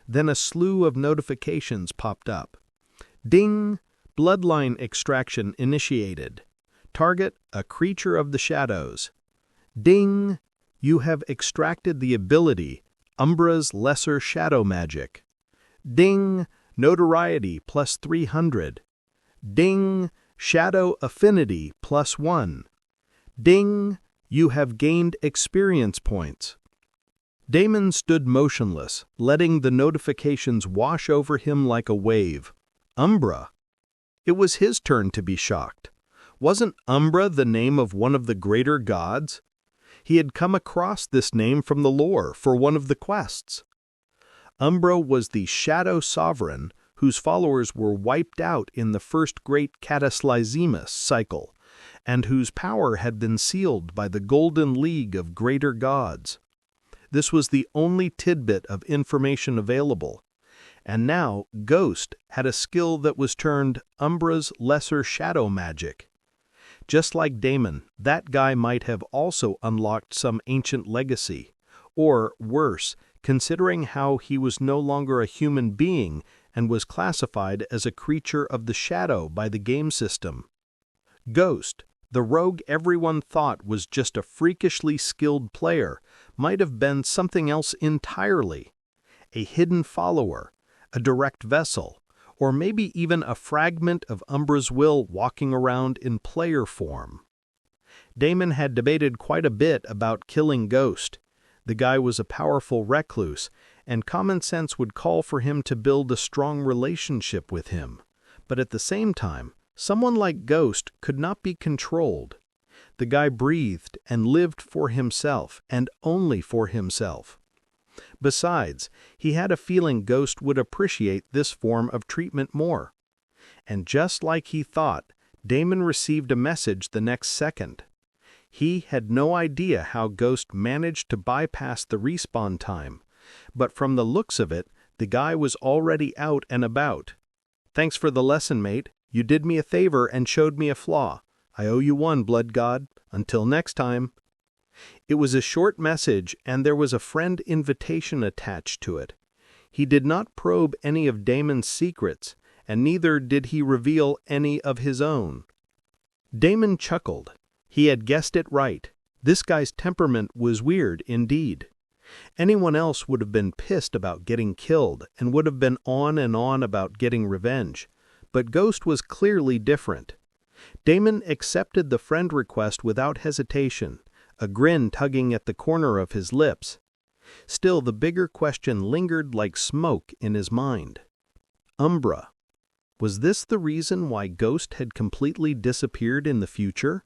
Then a slew of notifications popped up. Ding! Bloodline extraction initiated. Target, a creature of the shadows. Ding! You have extracted the ability, Umbra's Lesser Shadow Magic. Ding! Notoriety plus 300. Ding! Shadow Affinity plus 1. Ding! You have gained experience points. Damon stood motionless, letting the notifications wash over him like a wave. Umbra? It was his turn to be shocked. Wasn't Umbra the name of one of the greater gods? He had come across this name from the lore for one of the quests. Umbra was the Shadow Sovereign whose followers were wiped out in the first great catastrophic cycle, and whose power had been sealed by the Golden League of Greater Gods. This was the only tidbit of information available, and now Ghost had a skill that was termed Umbra's Lesser Shadow Magic. Just like Damon, that guy might have also unlocked some ancient legacy, or worse, considering how he was no longer a human being and was classified as a creature of the shadow by the game system. Ghost, the rogue everyone thought was just a freakishly skilled player, might have been something else entirely. A hidden follower, a direct vessel, or maybe even a fragment of Umbra's will walking around in player form. Damon had debated quite a bit about killing Ghost. The guy was a powerful recluse, and common sense would call for him to build a strong relationship with him. But at the same time, someone like Ghost could not be controlled. The guy breathed and lived for himself, and only for himself. Besides, he had a feeling Ghost would appreciate this form of treatment more. And just like he thought, Damon received a message the next second. He had no idea how Ghost managed to bypass the respawn time, but from the looks of it, The guy was already out and about. "Thanks for the lesson, mate. You did me a favor and showed me a flaw. I owe you one, blood god. Until next time." It was a short message, and there was a friend invitation attached to it. He did not probe any of Damon's secrets, and neither did he reveal any of his own. Damon chuckled. He had guessed it right. This guy's temperament was weird indeed. Anyone else would have been pissed about getting killed and would have been on and on about getting revenge. But Ghost was clearly different. Damon accepted the friend request without hesitation, a grin tugging at the corner of his lips. Still, the bigger question lingered like smoke in his mind. Umbra. Was this the reason why Ghost had completely disappeared in the future?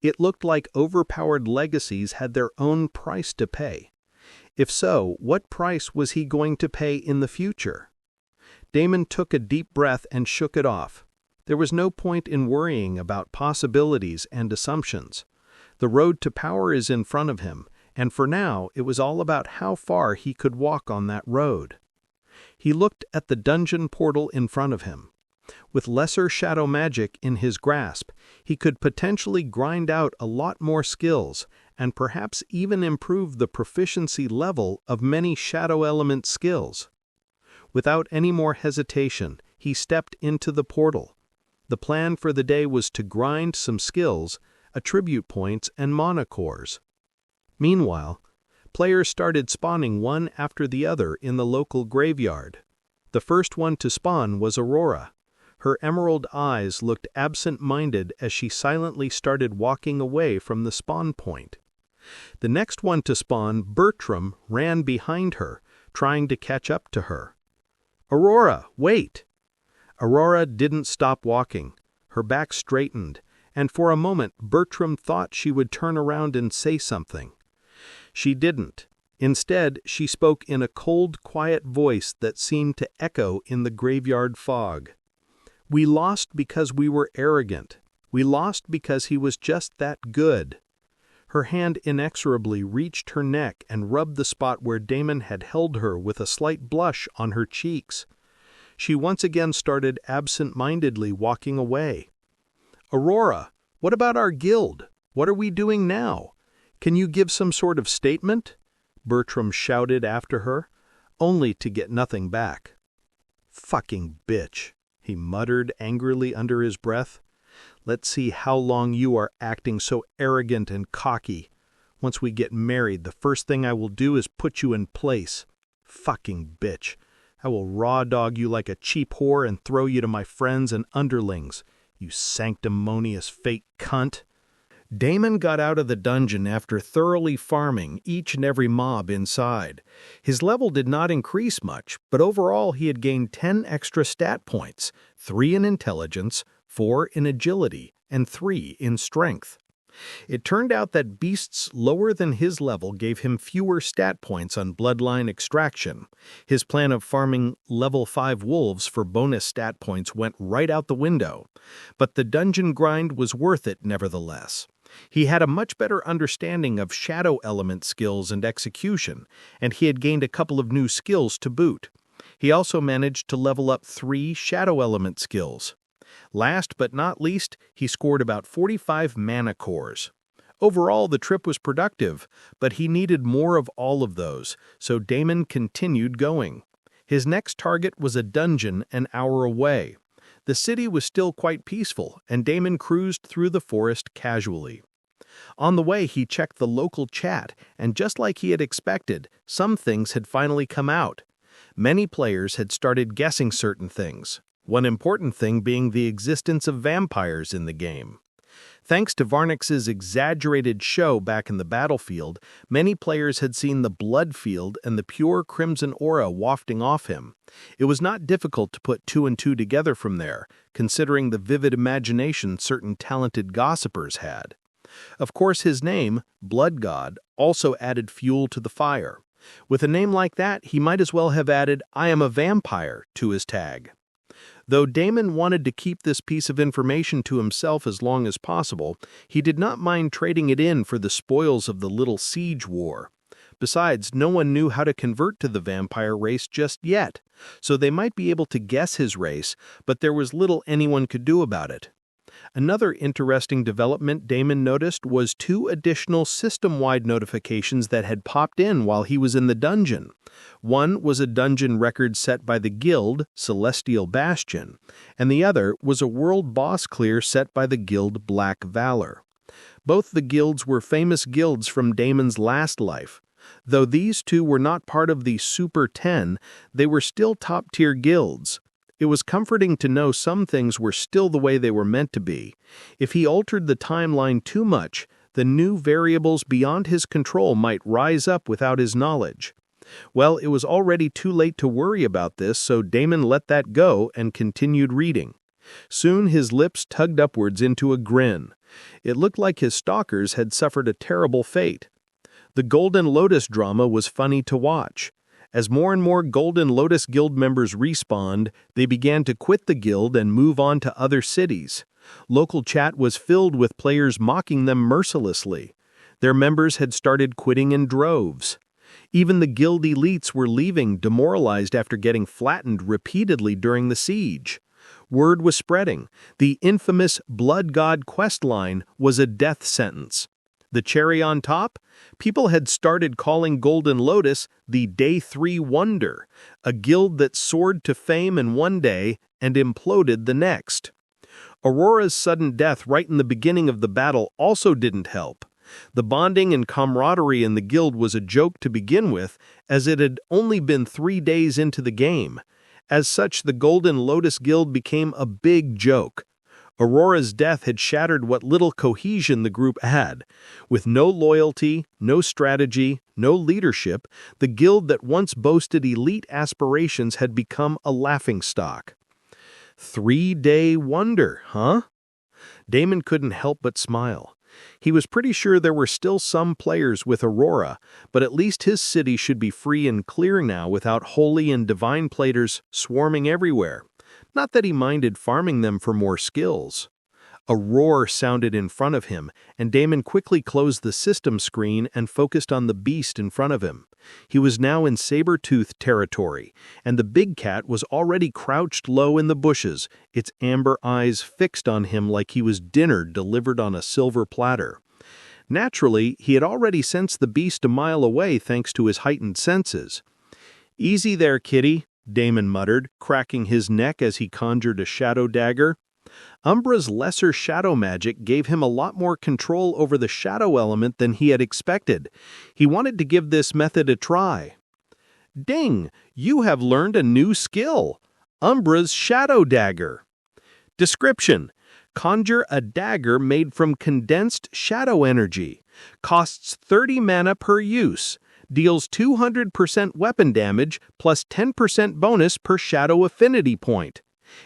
It looked like overpowered legacies had their own price to pay. If so, what price was he going to pay in the future? Damon took a deep breath and shook it off. There was no point in worrying about possibilities and assumptions. The road to power is in front of him, and for now it was all about how far he could walk on that road. He looked at the dungeon portal in front of him. With lesser shadow magic in his grasp, he could potentially grind out a lot more skills and perhaps even improve the proficiency level of many shadow element skills. Without any more hesitation, he stepped into the portal. The plan for the day was to grind some skills, attribute points, and mana cores. Meanwhile, players started spawning one after the other in the local graveyard. The first one to spawn was Aurora. Her emerald eyes looked absent-minded as she silently started walking away from the spawn point. The next one to spawn, Bertram, ran behind her, trying to catch up to her. "Aurora, wait!" Aurora didn't stop walking. Her back straightened, and for a moment Bertram thought she would turn around and say something. She didn't. Instead, she spoke in a cold, quiet voice that seemed to echo in the graveyard fog. "We lost because we were arrogant. We lost because he was just that good." Her hand inexorably reached her neck and rubbed the spot where Damon had held her with a slight blush on her cheeks. She once again started absent-mindedly walking away. "Aurora, what about our guild? What are we doing now? Can you give some sort of statement?" Bertram shouted after her, only to get nothing back. "Fucking bitch," he muttered angrily under his breath. "Let's see how long you are acting so arrogant and cocky. Once we get married, the first thing I will do is put you in place. Fucking bitch. I will raw dog you like a cheap whore and throw you to my friends and underlings. You sanctimonious fake cunt." Damon got out of the dungeon after thoroughly farming each and every mob inside. His level did not increase much, but overall he had gained 10 extra stat points, 3 in intelligence, 4 in agility, and 3 in strength. It turned out that beasts lower than his level gave him fewer stat points on bloodline extraction. His plan of farming level 5 wolves for bonus stat points went right out the window. But the dungeon grind was worth it nevertheless. He had a much better understanding of shadow element skills and execution, and he had gained a couple of new skills to boot. He also managed to level up 3 shadow element skills. Last but not least, he scored about 45 mana cores. Overall, the trip was productive, but he needed more of all of those, so Damon continued going. His next target was a dungeon an hour away. The city was still quite peaceful, and Damon cruised through the forest casually. On the way, he checked the local chat, and just like he had expected, some things had finally come out. Many players had started guessing certain things, one important thing being the existence of vampires in the game. Thanks to Varnix's exaggerated show back in the battlefield, many players had seen the blood field and the pure crimson aura wafting off him. It was not difficult to put 2 and 2 together from there, considering the vivid imagination certain talented gossipers had. Of course, his name, Blood God, also added fuel to the fire. With a name like that, he might as well have added "I am a vampire" to his tag. Though Damon wanted to keep this piece of information to himself as long as possible, he did not mind trading it in for the spoils of the little siege war. Besides, no one knew how to convert to the vampire race just yet, so they might be able to guess his race, but there was little anyone could do about it. Another interesting development Damon noticed was 2 additional system-wide notifications that had popped in while he was in the dungeon. One was a dungeon record set by the guild, Celestial Bastion, and the other was a world boss clear set by the guild Black Valor. Both the guilds were famous guilds from Damon's last life. Though these 2 were not part of the Super 10, they were still top-tier guilds. It was comforting to know some things were still the way they were meant to be. If he altered the timeline too much, the new variables beyond his control might rise up without his knowledge. Well, it was already too late to worry about this, so Damon let that go and continued reading. Soon his lips tugged upwards into a grin. It looked like his stalkers had suffered a terrible fate. The Golden Lotus drama was funny to watch. As more and more Golden Lotus Guild members respawned, they began to quit the guild and move on to other cities. Local chat was filled with players mocking them mercilessly. Their members had started quitting in droves. Even the guild elites were leaving, demoralized after getting flattened repeatedly during the siege. Word was spreading. The infamous Blood God questline was a death sentence. The cherry on top? People had started calling Golden Lotus the Day 3 Wonder, a guild that soared to fame in one day and imploded the next. Aurora's sudden death right in the beginning of the battle also didn't help. The bonding and camaraderie in the guild was a joke to begin with, as it had only been 3 days into the game. As such, the Golden Lotus Guild became a big joke. Aurora's death had shattered what little cohesion the group had. With no loyalty, no strategy, no leadership, the guild that once boasted elite aspirations had become a laughingstock. 3-day wonder, huh? Damon couldn't help but smile. He was pretty sure there were still some players with Aurora, but at least his city should be free and clear now without holy and divine platers swarming everywhere. Not that he minded farming them for more skills. A roar sounded in front of him, and Damon quickly closed the system screen and focused on the beast in front of him. He was now in saber-tooth territory, and the big cat was already crouched low in the bushes, its amber eyes fixed on him like he was dinner delivered on a silver platter. Naturally, he had already sensed the beast a mile away thanks to his heightened senses. "Easy there, kitty," Damon muttered, cracking his neck as he conjured a shadow dagger. Umbra's lesser shadow magic gave him a lot more control over the shadow element than he had expected. He wanted to give this method a try. Ding! You have learned a new skill! Umbra's shadow dagger. Description: conjure a dagger made from condensed shadow energy. Costs 30 mana per use. Deals 200% weapon damage plus 10% bonus per shadow affinity point.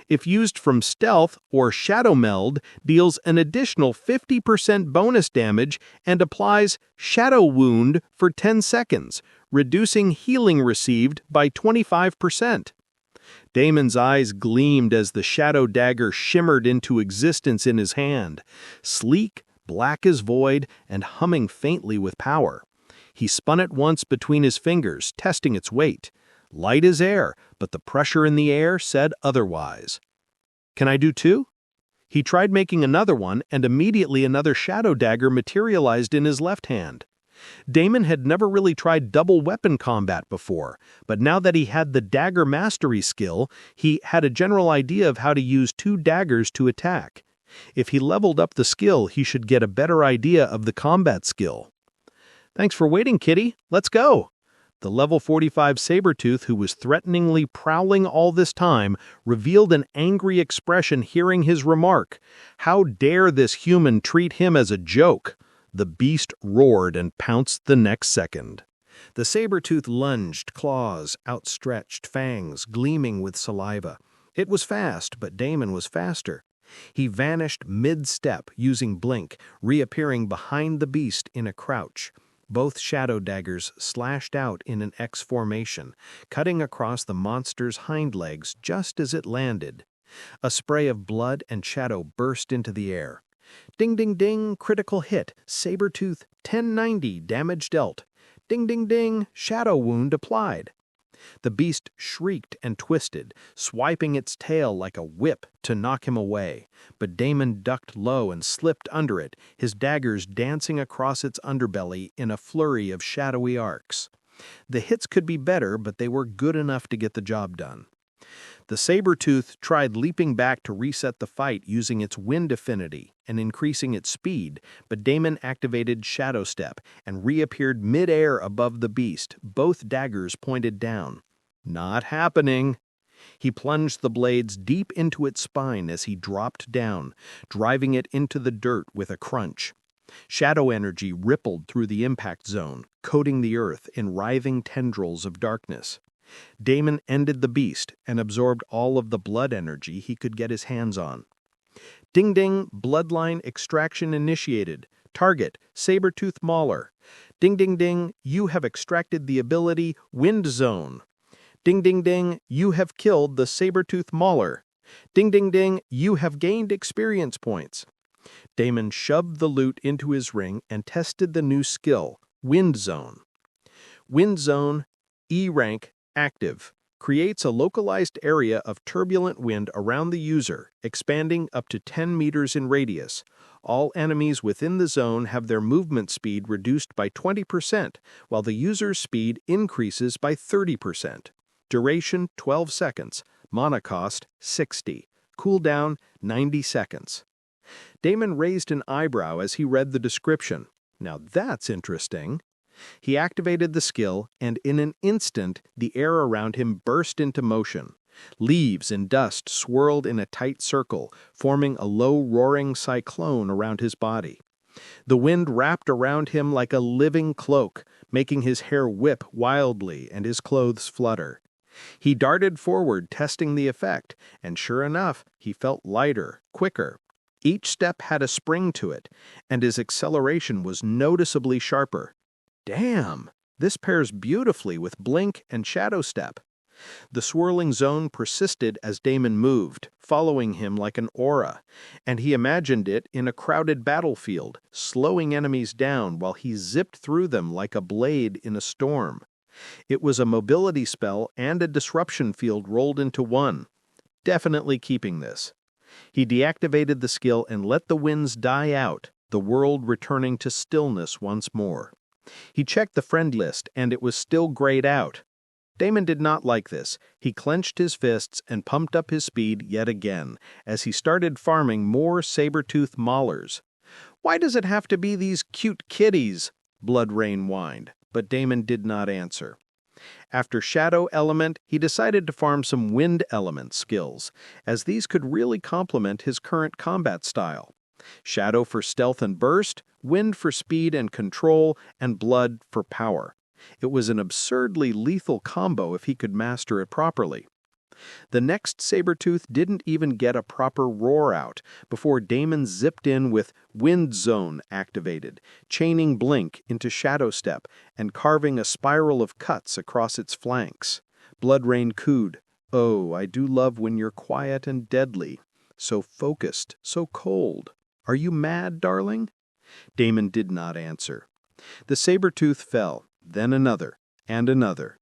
If used from stealth or shadow meld, deals an additional 50% bonus damage and applies shadow wound for 10 seconds, reducing healing received by 25%. Damon's eyes gleamed as the shadow dagger shimmered into existence in his hand, sleek, black as void, and humming faintly with power. He spun it once between his fingers, testing its weight. Light as air, but the pressure in the air said otherwise. "Can I do 2?" He tried making another one, and immediately another shadow dagger materialized in his left hand. Damon had never really tried double weapon combat before, but now that he had the dagger mastery skill, he had a general idea of how to use 2 daggers to attack. If he leveled up the skill, he should get a better idea of the combat skill. "Thanks for waiting, kitty. Let's go." The level 45 Sabretooth, who was threateningly prowling all this time, revealed an angry expression hearing his remark. How dare this human treat him as a joke? The beast roared and pounced the next second. The Sabretooth lunged, claws outstretched, fangs gleaming with saliva. It was fast, but Damon was faster. He vanished mid-step using blink, reappearing behind the beast in a crouch. Both shadow daggers slashed out in an X formation, cutting across the monster's hind legs just as it landed. A spray of blood and shadow burst into the air. Ding ding ding, critical hit, Sabretooth, 1090 damage dealt. Ding ding ding, shadow wound applied. The beast shrieked and twisted, swiping its tail like a whip to knock him away, but Damon ducked low and slipped under it, his daggers dancing across its underbelly in a flurry of shadowy arcs. The hits could be better, but they were good enough to get the job done. The saber-tooth tried leaping back to reset the fight using its wind affinity and increasing its speed, but Damon activated Shadow Step and reappeared mid-air above the beast, both daggers pointed down. Not happening. He plunged the blades deep into its spine as he dropped down, driving it into the dirt with a crunch. Shadow energy rippled through the impact zone, coating the earth in writhing tendrils of darkness. Damon ended the beast and absorbed all of the blood energy he could get his hands on. Ding ding, bloodline extraction initiated. Target, saber-tooth mauler. Ding ding ding, you have extracted the ability Wind Zone. Ding ding ding, you have killed the saber-tooth mauler. Ding ding ding, you have gained experience points. Damon shoved the loot into his ring and tested the new skill, Wind Zone. Wind Zone, E rank, active. Creates a localized area of turbulent wind around the user, expanding up to 10 meters in radius. All enemies within the zone have their movement speed reduced by 20%, while the user's speed increases by 30%. Duration 12 seconds. Mana cost 60. Cooldown 90 seconds. Damon raised an eyebrow as he read the description. Now that's interesting. He activated the skill, and in an instant, the air around him burst into motion. Leaves and dust swirled in a tight circle, forming a low roaring cyclone around his body. The wind wrapped around him like a living cloak, making his hair whip wildly and his clothes flutter. He darted forward, testing the effect, and sure enough, he felt lighter, quicker. Each step had a spring to it, and his acceleration was noticeably sharper. Damn, this pairs beautifully with Blink and Shadow Step. The swirling zone persisted as Damon moved, following him like an aura, and he imagined it in a crowded battlefield, slowing enemies down while he zipped through them like a blade in a storm. It was a mobility spell and a disruption field rolled into one. Definitely keeping this. He deactivated the skill and let the winds die out, the world returning to stillness once more. He checked the friend list, and it was still grayed out. Damon did not like this. He clenched his fists and pumped up his speed yet again, as he started farming more saber-tooth maulers. "Why does it have to be these cute kitties?" Blood Rain whined, but Damon did not answer. After Shadow Element, he decided to farm some Wind Element skills, as these could really complement his current combat style. Shadow for stealth and burst, Wind for speed and control, and Blood for power. It was an absurdly lethal combo if he could master it properly. The next saber-tooth didn't even get a proper roar out before Damon zipped in with Wind Zone activated, chaining Blink into Shadow Step and carving a spiral of cuts across its flanks. Blood Rain cooed, "Oh, I do love when you're quiet and deadly. So focused, so cold. Are you mad, darling?" Damon did not answer. The saber-tooth fell, then another, and another.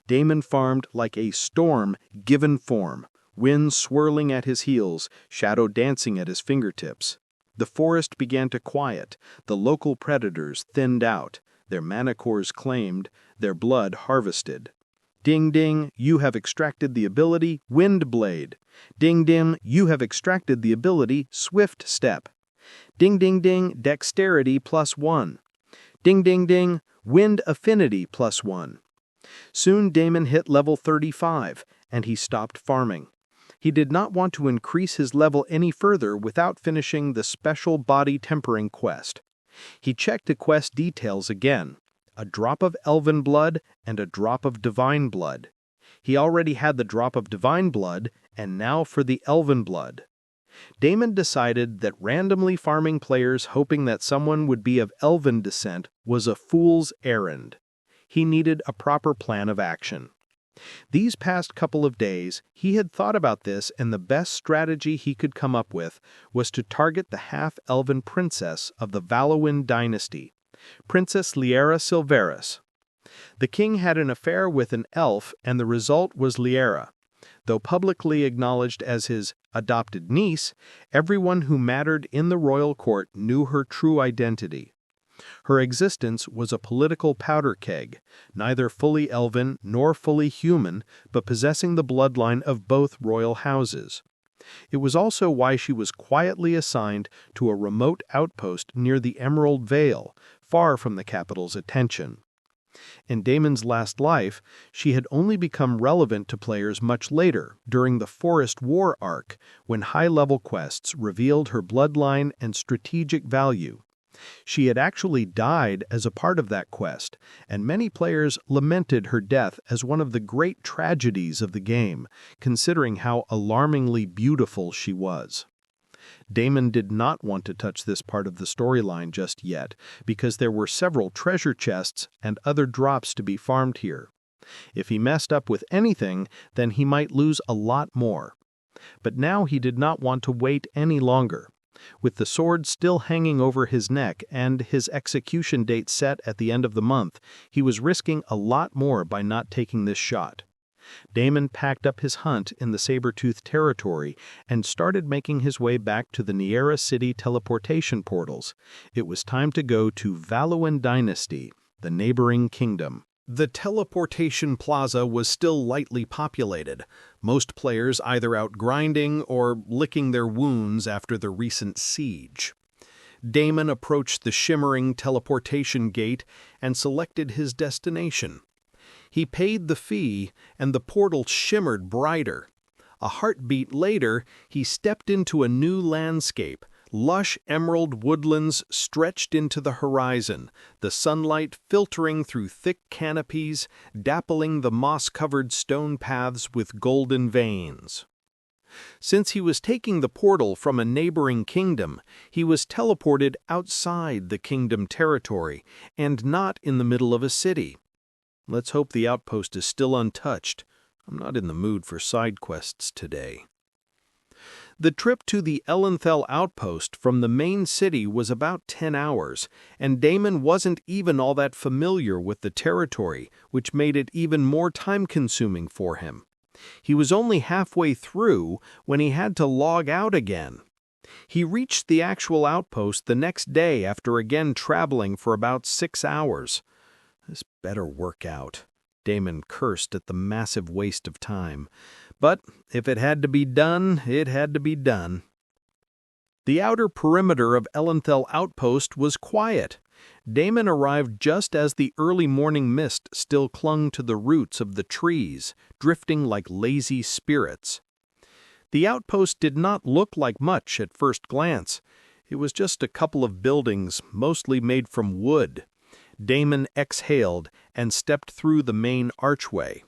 Damon farmed like a storm given form, wind swirling at his heels, shadow dancing at his fingertips. The forest began to quiet, the local predators thinned out, their mana cores claimed, their blood harvested. Ding ding, you have extracted the ability Wind Blade. Ding ding, you have extracted the ability Swift Step. Ding ding ding, dexterity +1. Ding ding ding, wind affinity +1. Soon Damon hit level 35, and he stopped farming. He did not want to increase his level any further without finishing the special body tempering quest. He checked the quest details again. A drop of elven blood and a drop of divine blood. He already had the drop of divine blood, and now for the elven blood. Damon decided that randomly farming players hoping that someone would be of elven descent was a fool's errand. He needed a proper plan of action. These past couple of days, he had thought about this, and the best strategy he could come up with was to target the half-elven princess of the Valuin dynasty, Princess Liera Silveris. The king had an affair with an elf, and the result was Liera. Though publicly acknowledged as his adopted niece, everyone who mattered in the royal court knew her true identity. Her existence was a political powder keg, neither fully elven nor fully human, but possessing the bloodline of both royal houses. It was also why she was quietly assigned to a remote outpost near the Emerald Vale, far from the capital's attention. In Damon's last life, she had only become relevant to players much later, during the Forest War arc, when high-level quests revealed her bloodline and strategic value. She had actually died as a part of that quest, and many players lamented her death as one of the great tragedies of the game, considering how alarmingly beautiful she was. Damon did not want to touch this part of the storyline just yet, because there were several treasure chests and other drops to be farmed here. If he messed up with anything, then he might lose a lot more. But now he did not want to wait any longer. With the sword still hanging over his neck and his execution date set at the end of the month, he was risking a lot more by not taking this shot. Damon packed up his hunt in the Saber-Tooth territory and started making his way back to the Niera City teleportation portals. It was time to go to Valuan Dynasty, the neighboring kingdom. The teleportation plaza was still lightly populated, most players either out grinding or licking their wounds after the recent siege. Damon approached the shimmering teleportation gate and selected his destination. He paid the fee, and the portal shimmered brighter. A heartbeat later, he stepped into a new landscape. Lush emerald woodlands stretched into the horizon, the sunlight filtering through thick canopies, dappling the moss-covered stone paths with golden veins. Since he was taking the portal from a neighboring kingdom, he was teleported outside the kingdom territory, and not in the middle of a city. Let's hope the outpost is still untouched. I'm not in the mood for side quests today. The trip to the Elenthel outpost from the main city was about 10 hours, and Damon wasn't even all that familiar with the territory, which made it even more time-consuming for him. He was only halfway through when he had to log out again. He reached the actual outpost the next day after again traveling for about 6 hours. This better work out. Damon cursed at the massive waste of time. But if it had to be done, it had to be done. The outer perimeter of Elenthel Outpost was quiet. Damon arrived just as the early morning mist still clung to the roots of the trees, drifting like lazy spirits. The outpost did not look like much at first glance. It was just a couple of buildings, mostly made from wood. Damon exhaled and stepped through the main archway.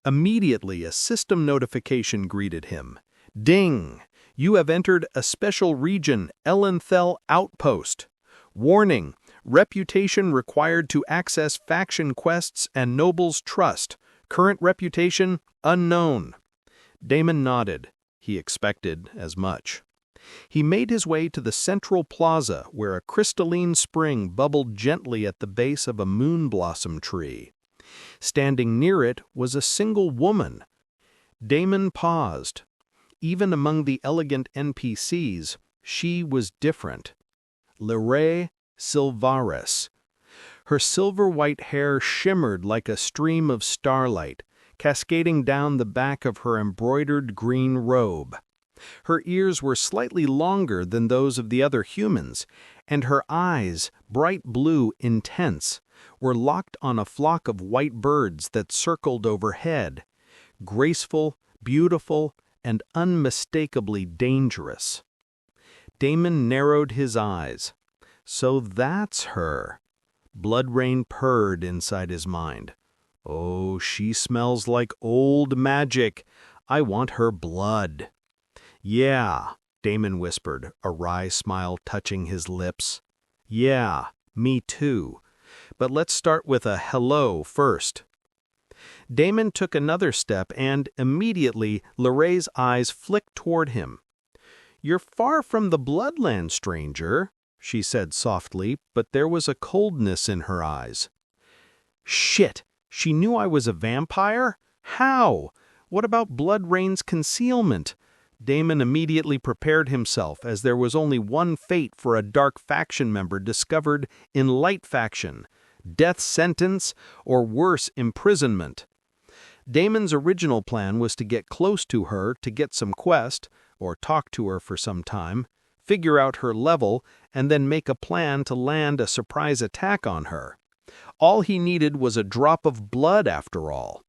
Immediately, a system notification greeted him. Ding! You have entered a special region, Elenthel Outpost. Warning! Reputation required to access faction quests and nobles' trust. Current reputation unknown. Damon nodded. He expected as much. He made his way to the central plaza where a crystalline spring bubbled gently at the base of a moon blossom tree. Standing near it was a single woman. Damon paused. Even among the elegant NPCs, she was different. Lerae Silvaris. Her silver-white hair shimmered like a stream of starlight, cascading down the back of her embroidered green robe. Her ears were slightly longer than those of the other humans, and her eyes, bright blue, intense, were locked on a flock of white birds that circled overhead, graceful, beautiful, and unmistakably dangerous. Damon narrowed his eyes. So that's her. Blood rain purred inside his mind. Oh, she smells like old magic. I want her blood. Yeah, Damon whispered, a wry smile touching his lips. Yeah, me too. But let's start with a hello first. Damon took another step and, immediately, Lerae's eyes flicked toward him. You're far from the bloodland, stranger, she said softly, but there was a coldness in her eyes. Shit! She knew I was a vampire? How? What about Blood Rain's concealment? Damon immediately prepared himself, as there was only one fate for a dark faction member discovered in Light Faction: death sentence, or worse, imprisonment. Damon's original plan was to get close to her to get some quest, or talk to her for some time, figure out her level, and then make a plan to land a surprise attack on her. All he needed was a drop of blood, after all.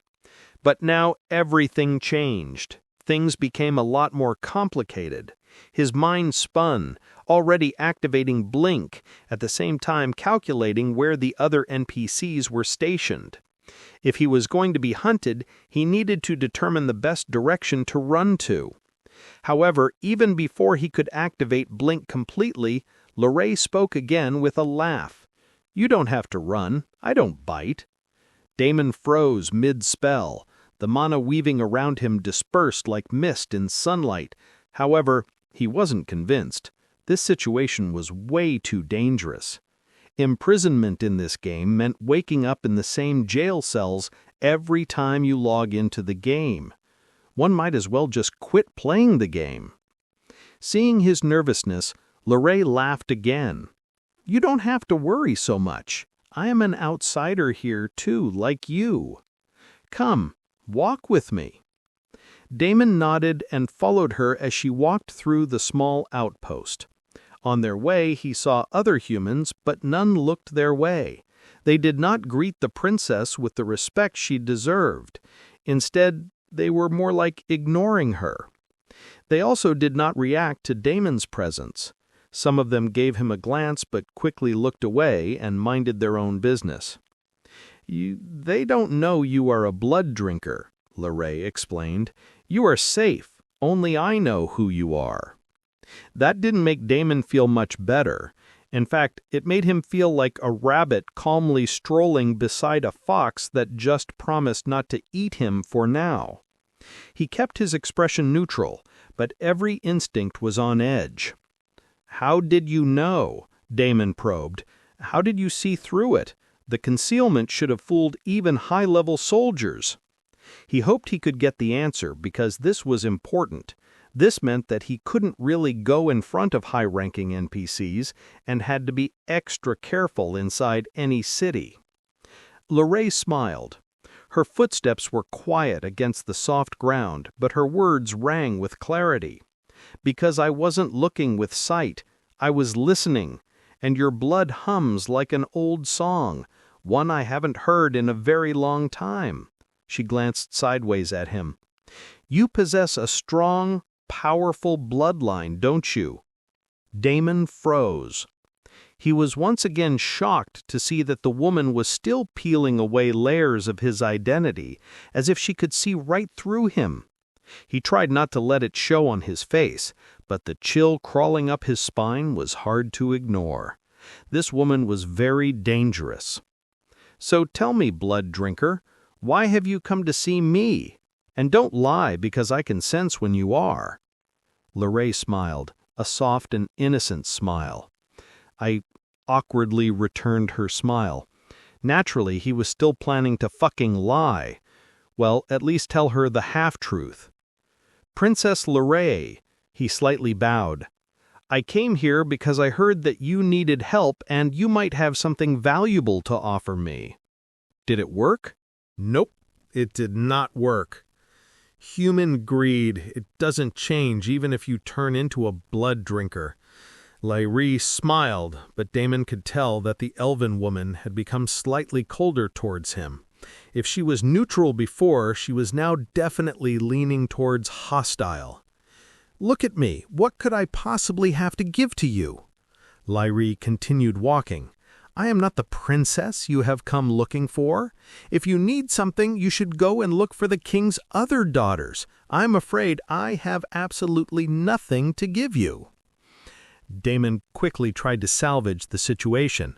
But now everything changed. Things became a lot more complicated. His mind spun, already activating Blink, at the same time calculating where the other NPCs were stationed. If he was going to be hunted, he needed to determine the best direction to run to. However, even before he could activate Blink completely, Lorray spoke again with a laugh. "You don't have to run. I don't bite." Damon froze mid-spell. The mana weaving around him dispersed like mist in sunlight. However, he wasn't convinced. This situation was way too dangerous. Imprisonment in this game meant waking up in the same jail cells every time you log into the game. One might as well just quit playing the game. Seeing his nervousness, Lorray laughed again. "You don't have to worry so much. I am an outsider here too, like you. Come, walk with me." Damon nodded and followed her as she walked through the small outpost. On their way, he saw other humans, but none looked their way. They did not greet the princess with the respect she deserved. Instead, they were more like ignoring her. They also did not react to Damon's presence. Some of them gave him a glance but quickly looked away and minded their own business. "They don't know you are a blood drinker," Lorray explained. "You are safe. Only I know who you are." That didn't make Damon feel much better. In fact, it made him feel like a rabbit calmly strolling beside a fox that just promised not to eat him for now. He kept his expression neutral, but every instinct was on edge. "How did you know?" Damon probed. "How did you see through it? The concealment should have fooled even high-level soldiers." He hoped he could get the answer, because this was important. This meant that he couldn't really go in front of high-ranking NPCs and had to be extra careful inside any city. Lorray smiled. Her footsteps were quiet against the soft ground, but her words rang with clarity. "Because I wasn't looking with sight, I was listening, and your blood hums like an old song, one I haven't heard in a very long time." She glanced sideways at him. "You possess a strong, powerful bloodline, don't you?" Damon froze. He was once again shocked to see that the woman was still peeling away layers of his identity, as if she could see right through him. He tried not to let it show on his face, but the chill crawling up his spine was hard to ignore. This woman was very dangerous. "So tell me, blood drinker, why have you come to see me? And don't lie, because I can sense when you are." Lorray smiled, a soft and innocent smile. I awkwardly returned her smile. Naturally, he was still planning to fucking lie. Well, at least tell her the half-truth. "Princess Lorray," he slightly bowed. "I came here because I heard that you needed help and you might have something valuable to offer me." Did it work? Nope, it did not work. Human greed, it doesn't change even if you turn into a blood drinker. Lorray smiled, but Damon could tell that the elven woman had become slightly colder towards him. If she was neutral before, she was now definitely leaning towards hostile. "Look at me, what could I possibly have to give to you?" Lorray continued walking. "I am not the princess you have come looking for. If you need something, you should go and look for the king's other daughters. I'm afraid I have absolutely nothing to give you." Damon quickly tried to salvage the situation.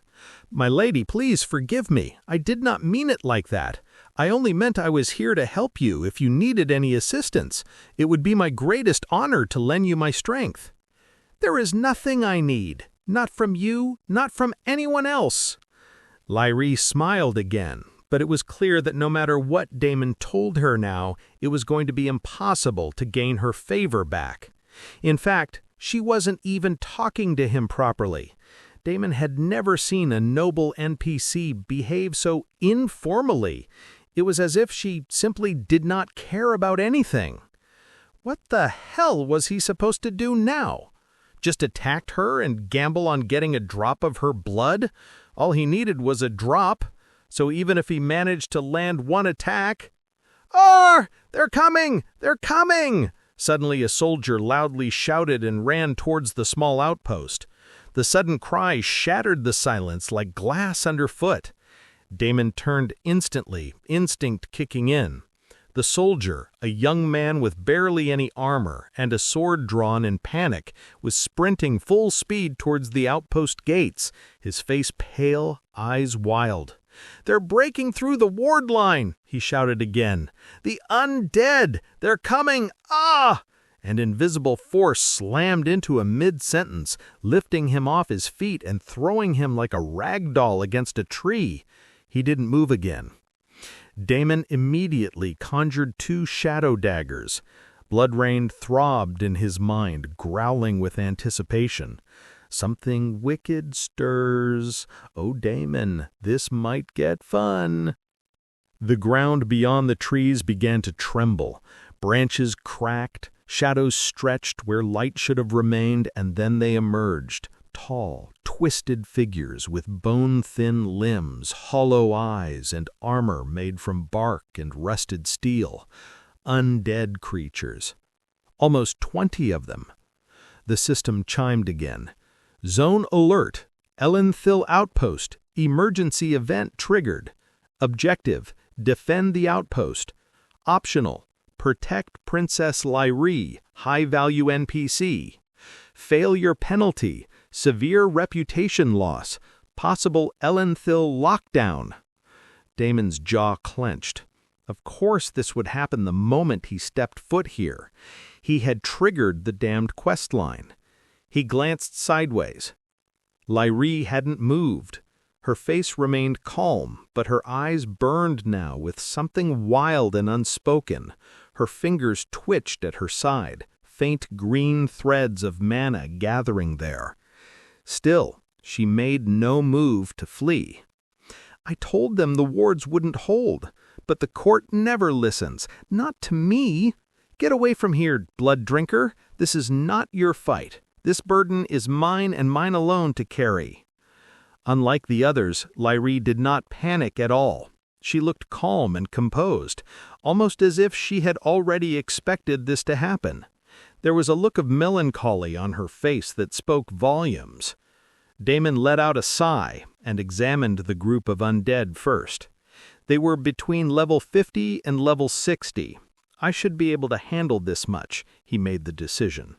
"My lady, please forgive me. I did not mean it like that. I only meant I was here to help you if you needed any assistance. It would be my greatest honor to lend you my strength." "There is nothing I need. Not from you, not from anyone else." Lorray smiled again, But it was clear that no matter what Damon told her now, it was going to be impossible to gain her favor back. In fact, she wasn't even talking to him properly. Damon had never seen a noble NPC behave so informally. It was as if she simply did not care about anything. What the hell was he supposed to do now? Just attack her and gamble on getting a drop of her blood? All he needed was a drop, so even if he managed to land one attack... "Oh, they're coming! They're coming!" Suddenly a soldier loudly shouted and ran towards the small outpost. The sudden cry shattered the silence like glass underfoot. Damon turned instantly, instinct kicking in. The soldier, a young man with barely any armor and a sword drawn in panic, was sprinting full speed towards the outpost gates, his face pale, eyes wild. "They're breaking through the ward line!" he shouted again. "The undead! They're coming! Ah!" An invisible force slammed into him mid-sentence, lifting him off his feet and throwing him like a rag doll against a tree. He didn't move again. Damon immediately conjured 2 shadow daggers. Bloodrain throbbed in his mind, growling with anticipation. Something wicked stirs. Oh, Damon, this might get fun. The ground beyond the trees began to tremble. Branches cracked, shadows stretched where light should have remained, and then they emerged. Tall, twisted figures with bone-thin limbs, hollow eyes, and armor made from bark and rusted steel. Undead creatures. Almost 20 of them. The system chimed again. Zone alert. Ellenthil outpost. Emergency event triggered. Objective: defend the outpost. Optional: protect Princess Lyrie, high-value NPC. Failure penalty: severe reputation loss. Possible Ellenthil lockdown. Damon's jaw clenched. Of course this would happen the moment he stepped foot here. He had triggered the damned quest line. He glanced sideways. Lyrie hadn't moved. Her face remained calm, but her eyes burned now with something wild and unspoken. Her fingers twitched at her side, faint green threads of mana gathering there. Still, she made no move to flee. "I told them the wards wouldn't hold, but the court never listens. Not to me. Get away from here, blood drinker. This is not your fight. This burden is mine and mine alone to carry." Unlike the others, Lyrie did not panic at all. She looked calm and composed, almost as if she had already expected this to happen. There was a look of melancholy on her face that spoke volumes. Damon let out a sigh and examined the group of undead first. They were between level 50 and level 60. I should be able to handle this much, he made the decision.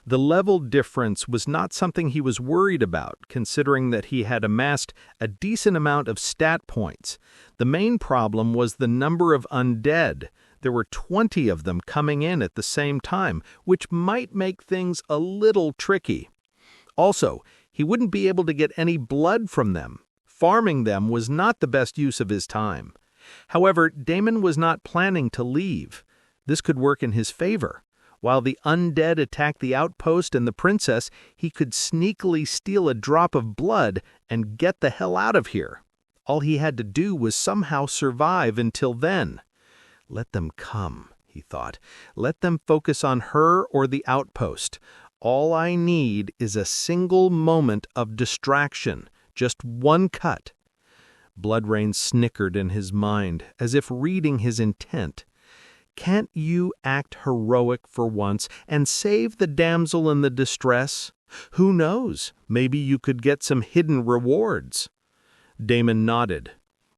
The level difference was not something he was worried about, considering that he had amassed a decent amount of stat points. The main problem was the number of undead. There were 20 of them coming in at the same time, which might make things a little tricky. Also, he wouldn't be able to get any blood from them. Farming them was not the best use of his time. However, Damon was not planning to leave. This could work in his favor. While the undead attacked the outpost and the princess, he could sneakily steal a drop of blood and get the hell out of here. All he had to do was somehow survive until then. Let them come, he thought. Let them focus on her or the outpost. All I need is a single moment of distraction, just one cut. Bloodrain snickered in his mind, as if reading his intent. Can't you act heroic for once and save the damsel in the distress? Who knows, maybe you could get some hidden rewards. Damon nodded.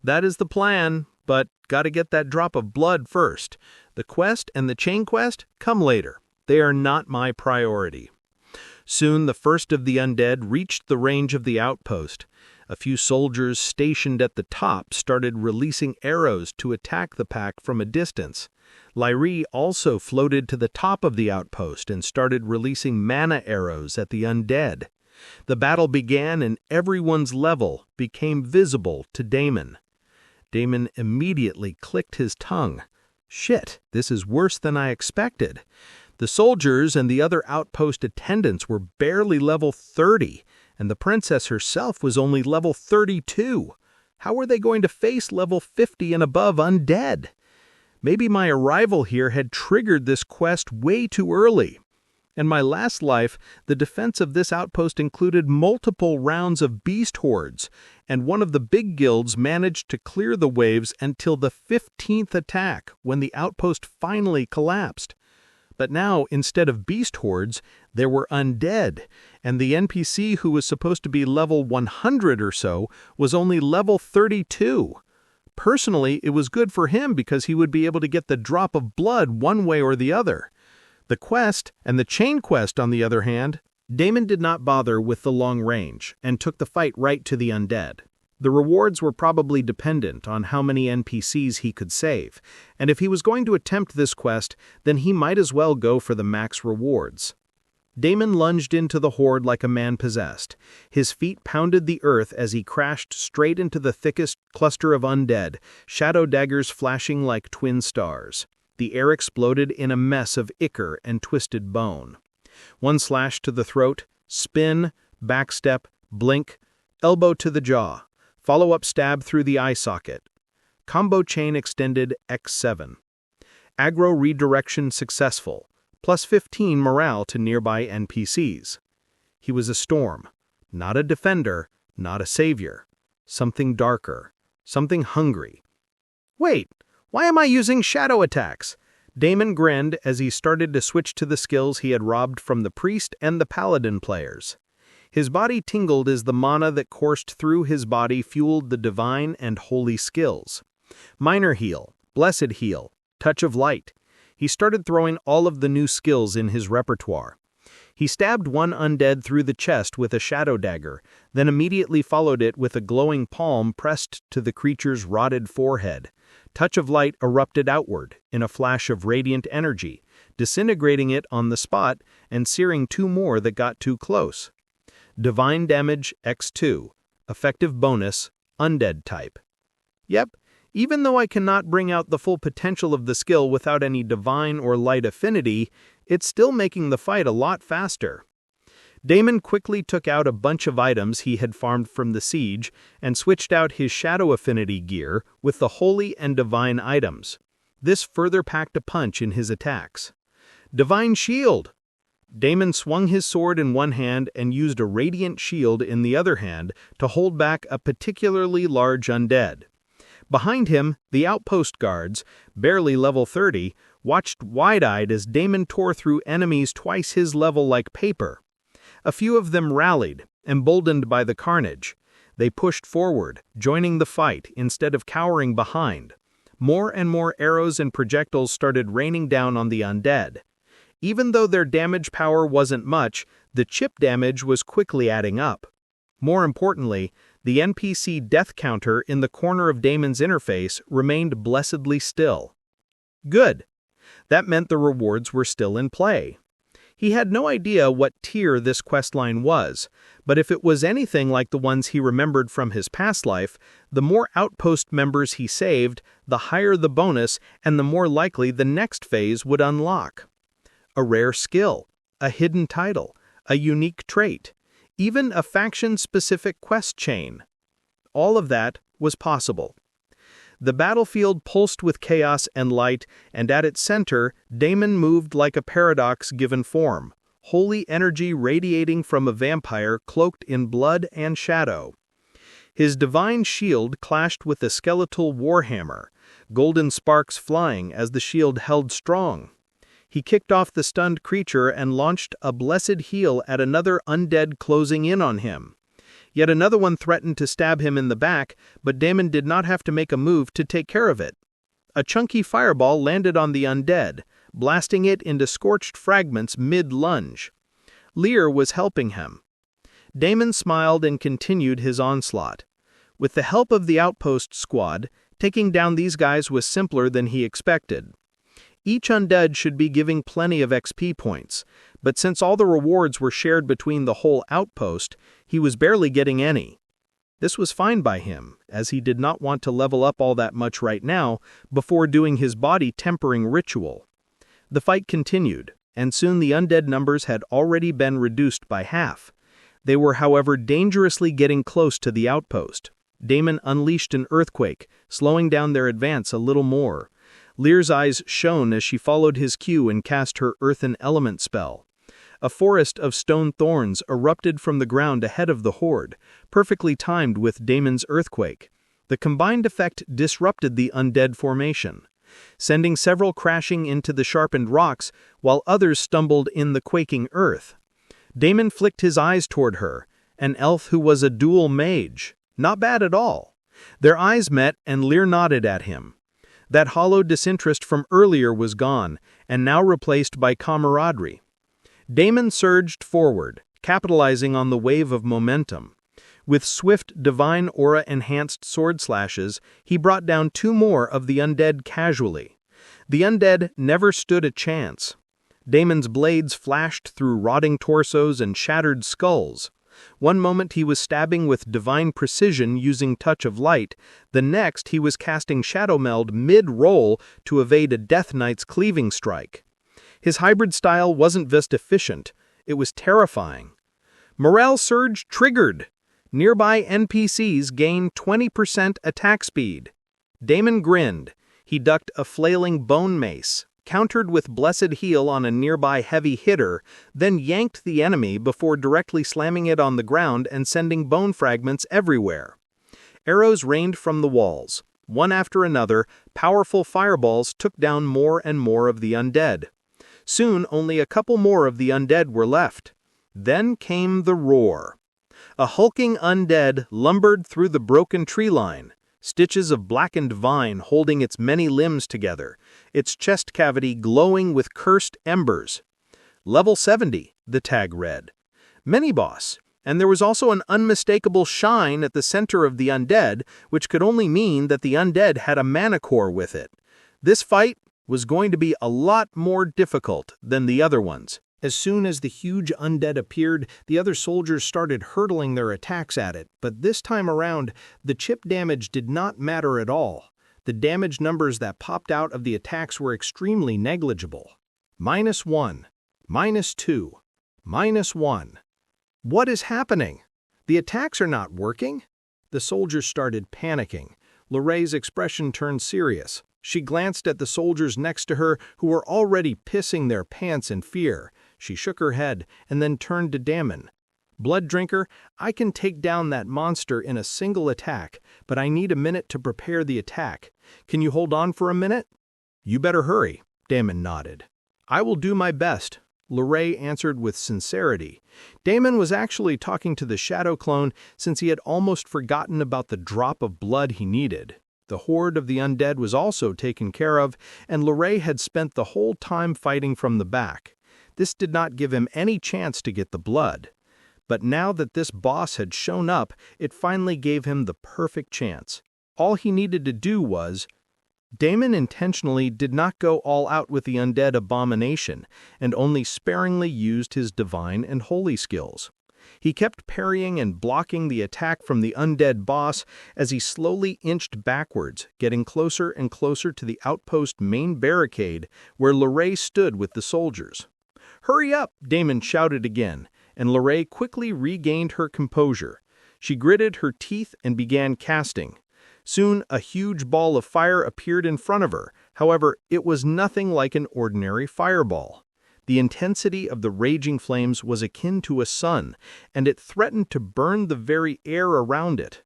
That is the plan, but gotta get that drop of blood first. The quest and the chain quest come later. They are not my priority. Soon the first of the undead reached the range of the outpost. A few soldiers stationed at the top started releasing arrows to attack the pack from a distance. Lyrie also floated to the top of the outpost and started releasing mana arrows at the undead. The battle began and everyone's level became visible to Damon. Damon immediately clicked his tongue. Shit, this is worse than I expected. The soldiers and the other outpost attendants were barely level 30, and the princess herself was only level 32. How were they going to face level 50 and above undead? Maybe my arrival here had triggered this quest way too early. In my last life, the defense of this outpost included multiple rounds of beast hordes, and one of the big guilds managed to clear the waves until the 15th attack, when the outpost finally collapsed. But now, instead of beast hordes, there were undead, and the NPC who was supposed to be level 100 or so was only level 32. Personally, it was good for him because he would be able to get the drop of blood one way or the other. The quest, and the chain quest on the other hand, Damon did not bother with the long range and took the fight right to the undead. The rewards were probably dependent on how many NPCs he could save, and if he was going to attempt this quest, then he might as well go for the max rewards. Damon lunged into the horde like a man possessed. His feet pounded the earth as he crashed straight into the thickest cluster of undead, shadow daggers flashing like twin stars. The air exploded in a mess of ichor and twisted bone. One slash to the throat, spin, backstep, blink, elbow to the jaw, follow-up stab through the eye socket. Combo chain extended X7. Aggro redirection successful, plus 15 morale to nearby NPCs. He was a storm, not a defender, not a savior. Something darker, something hungry. Wait! Why am I using shadow attacks? Damon grinned as he started to switch to the skills he had robbed from the priest and the paladin players. His body tingled as the mana that coursed through his body fueled the divine and holy skills. Minor heal, blessed heal, touch of light. He started throwing all of the new skills in his repertoire. He stabbed one undead through the chest with a shadow dagger, then immediately followed it with a glowing palm pressed to the creature's rotted forehead. Touch of light erupted outward in a flash of radiant energy, disintegrating it on the spot and searing two more that got too close. Divine damage X2, effective bonus, undead type. Yep, even though I cannot bring out the full potential of the skill without any divine or light affinity, it's still making the fight a lot faster. Damon quickly took out a bunch of items he had farmed from the siege and switched out his shadow affinity gear with the holy and divine items. This further packed a punch in his attacks. Divine shield! Damon swung his sword in one hand and used a radiant shield in the other hand to hold back a particularly large undead. Behind him, the outpost guards, barely level 30, watched wide-eyed as Damon tore through enemies twice his level like paper. A few of them rallied, emboldened by the carnage. They pushed forward, joining the fight instead of cowering behind. More and more arrows and projectiles started raining down on the undead. Even though their damage power wasn't much, the chip damage was quickly adding up. More importantly, the NPC death counter in the corner of Damon's interface remained blessedly still. Good. That meant the rewards were still in play. He had no idea what tier this questline was, but if it was anything like the ones he remembered from his past life, the more outpost members he saved, the higher the bonus and the more likely the next phase would unlock. A rare skill, a hidden title, a unique trait, even a faction-specific quest chain. All of that was possible. The battlefield pulsed with chaos and light, and at its center, Damon moved like a paradox given form, holy energy radiating from a vampire cloaked in blood and shadow. His divine shield clashed with a skeletal warhammer, golden sparks flying as the shield held strong. He kicked off the stunned creature and launched a blessed heal at another undead closing in on him. Yet another one threatened to stab him in the back, but Damon did not have to make a move to take care of it. A chunky fireball landed on the undead, blasting it into scorched fragments mid-lunge. Lear was helping him. Damon smiled and continued his onslaught. With the help of the outpost squad, taking down these guys was simpler than he expected. Each undead should be giving plenty of XP points, but since all the rewards were shared between the whole outpost, he was barely getting any. This was fine by him, as he did not want to level up all that much right now before doing his body-tempering ritual. The fight continued, and soon the undead numbers had already been reduced by half. They were, however, dangerously getting close to the outpost. Damon unleashed an earthquake, slowing down their advance a little more. Lear's eyes shone as she followed his cue and cast her earthen element spell. A forest of stone thorns erupted from the ground ahead of the horde, perfectly timed with Damon's earthquake. The combined effect disrupted the undead formation, sending several crashing into the sharpened rocks while others stumbled in the quaking earth. Damon flicked his eyes toward her, an elf who was a dual mage. Not bad at all. Their eyes met and Lear nodded at him. That hollow disinterest from earlier was gone, and now replaced by camaraderie. Damon surged forward, capitalizing on the wave of momentum. With swift, divine aura-enhanced sword slashes, he brought down 2 more of the undead casually. The undead never stood a chance. Damon's blades flashed through rotting torsos and shattered skulls. One moment he was stabbing with divine precision using Touch of Light, the next he was casting Shadow Meld mid-roll to evade a Death Knight's cleaving strike. His hybrid style wasn't just efficient, it was terrifying. Morale surge triggered. Nearby NPCs gained 20% attack speed. Damon grinned. He ducked a flailing bone mace, countered with Blessed Heal on a nearby heavy hitter, then yanked the enemy before directly slamming it on the ground and sending bone fragments everywhere. Arrows rained from the walls. One after another, powerful fireballs took down more and more of the undead. Soon only a couple more of the undead were left. Then came the roar. A hulking undead lumbered through the broken tree line, stitches of blackened vine holding its many limbs together, its chest cavity glowing with cursed embers. Level 70, the tag read. Mini-boss, and there was also an unmistakable shine at the center of the undead, which could only mean that the undead had a mana core with it. This fight was going to be a lot more difficult than the other ones. As soon as the huge undead appeared, the other soldiers started hurtling their attacks at it, but this time around, the chip damage did not matter at all. The damage numbers that popped out of the attacks were extremely negligible. -1, -2, -1. What is happening? The attacks are not working? The soldiers started panicking. Lorraine's expression turned serious. She glanced at the soldiers next to her who were already pissing their pants in fear. She shook her head and then turned to Damon. "Blood Drinker, I can take down that monster in a single attack, but I need a minute to prepare the attack. Can you hold on for a minute?" "You better hurry," Damon nodded. "I will do my best," Lorraine answered with sincerity. Damon was actually talking to the shadow clone since he had almost forgotten about the drop of blood he needed. The horde of the undead was also taken care of, and Lorraine had spent the whole time fighting from the back. This did not give him any chance to get the blood. But now that this boss had shown up, it finally gave him the perfect chance. All he needed to do was... Damon intentionally did not go all out with the undead abomination, and only sparingly used his divine and holy skills. He kept parrying and blocking the attack from the undead boss as he slowly inched backwards, getting closer and closer to the outpost main barricade where Lorraine stood with the soldiers. "Hurry up!" Damon shouted again, and Lorraine quickly regained her composure. She gritted her teeth and began casting. Soon, a huge ball of fire appeared in front of her. However, it was nothing like an ordinary fireball. The intensity of the raging flames was akin to a sun, and it threatened to burn the very air around it.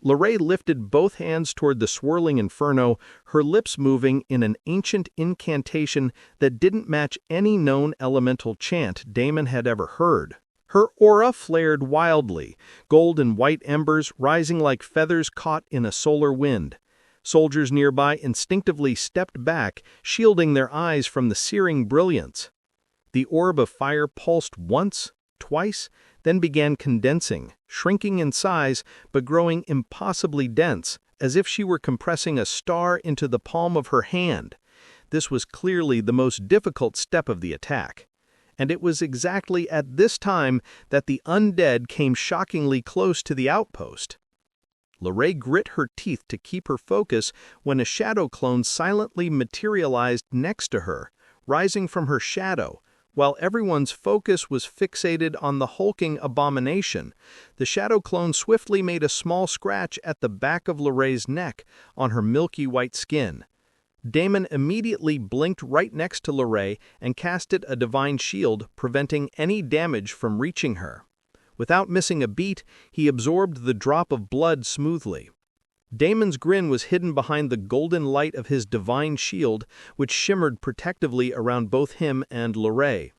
Lorraine lifted both hands toward the swirling inferno, her lips moving in an ancient incantation that didn't match any known elemental chant Damon had ever heard. Her aura flared wildly, gold and white embers rising like feathers caught in a solar wind. Soldiers nearby instinctively stepped back, shielding their eyes from the searing brilliance. The orb of fire pulsed once, twice, then began condensing, shrinking in size, but growing impossibly dense, as if she were compressing a star into the palm of her hand. This was clearly the most difficult step of the attack. And it was exactly at this time that the undead came shockingly close to the outpost. Lorraine grit her teeth to keep her focus when a shadow clone silently materialized next to her, rising from her shadow. While everyone's focus was fixated on the hulking abomination, the shadow clone swiftly made a small scratch at the back of Lorraine's neck on her milky white skin. Damon immediately blinked right next to Lorraine and casted a divine shield, preventing any damage from reaching her. Without missing a beat, he absorbed the drop of blood smoothly. Damon's grin was hidden behind the golden light of his divine shield, which shimmered protectively around both him and Lorraine.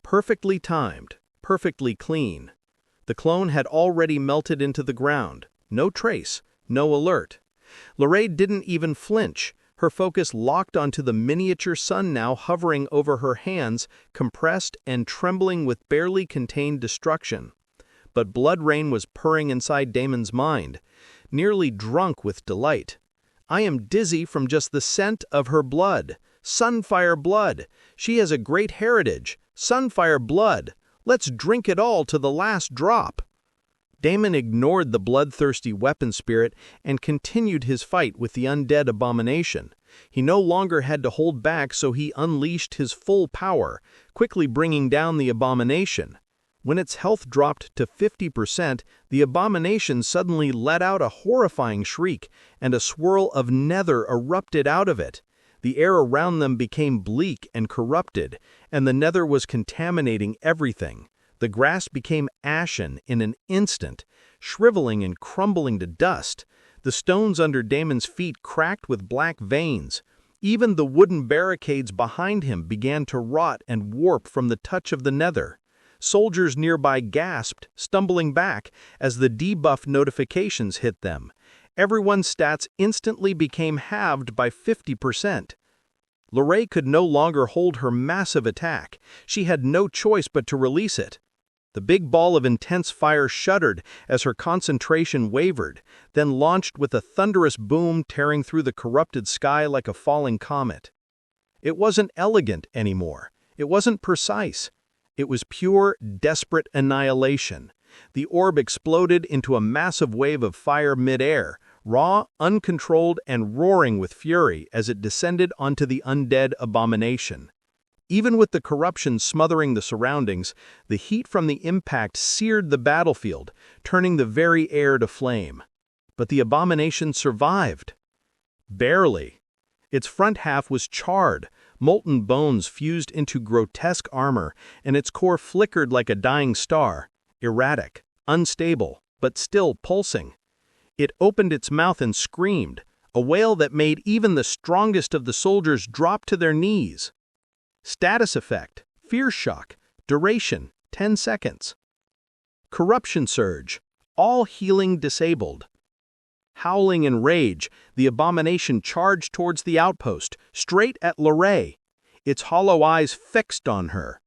Perfectly timed, perfectly clean. The clone had already melted into the ground. No trace, no alert. Lorraine didn't even flinch, her focus locked onto the miniature sun now hovering over her hands, compressed and trembling with barely contained destruction. But blood rain was purring inside Damon's mind, nearly drunk with delight. I am dizzy from just the scent of her blood. Sunfire blood. She has a great heritage. Sunfire blood. Let's drink it all to the last drop. Damon ignored the bloodthirsty weapon spirit and continued his fight with the undead abomination. He no longer had to hold back, so he unleashed his full power, quickly bringing down the abomination. When its health dropped to 50%, the abomination suddenly let out a horrifying shriek, and a swirl of nether erupted out of it. The air around them became bleak and corrupted, and the nether was contaminating everything. The grass became ashen in an instant, shriveling and crumbling to dust. The stones under Damon's feet cracked with black veins. Even the wooden barricades behind him began to rot and warp from the touch of the nether. Soldiers nearby gasped, stumbling back as the debuff notifications hit them. Everyone's stats instantly became halved by 50%. Lorraine could no longer hold her massive attack. She had no choice but to release it. The big ball of intense fire shuddered as her concentration wavered, then launched with a thunderous boom, tearing through the corrupted sky like a falling comet. It wasn't elegant anymore. It wasn't precise. It was pure, desperate annihilation. The orb exploded into a massive wave of fire mid-air, raw, uncontrolled, and roaring with fury as it descended onto the undead abomination. Even with the corruption smothering the surroundings, the heat from the impact seared the battlefield, turning the very air to flame. But the abomination survived. Barely. Its front half was charred, molten bones fused into grotesque armor, and its core flickered like a dying star, erratic, unstable, but still pulsing. It opened its mouth and screamed, a wail that made even the strongest of the soldiers drop to their knees. Status effect, fear shock, duration, 10 seconds. Corruption surge, all healing disabled. Howling in rage, the abomination charged towards the outpost, straight at Lorraine, its hollow eyes fixed on her.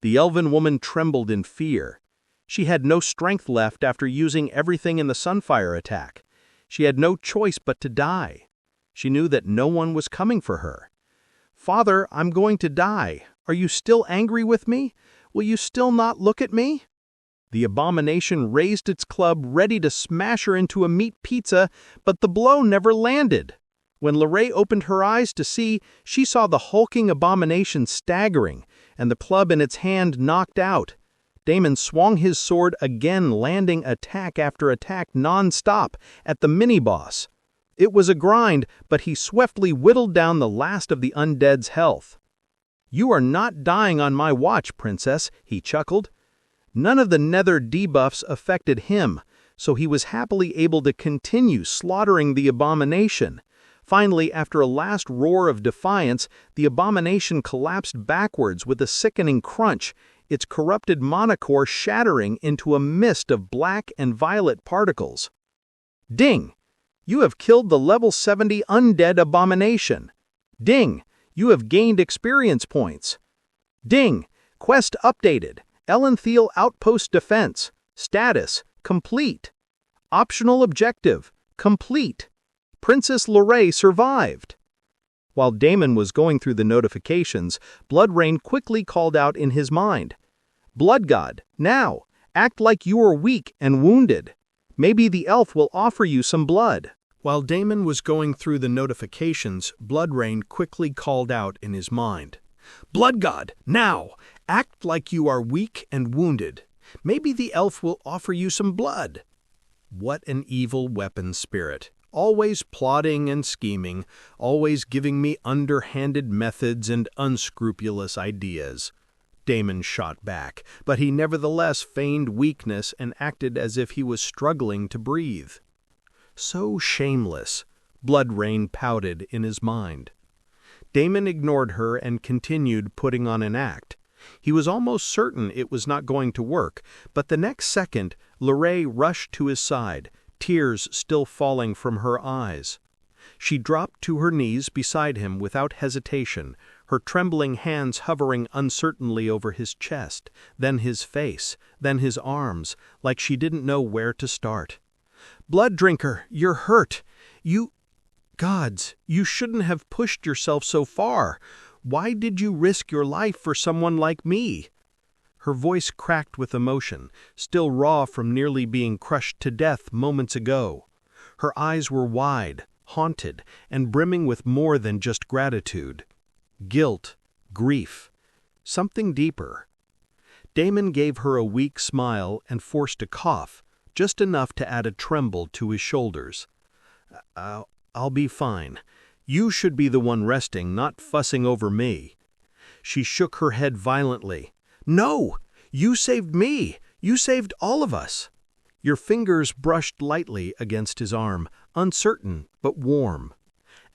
The elven woman trembled in fear. She had no strength left after using everything in the Sunfire attack. She had no choice but to die. She knew that no one was coming for her. "Father, I'm going to die. Are you still angry with me? Will you still not look at me?" The abomination raised its club, ready to smash her into a meat pizza, but the blow never landed. When Lorraine opened her eyes to see, she saw the hulking abomination staggering, and the club in its hand knocked out. Damon swung his sword again, landing attack after attack non-stop at the mini-boss. It was a grind, but he swiftly whittled down the last of the undead's health. "You are not dying on my watch, princess," he chuckled. None of the nether debuffs affected him, so he was happily able to continue slaughtering the abomination. Finally, after a last roar of defiance, the abomination collapsed backwards with a sickening crunch, its corrupted monocore shattering into a mist of black and violet particles. Ding! You have killed the level 70 undead abomination. Ding! You have gained experience points. Ding! Quest updated. Elenthiel Outpost Defense. Status: complete. Optional objective: complete. Princess Lorraine survived. While Damon was going through the notifications, Bloodrain quickly called out in his mind, "Blood God, now, act like you are weak and wounded. Maybe the elf will offer you some blood." While Damon was going through the notifications, Bloodrain quickly called out in his mind. "Blood God, now! Act like you are weak and wounded. Maybe the elf will offer you some blood." What an evil weapon spirit. Always plotting and scheming, always giving me underhanded methods and unscrupulous ideas. Damon shot back, but he nevertheless feigned weakness and acted as if he was struggling to breathe. So shameless, Bloodrain pouted in his mind. Damon ignored her and continued putting on an act. He was almost certain it was not going to work, but the next second, Lorraine rushed to his side, tears still falling from her eyes. She dropped to her knees beside him without hesitation, her trembling hands hovering uncertainly over his chest, then his face, then his arms, like she didn't know where to start. "Blood drinker, you're hurt. Gods, you shouldn't have pushed yourself so far. Why did you risk your life for someone like me?" Her voice cracked with emotion, still raw from nearly being crushed to death moments ago. Her eyes were wide, haunted, and brimming with more than just gratitude. Guilt, grief, something deeper. Damon gave her a weak smile and forced a cough, just enough to add a tremble to his shoulders. I'll be fine. You should be the one resting, not fussing over me." She shook her head violently. "No! You saved me! You saved all of us!" Your fingers brushed lightly against his arm, uncertain but warm.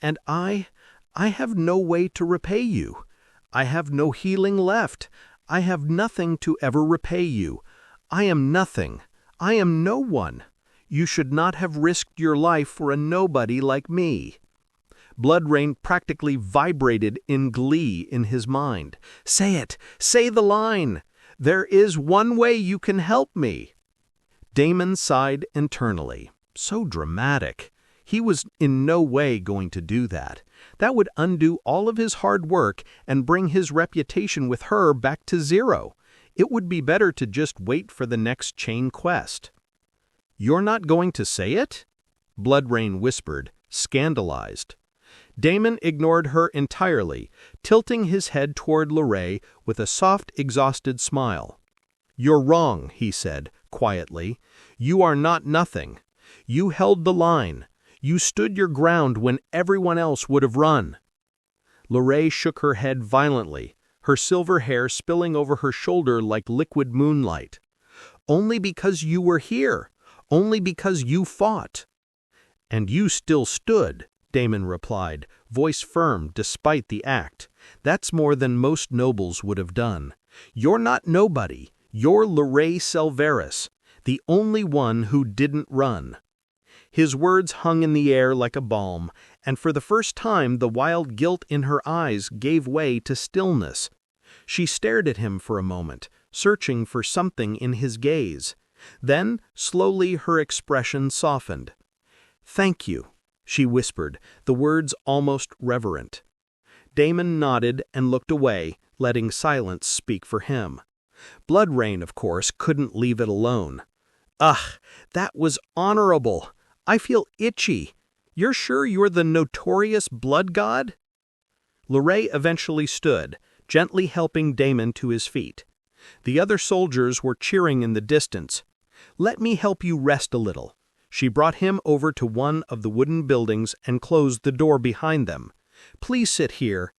"And I have no way to repay you. I have no healing left. I have nothing to ever repay you. I am nothing. I am no one. You should not have risked your life for a nobody like me." Bloodrain practically vibrated in glee in his mind. "Say it! Say the line! There is one way you can help me!" Damon sighed internally. So dramatic. He was in no way going to do that. That would undo all of his hard work and bring his reputation with her back to zero. It would be better to just wait for the next chain quest. "You're not going to say it?" Bloodrain whispered, scandalized. Damon ignored her entirely, tilting his head toward Lorraine with a soft, exhausted smile. "You're wrong," he said, quietly. "You are not nothing. You held the line. You stood your ground when everyone else would have run." Lorraine shook her head violently, her silver hair spilling over her shoulder like liquid moonlight. "Only because you were here. Only because you fought." "And you still stood," Damon replied, voice firm despite the act. "That's more than most nobles would have done. You're not nobody. You're Lorraine Selvaris, the only one who didn't run." His words hung in the air like a balm, and for the first time the wild guilt in her eyes gave way to stillness. She stared at him for a moment, searching for something in his gaze. Then, slowly, her expression softened. "Thank you," she whispered, the words almost reverent. Damon nodded and looked away, letting silence speak for him. Bloodrain, of course, couldn't leave it alone. "Ugh, that was honorable. I feel itchy. You're sure you're the notorious blood god?" Lorraine eventually stood, gently helping Damon to his feet. The other soldiers were cheering in the distance. "Let me help you rest a little." She brought him over to one of the wooden buildings and closed the door behind them. "Please sit here."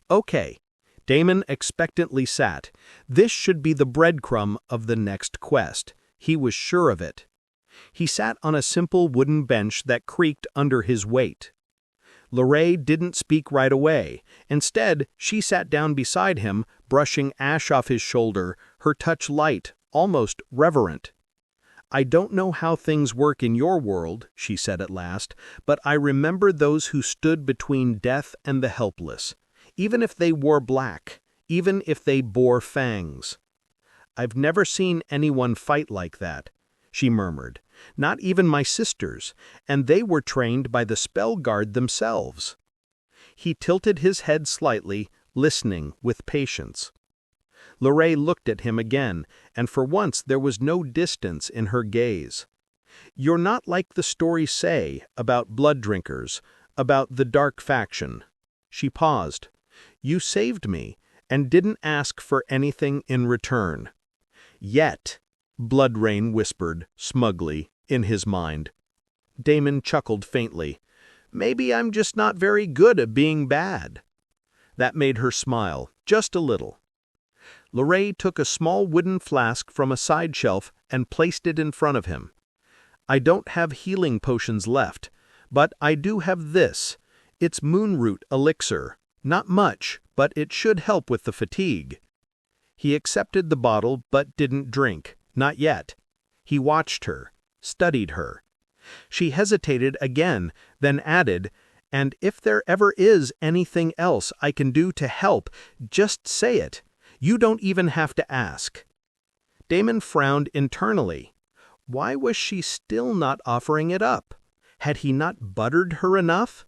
"Okay." Damon expectantly sat. This should be the breadcrumb of the next quest. He was sure of it. He sat on a simple wooden bench that creaked under his weight. Lorraine didn't speak right away. Instead, she sat down beside him, brushing ash off his shoulder, her touch light, almost reverent. "I don't know how things work in your world," she said at last, "but I remember those who stood between death and the helpless, even if they wore black, even if they bore fangs." "I've never seen anyone fight like that," she murmured. "Not even my sisters, and they were trained by the spell guard themselves." He tilted his head slightly, listening with patience. Lorraine looked at him again, and for once there was no distance in her gaze. "You're not like the stories say about blood drinkers, about the dark faction." She paused. "You saved me, and didn't ask for anything in return." "Yet," Bloodrain whispered, smugly, in his mind. Damon chuckled faintly. "Maybe I'm just not very good at being bad." That made her smile, just a little. Lorray took a small wooden flask from a side shelf and placed it in front of him. "I don't have healing potions left, but I do have this. It's moonroot elixir. Not much, but it should help with the fatigue." He accepted the bottle but didn't drink, not yet. He watched her, studied her. She hesitated again, then added, "And if there ever is anything else I can do to help, just say it. You don't even have to ask." Damon frowned internally. Why was she still not offering it up? Had he not buttered her enough?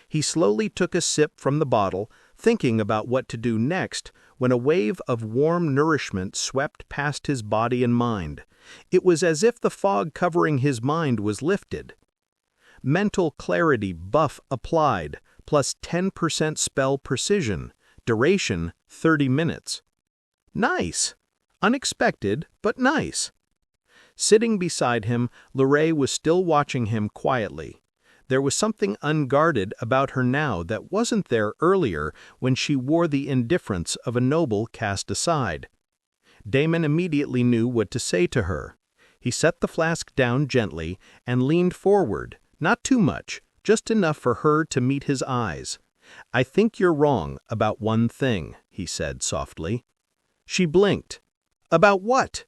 He slowly took a sip from the bottle, thinking about what to do next, when a wave of warm nourishment swept past his body and mind. It was as if the fog covering his mind was lifted. Mental clarity buff applied, plus 10% spell precision. Duration, 30 minutes. Nice. Unexpected, but nice. Sitting beside him, Lorray was still watching him quietly. There was something unguarded about her now that wasn't there earlier when she wore the indifference of a noble cast aside. Damon immediately knew what to say to her. He set the flask down gently and leaned forward, not too much, just enough for her to meet his eyes. "I think you're wrong about one thing," he said softly. She blinked. "About what?"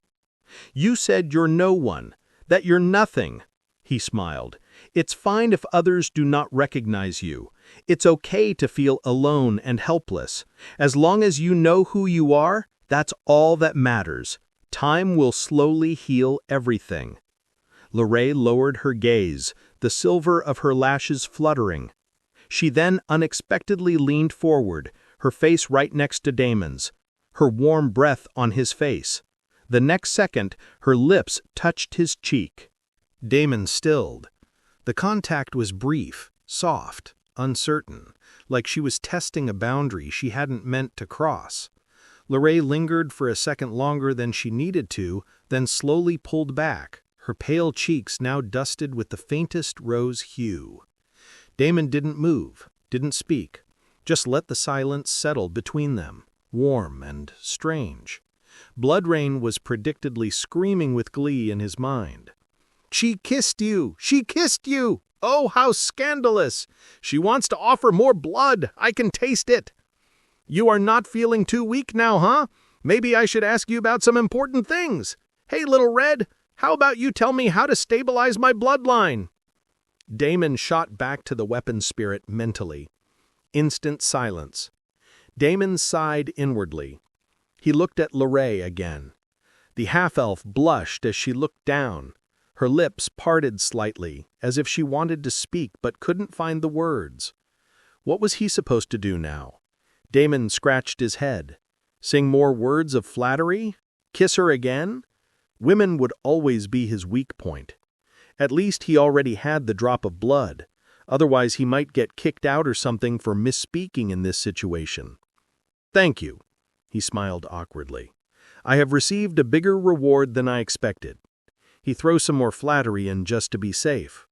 "You said you're no one, that you're nothing." He smiled. "It's fine if others do not recognize you. It's okay to feel alone and helpless. As long as you know who you are, that's all that matters. Time will slowly heal everything." Lorray lowered her gaze, the silver of her lashes fluttering. She then unexpectedly leaned forward, her face right next to Damon's, her warm breath on his face. The next second, her lips touched his cheek. Damon stilled. The contact was brief, soft, uncertain, like she was testing a boundary she hadn't meant to cross. Lorray lingered for a second longer than she needed to, then slowly pulled back, her pale cheeks now dusted with the faintest rose hue. Damon didn't move, didn't speak, just let the silence settle between them, warm and strange. Bloodrain was predictably screaming with glee in his mind. "She kissed you! She kissed you! Oh, how scandalous! She wants to offer more blood! I can taste it! You are not feeling too weak now, huh? Maybe I should ask you about some important things. Hey, Little Red, how about you tell me how to stabilize my bloodline?" Damon shot back to the weapon spirit mentally. Instant silence. Damon sighed inwardly. He looked at Lorray again. The half-elf blushed as she looked down. Her lips parted slightly, as if she wanted to speak but couldn't find the words. What was he supposed to do now? Damon scratched his head. Sing more words of flattery? Kiss her again? Women would always be his weak point. At least he already had the drop of blood. Otherwise he might get kicked out or something for misspeaking in this situation. "Thank you," he smiled awkwardly. "I have received a bigger reward than I expected." He threw some more flattery in just to be safe.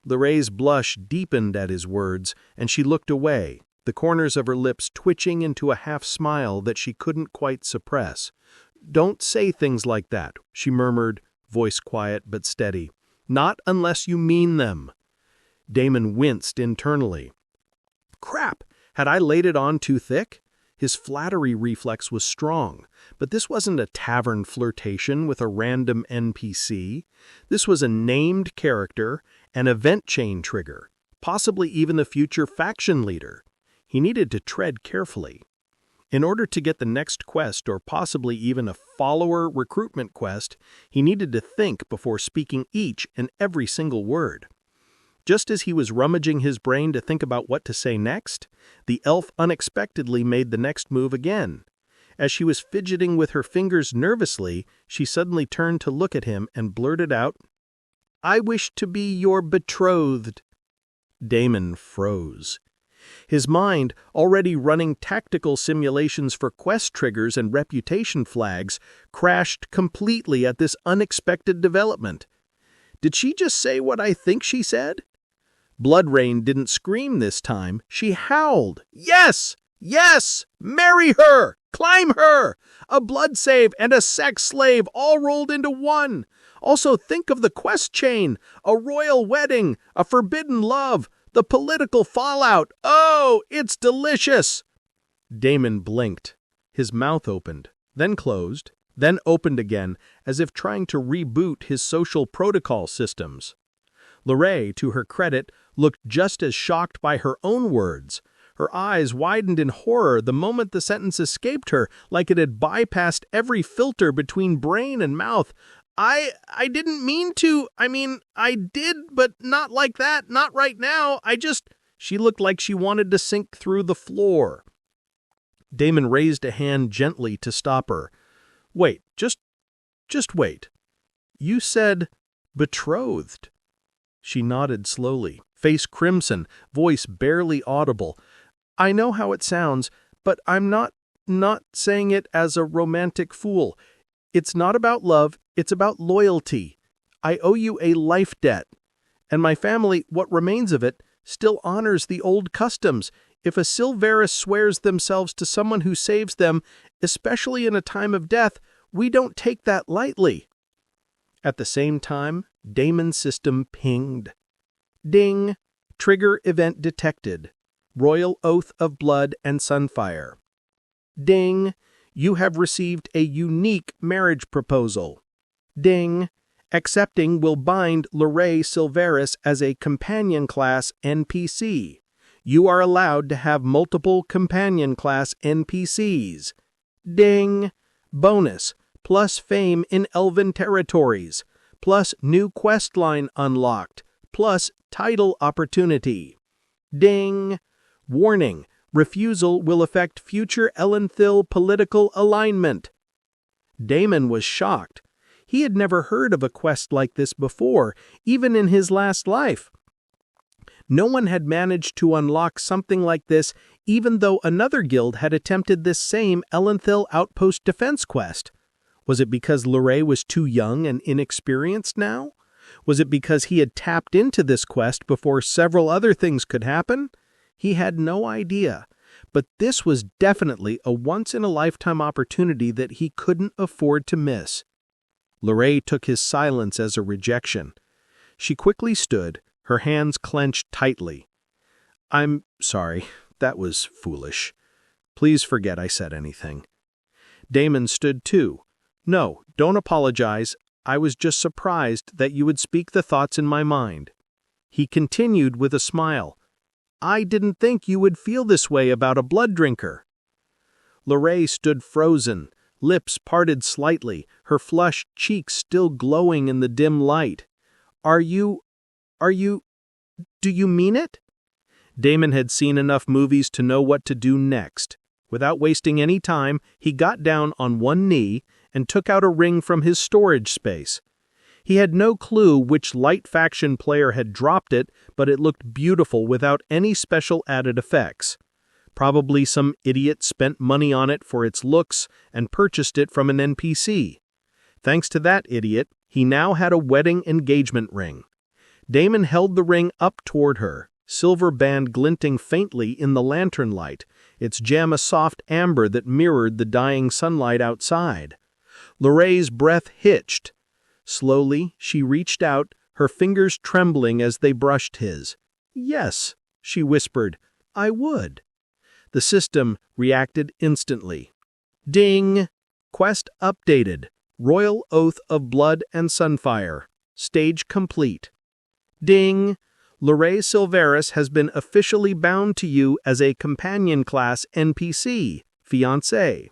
Lorray's blush deepened at his words, and she looked away, the corners of her lips twitching into a half-smile that she couldn't quite suppress. "Don't say things like that," she murmured, voice quiet but steady. "Not unless you mean them." Damon winced internally. Crap! Had I laid it on too thick? His flattery reflex was strong, but this wasn't a tavern flirtation with a random NPC. This was a named character, an event chain trigger, possibly even the future faction leader. He needed to tread carefully. In order to get the next quest or possibly even a follower recruitment quest, he needed to think before speaking each and every single word. Just as he was rummaging his brain to think about what to say next, the elf unexpectedly made the next move again. As she was fidgeting with her fingers nervously, she suddenly turned to look at him and blurted out, I wish to be your betrothed." Damon froze. His mind, already running tactical simulations for quest triggers and reputation flags, crashed completely at this unexpected development. Did she just say what I think she said? Blood Rain didn't scream this time. She howled. "Yes! Yes! Marry her! Climb her! A blood save and a sex slave all rolled into one! Also think of the quest chain, a royal wedding, a forbidden love, the political fallout. Oh, it's delicious!" Damon blinked. His mouth opened, then closed, then opened again, as if trying to reboot his social protocol systems. Lorraine, to her credit, looked just as shocked by her own words. Her eyes widened in horror the moment the sentence escaped her, like it had bypassed every filter between brain and mouth. I didn't mean to. I mean, I did, but not like that. Not right now. She looked like she wanted to sink through the floor. Damon raised a hand gently to stop her. "Wait, just wait. You said betrothed." She nodded slowly, face crimson, voice barely audible. "I know how it sounds, but I'm not saying it as a romantic fool. It's not about love, it's about loyalty. I owe you a life debt. And my family, what remains of it, still honors the old customs. If a Silveris swears themselves to someone who saves them, especially in a time of death, we don't take that lightly." At the same time, Damon's system pinged. Ding! Trigger event detected. Royal Oath of Blood and Sunfire. Ding! You have received a unique marriage proposal. Ding! Accepting will bind Lorraine Silveris as a companion class NPC. You are allowed to have multiple companion class NPCs. Ding! Bonus, plus fame in Elven territories, plus new quest line unlocked, plus title opportunity. Ding! Warning, refusal will affect future Ellenthil political alignment. Damon was shocked. He had never heard of a quest like this before, even in his last life. No one had managed to unlock something like this, even though another guild had attempted this same Ellenthil outpost defense quest. Was it because Lorraine was too young and inexperienced now? Was it because he had tapped into this quest before several other things could happen? He had no idea. But this was definitely a once-in-a-lifetime opportunity that he couldn't afford to miss. Lorraine took his silence as a rejection. She quickly stood, her hands clenched tightly. "I'm sorry, that was foolish. Please forget I said anything." Damon stood too. "No, don't apologize. I was just surprised that you would speak the thoughts in my mind." He continued with a smile. "I didn't think you would feel this way about a blood drinker." Lorraine stood frozen, lips parted slightly, her flushed cheeks still glowing in the dim light. Do you mean it?" Damon had seen enough movies to know what to do next. Without wasting any time, he got down on one knee and took out a ring from his storage space. He had no clue which light faction player had dropped it, but it looked beautiful without any special added effects. Probably some idiot spent money on it for its looks and purchased it from an NPC. Thanks to that idiot, he now had a wedding engagement ring. Damon held the ring up toward her, silver band glinting faintly in the lantern light, its gem a soft amber that mirrored the dying sunlight outside. Lorraine's breath hitched. Slowly, she reached out, her fingers trembling as they brushed his. "Yes," she whispered, "I would." The system reacted instantly. Ding! Quest updated. Royal Oath of Blood and Sunfire. Stage complete. Ding! Lorraine Silveris has been officially bound to you as a companion class NPC, fiancé.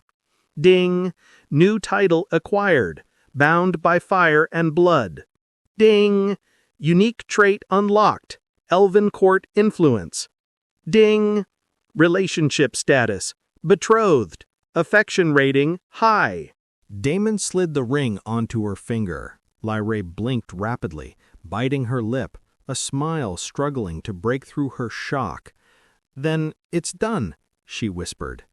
Ding! New title acquired. Bound by fire and blood. Ding! Unique trait unlocked. Elven court influence. Ding! Relationship status. Betrothed. Affection rating high. Damon slid the ring onto her finger. Lyrae blinked rapidly, biting her lip, a smile struggling to break through her shock. "Then it's done," she whispered.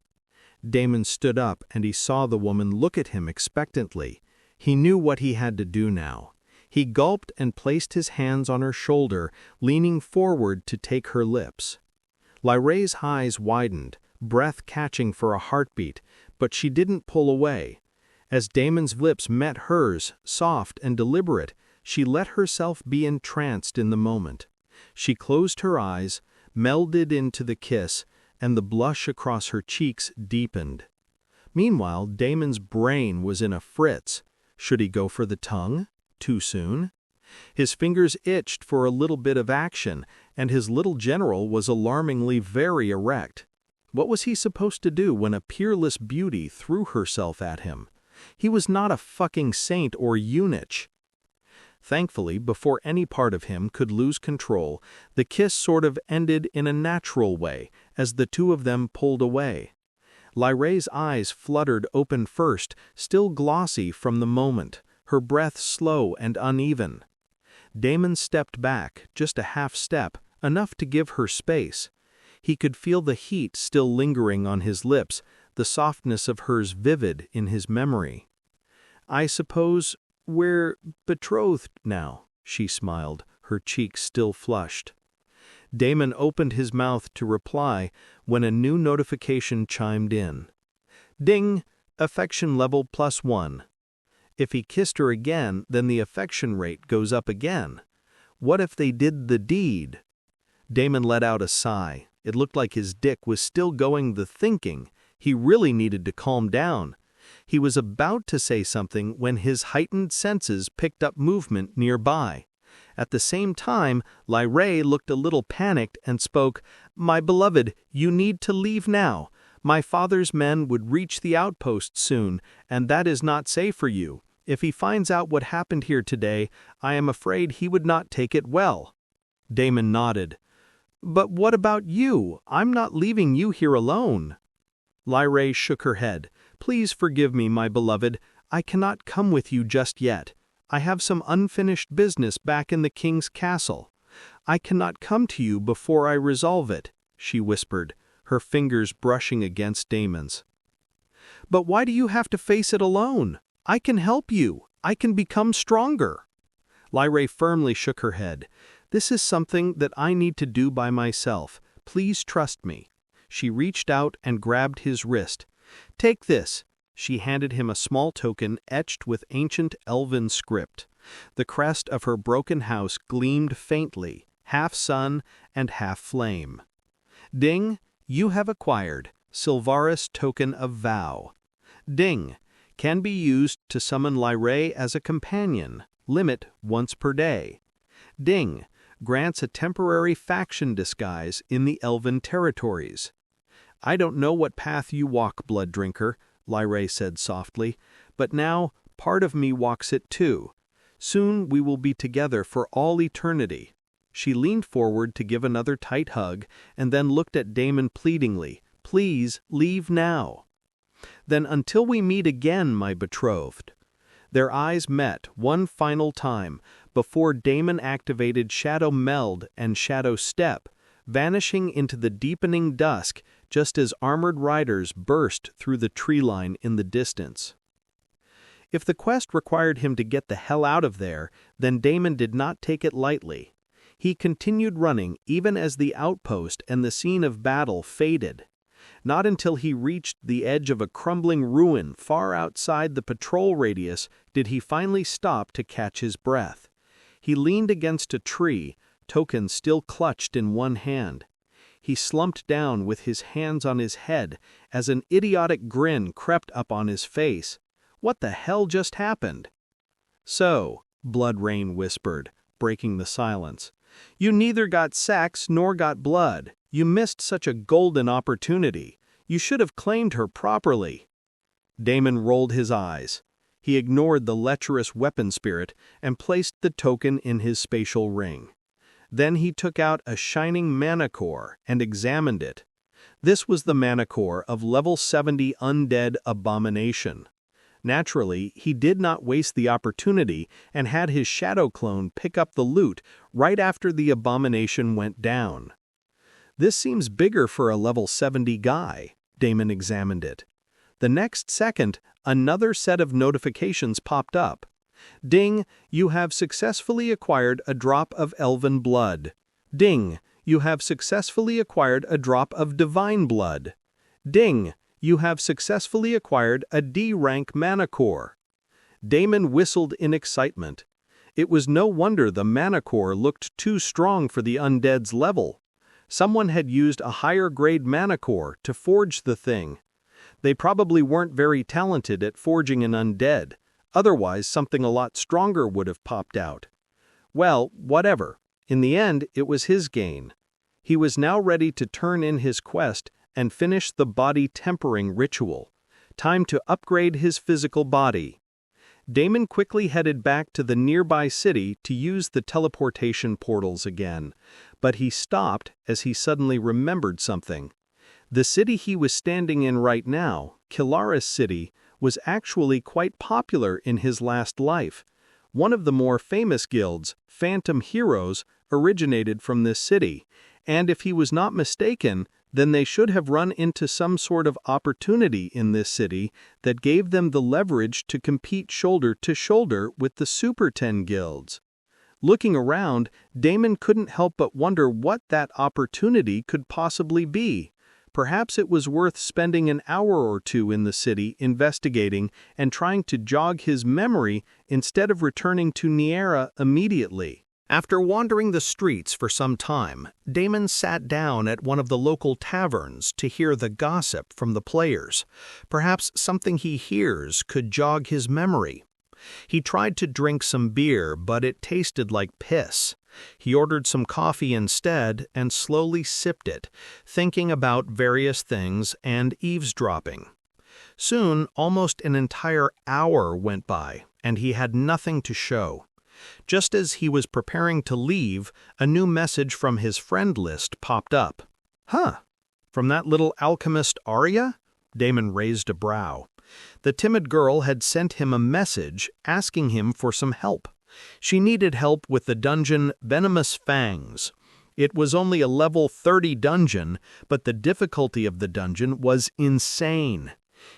Damon stood up and he saw the woman look at him expectantly. He knew what he had to do now. He gulped and placed his hands on her shoulder, leaning forward to take her lips. Lyrae's eyes widened, breath catching for a heartbeat, but she didn't pull away. As Damon's lips met hers, soft and deliberate, she let herself be entranced in the moment. She closed her eyes, melded into the kiss, and the blush across her cheeks deepened. Meanwhile, Damon's brain was in a fritz. Should he go for the tongue? Too soon? His fingers itched for a little bit of action, and his little general was alarmingly very erect. What was he supposed to do when a peerless beauty threw herself at him? He was not a fucking saint or eunuch. Thankfully, before any part of him could lose control, the kiss sort of ended in a natural way as the two of them pulled away. Lyrae's eyes fluttered open first, still glossy from the moment, her breath slow and uneven. Damon stepped back, just a half step, enough to give her space. He could feel the heat still lingering on his lips, the softness of hers vivid in his memory. "I suppose we're betrothed now," she smiled, her cheeks still flushed. Damon opened his mouth to reply when a new notification chimed in. Ding! Affection level +1. If he kissed her again, then the affection rate goes up again. What if they did the deed? Damon let out a sigh. It looked like his dick was still going the thinking. He really needed to calm down. He was about to say something when his heightened senses picked up movement nearby. At the same time, Lyrae looked a little panicked and spoke, "My beloved, you need to leave now. My father's men would reach the outpost soon, and that is not safe for you. If he finds out what happened here today, I am afraid he would not take it well." Damon nodded. "But what about you? I'm not leaving you here alone." Lyrae shook her head. "Please forgive me, my beloved. I cannot come with you just yet. I have some unfinished business back in the king's castle. I cannot come to you before I resolve it," she whispered, her fingers brushing against Damon's. "But why do you have to face it alone? I can help you. I can become stronger." Lyrae firmly shook her head. "This is something that I need to do by myself. Please trust me." She reached out and grabbed his wrist. "Take this." She handed him a small token etched with ancient elven script. The crest of her broken house gleamed faintly, half sun and half flame. "Ding, you have acquired Sylvaris Token of Vow. Ding, can be used to summon Lyrae as a companion, limit once per day. Ding, grants a temporary faction disguise in the elven territories." "I don't know what path you walk, blood drinker," Lyrae said softly, "but now part of me walks it too. Soon we will be together for all eternity." She leaned forward to give another tight hug and then looked at Damon pleadingly. "Please leave now." "Then until we meet again, my betrothed." Their eyes met one final time before Damon activated Shadow Meld and Shadow Step, vanishing into the deepening dusk just as armored riders burst through the tree line in the distance. If the quest required him to get the hell out of there, then Damon did not take it lightly. He continued running even as the outpost and the scene of battle faded. Not until he reached the edge of a crumbling ruin far outside the patrol radius did he finally stop to catch his breath. He leaned against a tree, token still clutched in one hand. He slumped down with his hands on his head as an idiotic grin crept up on his face. What the hell just happened? "So," Blood Rain whispered, breaking the silence, "you neither got sex nor got blood. You missed such a golden opportunity. You should have claimed her properly." Damon rolled his eyes. He ignored the lecherous weapon spirit and placed the token in his spatial ring. Then he took out a shining mana core and examined it. This was the mana core of level 70 undead abomination. Naturally, he did not waste the opportunity and had his shadow clone pick up the loot right after the abomination went down. This seems bigger for a level 70 guy. Damon examined it. The next second, another set of notifications popped up. Ding, you have successfully acquired a drop of elven blood. Ding, you have successfully acquired a drop of divine blood. Ding, you have successfully acquired a D-rank mana core. Damon whistled in excitement. It was no wonder the mana core looked too strong for the undead's level. Someone had used a higher-grade mana core to forge the thing. They probably weren't very talented at forging an undead. Otherwise, something a lot stronger would have popped out. Well, whatever. In the end, it was his gain. He was now ready to turn in his quest and finish the body tempering ritual. Time to upgrade his physical body. Damon quickly headed back to the nearby city to use the teleportation portals again, but he stopped as he suddenly remembered something. The city he was standing in right now, Kilaris City, was actually quite popular in his last life. One of the more famous guilds, Phantom Heroes, originated from this city, and if he was not mistaken, then they should have run into some sort of opportunity in this city that gave them the leverage to compete shoulder to shoulder with the Super 10 guilds. Looking around, Damon couldn't help but wonder what that opportunity could possibly be. Perhaps it was worth spending an hour or two in the city investigating and trying to jog his memory instead of returning to Niera immediately. After wandering the streets for some time, Damon sat down at one of the local taverns to hear the gossip from the players. Perhaps something he hears could jog his memory. He tried to drink some beer, but it tasted like piss. He ordered some coffee instead and slowly sipped it, thinking about various things and eavesdropping. Soon, almost an entire hour went by, and he had nothing to show. Just as he was preparing to leave, a new message from his friend list popped up. Huh, from that little alchemist Arya? Damon raised a brow. The timid girl had sent him a message asking him for some help. She needed help with the dungeon Venomous Fangs. It was only a level 30 dungeon, but the difficulty of the dungeon was insane.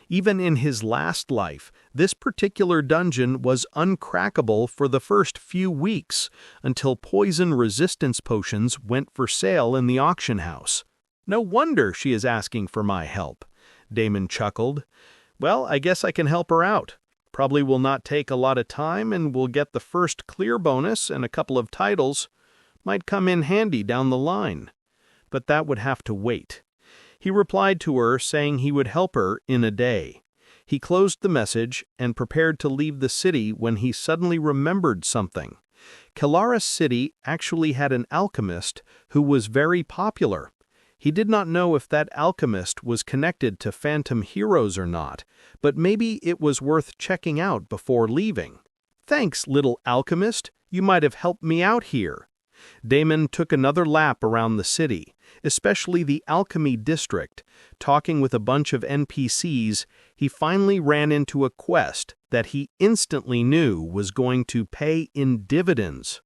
Even in his last life, this particular dungeon was uncrackable for the first few weeks, until poison resistance potions went for sale in the auction house. No wonder she is asking for my help. Damon chuckled. Well, I guess I can help her out. Probably will not take a lot of time and will get the first clear bonus and a couple of titles. Might come in handy down the line. But that would have to wait. He replied to her saying he would help her in a day. He closed the message and prepared to leave the city when he suddenly remembered something. Kilaris City actually had an alchemist who was very popular. He did not know if that alchemist was connected to Phantom Heroes or not, but maybe it was worth checking out before leaving. Thanks, little alchemist. You might have helped me out here. Damon took another lap around the city, especially the alchemy district. Talking with a bunch of NPCs, he finally ran into a quest that he instantly knew was going to pay in dividends.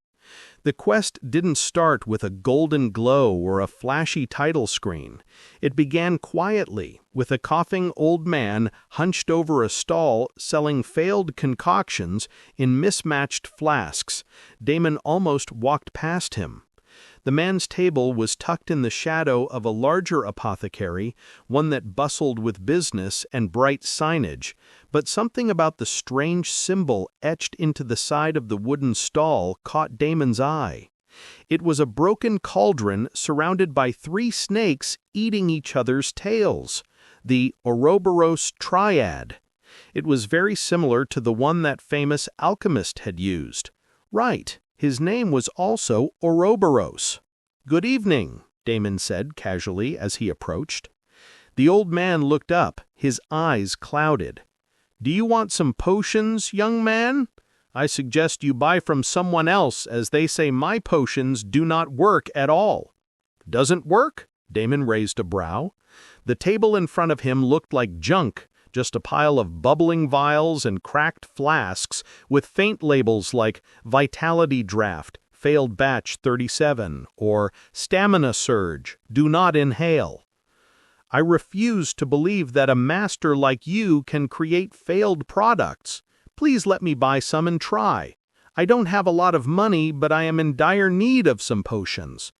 The quest didn't start with a golden glow or a flashy title screen. It began quietly, with a coughing old man hunched over a stall selling failed concoctions in mismatched flasks. Damon almost walked past him. The man's table was tucked in the shadow of a larger apothecary, one that bustled with business and bright signage, but something about the strange symbol etched into the side of the wooden stall caught Damon's eye. It was a broken cauldron surrounded by 3 snakes eating each other's tails, the Ouroboros triad. It was very similar to the one that famous alchemist had used. Right. His name was also Ouroboros. "Good evening," Damon said casually as he approached. The old man looked up, his eyes clouded. "Do you want some potions, young man? I suggest you buy from someone else, as they say my potions do not work at all." "Doesn't work?" Damon raised a brow. The table in front of him looked like junk, just a pile of bubbling vials and cracked flasks with faint labels like Vitality Draft, Failed Batch 37, or Stamina Surge, Do Not Inhale. I refuse to believe that a master like you can create failed products. Please let me buy some and try. I don't have a lot of money, but I am in dire need of some potions.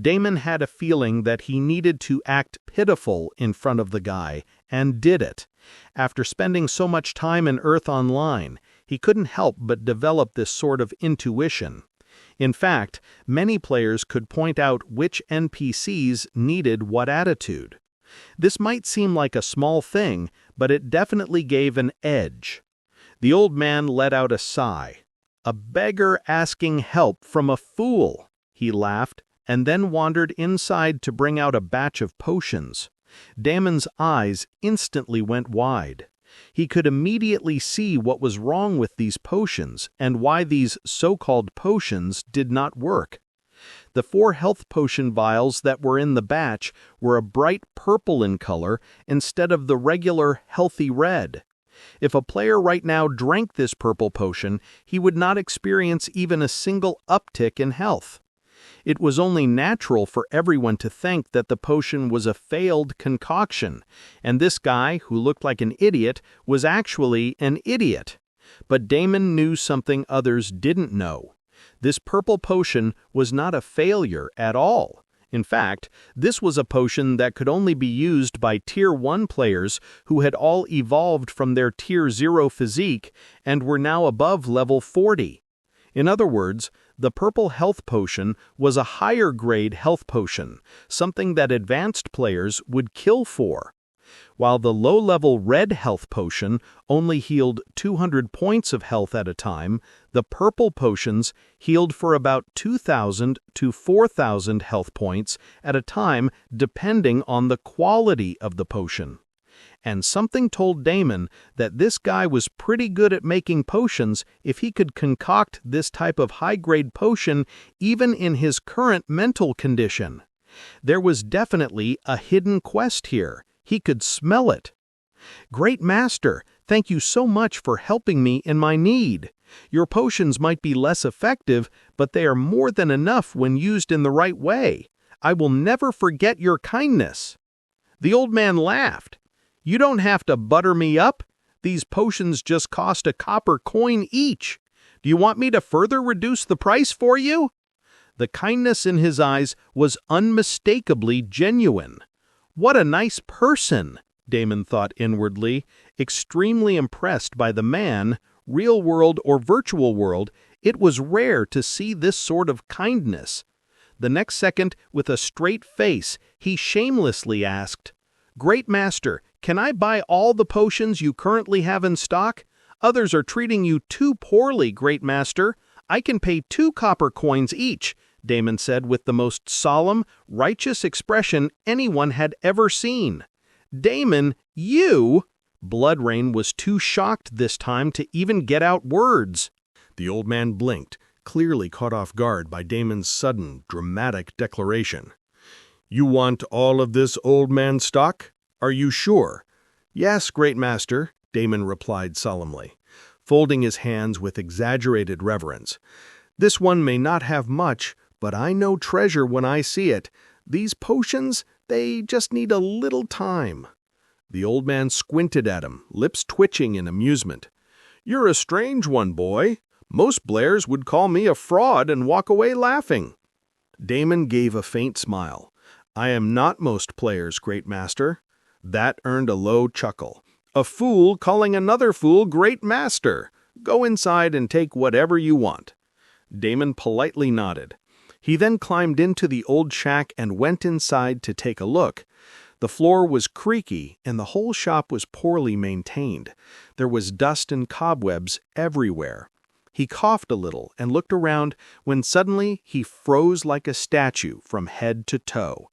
Damon had a feeling that he needed to act pitiful in front of the guy, and did it. After spending so much time in Earth Online, he couldn't help but develop this sort of intuition. In fact, many players could point out which NPCs needed what attitude. This might seem like a small thing, but it definitely gave an edge. The old man let out a sigh. "A beggar asking help from a fool," he laughed, and then wandered inside to bring out a batch of potions. Damon's eyes instantly went wide. He could immediately see what was wrong with these potions and why these so-called potions did not work. The 4 health potion vials that were in the batch were a bright purple in color instead of the regular healthy red. If a player right now drank this purple potion, he would not experience even a single uptick in health. It was only natural for everyone to think that the potion was a failed concoction, and this guy, who looked like an idiot, was actually an idiot. But Damon knew something others didn't know. This purple potion was not a failure at all. In fact, this was a potion that could only be used by Tier 1 players who had all evolved from their Tier 0 physique and were now above level 40. In other words, the purple health potion was a higher-grade health potion, something that advanced players would kill for. While the low-level red health potion only healed 200 points of health at a time, the purple potions healed for about 2,000 to 4,000 health points at a time depending on the quality of the potion. And something told Damon that this guy was pretty good at making potions if he could concoct this type of high-grade potion even in his current mental condition. There was definitely a hidden quest here. He could smell it. "Great Master, thank you so much for helping me in my need. Your potions might be less effective, but they are more than enough when used in the right way. I will never forget your kindness." The old man laughed. "You don't have to butter me up. These potions just cost a copper coin each. Do you want me to further reduce the price for you?" The kindness in his eyes was unmistakably genuine. What a nice person, Damon thought inwardly, extremely impressed by the man. Real world or virtual world, it was rare to see this sort of kindness. The next second, with a straight face, he shamelessly asked, "Great Master, can I buy all the potions you currently have in stock? Others are treating you too poorly, Great Master. I can pay 2 copper coins each," Damon said with the most solemn, righteous expression anyone had ever seen. "Damon, you?" Bloodrain was too shocked this time to even get out words. The old man blinked, clearly caught off guard by Damon's sudden, dramatic declaration. "You want all of this old man stock? Are you sure?" "Yes, Great Master," Damon replied solemnly, folding his hands with exaggerated reverence. "This one may not have much, but I know treasure when I see it. These potions, they just need a little time." The old man squinted at him, lips twitching in amusement. "You're a strange one, boy. Most Blairs would call me a fraud and walk away laughing." Damon gave a faint smile. "I am not most players, Great Master." That earned a low chuckle. "A fool calling another fool Great Master. Go inside and take whatever you want." Damon politely nodded. He then climbed into the old shack and went inside to take a look. The floor was creaky and the whole shop was poorly maintained. There was dust and cobwebs everywhere. He coughed a little and looked around when suddenly he froze like a statue from head to toe.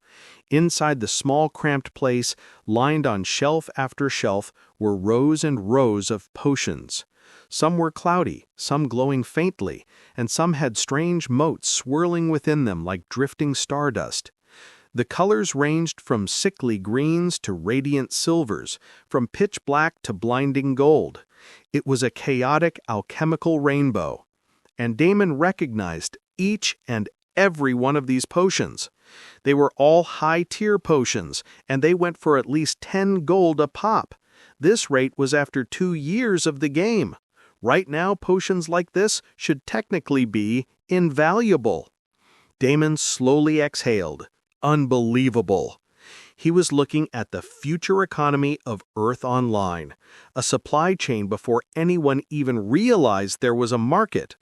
Inside the small cramped place, lined on shelf after shelf, were rows and rows of potions. Some were cloudy, some glowing faintly, and some had strange motes swirling within them like drifting stardust. The colors ranged from sickly greens to radiant silvers, from pitch black to blinding gold. It was a chaotic alchemical rainbow. And Damon recognized each and every one of these potions. They were all high-tier potions, and they went for at least 10 gold a pop. This rate was after 2 years of the game. Right now, potions like this should technically be invaluable. Damon slowly exhaled. Unbelievable. He was looking at the future economy of Earth Online, a supply chain before anyone even realized there was a market.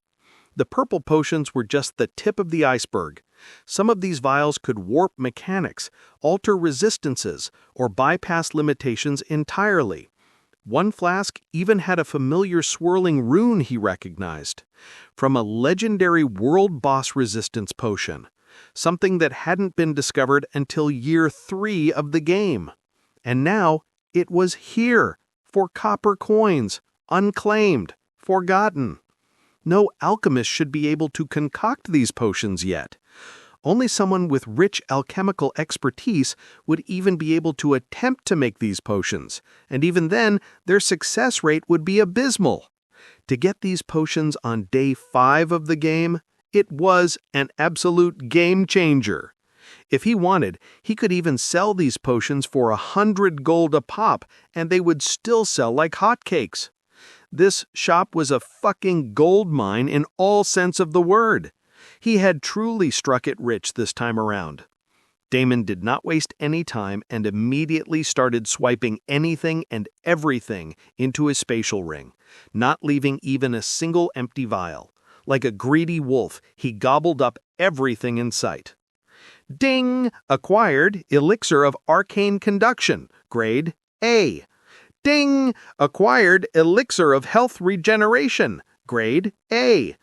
The purple potions were just the tip of the iceberg. Some of these vials could warp mechanics, alter resistances, or bypass limitations entirely. One flask even had a familiar swirling rune he recognized, from a legendary world boss resistance potion, something that hadn't been discovered until year 3 of the game. And now it was here, for copper coins, unclaimed, forgotten. No alchemist should be able to concoct these potions yet. Only someone with rich alchemical expertise would even be able to attempt to make these potions, and even then, their success rate would be abysmal. To get these potions on day 5 of the game, it was an absolute game changer. If he wanted, he could even sell these potions for 100 gold a pop, and they would still sell like hotcakes. This shop was a fucking gold mine in all sense of the word. He had truly struck it rich this time around. Damon did not waste any time and immediately started swiping anything and everything into his spatial ring, not leaving even a single empty vial. Like a greedy wolf, he gobbled up everything in sight. Ding! Acquired Elixir of Arcane Conduction, grade A. Ding! Acquired Elixir of Health Regeneration, grade A.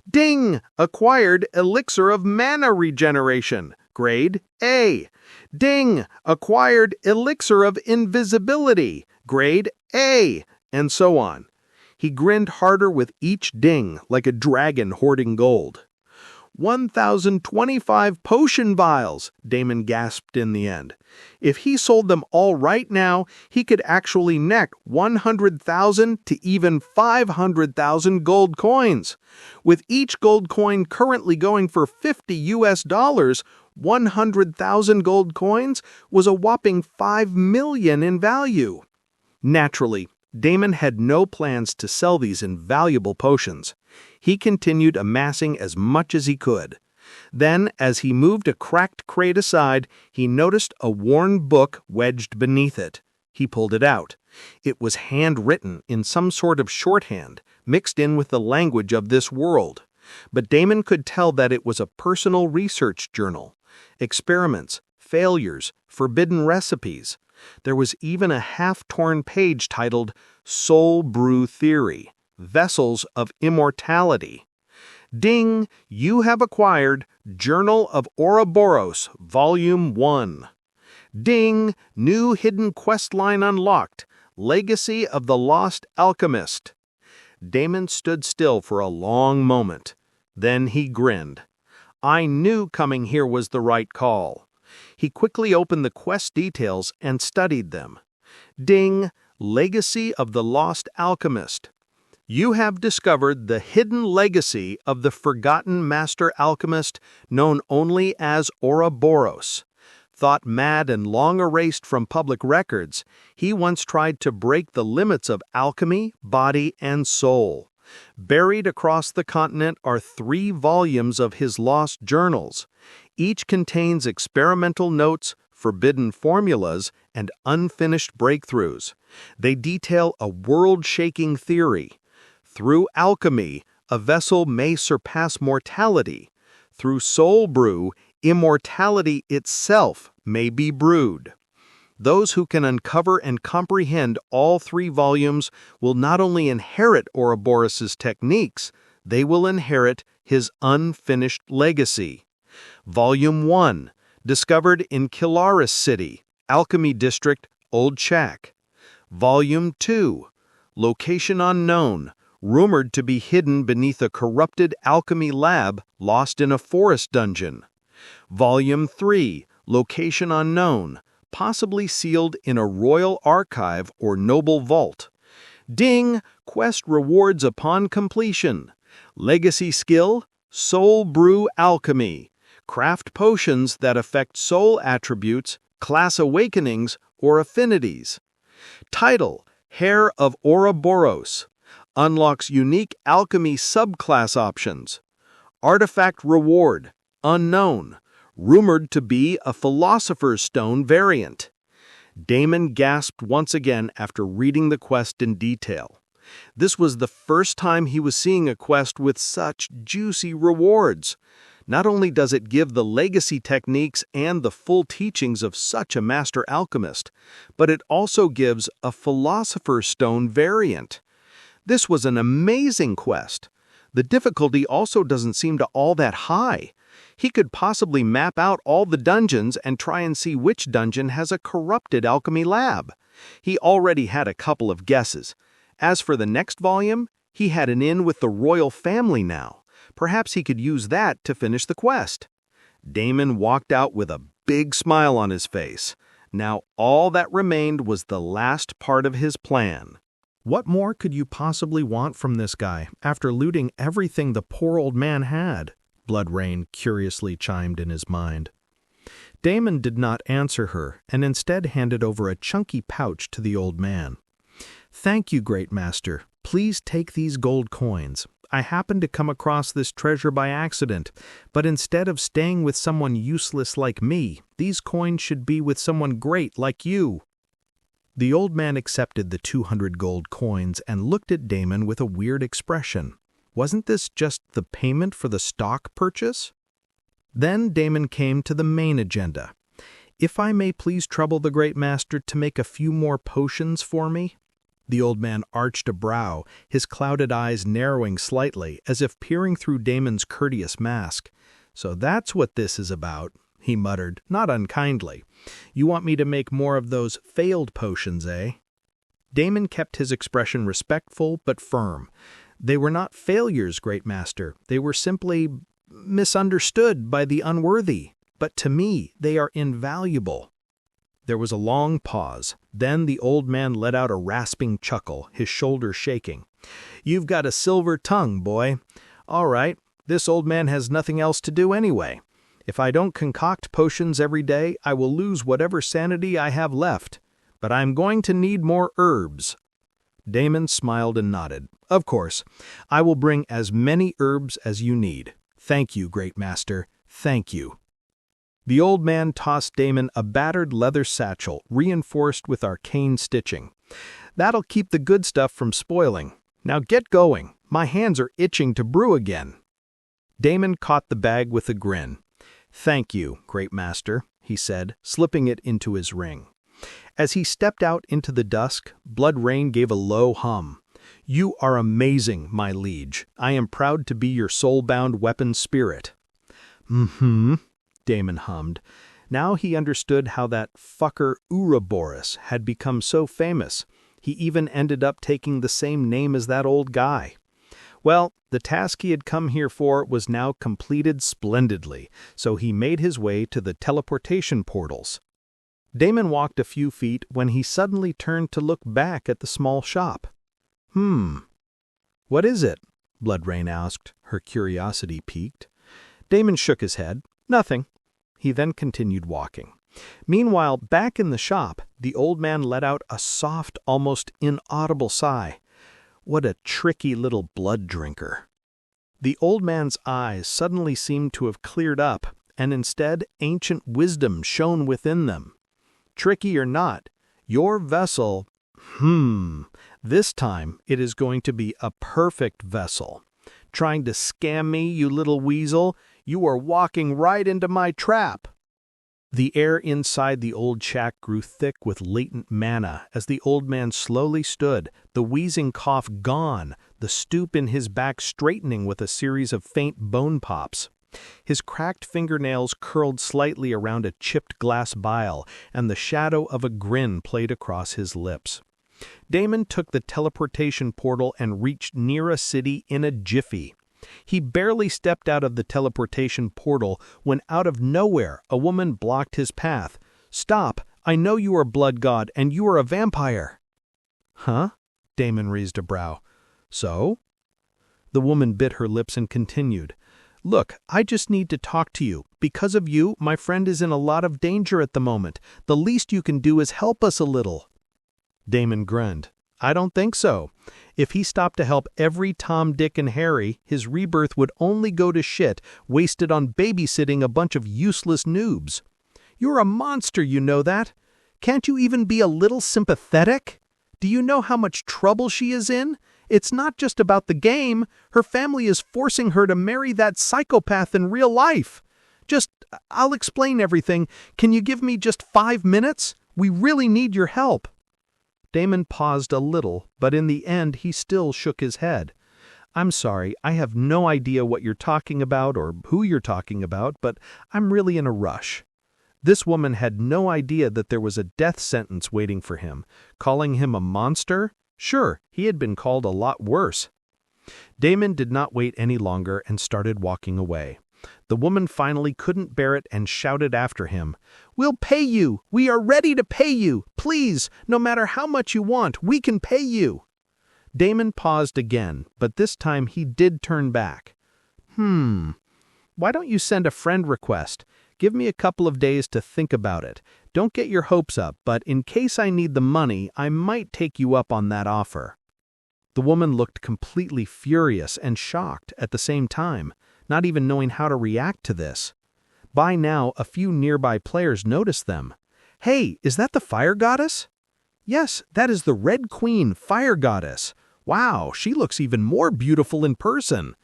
Ding! Acquired Elixir of Mana Regeneration, grade A. Ding! Acquired Elixir of Invisibility, grade A, and so on. He grinned harder with each ding, like a dragon hoarding gold. 1,025 potion vials, Damon gasped in the end. If he sold them all right now, he could actually neck 100,000 to even 500,000 gold coins. With each gold coin currently going for $50, 100,000 gold coins was a whopping 5 million in value. Naturally, Damon had no plans to sell these invaluable potions. He continued amassing as much as he could. Then, as he moved a cracked crate aside, he noticed a worn book wedged beneath it. He pulled it out. It was handwritten in some sort of shorthand, mixed in with the language of this world. But Damon could tell that it was a personal research journal. Experiments, failures, forbidden recipes. There was even a half-torn page titled Soul Brew Theory, Vessels of Immortality. Ding! You have acquired Journal of Ouroboros, Volume 1. Ding! New hidden quest line unlocked, Legacy of the Lost Alchemist. Damon stood still for a long moment. Then he grinned. I knew coming here was the right call. He quickly opened the quest details and studied them. Ding! Legacy of the Lost Alchemist. You have discovered the hidden legacy of the forgotten master alchemist known only as Ouroboros. Thought mad and long erased from public records, he once tried to break the limits of alchemy, body, and soul. Buried across the continent are 3 volumes of his lost journals. Each contains experimental notes, forbidden formulas, and unfinished breakthroughs. They detail a world-shaking theory. Through alchemy, a vessel may surpass mortality. Through soul brew, immortality itself may be brewed. Those who can uncover and comprehend all 3 volumes will not only inherit Ouroboros' techniques, they will inherit his unfinished legacy. Volume 1, discovered in Kilaris City, Alchemy District, Old Shack. Volume 2, location unknown, rumored to be hidden beneath a corrupted alchemy lab lost in a forest dungeon. Volume 3, Location unknown, possibly sealed in a royal archive or noble vault. Ding! Quest rewards upon completion. Legacy skill, soul brew alchemy. Craft potions that affect soul attributes, class awakenings, or affinities. Title, Hair of Ouroboros. Unlocks unique alchemy subclass options. Artifact reward, unknown. Rumored to be a Philosopher's Stone variant. Damon gasped once again after reading the quest in detail. This was the first time he was seeing a quest with such juicy rewards. Not only does it give the legacy techniques and the full teachings of such a master alchemist, but it also gives a Philosopher's Stone variant. This was an amazing quest. The difficulty also doesn't seem to all that high. He could possibly map out all the dungeons and try and see which dungeon has a corrupted alchemy lab. He already had a couple of guesses. As for the next volume, he had an in with the royal family now. Perhaps he could use that to finish the quest. Damon walked out with a big smile on his face. Now all that remained was the last part of his plan. What more could you possibly want from this guy after looting everything the poor old man had? Bloodrain curiously chimed in his mind. Damon did not answer her and instead handed over a chunky pouch to the old man. "Thank you, great master. Please take these gold coins. I happened to come across this treasure by accident, but instead of staying with someone useless like me, these coins should be with someone great like you." The old man accepted the 200 gold coins and looked at Damon with a weird expression. Wasn't this just the payment for the stock purchase? Then Damon came to the main agenda. "If I may please trouble the great master to make a few more potions for me?" The old man arched a brow, his clouded eyes narrowing slightly, as if peering through Damon's courteous mask. "So that's what this is about," he muttered, not unkindly. "You want me to make more of those failed potions, eh?" Damon kept his expression respectful but firm. "They were not failures, great master. They were simply misunderstood by the unworthy. But to me, they are invaluable." There was a long pause. Then the old man let out a rasping chuckle, his shoulders shaking. "You've got a silver tongue, boy. All right, this old man has nothing else to do anyway. If I don't concoct potions every day, I will lose whatever sanity I have left. But I'm going to need more herbs." Damon smiled and nodded. "Of course. I will bring as many herbs as you need. Thank you, great master. Thank you." The old man tossed Damon a battered leather satchel reinforced with arcane stitching. "That'll keep the good stuff from spoiling. Now get going. My hands are itching to brew again." Damon caught the bag with a grin. "Thank you, great master," he said, slipping it into his ring. As he stepped out into the dusk, Bloodrain gave a low hum. "You are amazing, my liege. I am proud to be your soul-bound weapon spirit." "Mm-hmm," Damon hummed. Now he understood how that fucker Ouroboros had become so famous. He even ended up taking the same name as that old guy. Well, the task he had come here for was now completed splendidly, so he made his way to the teleportation portals. Damon walked a few feet when he suddenly turned to look back at the small shop. "What is it?" Bloodrain asked, her curiosity piqued. Damon shook his head. "Nothing." He then continued walking. Meanwhile, back in the shop, the old man let out a soft, almost inaudible sigh. What a tricky little blood drinker. The old man's eyes suddenly seemed to have cleared up, and instead ancient wisdom shone within them. "Tricky or not, your vessel, this time it is going to be a perfect vessel. Trying to scam me, you little weasel? You are walking right into my trap." The air inside the old shack grew thick with latent mana as the old man slowly stood, the wheezing cough gone, the stoop in his back straightening with a series of faint bone pops. His cracked fingernails curled slightly around a chipped glass vial, and the shadow of a grin played across his lips. Damon took the teleportation portal and reached Nira City in a jiffy. He barely stepped out of the teleportation portal when out of nowhere a woman blocked his path. "Stop! I know you are Blood God, and you are a vampire." "Huh?" Damon raised a brow. "So?" The woman bit her lips and continued. "Look, I just need to talk to you. Because of you, my friend is in a lot of danger at the moment. The least you can do is help us a little." Damon grinned. "I don't think so. If he stopped to help every Tom, Dick, and Harry, his rebirth would only go to shit, wasted on babysitting a bunch of useless noobs. You're a monster, you know that? Can't you even be a little sympathetic? Do you know how much trouble she is in? It's not just about the game. Her family is forcing her to marry that psychopath in real life. I'll explain everything. Can you give me just 5 minutes? We really need your help." Damon paused a little, but in the end he still shook his head. "I'm sorry, I have no idea what you're talking about or who you're talking about, but I'm really in a rush." This woman had no idea that there was a death sentence waiting for him. Calling him a monster? Sure, he had been called a lot worse. Damon did not wait any longer and started walking away. The woman finally couldn't bear it and shouted after him, "We'll pay you! We are ready to pay you! Please, no matter how much you want, we can pay you!" Damon paused again, but this time he did turn back. Why don't you send a friend request? Give me a couple of days to think about it. Don't get your hopes up, but in case I need the money, I might take you up on that offer." The woman looked completely furious and shocked at the same time, not even knowing how to react to this. By now, a few nearby players noticed them. "Hey, is that the fire goddess?" "Yes, that is the Red Queen, fire goddess. Wow, she looks even more beautiful in person.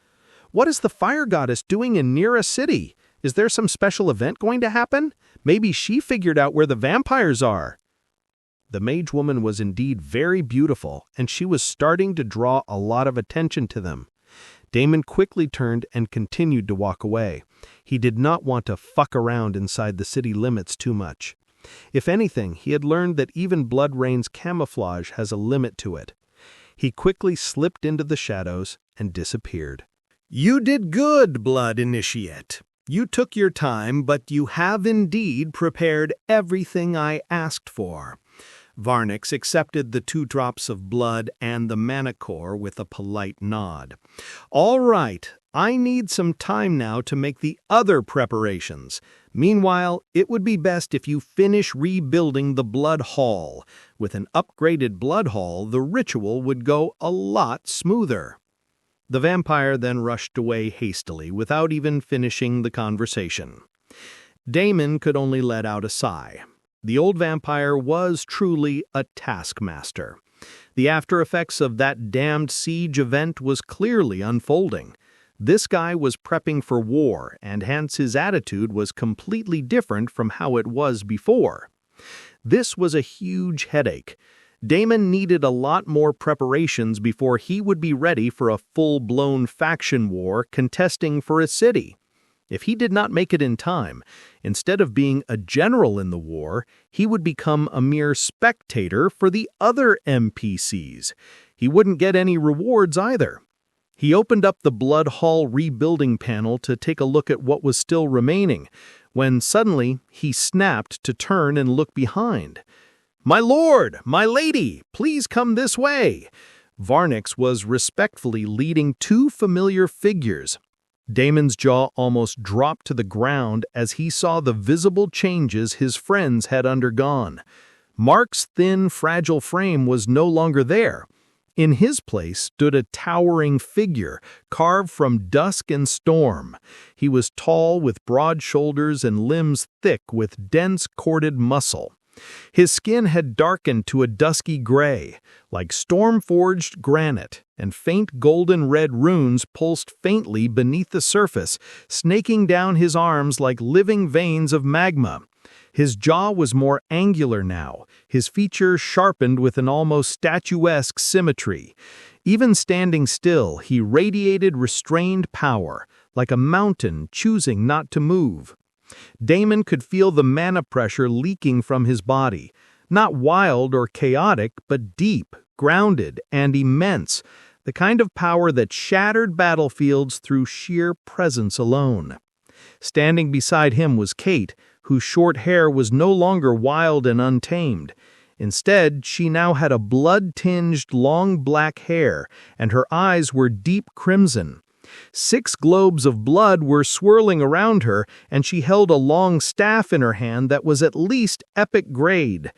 What is the fire goddess doing in Nira City? Is there some special event going to happen? Maybe she figured out where the vampires are." The mage woman was indeed very beautiful, and she was starting to draw a lot of attention to them. Damon quickly turned and continued to walk away. He did not want to fuck around inside the city limits too much. If anything, he had learned that even Blood Rain's camouflage has a limit to it. He quickly slipped into the shadows and disappeared. You did good, Blood Initiate. You took your time, but you have indeed prepared everything I asked for. Varnix accepted the 2 drops of blood and the mana core with a polite nod. All right, I need some time now to make the other preparations. Meanwhile, it would be best if you finish rebuilding the Blood Hall. With an upgraded Blood Hall, the ritual would go a lot smoother. The vampire then rushed away hastily without even finishing the conversation. Damon could only let out a sigh. The old vampire was truly a taskmaster. The after effects of that damned siege event was clearly unfolding. This guy was prepping for war, and hence his attitude was completely different from how it was before. This was a huge headache. Damon needed a lot more preparations before he would be ready for a full-blown faction war contesting for a city. If he did not make it in time, instead of being a general in the war, he would become a mere spectator for the other NPCs. He wouldn't get any rewards either. He opened up the Blood Hall rebuilding panel to take a look at what was still remaining, when suddenly he snapped to turn and look behind. "My lord, my lady, please come this way." Varnix was respectfully leading 2 familiar figures. Damon's jaw almost dropped to the ground as he saw the visible changes his friends had undergone. Mark's thin, fragile frame was no longer there. In his place stood a towering figure, carved from dusk and storm. He was tall, with broad shoulders and limbs thick with dense, corded muscle. His skin had darkened to a dusky gray, like storm-forged granite, and faint golden-red runes pulsed faintly beneath the surface, snaking down his arms like living veins of magma. His jaw was more angular now, his features sharpened with an almost statuesque symmetry. Even standing still, he radiated restrained power, like a mountain choosing not to move. Damon could feel the mana pressure leaking from his body, not wild or chaotic, but deep, grounded, and immense, the kind of power that shattered battlefields through sheer presence alone. Standing beside him was Kate, whose short hair was no longer wild and untamed. Instead, she now had a blood-tinged, long black hair, and her eyes were deep crimson. 6 globes of blood were swirling around her, and she held a long staff in her hand that was at least epic grade.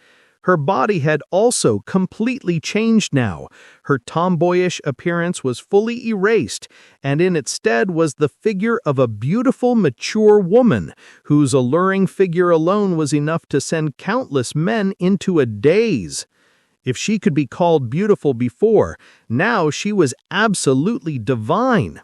Her body had also completely changed now. Her tomboyish appearance was fully erased, and in its stead was the figure of a beautiful, mature woman, whose alluring figure alone was enough to send countless men into a daze. If she could be called beautiful before, now she was absolutely divine.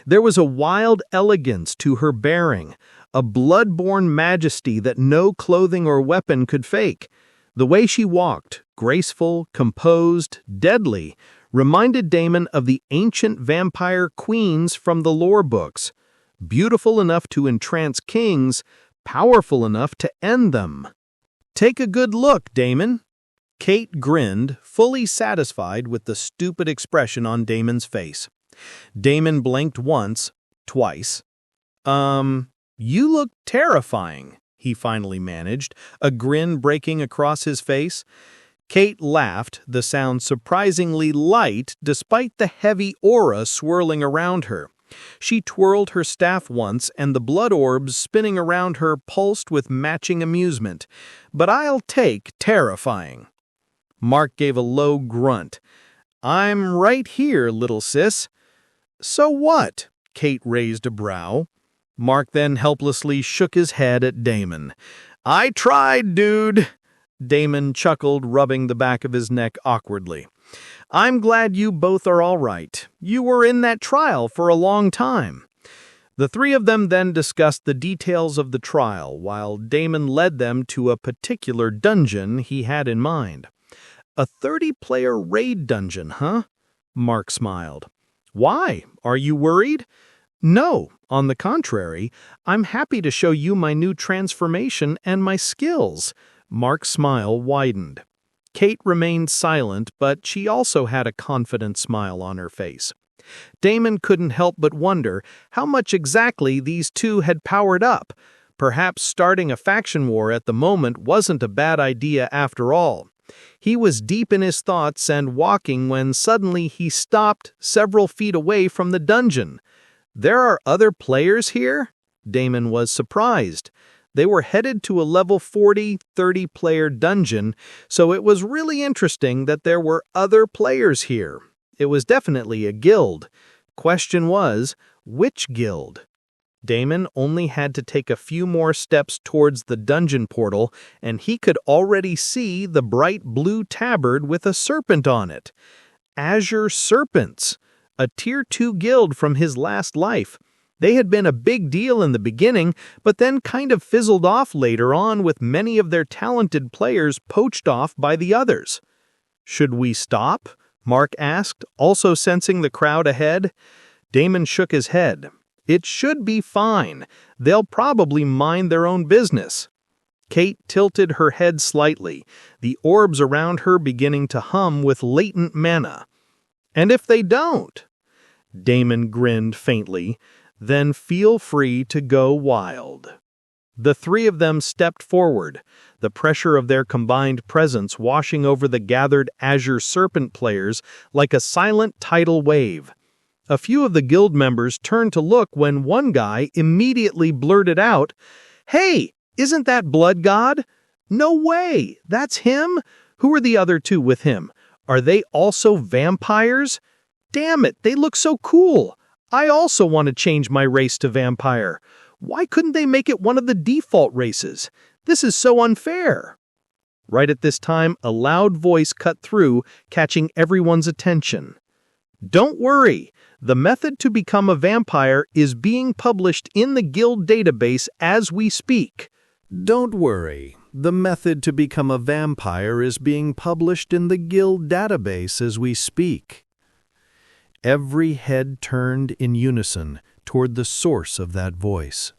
There was a wild elegance to her bearing, a blood-born majesty that no clothing or weapon could fake. The way she walked, graceful, composed, deadly, reminded Damon of the ancient vampire queens from the lore books. Beautiful enough to entrance kings, powerful enough to end them. "Take a good look, Damon." Kate grinned, fully satisfied with the stupid expression on Damon's face. Damon blinked once, twice. You look terrifying," he finally managed, a grin breaking across his face. Kate laughed, the sound surprisingly light despite the heavy aura swirling around her. She twirled her staff once, and the blood orbs spinning around her pulsed with matching amusement. "But I'll take terrifying." Mark gave a low grunt. "I'm right here, little sis." "So what?" Kate raised a brow. Mark then helplessly shook his head at Damon. "I tried, dude." Damon chuckled, rubbing the back of his neck awkwardly. "I'm glad you both are all right. You were in that trial for a long time." The 3 of them then discussed the details of the trial, while Damon led them to a particular dungeon he had in mind. "A 30-player raid dungeon, huh?" Mark smiled. "Why? Are you worried?" "No, on the contrary, I'm happy to show you my new transformation and my skills." Mark's smile widened. Kate remained silent, but she also had a confident smile on her face. Damon couldn't help but wonder how much exactly these 2 had powered up. Perhaps starting a faction war at the moment wasn't a bad idea after all. He was deep in his thoughts and walking when suddenly he stopped several feet away from the dungeon. "There are other players here?" Damon was surprised. They were headed to a level 40, 30-player dungeon, so it was really interesting that there were other players here. It was definitely a guild. Question was, which guild? Damon only had to take a few more steps towards the dungeon portal, and he could already see the bright blue tabard with a serpent on it. Azure Serpents, a Tier 2 guild from his last life. They had been a big deal in the beginning, but then kind of fizzled off later on with many of their talented players poached off by the others. "Should we stop?" Mark asked, also sensing the crowd ahead. Damon shook his head. "It should be fine. They'll probably mind their own business." Kate tilted her head slightly, the orbs around her beginning to hum with latent mana. "And if they don't?" Damon grinned faintly. "Then feel free to go wild." The 3 of them stepped forward, the pressure of their combined presence washing over the gathered Azure Serpent players like a silent tidal wave. A few of the guild members turned to look when one guy immediately blurted out, "Hey, isn't that Blood God?" "No way! That's him? Who are the other 2 with him? Are they also vampires? Damn it, they look so cool! I also want to change my race to vampire. Why couldn't they make it one of the default races? This is so unfair." Right at this time, a loud voice cut through, catching everyone's attention. "Don't worry. The method to become a vampire is being published in the guild database as we speak." Don't worry. The method to become a vampire is being published in the guild database as we speak. Every head turned in unison toward the source of that voice.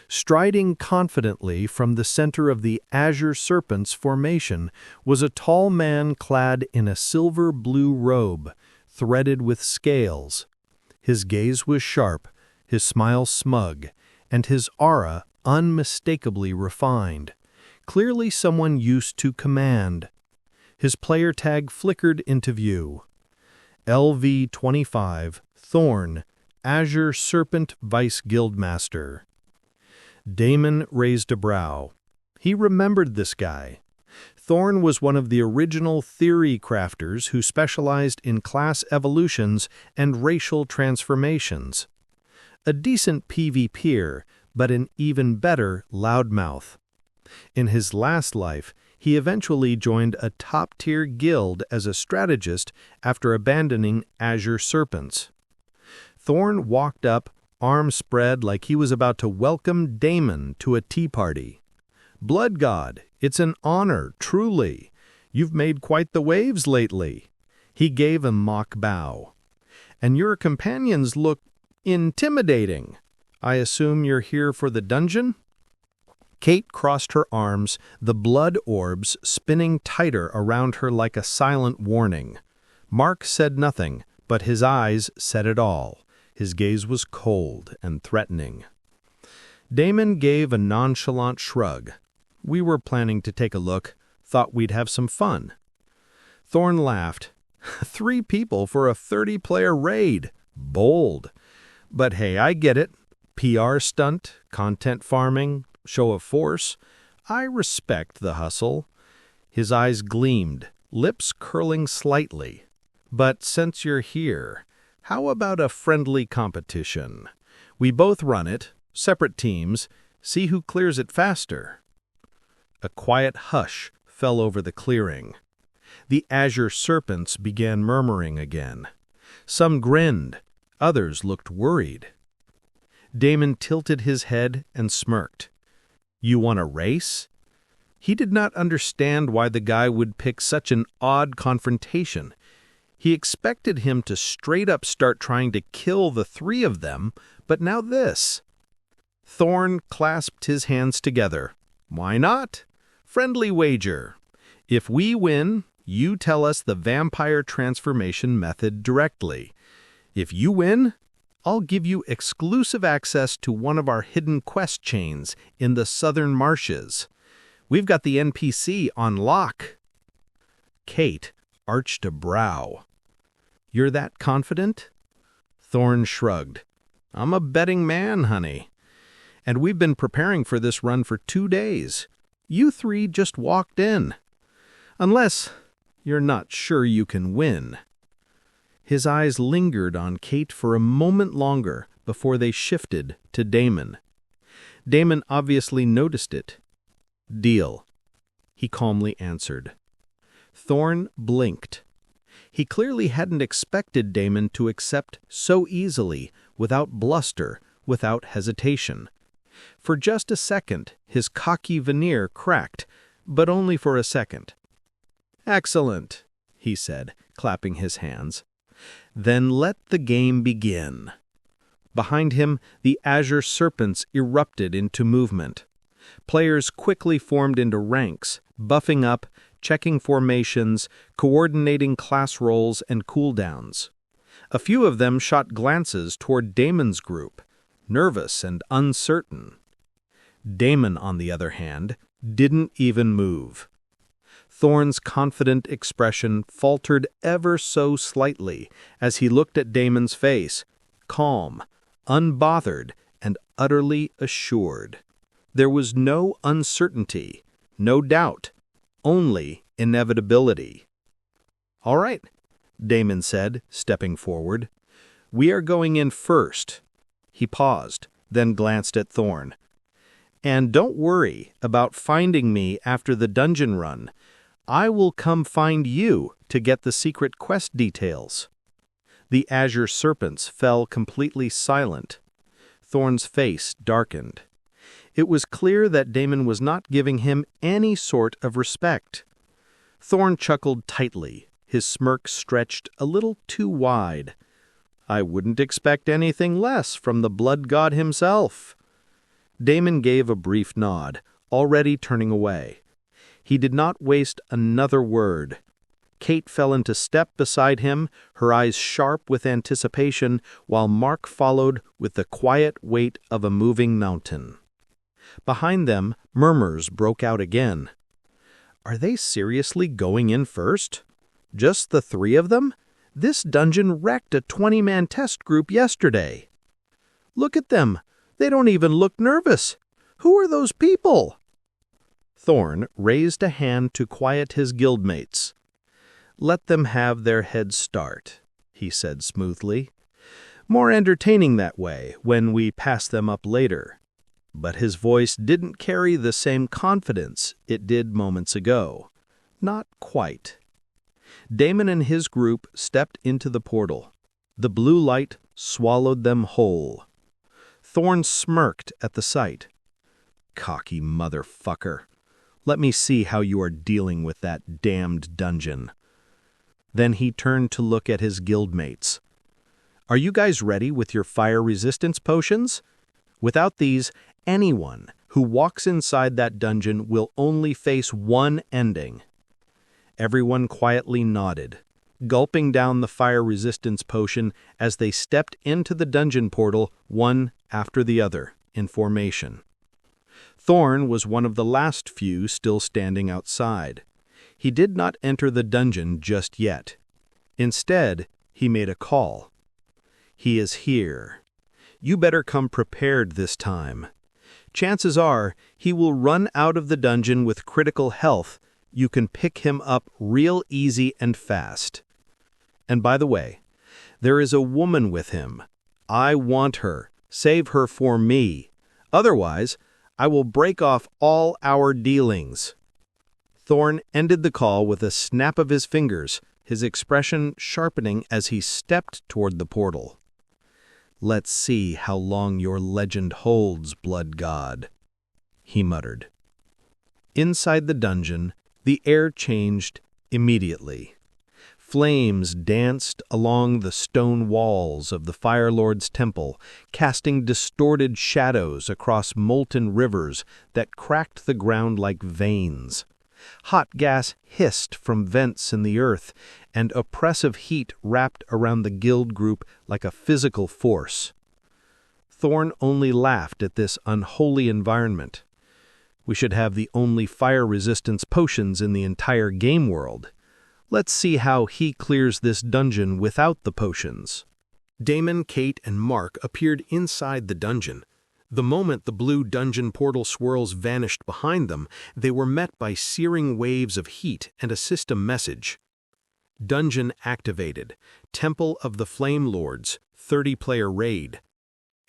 Striding confidently from the center of the Azure Serpents formation was a tall man clad in a silver-blue robe, threaded with scales. His gaze was sharp, his smile smug, and his aura unmistakably refined. Clearly someone used to command. His player tag flickered into view. LV-25, Thorn, Azure Serpent Vice Guildmaster. Damon raised a brow. He remembered this guy. Thorn was one of the original theory crafters who specialized in class evolutions and racial transformations. A decent PvPer, but an even better loudmouth. In his last life, he eventually joined a top-tier guild as a strategist after abandoning Azure Serpents. Thorn walked up, arms spread like he was about to welcome Damon to a tea party. "Blood God, it's an honor, truly. You've made quite the waves lately." He gave a mock bow. "And your companions look intimidating. I assume you're here for the dungeon?" Kate crossed her arms, the blood orbs spinning tighter around her like a silent warning. Mark said nothing, but his eyes said it all. His gaze was cold and threatening. Damon gave a nonchalant shrug. "We were planning to take a look, thought we'd have some fun." Thorn laughed. 3 people for a 30-player raid. Bold. But hey, I get it. PR stunt, content farming, show of force. I respect the hustle. His eyes gleamed, lips curling slightly. "But since you're here, how about a friendly competition? We both run it, separate teams, see who clears it faster." A quiet hush fell over the clearing. The Azure Serpents began murmuring again. Some grinned, others looked worried. Damon tilted his head and smirked. "You want a race?" He did not understand why the guy would pick such an odd confrontation. He expected him to straight up start trying to kill the 3 of them, but now this. Thorn clasped his hands together. "Why not? Friendly wager. If we win, you tell us the vampire transformation method directly. If you win, I'll give you exclusive access to one of our hidden quest chains in the southern marshes. We've got the NPC on lock." Kate arched a brow. "You're that confident?" Thorn shrugged. "I'm a betting man, honey. And we've been preparing for this run for 2 days. You 3 just walked in. Unless you're not sure you can win." His eyes lingered on Kate for a moment longer before they shifted to Damon. Damon obviously noticed it. "Deal," he calmly answered. Thorn blinked. He clearly hadn't expected Damon to accept so easily, without bluster, without hesitation. For just a second, his cocky veneer cracked, but only for a second. "Excellent," he said, clapping his hands. "Then let the game begin." Behind him, the Azure Serpents erupted into movement. Players quickly formed into ranks, buffing up, checking formations, coordinating class roles and cooldowns. A few of them shot glances toward Damon's group, nervous and uncertain. Damon, on the other hand, didn't even move. Thorn's confident expression faltered ever so slightly as he looked at Damon's face, calm, unbothered, and utterly assured. There was no uncertainty, no doubt, only inevitability. "All right," Damon said, stepping forward. "We are going in first." He paused, then glanced at Thorn. "And don't worry about finding me after the dungeon run. I will come find you to get the secret quest details." The Azure Serpents fell completely silent. Thorn's face darkened. It was clear that Damon was not giving him any sort of respect. Thorn chuckled tightly, his smirk stretched a little too wide. "I wouldn't expect anything less from the blood god himself." Damon gave a brief nod, already turning away. He did not waste another word. Kate fell into step beside him, her eyes sharp with anticipation, while Mark followed with the quiet weight of a moving mountain. Behind them, murmurs broke out again. Are they seriously going in first? Just the three of them? This dungeon wrecked a 20-man test group yesterday. Look at them. They don't even look nervous. Who are those people? Thorn raised a hand to quiet his guildmates. Let them have their head start, he said smoothly. More entertaining that way when we pass them up later. But his voice didn't carry the same confidence it did moments ago. Not quite. Damon and his group stepped into the portal. The blue light swallowed them whole. Thorn smirked at the sight. Cocky motherfucker. Let me see how you are dealing with that damned dungeon. Then he turned to look at his guildmates. Are you guys ready with your fire resistance potions? Without these, anyone who walks inside that dungeon will only face one ending. Everyone quietly nodded, gulping down the fire resistance potion as they stepped into the dungeon portal one after the other, in formation. Thorn was one of the last few still standing outside. He did not enter the dungeon just yet. Instead, he made a call. He is here. You better come prepared this time. Chances are he will run out of the dungeon with critical health. You can pick him up real easy and fast. And by the way, there is a woman with him. I want her. Save her for me. Otherwise, I will break off all our dealings. Thorn ended the call with a snap of his fingers, his expression sharpening as he stepped toward the portal. Let's see how long your legend holds, blood god, he muttered. Inside the dungeon, the air changed immediately. Flames danced along the stone walls of the Fire Lord's temple, casting distorted shadows across molten rivers that cracked the ground like veins. Hot gas hissed from vents in the earth, and oppressive heat wrapped around the guild group like a physical force. Thorn only laughed at this unholy environment. We should have the only fire resistance potions in the entire game world. Let's see how he clears this dungeon without the potions. Damon, Kate, and Mark appeared inside the dungeon. The moment the blue dungeon portal swirls vanished behind them, they were met by searing waves of heat and a system message. Dungeon activated. Temple of the Flame Lords, 30-player raid.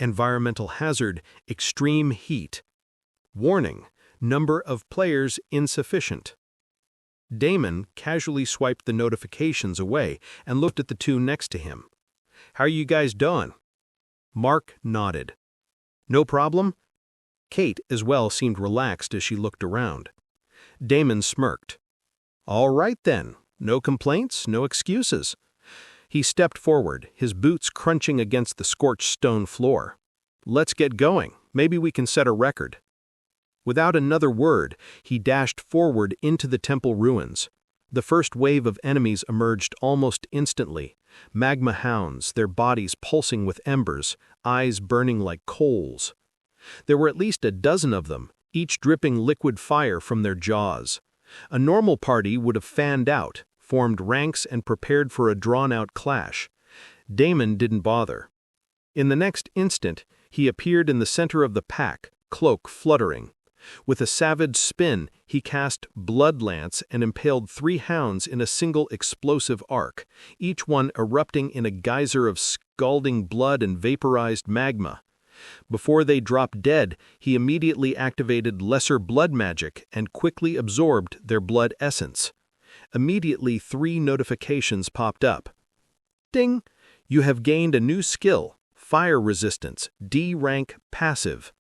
Environmental hazard, extreme heat. Warning, number of players insufficient. Damon casually swiped the notifications away and looked at the two next to him. How are you guys doing? Mark nodded. No problem? Kate as well seemed relaxed as she looked around. Damon smirked. All right then, no complaints, no excuses. He stepped forward, his boots crunching against the scorched stone floor. Let's get going, maybe we can set a record. Without another word, he dashed forward into the temple ruins. The first wave of enemies emerged almost instantly. Magma hounds, their bodies pulsing with embers, eyes burning like coals. There were at least a dozen of them, each dripping liquid fire from their jaws. A normal party would have fanned out, formed ranks and prepared for a drawn-out clash. Damon didn't bother. In the next instant, he appeared in the center of the pack, cloak fluttering. With a savage spin, he cast Blood Lance and impaled 3 hounds in a single explosive arc, each one erupting in a geyser of scalding blood and vaporized magma. Before they dropped dead, he immediately activated lesser blood magic and quickly absorbed their blood essence. Immediately 3 notifications popped up. Ding! You have gained a new skill, Fire Resistance, D rank passive.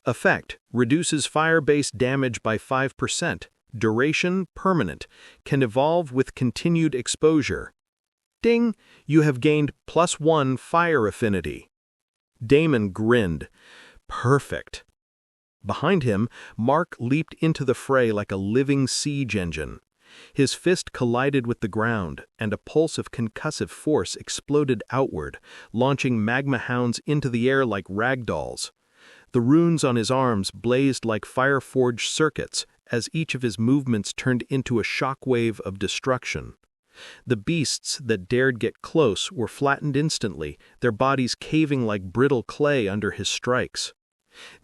Effect, reduces fire-based damage by 5%. Duration, permanent. Can evolve with continued exposure. Ding! You have gained +1 fire affinity. Damon grinned. Perfect. Behind him, Mark leaped into the fray like a living siege engine. His fist collided with the ground, and a pulse of concussive force exploded outward, launching magma hounds into the air like ragdolls. The runes on his arms blazed like fire-forged circuits as each of his movements turned into a shockwave of destruction. The beasts that dared get close were flattened instantly, their bodies caving like brittle clay under his strikes.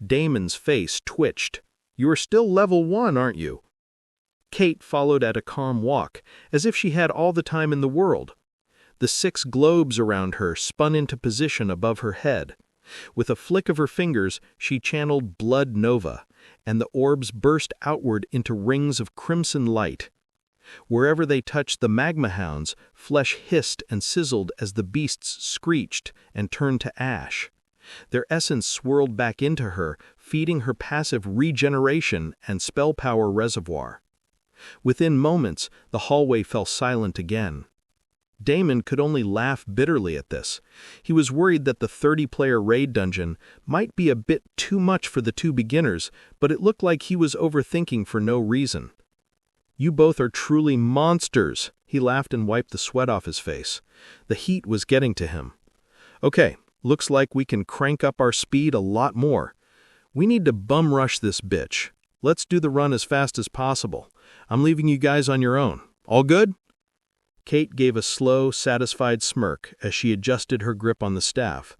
Damon's face twitched. "You are still level 1, aren't you?" Kate followed at a calm walk, as if she had all the time in the world. The 6 globes around her spun into position above her head. With a flick of her fingers, she channeled blood nova, and the orbs burst outward into rings of crimson light. Wherever they touched the magma hounds, flesh hissed and sizzled as the beasts screeched and turned to ash. Their essence swirled back into her, feeding her passive regeneration and spell power reservoir. Within moments, the hallway fell silent again. Damon could only laugh bitterly at this. He was worried that the 30-player raid dungeon might be a bit too much for the 2 beginners, but it looked like he was overthinking for no reason. "You both are truly monsters," he laughed and wiped the sweat off his face. The heat was getting to him. "Okay, looks like we can crank up our speed a lot more. We need to bum rush this bitch. Let's do the run as fast as possible. I'm leaving you guys on your own. All good?" Kate gave a slow, satisfied smirk as she adjusted her grip on the staff.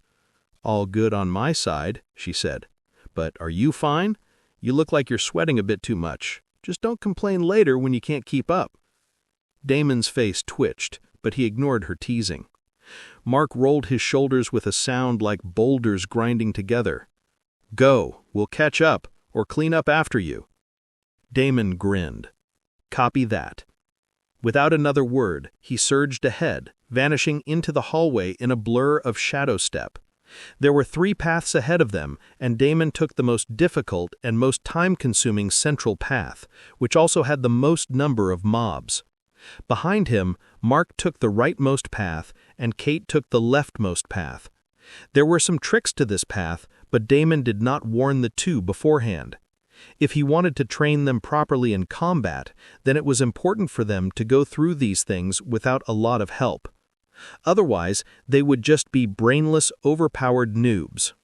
"All good on my side," she said. "But are you fine? You look like you're sweating a bit too much. Just don't complain later when you can't keep up." Damon's face twitched, but he ignored her teasing. Mark rolled his shoulders with a sound like boulders grinding together. "Go, we'll catch up, or clean up after you." Damon grinned. "Copy that." Without another word, he surged ahead, vanishing into the hallway in a blur of shadow step. There were 3 paths ahead of them, and Damon took the most difficult and most time-consuming central path, which also had the most number of mobs. Behind him, Mark took the rightmost path, and Kate took the leftmost path. There were some tricks to this path, but Damon did not warn the 2 beforehand. If he wanted to train them properly in combat, then it was important for them to go through these things without a lot of help. Otherwise, they would just be brainless, overpowered noobs.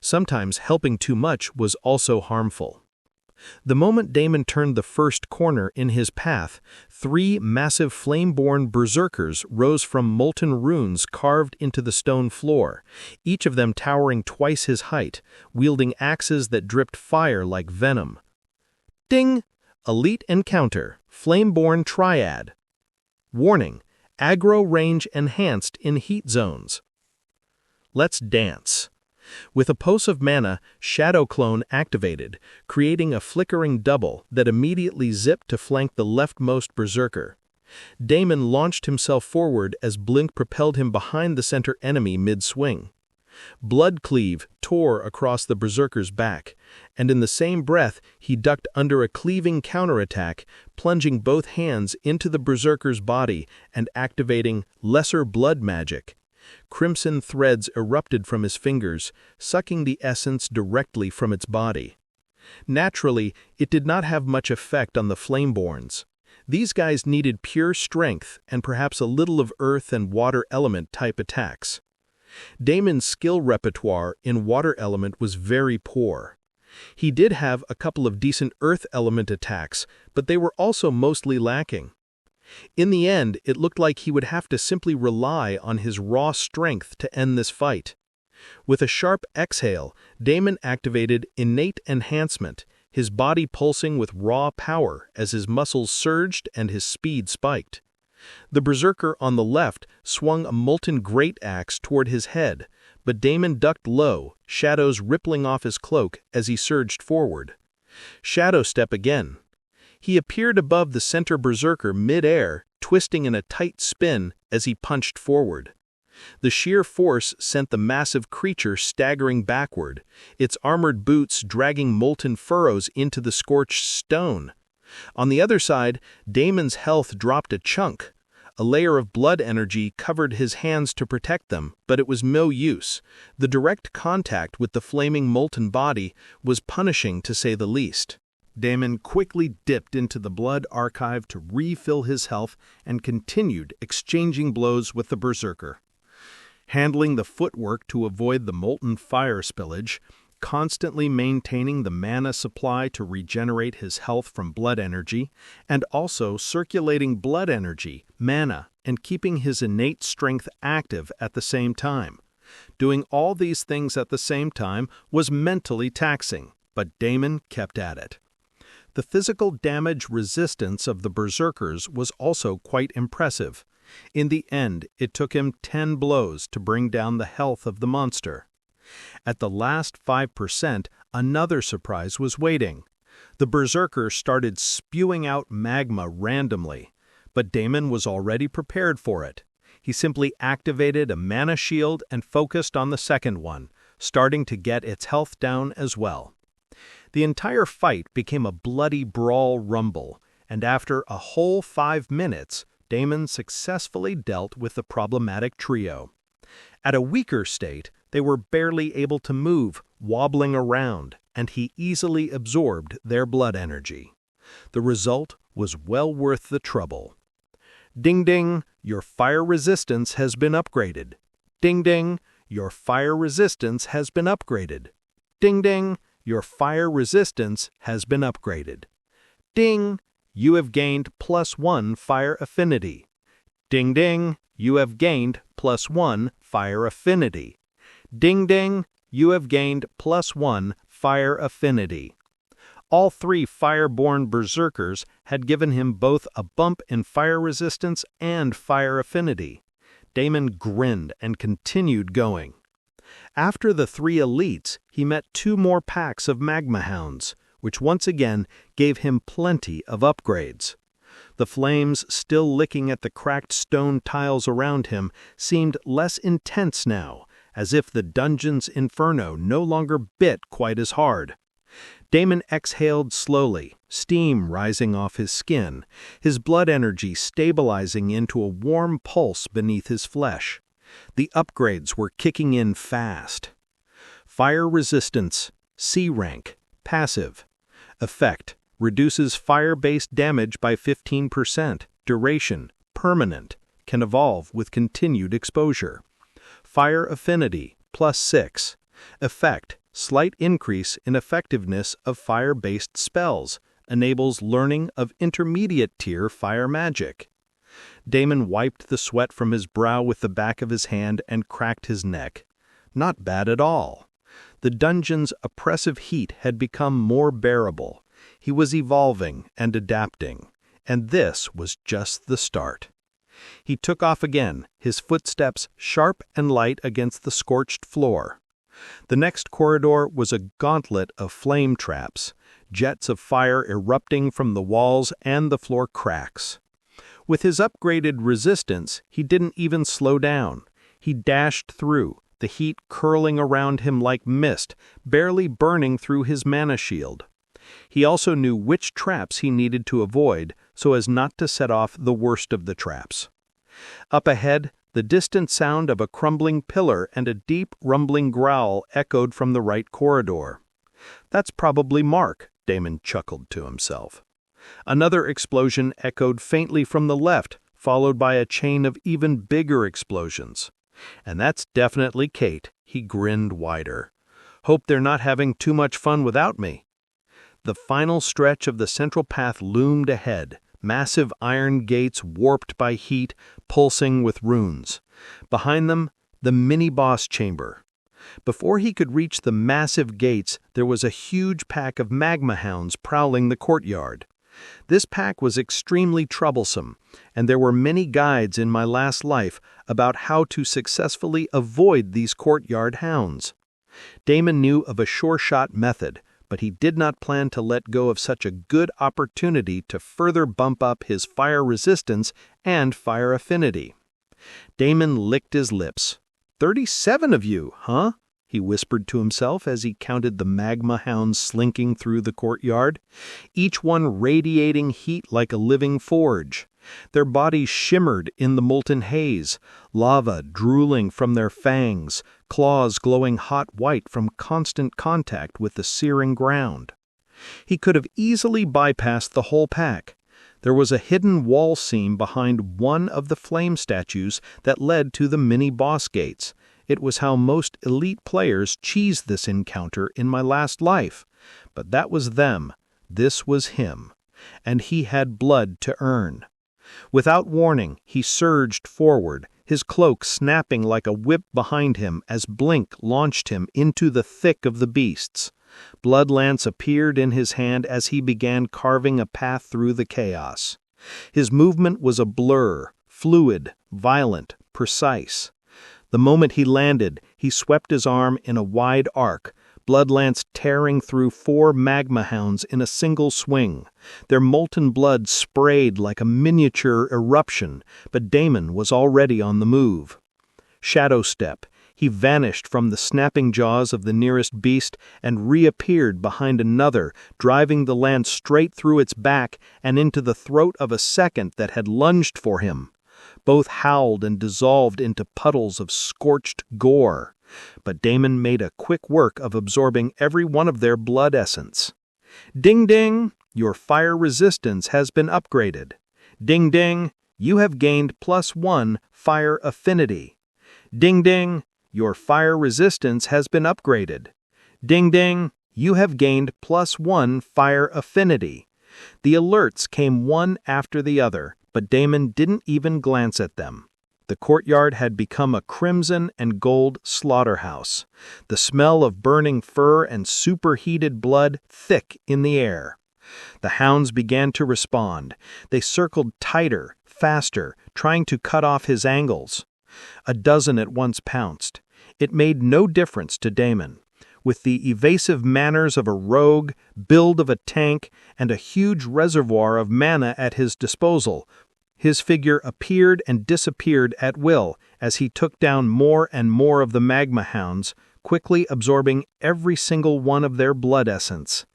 Sometimes helping too much was also harmful. The moment Damon turned the first corner in his path, 3 massive flame-born berserkers rose from molten runes carved into the stone floor, each of them towering twice his height, wielding axes that dripped fire like venom. Ding! Elite Encounter, Flame-born Triad. Warning: Aggro range enhanced in heat zones. Let's dance. With a pulse of mana, Shadow Clone activated, creating a flickering double that immediately zipped to flank the leftmost berserker. Damon launched himself forward as Blink propelled him behind the center enemy mid-swing. Bloodcleave tore across the berserker's back, and in the same breath he ducked under a cleaving counterattack, plunging both hands into the berserker's body and activating Lesser Blood Magic. Crimson threads erupted from his fingers, sucking the essence directly from its body. Naturally, it did not have much effect on the Flameborns. These guys needed pure strength and perhaps a little of earth and water element type attacks. Damon's skill repertoire in water element was very poor. He did have a couple of decent earth element attacks, but they were also mostly lacking. In the end, it looked like he would have to simply rely on his raw strength to end this fight. With a sharp exhale, Damon activated Innate Enhancement, his body pulsing with raw power as his muscles surged and his speed spiked. The berserker on the left swung a molten great axe toward his head, but Damon ducked low, shadows rippling off his cloak as he surged forward. Shadow step again. He appeared above the center berserker mid-air, twisting in a tight spin as he punched forward. The sheer force sent the massive creature staggering backward, its armored boots dragging molten furrows into the scorched stone. On the other side, Damon's health dropped a chunk. A layer of blood energy covered his hands to protect them, but it was no use. The direct contact with the flaming molten body was punishing to say the least. Damon quickly dipped into the blood archive to refill his health and continued exchanging blows with the berserker. Handling the footwork to avoid the molten fire spillage, constantly maintaining the mana supply to regenerate his health from blood energy, and also circulating blood energy, mana, and keeping his innate strength active at the same time. Doing all these things at the same time was mentally taxing, but Damon kept at it. The physical damage resistance of the berserkers was also quite impressive. In the end, it took him 10 blows to bring down the health of the monster. At the last 5%, another surprise was waiting. The berserker started spewing out magma randomly, but Damon was already prepared for it. He simply activated a mana shield and focused on the second one, starting to get its health down as well. The entire fight became a bloody brawl rumble, and after a whole 5 minutes, Damon successfully dealt with the problematic trio. At a weaker state, they were barely able to move, wobbling around, and he easily absorbed their blood energy. The result was well worth the trouble. Ding ding, your fire resistance has been upgraded. Ding ding, your fire resistance has been upgraded. Ding ding, your fire resistance has been upgraded. Ding, you have gained +1 fire affinity. Ding ding, you have gained +1 fire affinity. Ding ding, you have gained +1 fire affinity. All 3 fire-born berserkers had given him both a bump in fire resistance and fire affinity. Damon grinned and continued going. After the 3 elites, he met 2 more packs of magma hounds, which once again gave him plenty of upgrades. The flames still licking at the cracked stone tiles around him seemed less intense now, as if the dungeon's inferno no longer bit quite as hard. Damon exhaled slowly, steam rising off his skin, his blood energy stabilizing into a warm pulse beneath his flesh. The upgrades were kicking in fast. Fire resistance, C rank, passive. Effect, reduces fire-based damage by 15%. Duration, permanent, can evolve with continued exposure. Fire affinity, +6. Effect, slight increase in effectiveness of fire-based spells, enables learning of intermediate-tier fire magic. Damon wiped the sweat from his brow with the back of his hand and cracked his neck. Not bad at all. The dungeon's oppressive heat had become more bearable. He was evolving and adapting, and this was just the start. He took off again, his footsteps sharp and light against the scorched floor. The next corridor was a gauntlet of flame traps, jets of fire erupting from the walls and the floor cracks. With his upgraded resistance, he didn't even slow down. He dashed through, the heat curling around him like mist, barely burning through his mana shield. He also knew which traps he needed to avoid so as not to set off the worst of the traps. Up ahead, the distant sound of a crumbling pillar and a deep, rumbling growl echoed from the right corridor. "That's probably Mark," Damon chuckled to himself. Another explosion echoed faintly from the left, followed by a chain of even bigger explosions. "And that's definitely Kate," he grinned wider. "Hope they're not having too much fun without me." The final stretch of the central path loomed ahead, massive iron gates warped by heat, pulsing with runes. Behind them, the mini-boss chamber. Before he could reach the massive gates, there was a huge pack of magma hounds prowling the courtyard. This pack was extremely troublesome, and there were many guides in my last life about how to successfully avoid these courtyard hounds. Damon knew of a sure-shot method, but he did not plan to let go of such a good opportunity to further bump up his fire resistance and fire affinity. Damon licked his lips. 37 of you, huh?" he whispered to himself as he counted the magma hounds slinking through the courtyard, each one radiating heat like a living forge. Their bodies shimmered in the molten haze, lava drooling from their fangs, claws glowing hot white from constant contact with the searing ground. He could have easily bypassed the whole pack. There was a hidden wall seam behind one of the flame statues that led to the mini-boss gates. It was how most elite players cheesed this encounter in my last life. But that was them. This was him. And he had blood to earn. Without warning, he surged forward, his cloak snapping like a whip behind him as Blink launched him into the thick of the beasts. Bloodlance appeared in his hand as he began carving a path through the chaos. His movement was a blur, fluid, violent, precise. The moment he landed, he swept his arm in a wide arc, Bloodlance tearing through 4 magma hounds in a single swing. Their molten blood sprayed like a miniature eruption, but Damon was already on the move. Shadow step. He vanished from the snapping jaws of the nearest beast and reappeared behind another, driving the lance straight through its back and into the throat of a second that had lunged for him. Both howled and dissolved into puddles of scorched gore. But Damon made a quick work of absorbing every one of their blood essence. Ding ding, your fire resistance has been upgraded. Ding ding, you have gained +1 fire affinity. Ding ding, your fire resistance has been upgraded. Ding ding, you have gained +1 fire affinity. The alerts came one after the other, but Damon didn't even glance at them. The courtyard had become a crimson and gold slaughterhouse, the smell of burning fur and superheated blood thick in the air. The hounds began to respond. They circled tighter, faster, trying to cut off his angles. A dozen at once pounced. It made no difference to Damon. With the evasive manners of a rogue, build of a tank, and a huge reservoir of mana at his disposal, his figure appeared and disappeared at will as he took down more and more of the magma hounds, quickly absorbing every single one of their blood essence.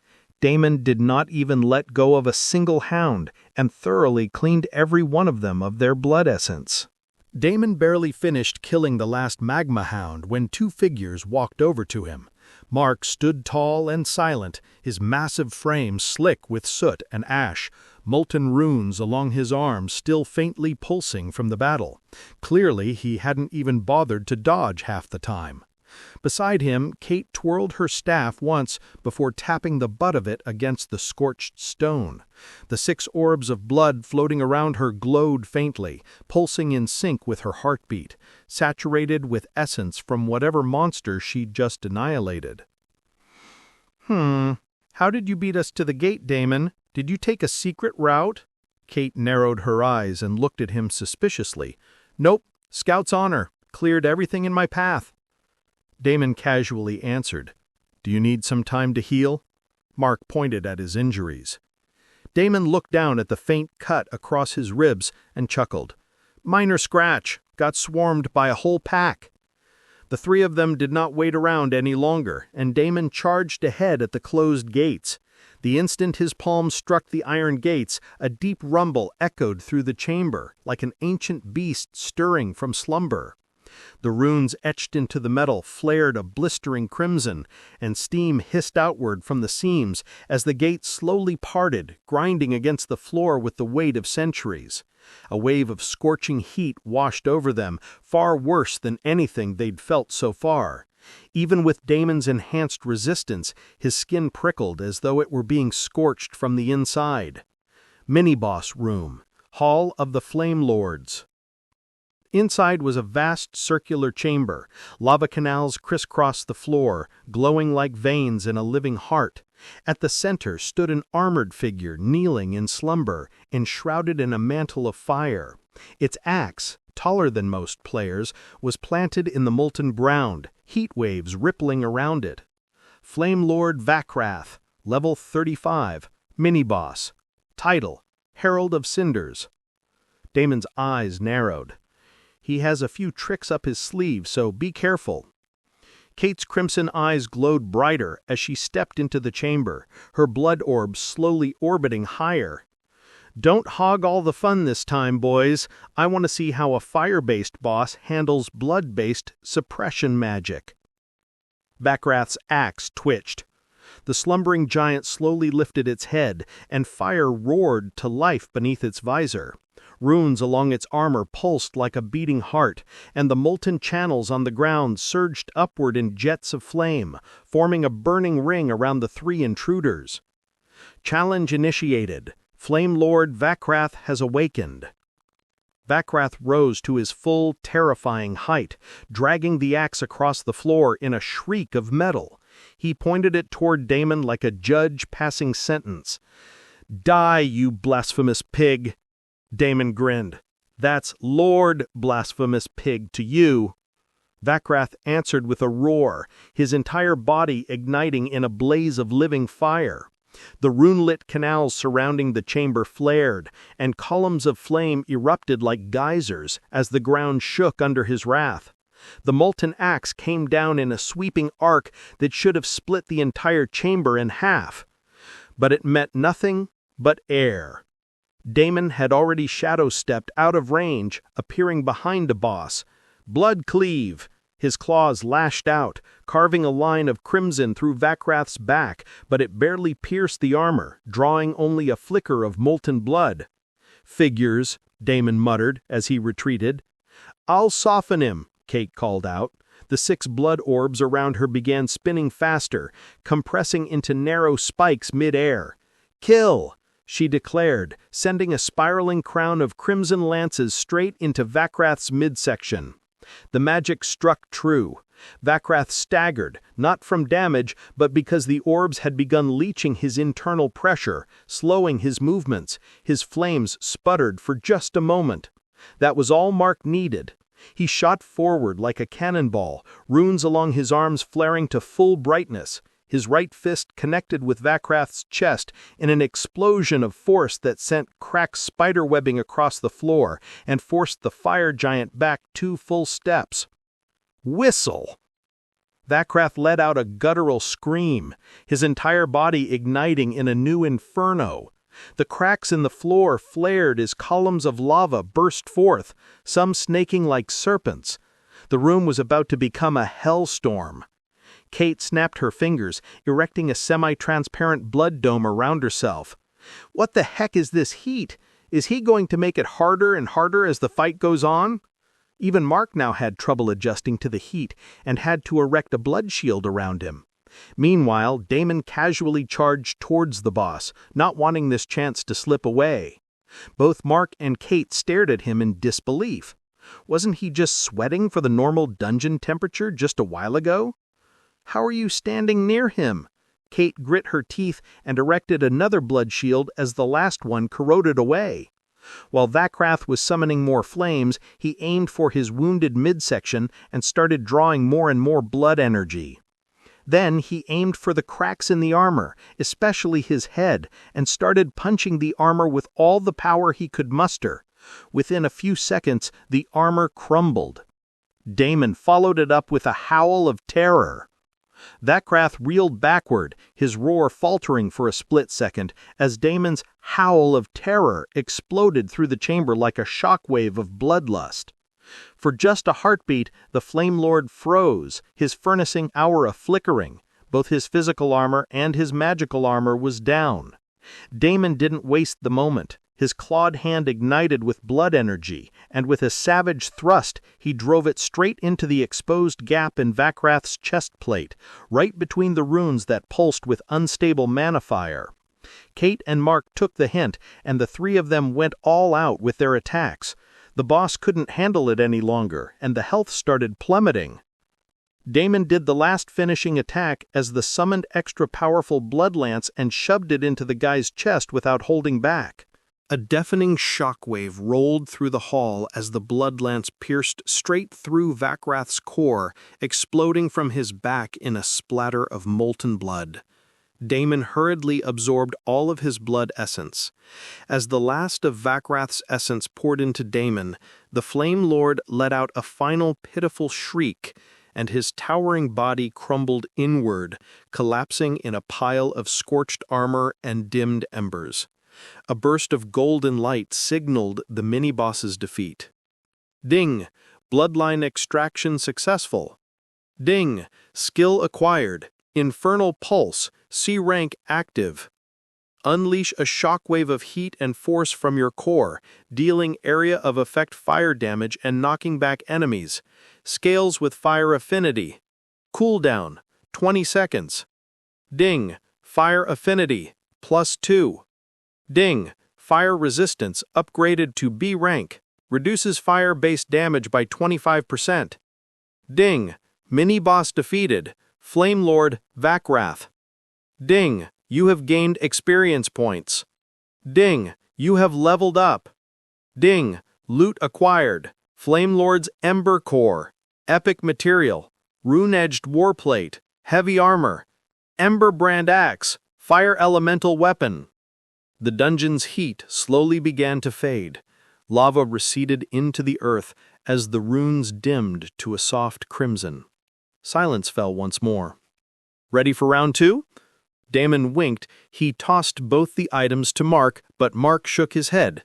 Damon did not even let go of a single hound and thoroughly cleaned every one of them of their blood essence. Damon barely finished killing the last magma hound when 2 figures walked over to him. Mark stood tall and silent, his massive frame slick with soot and ash, molten runes along his arms still faintly pulsing from the battle. Clearly, he hadn't even bothered to dodge half the time. Beside him, Kate twirled her staff once before tapping the butt of it against the scorched stone. The 6 orbs of blood floating around her glowed faintly, pulsing in sync with her heartbeat, saturated with essence from whatever monster she'd just annihilated. How did you beat us to the gate, Damon? Did you take a secret route? Kate narrowed her eyes and looked at him suspiciously. Nope, Scout's honor. Cleared everything in my path. Damon casually answered, Do you need some time to heal? Mark pointed at his injuries. Damon looked down at the faint cut across his ribs and chuckled. Minor scratch. Got swarmed by a whole pack. The 3 of them did not wait around any longer, and Damon charged ahead at the closed gates. The instant his palm struck the iron gates, a deep rumble echoed through the chamber, like an ancient beast stirring from slumber. The runes etched into the metal flared a blistering crimson, and steam hissed outward from the seams as the gate slowly parted, grinding against the floor with the weight of centuries. A wave of scorching heat washed over them, far worse than anything they'd felt so far. Even with Damon's enhanced resistance, his skin prickled as though it were being scorched from the inside. Mini-boss room, Hall of the Flame Lords. Inside was a vast circular chamber. Lava canals crisscrossed the floor, glowing like veins in a living heart. At the center stood an armored figure kneeling in slumber, enshrouded in a mantle of fire. Its axe, taller than most players, was planted in the molten ground, heat waves rippling around it. Flame Lord Vakrath, level 35, mini-boss. Title, Herald of Cinders. Damon's eyes narrowed. He has a few tricks up his sleeve, so be careful. Kate's crimson eyes glowed brighter as she stepped into the chamber, her blood orbs slowly orbiting higher. Don't hog all the fun this time, boys. I want to see how a fire-based boss handles blood-based suppression magic. Vakrath's axe twitched. The slumbering giant slowly lifted its head, and fire roared to life beneath its visor. Runes along its armor pulsed like a beating heart, and the molten channels on the ground surged upward in jets of flame, forming a burning ring around the three intruders. Challenge initiated. Flame Lord Vakrath has awakened. Vakrath rose to his full, terrifying height, dragging the axe across the floor in a shriek of metal. He pointed it toward Damon like a judge passing sentence. "Die, you blasphemous pig!" Damon grinned. "That's Lord Blasphemous Pig to you." Vakrath answered with a roar, his entire body igniting in a blaze of living fire. The rune-lit canals surrounding the chamber flared, and columns of flame erupted like geysers as the ground shook under his wrath. The molten axe came down in a sweeping arc that should have split the entire chamber in half. But it met nothing but air. Damon had already shadow-stepped out of range, appearing behind a boss. Blood cleave! His claws lashed out, carving a line of crimson through Vakrath's back, but it barely pierced the armor, drawing only a flicker of molten blood. "Figures," Damon muttered as he retreated. "I'll soften him," Kate called out. The 6 blood orbs around her began spinning faster, compressing into narrow spikes mid-air. "Kill!" she declared, sending a spiraling crown of crimson lances straight into Vakrath's midsection. The magic struck true. Vakrath staggered, not from damage, but because the orbs had begun leeching his internal pressure, slowing his movements. His flames sputtered for just a moment. That was all Mark needed. He shot forward like a cannonball, runes along his arms flaring to full brightness. His right fist connected with Vakrath's chest in an explosion of force that sent cracked spiderwebbing across the floor and forced the fire giant back 2 full steps. Whistle! Vakrath let out a guttural scream, his entire body igniting in a new inferno. The cracks in the floor flared as columns of lava burst forth, some snaking like serpents. The room was about to become a hellstorm. Kate snapped her fingers, erecting a semi-transparent blood dome around herself. "What the heck is this heat? Is he going to make it harder and harder as the fight goes on?" Even Mark now had trouble adjusting to the heat and had to erect a blood shield around him. Meanwhile, Damon casually charged towards the boss, not wanting this chance to slip away. Both Mark and Kate stared at him in disbelief. Wasn't he just sweating for the normal dungeon temperature just a while ago? "How are you standing near him?" Kate grit her teeth and erected another blood shield as the last one corroded away. While Vakrath was summoning more flames, he aimed for his wounded midsection and started drawing more and more blood energy. Then he aimed for the cracks in the armor, especially his head, and started punching the armor with all the power he could muster. Within a few seconds, the armor crumbled. Damon followed it up with a howl of terror. Vakrath reeled backward, his roar faltering for a split second, as Damon's howl of terror exploded through the chamber like a shockwave of bloodlust. For just a heartbeat, the Flame Lord froze, his furnacing aura flickering. Both his physical armor and his magical armor was down. Damon didn't waste the moment. His clawed hand ignited with blood energy, and with a savage thrust, he drove it straight into the exposed gap in Vakrath's chest plate, right between the runes that pulsed with unstable mana fire. Kate and Mark took the hint, and the 3 of them went all out with their attacks. The boss couldn't handle it any longer, and the health started plummeting. Damon did the last finishing attack as the summoned extra powerful blood lance and shoved it into the guy's chest without holding back. A deafening shockwave rolled through the hall as the blood lance pierced straight through Vakrath's core, exploding from his back in a splatter of molten blood. Damon hurriedly absorbed all of his blood essence. As the last of Vakrath's essence poured into Damon, the Flame Lord let out a final pitiful shriek, and his towering body crumbled inward, collapsing in a pile of scorched armor and dimmed embers. A burst of golden light signaled the mini-boss's defeat. Ding! Bloodline extraction successful. Ding! Skill acquired. Infernal Pulse. C rank active. Unleash a shockwave of heat and force from your core, dealing area of effect fire damage and knocking back enemies. Scales with fire affinity. Cooldown, 20 seconds. Ding, fire affinity, +2. Ding, fire resistance upgraded to B rank. Reduces fire-based damage by 25%. Ding, mini-boss defeated. Flame Lord Vakrath. Ding, you have gained experience points. Ding, you have leveled up. Ding, loot acquired. Flame Lord's Ember Core. Epic material. Rune-edged warplate. Heavy armor. Ember brand axe. Fire elemental weapon. The dungeon's heat slowly began to fade. Lava receded into the earth as the runes dimmed to a soft crimson. Silence fell once more. Ready for round 2? Damon winked. He tossed both the items to Mark, but Mark shook his head.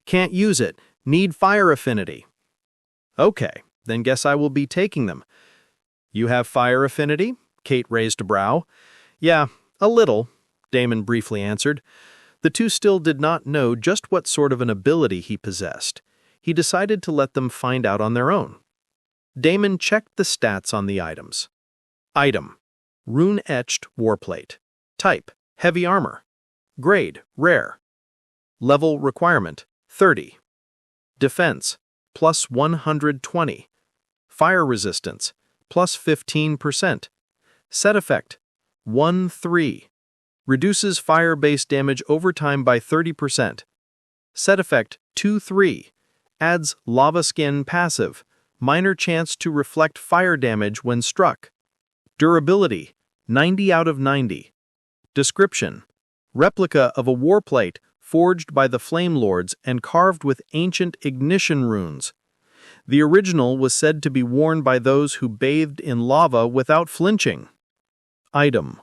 Can't use it. Need fire affinity. Okay, then guess I will be taking them. You have fire affinity? Kate raised a brow. Yeah, a little, Damon briefly answered. The two still did not know just what sort of an ability he possessed. He decided to let them find out on their own. Damon checked the stats on the items. Item: Rune-etched warplate. Type: heavy armor. Grade: rare. Level requirement: 30. Defense: +120. Fire resistance: +15%. Set effect: 1-3. Reduces fire-based damage over time by 30%. Set effect: 2-3. Adds lava skin passive. Minor chance to reflect fire damage when struck. Durability: 90 out of 90. Description: replica of a warplate forged by the Flame Lords and carved with ancient ignition runes. The original was said to be worn by those who bathed in lava without flinching. Item: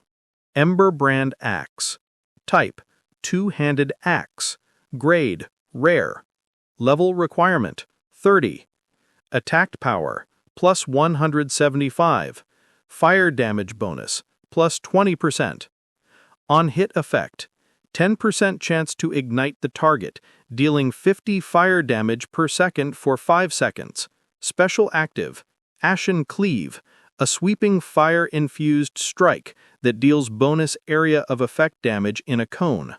Ember brand axe. Type: two-handed axe. Grade: rare. Level requirement: 30. Attack power: +175. Fire damage bonus: +20%. On hit effect: 10% chance to ignite the target, dealing 50 fire damage per second for 5 seconds. Special active: Ashen Cleave, a sweeping fire-infused strike that deals bonus area of effect damage in a cone.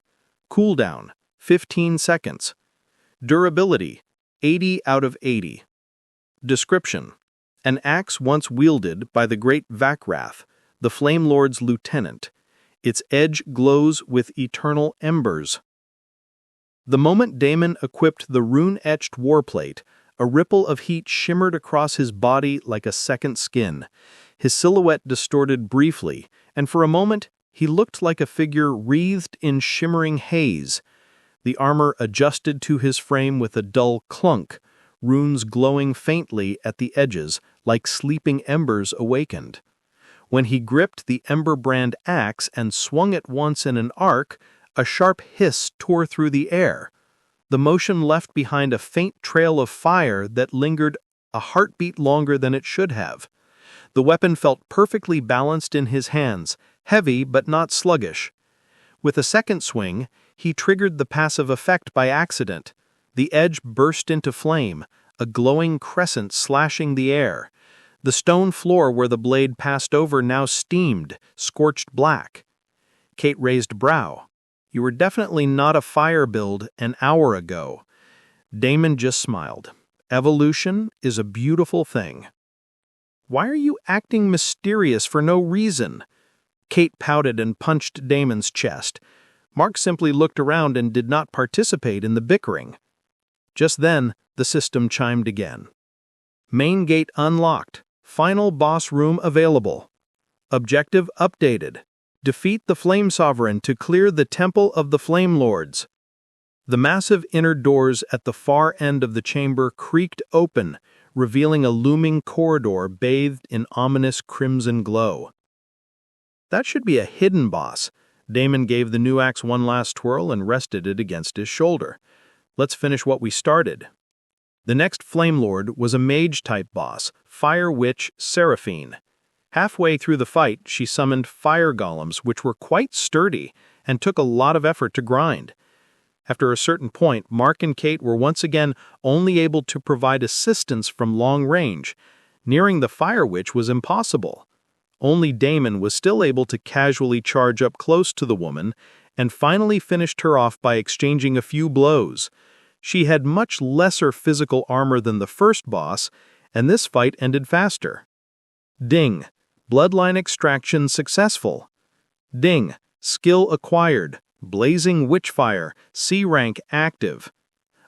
Cooldown: 15 seconds. Durability: 80 out of 80. Description: an axe once wielded by the great Vakrath, the Flame Lord's lieutenant. Its edge glows with eternal embers. The moment Damon equipped the rune-etched warplate, a ripple of heat shimmered across his body like a second skin. His silhouette distorted briefly, and for a moment he looked like a figure wreathed in shimmering haze. The armor adjusted to his frame with a dull clunk, runes glowing faintly at the edges like sleeping embers awakened. When he gripped the Ember brand axe and swung it once in an arc, a sharp hiss tore through the air. The motion left behind a faint trail of fire that lingered a heartbeat longer than it should have. The weapon felt perfectly balanced in his hands, heavy but not sluggish. With a second swing, he triggered the passive effect by accident. The edge burst into flame, a glowing crescent slashing the air. The stone floor where the blade passed over now steamed, scorched black. Kate raised a brow. You were definitely not a fire build an hour ago. Damon just smiled. Evolution is a beautiful thing. Why are you acting mysterious for no reason? Kate pouted and punched Damon's chest. Mark simply looked around and did not participate in the bickering. Just then, the system chimed again. Main gate unlocked. Final boss room available. Objective updated. Defeat the Flame Sovereign to clear the Temple of the Flame Lords. The massive inner doors at the far end of the chamber creaked open, revealing a looming corridor bathed in ominous crimson glow. That should be a hidden boss. Damon gave the new axe one last twirl and rested it against his shoulder. Let's finish what we started. The next Flame Lord was a mage-type boss, Fire Witch Seraphine. Halfway through the fight, she summoned fire golems, which were quite sturdy and took a lot of effort to grind. After a certain point, Mark and Kate were once again only able to provide assistance from long range. Nearing the fire witch was impossible. Only Damon was still able to casually charge up close to the woman and finally finished her off by exchanging a few blows. She had much lesser physical armor than the first boss, and this fight ended faster. Ding. Bloodline extraction successful. Ding. Skill acquired. Blazing Witchfire, C rank active.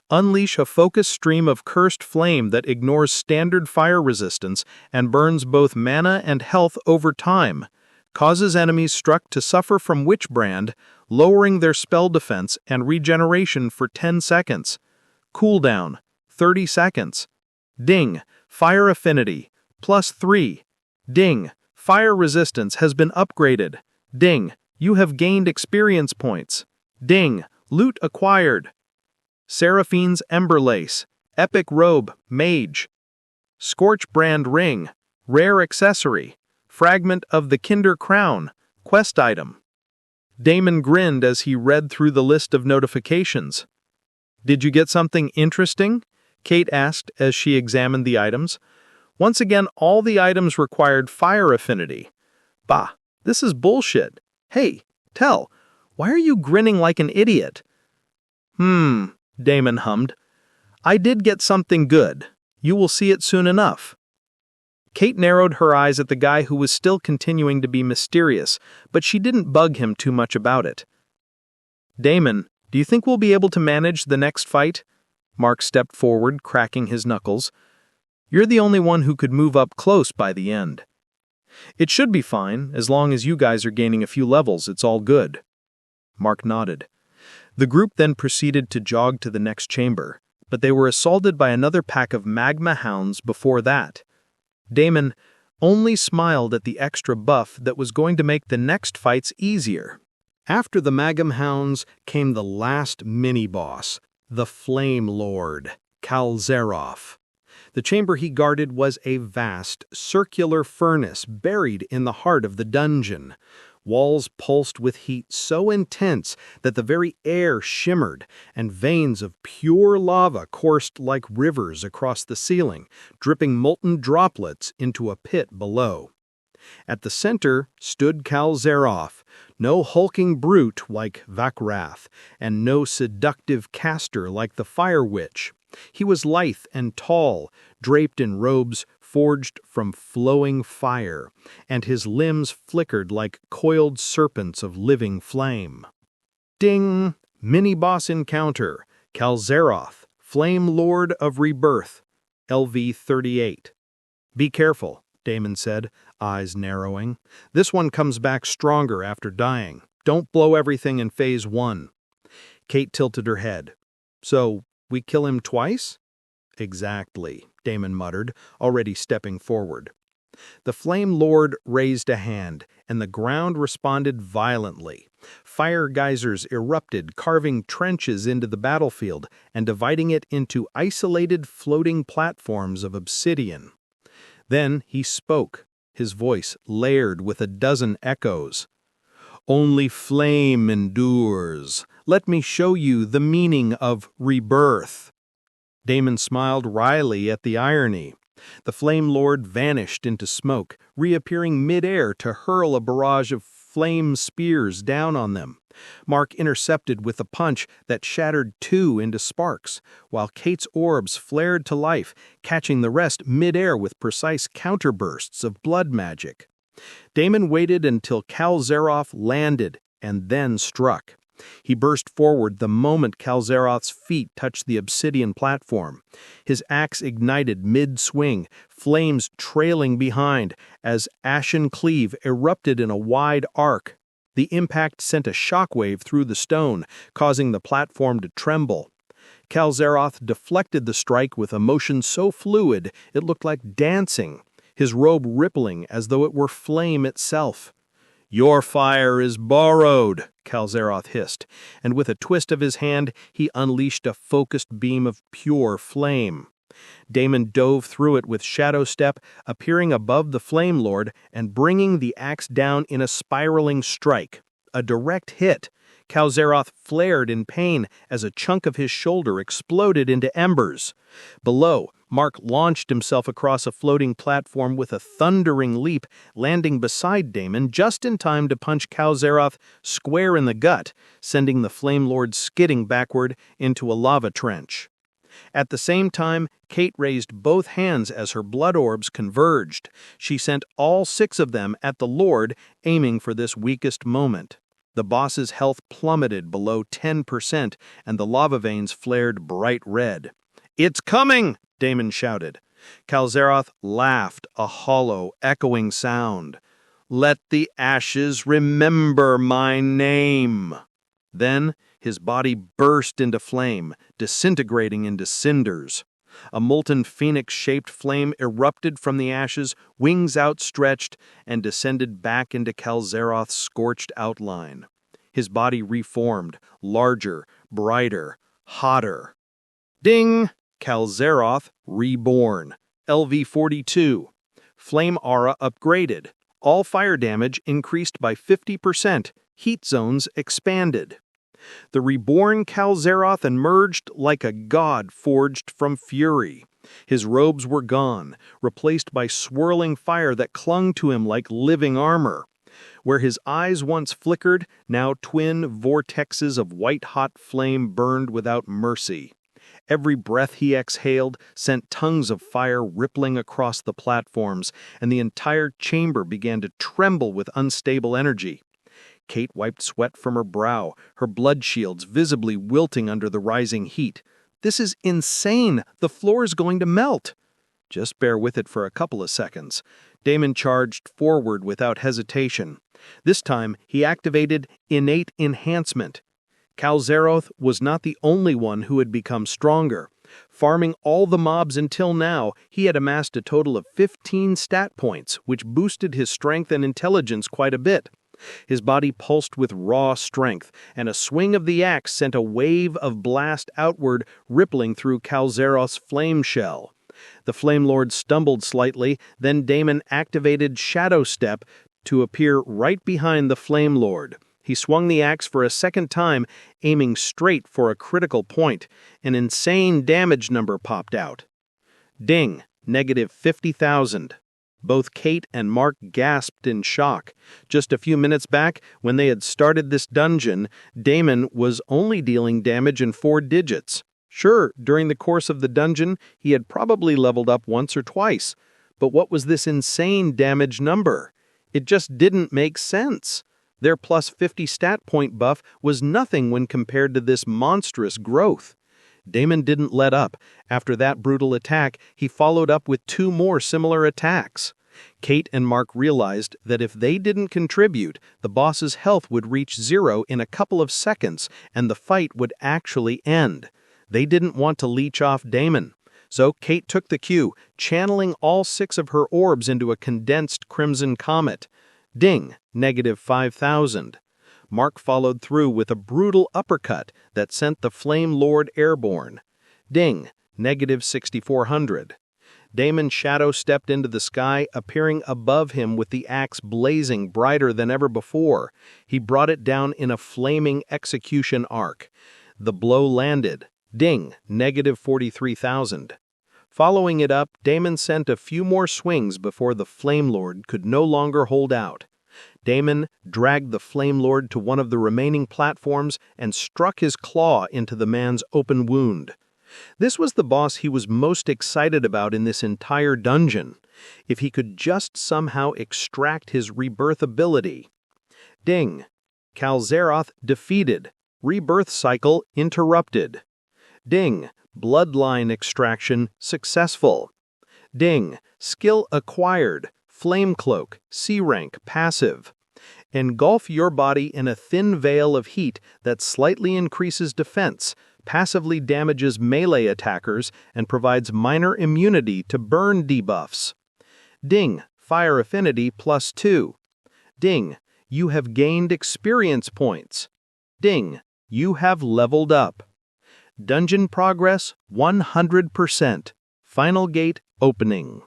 Unleash a focused stream of cursed flame that ignores standard fire resistance and burns both mana and health over time. Causes enemies struck to suffer from Witchbrand, lowering their spell defense and regeneration for 10 seconds. Cooldown, 30 seconds. Ding. Fire affinity, +3. Ding. Fire resistance has been upgraded. Ding. You have gained experience points. Ding. Loot acquired. Seraphine's Emberlace, Epic Robe, Mage. Scorchbrand Ring, Rare Accessory. Fragment of the Kinder Crown, Quest Item. Damon grinned as he read through the list of notifications. Did you get something interesting? Kate asked as she examined the items. Once again, all the items required fire affinity. Bah, this is bullshit. Hey, Tell, why are you grinning like an idiot? Damon hummed. I did get something good. You will see it soon enough. Kate narrowed her eyes at the guy who was still continuing to be mysterious, but she didn't bug him too much about it. Damon, do you think we'll be able to manage the next fight? Mark stepped forward, cracking his knuckles. You're the only one who could move up close by the end. It should be fine, as long as you guys are gaining a few levels, it's all good. Mark nodded. The group then proceeded to jog to the next chamber, but they were assaulted by another pack of magma hounds before that. Damon only smiled at the extra buff that was going to make the next fights easier. After the magma hounds came the last mini-boss, the Flame Lord, Kalzaroth. The chamber he guarded was a vast, circular furnace buried in the heart of the dungeon. Walls pulsed with heat so intense that the very air shimmered, and veins of pure lava coursed like rivers across the ceiling, dripping molten droplets into a pit below. At the center stood Kalzaroth, no hulking brute like Vakrath, and no seductive caster like the Fire Witch. He was lithe and tall, draped in robes forged from flowing fire, and his limbs flickered like coiled serpents of living flame. Ding! Mini-boss encounter. Kalzaroth, Flame Lord of Rebirth, LV 38. Be careful, Damon said, eyes narrowing. This one comes back stronger after dying. Don't blow everything in Phase 1. Kate tilted her head. So, we kill him twice? Exactly, Damon muttered, already stepping forward. The Flame Lord raised a hand, and the ground responded violently. Fire geysers erupted, carving trenches into the battlefield and dividing it into isolated floating platforms of obsidian. Then he spoke, his voice layered with a dozen echoes. Only flame endures. Let me show you the meaning of rebirth. Damon smiled wryly at the irony. The Flame Lord vanished into smoke, reappearing mid-air to hurl a barrage of flame spears down on them. Mark intercepted with a punch that shattered 2 into sparks, while Kate's orbs flared to life, catching the rest mid-air with precise counterbursts of blood magic. Damon waited until Kalzaroth landed and then struck. He burst forward the moment Kalzaroth's feet touched the obsidian platform. His axe ignited mid-swing, flames trailing behind as Ashen Cleave erupted in a wide arc. The impact sent a shockwave through the stone, causing the platform to tremble. Kalzaroth deflected the strike with a motion so fluid it looked like dancing, his robe rippling as though it were flame itself. Your fire is borrowed, Kalzaroth hissed, and with a twist of his hand he unleashed a focused beam of pure flame. Damon dove through it with shadow step, appearing above the Flame Lord and bringing the axe down in a spiraling strike. A direct hit. Kalzaroth flared in pain as a chunk of his shoulder exploded into embers. Below, Mark launched himself across a floating platform with a thundering leap, landing beside Damon just in time to punch Kalzaroth square in the gut, sending the Flame Lord skidding backward into a lava trench. At the same time, Kate raised both hands as her blood orbs converged. She sent all 6 of them at the Lord, aiming for this weakest moment. The boss's health plummeted below 10%, and the lava veins flared bright red. "It's coming!" Damon shouted. Kalzaroth laughed, a hollow, echoing sound. "Let the ashes remember my name." Then his body burst into flame, disintegrating into cinders. A molten phoenix-shaped flame erupted from the ashes, wings outstretched, and descended back into Kalzaroth's scorched outline. His body reformed, larger, brighter, hotter. Ding! Kalzaroth reborn. LV-42. Flame aura upgraded. All fire damage increased by 50%. Heat zones expanded. The reborn Kalzaroth emerged like a god forged from fury. His robes were gone, replaced by swirling fire that clung to him like living armor. Where his eyes once flickered, now twin vortexes of white-hot flame burned without mercy. Every breath he exhaled sent tongues of fire rippling across the platforms, and the entire chamber began to tremble with unstable energy. Kate wiped sweat from her brow, her blood shields visibly wilting under the rising heat. "This is insane! The floor is going to melt!" "Just bear with it for a couple of seconds." Damon charged forward without hesitation. This time, he activated innate enhancement. Kalzaroth was not the only one who had become stronger. Farming all the mobs until now, he had amassed a total of 15 stat points, which boosted his strength and intelligence quite a bit. His body pulsed with raw strength, and a swing of the axe sent a wave of blast outward, rippling through Kalzaroth's flame shell. The Flame Lord stumbled slightly, then Damon activated Shadow Step to appear right behind the Flame Lord. He swung the axe for a second time, aiming straight for a critical point. An insane damage number popped out. Ding! -50,000. Both Kate and Mark gasped in shock. Just a few minutes back, when they had started this dungeon, Damon was only dealing damage in 4 digits. Sure, during the course of the dungeon, he had probably leveled up once or twice. But what was this insane damage number? It just didn't make sense. Their plus 50 stat point buff was nothing when compared to this monstrous growth. Damon didn't let up. After that brutal attack, he followed up with 2 more similar attacks. Kate and Mark realized that if they didn't contribute, the boss's health would reach 0 in a couple of seconds, and the fight would actually end. They didn't want to leech off Damon. So Kate took the cue, channeling all 6 of her orbs into a condensed crimson comet. Ding! -5,000. Mark followed through with a brutal uppercut that sent the Flame Lord airborne. Ding! -6,400. Damon shadow stepped into the sky, appearing above him with the axe blazing brighter than ever before. He brought it down in a flaming execution arc. The blow landed. Ding! -43,000. Following it up, Damon sent a few more swings before the Flame Lord could no longer hold out. Damon dragged the Flame Lord to one of the remaining platforms and struck his claw into the man's open wound. This was the boss he was most excited about in this entire dungeon. If he could just somehow extract his rebirth ability. Ding! Kalzaroth defeated. Rebirth cycle interrupted. Ding! Bloodline extraction successful. Ding! Skill acquired. Flame Cloak, C rank, passive. Engulf your body in a thin veil of heat that slightly increases defense, passively damages melee attackers, and provides minor immunity to burn debuffs. Ding! Fire affinity +2. Ding! You have gained experience points. Ding! You have leveled up. Dungeon progress 100%. Final gate opening.